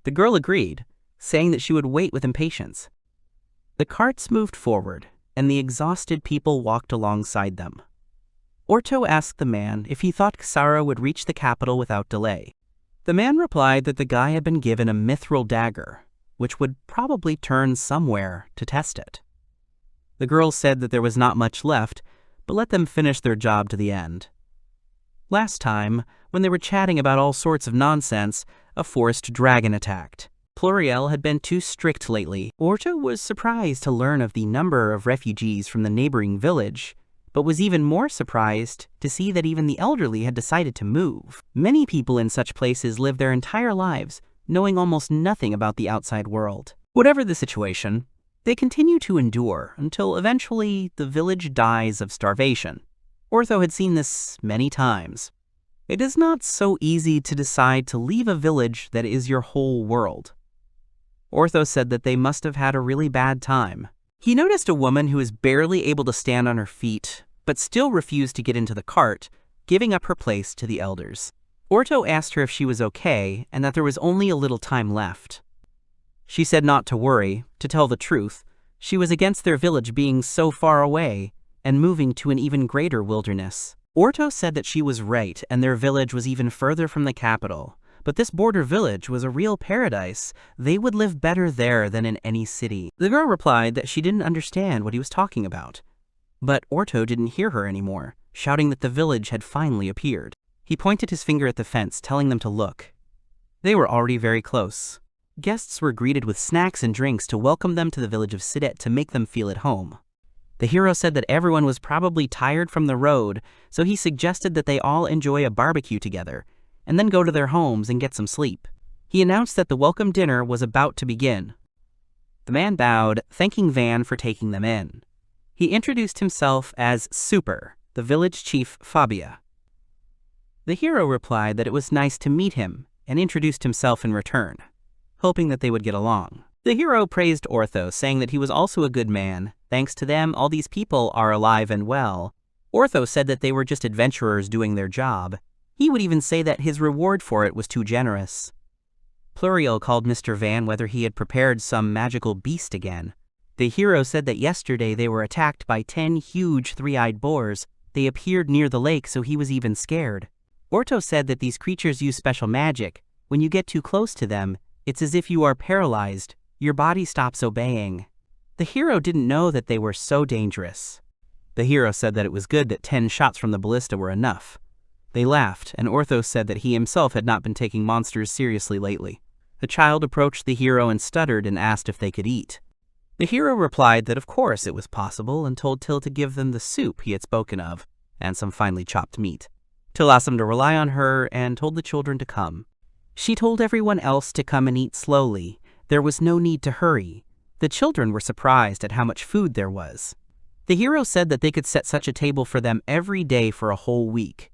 The girl agreed, saying that she would wait with impatience. The carts moved forward, and the exhausted people walked alongside them. Orto asked the man if he thought Ksara would reach the capital without delay. The man replied that the guy had been given a mithril dagger, which would probably turn somewhere to test it. The girl said that there was not much left, but let them finish their job to the end. Last time, when they were chatting about all sorts of nonsense, a forest dragon attacked. Pluriel had been too strict lately. Orto was surprised to learn of the number of refugees from the neighboring village, but was even more surprised to see that even the elderly had decided to move. Many people in such places live their entire lives knowing almost nothing about the outside world. Whatever the situation, they continue to endure until eventually the village dies of starvation. Ortho had seen this many times. It is not so easy to decide to leave a village that is your whole world. Ortho said that they must have had a really bad time. He noticed a woman who was barely able to stand on her feet, but still refused to get into the cart, giving up her place to the elders. Orto asked her if she was okay and that there was only a little time left. She said not to worry. To tell the truth, she was against their village being so far away and moving to an even greater wilderness. Orto said that she was right and their village was even further from the capital. But this border village was a real paradise. They would live better there than in any city. The girl replied that she didn't understand what he was talking about. But Orto didn't hear her anymore, shouting that the village had finally appeared. He pointed his finger at the fence, telling them to look. They were already very close. Guests were greeted with snacks and drinks to welcome them to the village of Sidet to make them feel at home. The hero said that everyone was probably tired from the road, so he suggested that they all enjoy a barbecue together, and then go to their homes and get some sleep. He announced that the welcome dinner was about to begin. The man bowed, thanking Van for taking them in. He introduced himself as Super, the village chief Fabia. The hero replied that it was nice to meet him and introduced himself in return, hoping that they would get along. The hero praised Ortho, saying that he was also a good man. Thanks to them, all these people are alive and well. Ortho said that they were just adventurers doing their job. He would even say that his reward for it was too generous. Pluriel called Mr. Van whether he had prepared some magical beast again. The hero said that yesterday they were attacked by 10 huge three-eyed boars. They appeared near the lake, so he was even scared. Orto said that these creatures use special magic. When you get too close to them, it's as if you are paralyzed. Your body stops obeying. The hero didn't know that they were so dangerous. The hero said that it was good that 10 shots from the ballista were enough. They laughed, and Ortho said that he himself had not been taking monsters seriously lately. The child approached the hero and stuttered and asked if they could eat. The hero replied that of course it was possible and told Till to give them the soup he had spoken of, and some finely chopped meat. Till asked them to rely on her and told the children to come. She told everyone else to come and eat slowly. There was no need to hurry. The children were surprised at how much food there was. The hero said that they could set such a table for them every day for a whole week.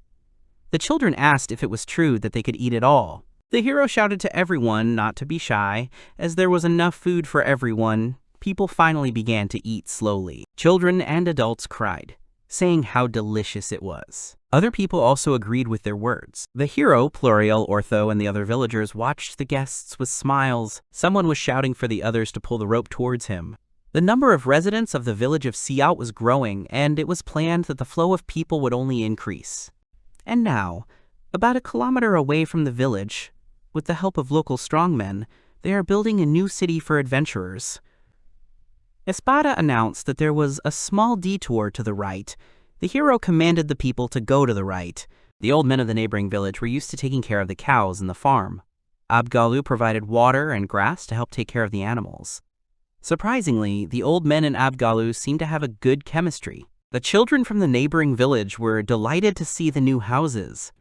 The children asked if it was true that they could eat it all. The hero shouted to everyone not to be shy. As there was enough food for everyone, people finally began to eat slowly. Children and adults cried, saying how delicious it was. Other people also agreed with their words. The hero, Pluriel, Ortho, and the other villagers watched the guests with smiles. Someone was shouting for the others to pull the rope towards him. The number of residents of the village of Siat was growing, and it was planned that the flow of people would only increase. And now, about a kilometer away from the village, with the help of local strongmen, they are building a new city for adventurers. Espada announced that there was a small detour to the right. The hero commanded the people to go to the right. The old men of the neighboring village were used to taking care of the cows in the farm. Abgalu provided water and grass to help take care of the animals. Surprisingly, the old men in Abgalu seemed to have a good chemistry. The children from the neighboring village were delighted to see the new houses.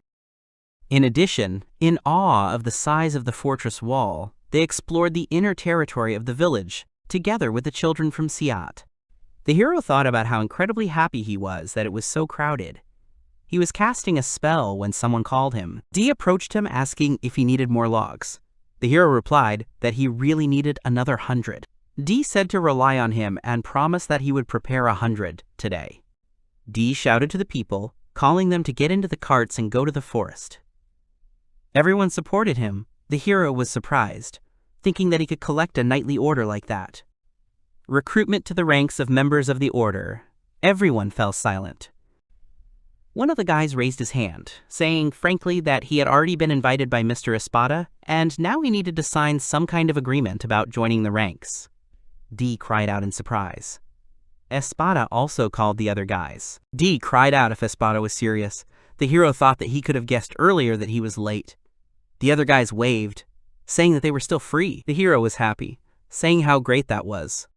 In addition, in awe of the size of the fortress wall, they explored the inner territory of the village, together with the children from Siat. The hero thought about how incredibly happy he was that it was so crowded. He was casting a spell when someone called him. Dee approached him asking if he needed more logs. The hero replied that he really needed another 100. Dee said to rely on him and promised that he would prepare 100 today. Dee shouted to the people, calling them to get into the carts and go to the forest. Everyone supported him. The hero was surprised, thinking that he could collect a nightly order like that. Recruitment to the ranks of members of the order. Everyone fell silent. One of the guys raised his hand, saying frankly that he had already been invited by Mr. Espada, and now he needed to sign some kind of agreement about joining the ranks. Dee cried out in surprise. Espada also called the other guys. Dee cried out if Espada was serious. The hero thought that he could have guessed earlier that he was late. The other guys waved, saying that they were still free. The hero was happy, saying how great that was.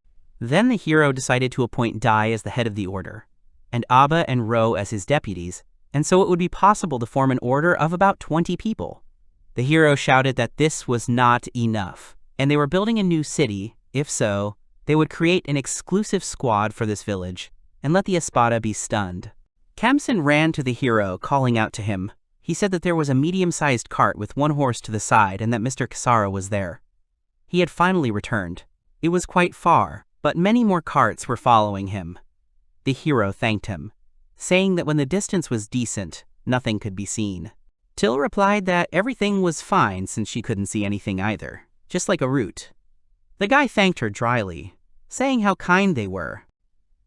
Then the hero decided to appoint Dai as the head of the order, and Aba and Ro as his deputies, and so it would be possible to form an order of about 20 people. The hero shouted that this was not enough, and they were building a new city. If so, they would create an exclusive squad for this village, and let the Espada be stunned. Kamsen ran to the hero, calling out to him. He said that there was a medium-sized cart with one horse to the side and that Mr. Kisara was there. He had finally returned. It was quite far, but many more carts were following him. The hero thanked him, saying that when the distance was decent, nothing could be seen. Till replied that everything was fine since she couldn't see anything either, just like a root. The guy thanked her dryly, saying how kind they were.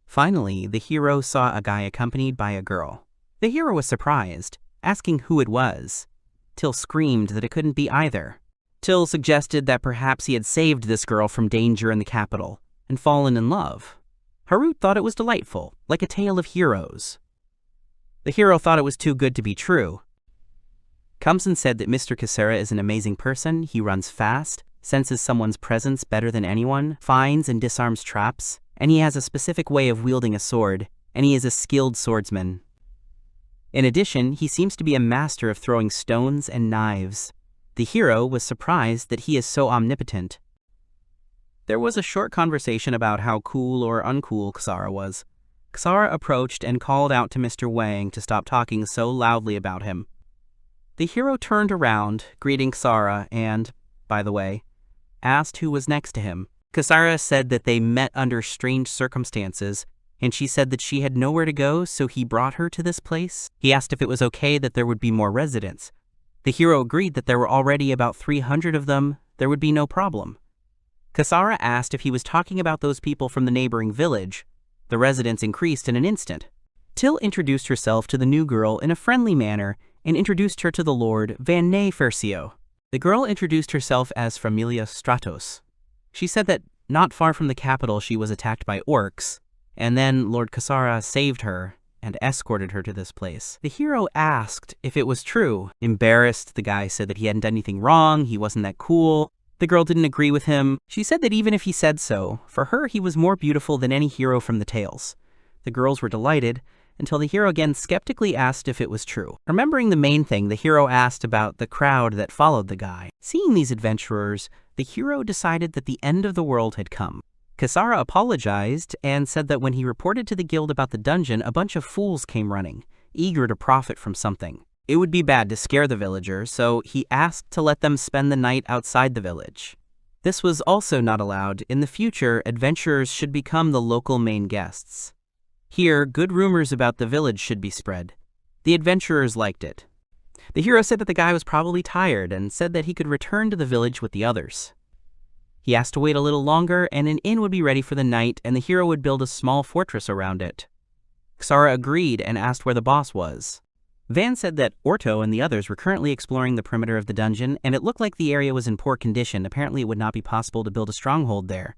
Finally, the hero saw a guy accompanied by a girl. The hero was surprised, asking who it was. Till screamed that it couldn't be either. Till suggested that perhaps he had saved this girl from danger in the capital and fallen in love. Harut thought it was delightful, like a tale of heroes. The hero thought it was too good to be true. Kamsen said that Mr. Kisara is an amazing person. He runs fast, senses someone's presence better than anyone, finds and disarms traps, and he has a specific way of wielding a sword, and he is a skilled swordsman. In addition, he seems to be a master of throwing stones and knives. The hero was surprised that he is so omnipotent. There was a short conversation about how cool or uncool Kisara was. Kisara approached and called out to Mr. Wang to stop talking so loudly about him. The hero turned around, greeting Kisara, and, by the way, asked who was next to him. Kisara said that they met under strange circumstances, and she said that she had nowhere to go, so he brought her to this place. He asked if it was okay that there would be more residents. The hero agreed that there were already about 300 of them. There would be no problem. Kisara asked if he was talking about those people from the neighboring village. The residents increased in an instant. Till introduced herself to the new girl in a friendly manner and introduced her to the Lord Van Ney-Fersio. The girl introduced herself as Familia Stratos. She said that not far from the capital she was attacked by orcs, and then Lord Kisara saved her and escorted her to this place. The hero asked if it was true. Embarrassed, the guy said that he hadn't done anything wrong, he wasn't that cool. The girl didn't agree with him. She said that even if he said so, for her he was more beautiful than any hero from the tales. The girls were delighted, until the hero again skeptically asked if it was true. Remembering the main thing, the hero asked about the crowd that followed the guy. Seeing these adventurers, the hero decided that the end of the world had come. Kisara apologized and said that when he reported to the guild about the dungeon, a bunch of fools came running, eager to profit from something. It would be bad to scare the villagers, so he asked to let them spend the night outside the village. This was also not allowed. In the future, adventurers should become the local main guests. Here, good rumors about the village should be spread. The adventurers liked it. The hero said that the guy was probably tired and said that he could return to the village with the others. He asked to wait a little longer and an inn would be ready for the night and the hero would build a small fortress around it. Kisara agreed and asked where the boss was. Van said that Orto and the others were currently exploring the perimeter of the dungeon and it looked like the area was in poor condition. Apparently it would not be possible to build a stronghold there.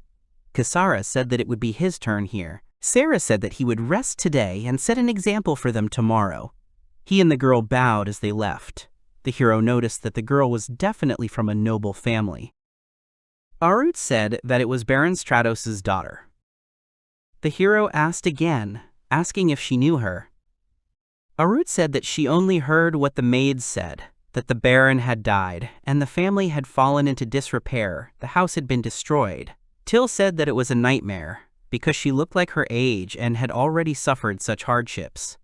Kisara said that it would be his turn here. Sarah said that he would rest today and set an example for them tomorrow. He and the girl bowed as they left. The hero noticed that the girl was definitely from a noble family. Arut said that it was Baron Stratos' daughter. The hero asked again, asking if she knew her. Arut said that she only heard what the maids said, that the Baron had died, and the family had fallen into disrepair, the house had been destroyed. Till said that it was a nightmare, because she looked like her age and had already suffered such hardships.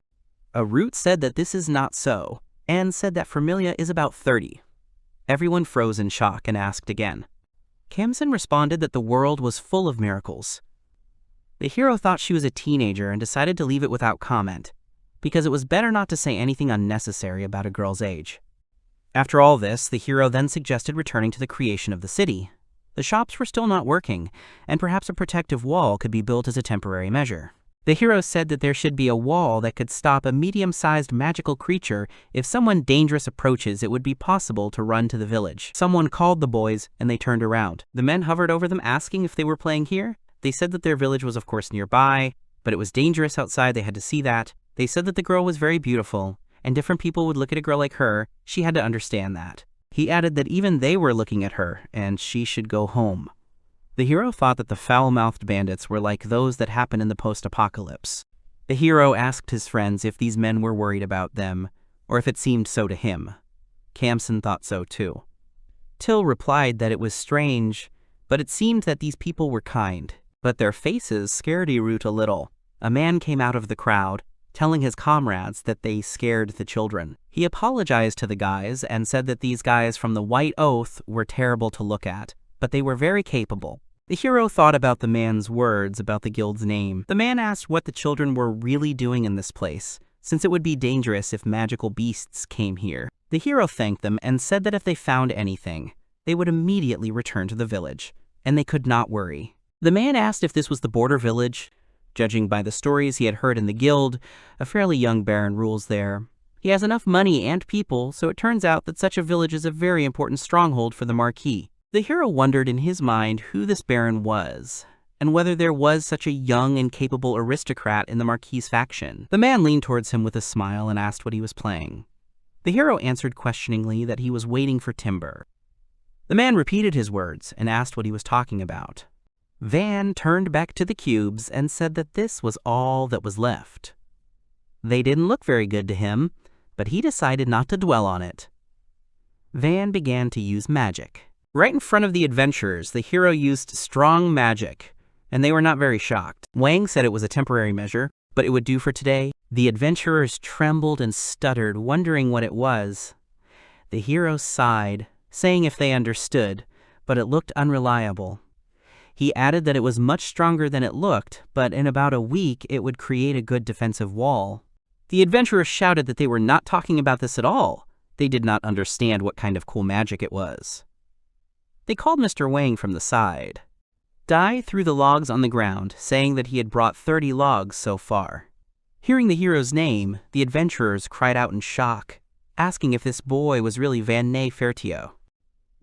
Arut said that this is not so, and said that Familia is about 30. Everyone froze in shock and asked again. Kamsen responded that the world was full of miracles. The hero thought she was a teenager and decided to leave it without comment, because it was better not to say anything unnecessary about a girl's age. After all this, the hero then suggested returning to the creation of the city. The shops were still not working, and perhaps a protective wall could be built as a temporary measure. The hero said that there should be a wall that could stop a medium-sized magical creature. If someone dangerous approaches, it would be possible to run to the village. Someone called the boys, and they turned around. The men hovered over them, asking if they were playing here. They said that their village was of course nearby, but it was dangerous outside, they had to see that. They said that the girl was very beautiful, and different people would look at a girl like her, she had to understand that. He added that even they were looking at her, and she should go home. The hero thought that the foul-mouthed bandits were like those that happen in the post-apocalypse. The hero asked his friends if these men were worried about them, or if it seemed so to him. Kamsen thought so too. Till replied that it was strange, but it seemed that these people were kind. But their faces scared Irut a little. A man came out of the crowd, telling his comrades that they scared the children. He apologized to the guys and said that these guys from the White Oath were terrible to look at, but they were very capable. The hero thought about the man's words about the guild's name. The man asked what the children were really doing in this place, since it would be dangerous if magical beasts came here. The hero thanked them and said that if they found anything, they would immediately return to the village, and they could not worry. The man asked if this was the border village. Judging by the stories he had heard in the guild, a fairly young baron rules there. He has enough money and people, so it turns out that such a village is a very important stronghold for the Marquis. The hero wondered in his mind who this baron was, and whether there was such a young and capable aristocrat in the Marquis' faction. The man leaned towards him with a smile and asked what he was playing. The hero answered questioningly that he was waiting for timber. The man repeated his words and asked what he was talking about. Van turned back to the cubes and said that this was all that was left. They didn't look very good to him, but he decided not to dwell on it. Van began to use magic. Right in front of the adventurers, the hero used strong magic, and they were not very shocked. Wang said it was a temporary measure, but it would do for today. The adventurers trembled and stuttered, wondering what it was. The hero sighed, saying if they understood, but it looked unreliable. He added that it was much stronger than it looked, but in about a week it would create a good defensive wall. The adventurers shouted that they were not talking about this at all. They did not understand what kind of cool magic it was. They called Mr. Wang from the side. Dai threw the logs on the ground, saying that he had brought 30 logs so far. Hearing the hero's name, the adventurers cried out in shock, asking if this boy was really Van Nay Fertio.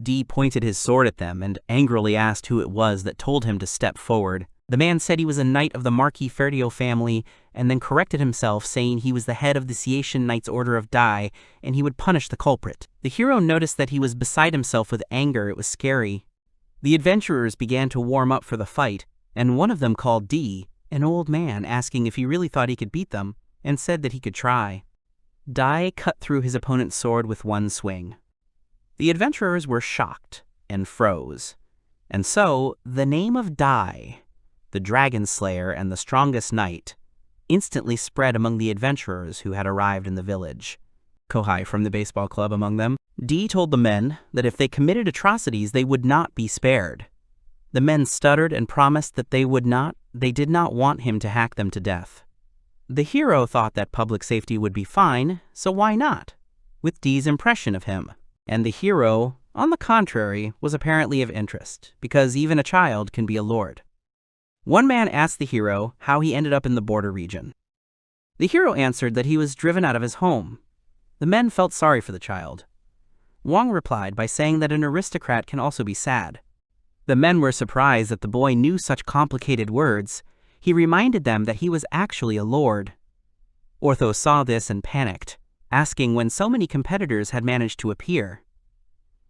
Dee pointed his sword at them and angrily asked who it was that told him to step forward. The man said he was a knight of the Marquis Fertio family, and then corrected himself, saying he was the head of the Cietian Knights Order of Dai, and he would punish the culprit. The hero noticed that he was beside himself with anger. It was scary. The adventurers began to warm up for the fight, and one of them called Dee, an old man, asking if he really thought he could beat them, and said that he could try. Dai cut through his opponent's sword with one swing. The adventurers were shocked and froze. And so, the name of Dai, the dragon slayer and the strongest knight, instantly spread among the adventurers who had arrived in the village. Kohai from the baseball club among them. Dee told the men that if they committed atrocities, they would not be spared. The men stuttered and promised that they did not want him to hack them to death. The hero thought that public safety would be fine, so why not? With Dee's impression of him. And the hero, on the contrary, was apparently of interest, because even a child can be a lord. One man asked the hero how he ended up in the border region. The hero answered that he was driven out of his home. The men felt sorry for the child. Wang replied by saying that an aristocrat can also be sad. The men were surprised that the boy knew such complicated words. He reminded them that he was actually a lord. Ortho saw this and panicked, asking when so many competitors had managed to appear.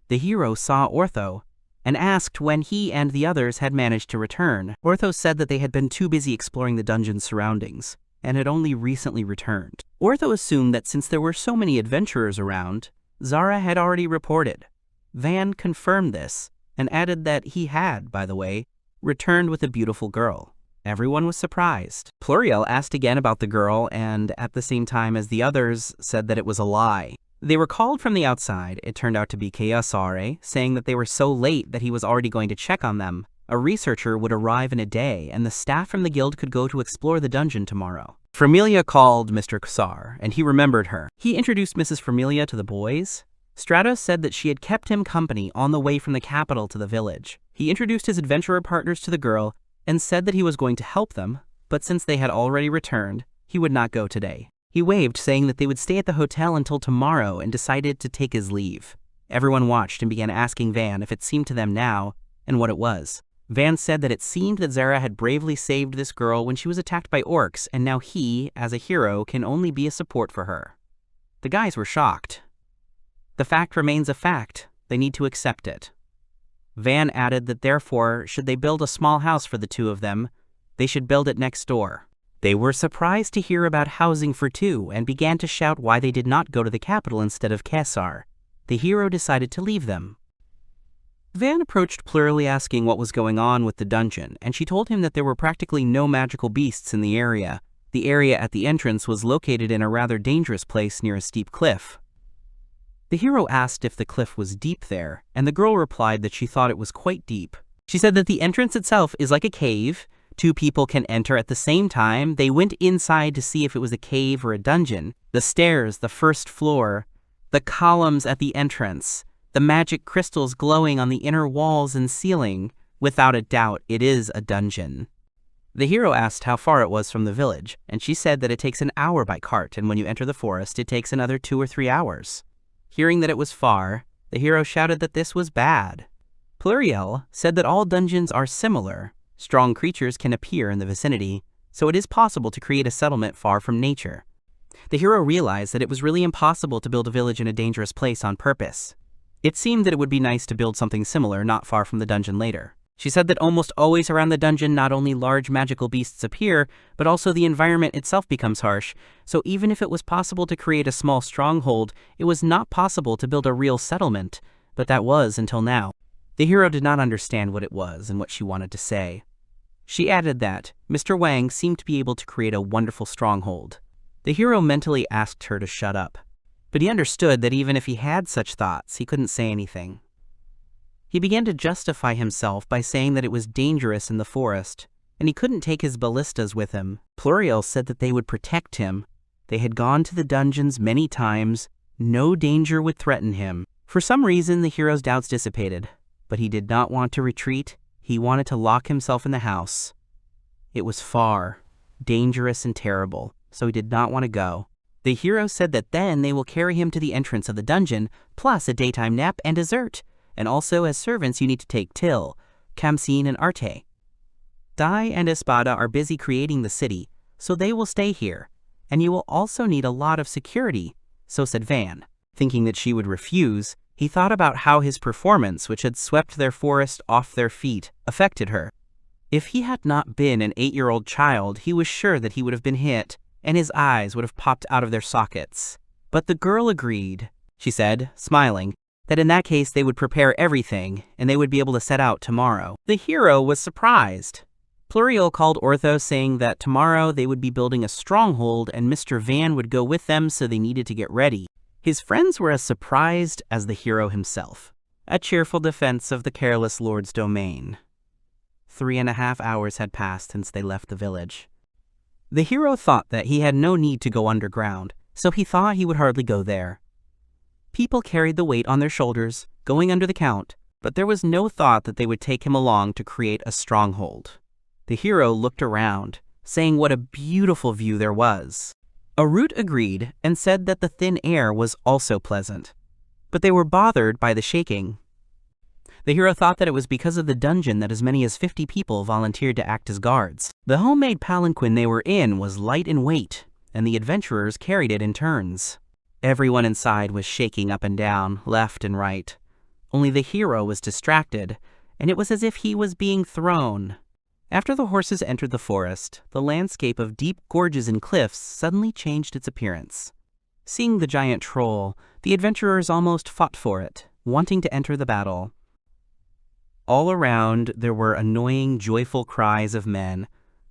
The hero saw Ortho and asked when he and the others had managed to return. Ortho said that they had been too busy exploring the dungeon's surroundings and had only recently returned. Ortho assumed that since there were so many adventurers around, Zara had already reported. Van confirmed this and added that he had, by the way, returned with a beautiful girl. Everyone was surprised. Pluriel asked again about the girl and, at the same time as the others, said that it was a lie. They were called from the outside. It turned out to be Keasare, saying that they were so late that he was already going to check on them. A researcher would arrive in a day, and the staff from the guild could go to explore the dungeon tomorrow. Familia called Mr. Ksar, and he remembered her. He introduced Mrs. Familia to the boys. Stratos said that she had kept him company on the way from the capital to the village. He introduced his adventurer partners to the girl, and said that he was going to help them, but since they had already returned, he would not go today. He waved, saying that they would stay at the hotel until tomorrow, and decided to take his leave. Everyone watched and began asking Van if it seemed to them now, and what it was. Van said that it seemed that Zara had bravely saved this girl when she was attacked by orcs, and now he, as a hero, can only be a support for her. The guys were shocked. The fact remains a fact. They need to accept it. Van added that therefore, should they build a small house for the two of them, they should build it next door. They were surprised to hear about housing for two and began to shout why they did not go to the capital instead of Kesar. The hero decided to leave them. Van approached Plurally asking what was going on with the dungeon, and she told him that there were practically no magical beasts in the area. The area at the entrance was located in a rather dangerous place near a steep cliff. The hero asked if the cliff was deep there, and the girl replied that she thought it was quite deep. She said that the entrance itself is like a cave. Two people can enter at the same time. They went inside to see if it was a cave or a dungeon. The stairs, the first floor, the columns at the entrance, the magic crystals glowing on the inner walls and ceiling. Without a doubt, it is a dungeon. The hero asked how far it was from the village, and she said that it takes an hour by cart, and when you enter the forest, it takes another 2 or 3 hours. Hearing that it was far, the hero shouted that this was bad. Pluriel said that all dungeons are similar. Strong creatures can appear in the vicinity, so it is possible to create a settlement far from nature. The hero realized that it was really impossible to build a village in a dangerous place on purpose. It seemed that it would be nice to build something similar not far from the dungeon later. She said that almost always around the dungeon not only large magical beasts appear, but also the environment itself becomes harsh, so even if it was possible to create a small stronghold, it was not possible to build a real settlement, but that was until now. The hero did not understand what it was and what she wanted to say. She added that Mr. Wang seemed to be able to create a wonderful stronghold. The hero mentally asked her to shut up, but he understood that even if he had such thoughts, he couldn't say anything. He began to justify himself by saying that it was dangerous in the forest, and he couldn't take his ballistas with him. Pluriel said that they would protect him. They had gone to the dungeons many times. No danger would threaten him. For some reason, the hero's doubts dissipated, but he did not want to retreat. He wanted to lock himself in the house. It was far, dangerous and terrible, so he did not want to go. The hero said that then they will carry him to the entrance of the dungeon, plus a daytime nap and dessert. And also, as servants, you need to take Till, Kamsin, and Arte. Dai and Espada are busy creating the city, so they will stay here. And you will also need a lot of security, so said Van. Thinking that she would refuse, he thought about how his performance, which had swept their forest off their feet, affected her. If he had not been an 8-year-old child, he was sure that he would have been hit, and his eyes would have popped out of their sockets. But the girl agreed. She said, smiling, that in that case they would prepare everything, and they would be able to set out tomorrow. The hero was surprised. Pluriel called Ortho saying that tomorrow they would be building a stronghold and Mr. Van would go with them, so they needed to get ready. His friends were as surprised as the hero himself. A cheerful defense of the careless lord's domain. 3.5 hours had passed since they left the village. The hero thought that he had no need to go underground, so he thought he would hardly go there. People carried the weight on their shoulders, going under the count, but there was no thought that they would take him along to create a stronghold. The hero looked around, saying what a beautiful view there was. Arut agreed and said that the thin air was also pleasant, but they were bothered by the shaking. The hero thought that it was because of the dungeon that as many as 50 people volunteered to act as guards. The homemade palanquin they were in was light in weight, and the adventurers carried it in turns. Everyone inside was shaking up and down, left and right. Only the hero was distracted, and it was as if he was being thrown. After the horses entered the forest, the landscape of deep gorges and cliffs suddenly changed its appearance. Seeing the giant troll, the adventurers almost fought for it, wanting to enter the battle. All around, there were annoying, joyful cries of men,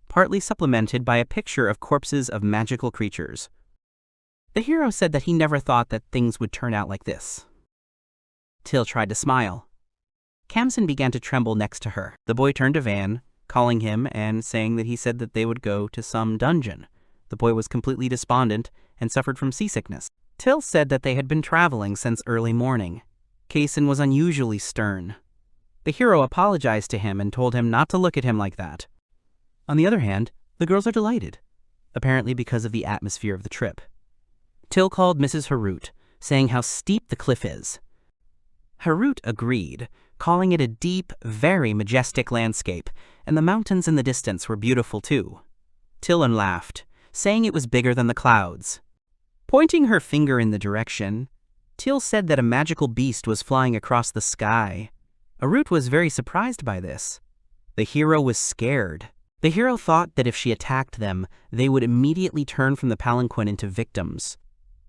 partly supplemented by a picture of corpses of magical creatures. The hero said that he never thought that things would turn out like this. Till tried to smile. Kamsin began to tremble next to her. The boy turned to Van, calling him and saying that he said that they would go to some dungeon. The boy was completely despondent and suffered from seasickness. Till said that they had been traveling since early morning. Kaysen was unusually stern. The hero apologized to him and told him not to look at him like that. On the other hand, the girls are delighted, apparently because of the atmosphere of the trip. Till called Mrs. Harut, saying how steep the cliff is. Harut agreed, calling it a deep, very majestic landscape, and the mountains in the distance were beautiful too. Tillin laughed, saying it was bigger than the clouds. Pointing her finger in the direction, Teal said that a magical beast was flying across the sky. Arut was very surprised by this. The hero was scared. The hero thought that if she attacked them, they would immediately turn from the palanquin into victims.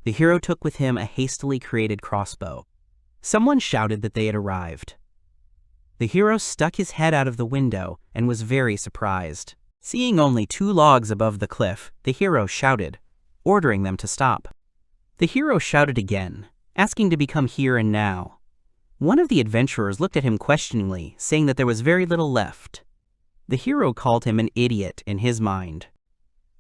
The hero took with him a hastily created crossbow. Someone shouted that they had arrived. The hero stuck his head out of the window and was very surprised. Seeing only 2 logs above the cliff, the hero shouted, ordering them to stop. The hero shouted again, asking to become here and now. One of the adventurers looked at him questioningly, saying that there was very little left. The hero called him an idiot in his mind.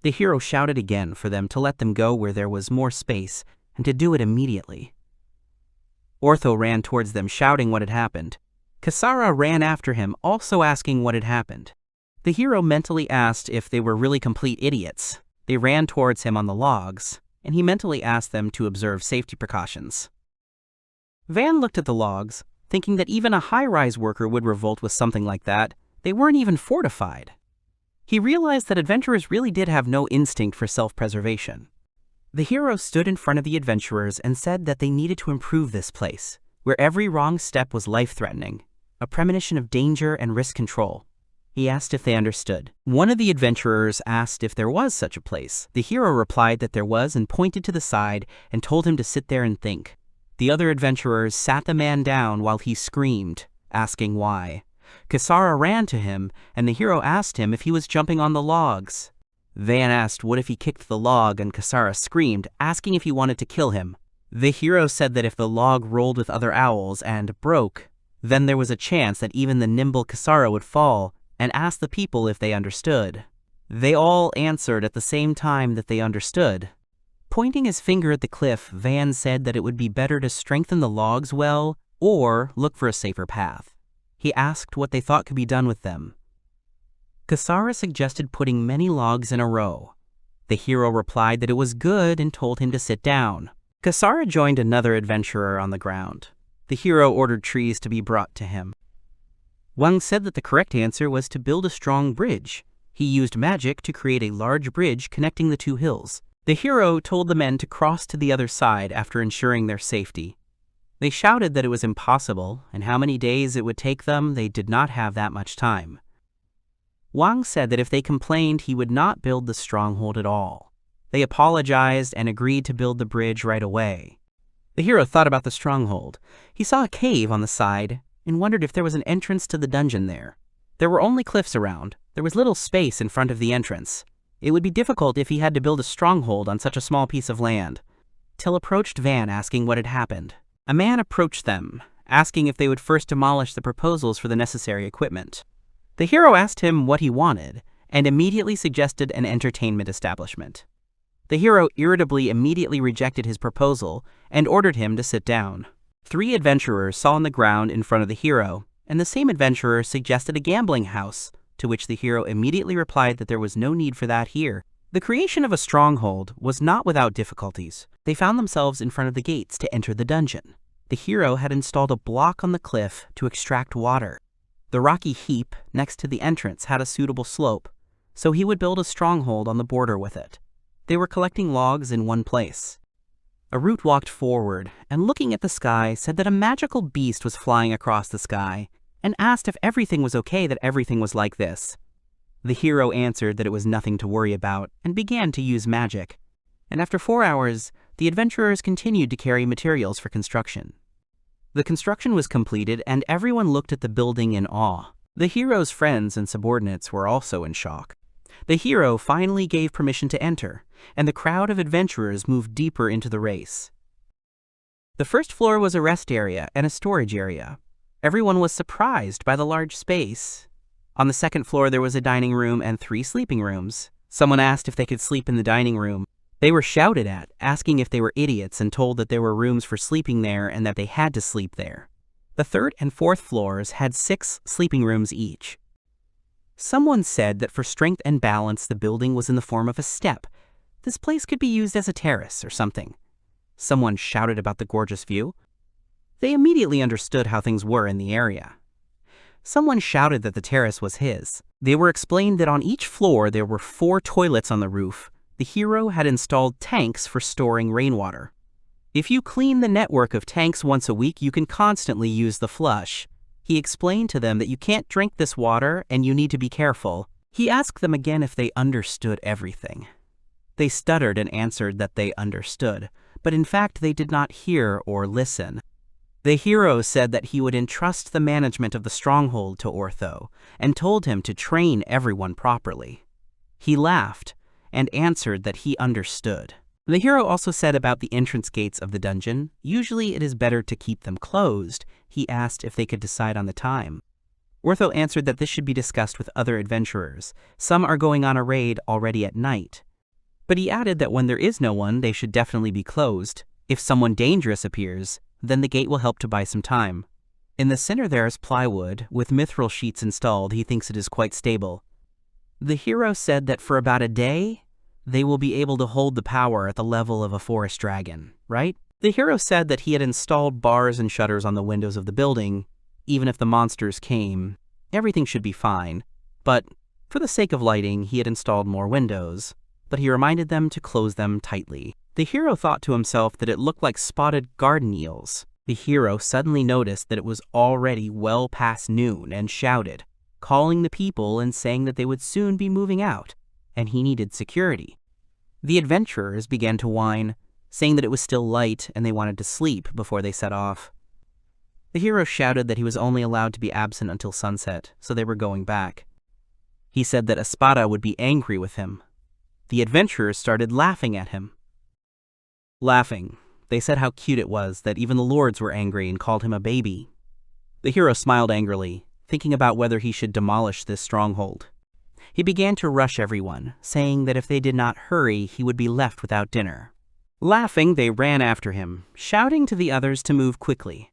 The hero shouted again for them to let them go where there was more space and to do it immediately. Ortho ran towards them shouting what had happened. Kasara ran after him, also asking what had happened. The hero mentally asked if they were really complete idiots. They ran towards him on the logs, and he mentally asked them to observe safety precautions. Van looked at the logs, thinking that even a high-rise worker would revolt with something like that. They weren't even fortified. He realized that adventurers really did have no instinct for self-preservation. The hero stood in front of the adventurers and said that they needed to improve this place, where every wrong step was life-threatening, a premonition of danger and risk control. He asked if they understood. One of the adventurers asked if there was such a place. The hero replied that there was and pointed to the side and told him to sit there and think. The other adventurers sat the man down while he screamed, asking why. Kasara ran to him, and the hero asked him if he was jumping on the logs. Van asked what if he kicked the log, and Kasara screamed, asking if he wanted to kill him. The hero said that if the log rolled with other owls and broke, then there was a chance that even the nimble Kasara would fall, and asked the people if they understood. They all answered at the same time that they understood. Pointing his finger at the cliff, Van said that it would be better to strengthen the logs well or look for a safer path. He asked what they thought could be done with them. Kasara suggested putting many logs in a row. The hero replied that it was good and told him to sit down. Kasara joined another adventurer on the ground. The hero ordered trees to be brought to him. Wang said that the correct answer was to build a strong bridge. He used magic to create a large bridge connecting the 2 hills. The hero told the men to cross to the other side after ensuring their safety. They shouted that it was impossible, and how many days it would take them, they did not have that much time. Wang said that if they complained, he would not build the stronghold at all. They apologized and agreed to build the bridge right away. The hero thought about the stronghold. He saw a cave on the side and wondered if there was an entrance to the dungeon there. There were only cliffs around. There was little space in front of the entrance. It would be difficult if he had to build a stronghold on such a small piece of land. Till approached Van asking what had happened. A man approached them, asking if they would first demolish the proposals for the necessary equipment. The hero asked him what he wanted, and immediately suggested an entertainment establishment. The hero irritably immediately rejected his proposal and ordered him to sit down. 3 adventurers saw on the ground in front of the hero, and the same adventurer suggested a gambling house, to which the hero immediately replied that there was no need for that here. The creation of a stronghold was not without difficulties. They found themselves in front of the gates to enter the dungeon. The hero had installed a block on the cliff to extract water. The rocky heap next to the entrance had a suitable slope, so he would build a stronghold on the border with it. They were collecting logs in one place. Arut walked forward and, looking at the sky, said that a magical beast was flying across the sky and asked if everything was okay that everything was like this. The hero answered that it was nothing to worry about and began to use magic. And after 4 hours, the adventurers continued to carry materials for construction. The construction was completed and everyone looked at the building in awe. The hero's friends and subordinates were also in shock. The hero finally gave permission to enter, and the crowd of adventurers moved deeper into the race. The first floor was a rest area and a storage area. Everyone was surprised by the large space. On the second floor there was a dining room and 3 sleeping rooms. Someone asked if they could sleep in the dining room. They were shouted at, asking if they were idiots, and told that there were rooms for sleeping there and that they had to sleep there. The 3rd and 4th floors had 6 sleeping rooms each. Someone said that for strength and balance the building was in the form of a step. This place could be used as a terrace or something. Someone shouted about the gorgeous view. They immediately understood how things were in the area. Someone shouted that the terrace was his. They were explained that on each floor there were 4 toilets on the roof, The hero had installed tanks for storing rainwater. If you clean the network of tanks once a week, you can constantly use the flush. He explained to them that you can't drink this water and you need to be careful. He asked them again if they understood everything. They stuttered and answered that they understood, but in fact they did not hear or listen. The hero said that he would entrust the management of the stronghold to Ortho and told him to train everyone properly. He laughed and answered that he understood. The hero also said about the entrance gates of the dungeon, usually it is better to keep them closed. He asked if they could decide on the time. Ortho answered that this should be discussed with other adventurers. Some are going on a raid already at night. But he added that when there is no one, they should definitely be closed. If someone dangerous appears, then the gate will help to buy some time. In the center there is plywood. With mithril sheets installed, he thinks it is quite stable. The hero said that for about a day, they will be able to hold the power at the level of a forest dragon, right? The hero said that he had installed bars and shutters on the windows of the building. Even if the monsters came, everything should be fine. But for the sake of lighting, he had installed more windows. But he reminded them to close them tightly. The hero thought to himself that it looked like spotted garden eels. The hero suddenly noticed that it was already well past noon and shouted, calling the people and saying that they would soon be moving out, and he needed security. The adventurers began to whine, saying that it was still light and they wanted to sleep before they set off. The hero shouted that he was only allowed to be absent until sunset, so they were going back. He said that Espada would be angry with him. The adventurers started laughing at him. They said how cute it was, that even the lords were angry and called him a baby. The hero smiled angrily, thinking about whether he should demolish this stronghold. He began to rush everyone, saying that if they did not hurry, he would be left without dinner. Laughing, they ran after him, shouting to the others to move quickly.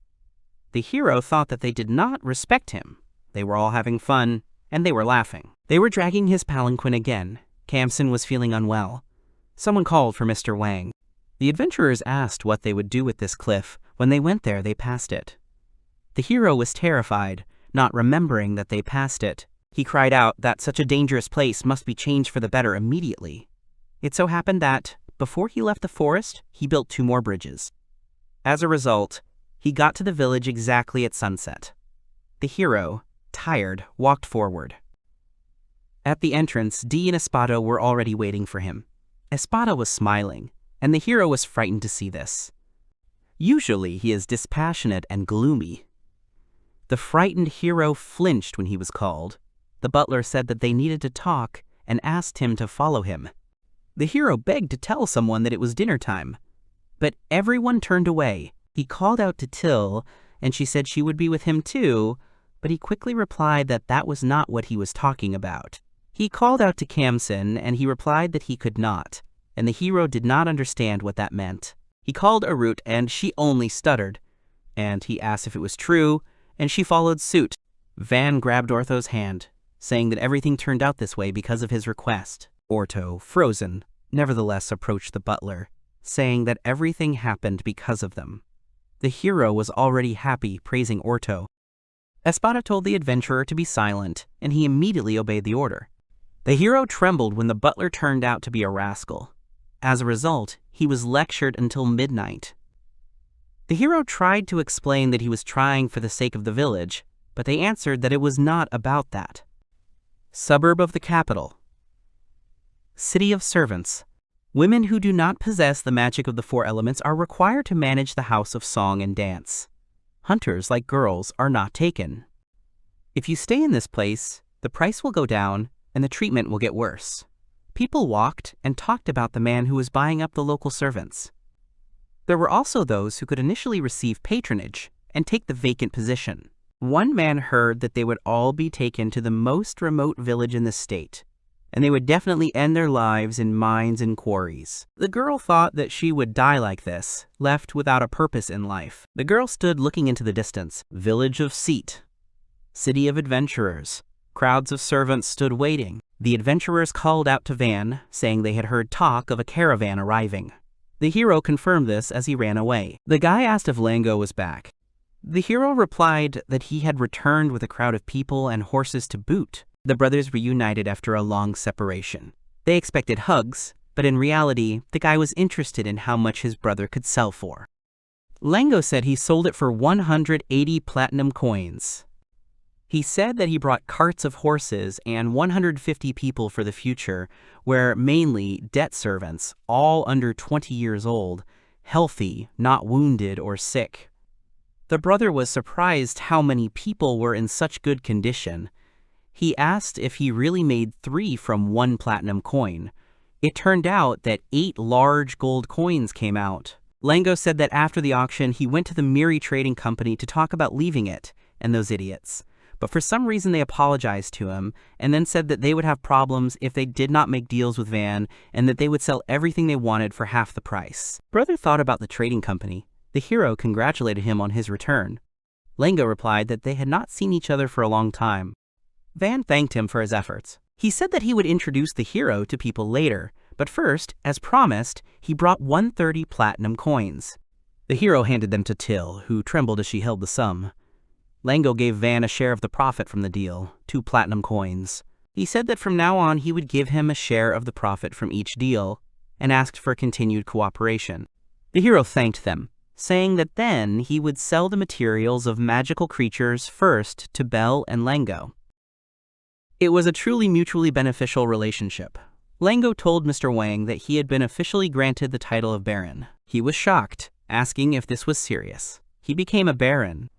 The hero thought that they did not respect him. They were all having fun, and they were laughing. They were dragging his palanquin again. Kamsen was feeling unwell. Someone called for Mr. Wang. The adventurers asked what they would do with this cliff. When they went there, they passed it. The hero was terrified, not remembering that they passed it. He cried out that such a dangerous place must be changed for the better immediately. It so happened that, before he left the forest, he built 2 more bridges. As a result, he got to the village exactly at sunset. The hero, tired, walked forward. At the entrance, Dee and Espada were already waiting for him. Espada was smiling, and the hero was frightened to see this. Usually, he is dispassionate and gloomy. The frightened hero flinched when he was called. The butler said that they needed to talk and asked him to follow him. The hero begged to tell someone that it was dinner time, but everyone turned away. He called out to Till, and she said she would be with him too, but he quickly replied that that was not what he was talking about. He called out to Kamsen, and he replied that he could not, and the hero did not understand what that meant. He called Arut, and she only stuttered, and he asked if it was true, and she followed suit. Van grabbed Ortho's hand, saying that everything turned out this way because of his request. Ortho, frozen, nevertheless approached the butler, saying that everything happened because of them. The hero was already happy, praising Ortho. Espada told the adventurer to be silent, and he immediately obeyed the order. The hero trembled when the butler turned out to be a rascal. As a result, he was lectured until midnight. The hero tried to explain that he was trying for the sake of the village, but they answered that it was not about that. Suburb of the capital. City of servants. Women who do not possess the magic of the 4 elements are required to manage the house of song and dance. Hunters, like girls, are not taken. If you stay in this place, the price will go down and the treatment will get worse. People walked and talked about the man who was buying up the local servants. There were also those who could initially receive patronage and take the vacant position. One man heard that they would all be taken to the most remote village in the state, and they would definitely end their lives in mines and quarries. The girl thought that she would die like this, left without a purpose in life. The girl stood looking into the distance. Village of Seat. City of adventurers. Crowds of servants stood waiting. The adventurers called out to Van, saying they had heard talk of a caravan arriving. The hero confirmed this as he ran away. The guy asked if Lango was back. The hero replied that he had returned with a crowd of people and horses to boot. The brothers reunited after a long separation. They expected hugs, but in reality, the guy was interested in how much his brother could sell for. Lango said he sold it for 180 platinum coins. He said that he brought carts of horses and 150 people for the future, where mainly debt servants, all under 20 years old, healthy, not wounded or sick. The brother was surprised how many people were in such good condition. He asked if he really made 3 from 1 platinum coin. It turned out that 8 large gold coins came out. Lango said that after the auction, he went to the Miri Trading Company to talk about leaving it, and those idiots. But for some reason they apologized to him, and then said that they would have problems if they did not make deals with Van, and that they would sell everything they wanted for half the price. Brother thought about the trading company. The hero congratulated him on his return. Lango replied that they had not seen each other for a long time. Van thanked him for his efforts. He said that he would introduce the hero to people later, but first, as promised, he brought 130 platinum coins. The hero handed them to Till, who trembled as she held the sum. Lango gave Van a share of the profit from the deal, 2 platinum coins. He said that from now on he would give him a share of the profit from each deal, and asked for continued cooperation. The hero thanked them, saying that then he would sell the materials of magical creatures first to Belle and Lango. It was a truly mutually beneficial relationship. Lango told Mr. Wang that he had been officially granted the title of Baron. He was shocked, asking if this was serious. He became a Baron.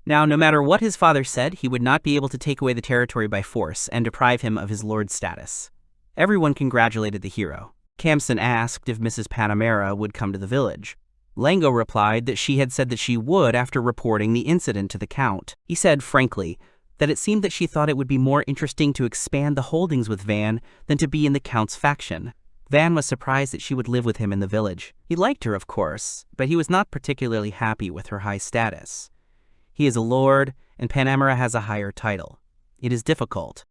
Now, no matter what his father said, he would not be able to take away the territory by force and deprive him of his lord status. Everyone congratulated the hero. Kamson asked if Mrs. Panamera would come to the village. Lango replied that she had said that she would after reporting the incident to the Count. He said, frankly, that it seemed that she thought it would be more interesting to expand the holdings with Van than to be in the Count's faction. Van was surprised that she would live with him in the village. He liked her, of course, but he was not particularly happy with her high status. He is a lord, and Panamera has a higher title. It is difficult.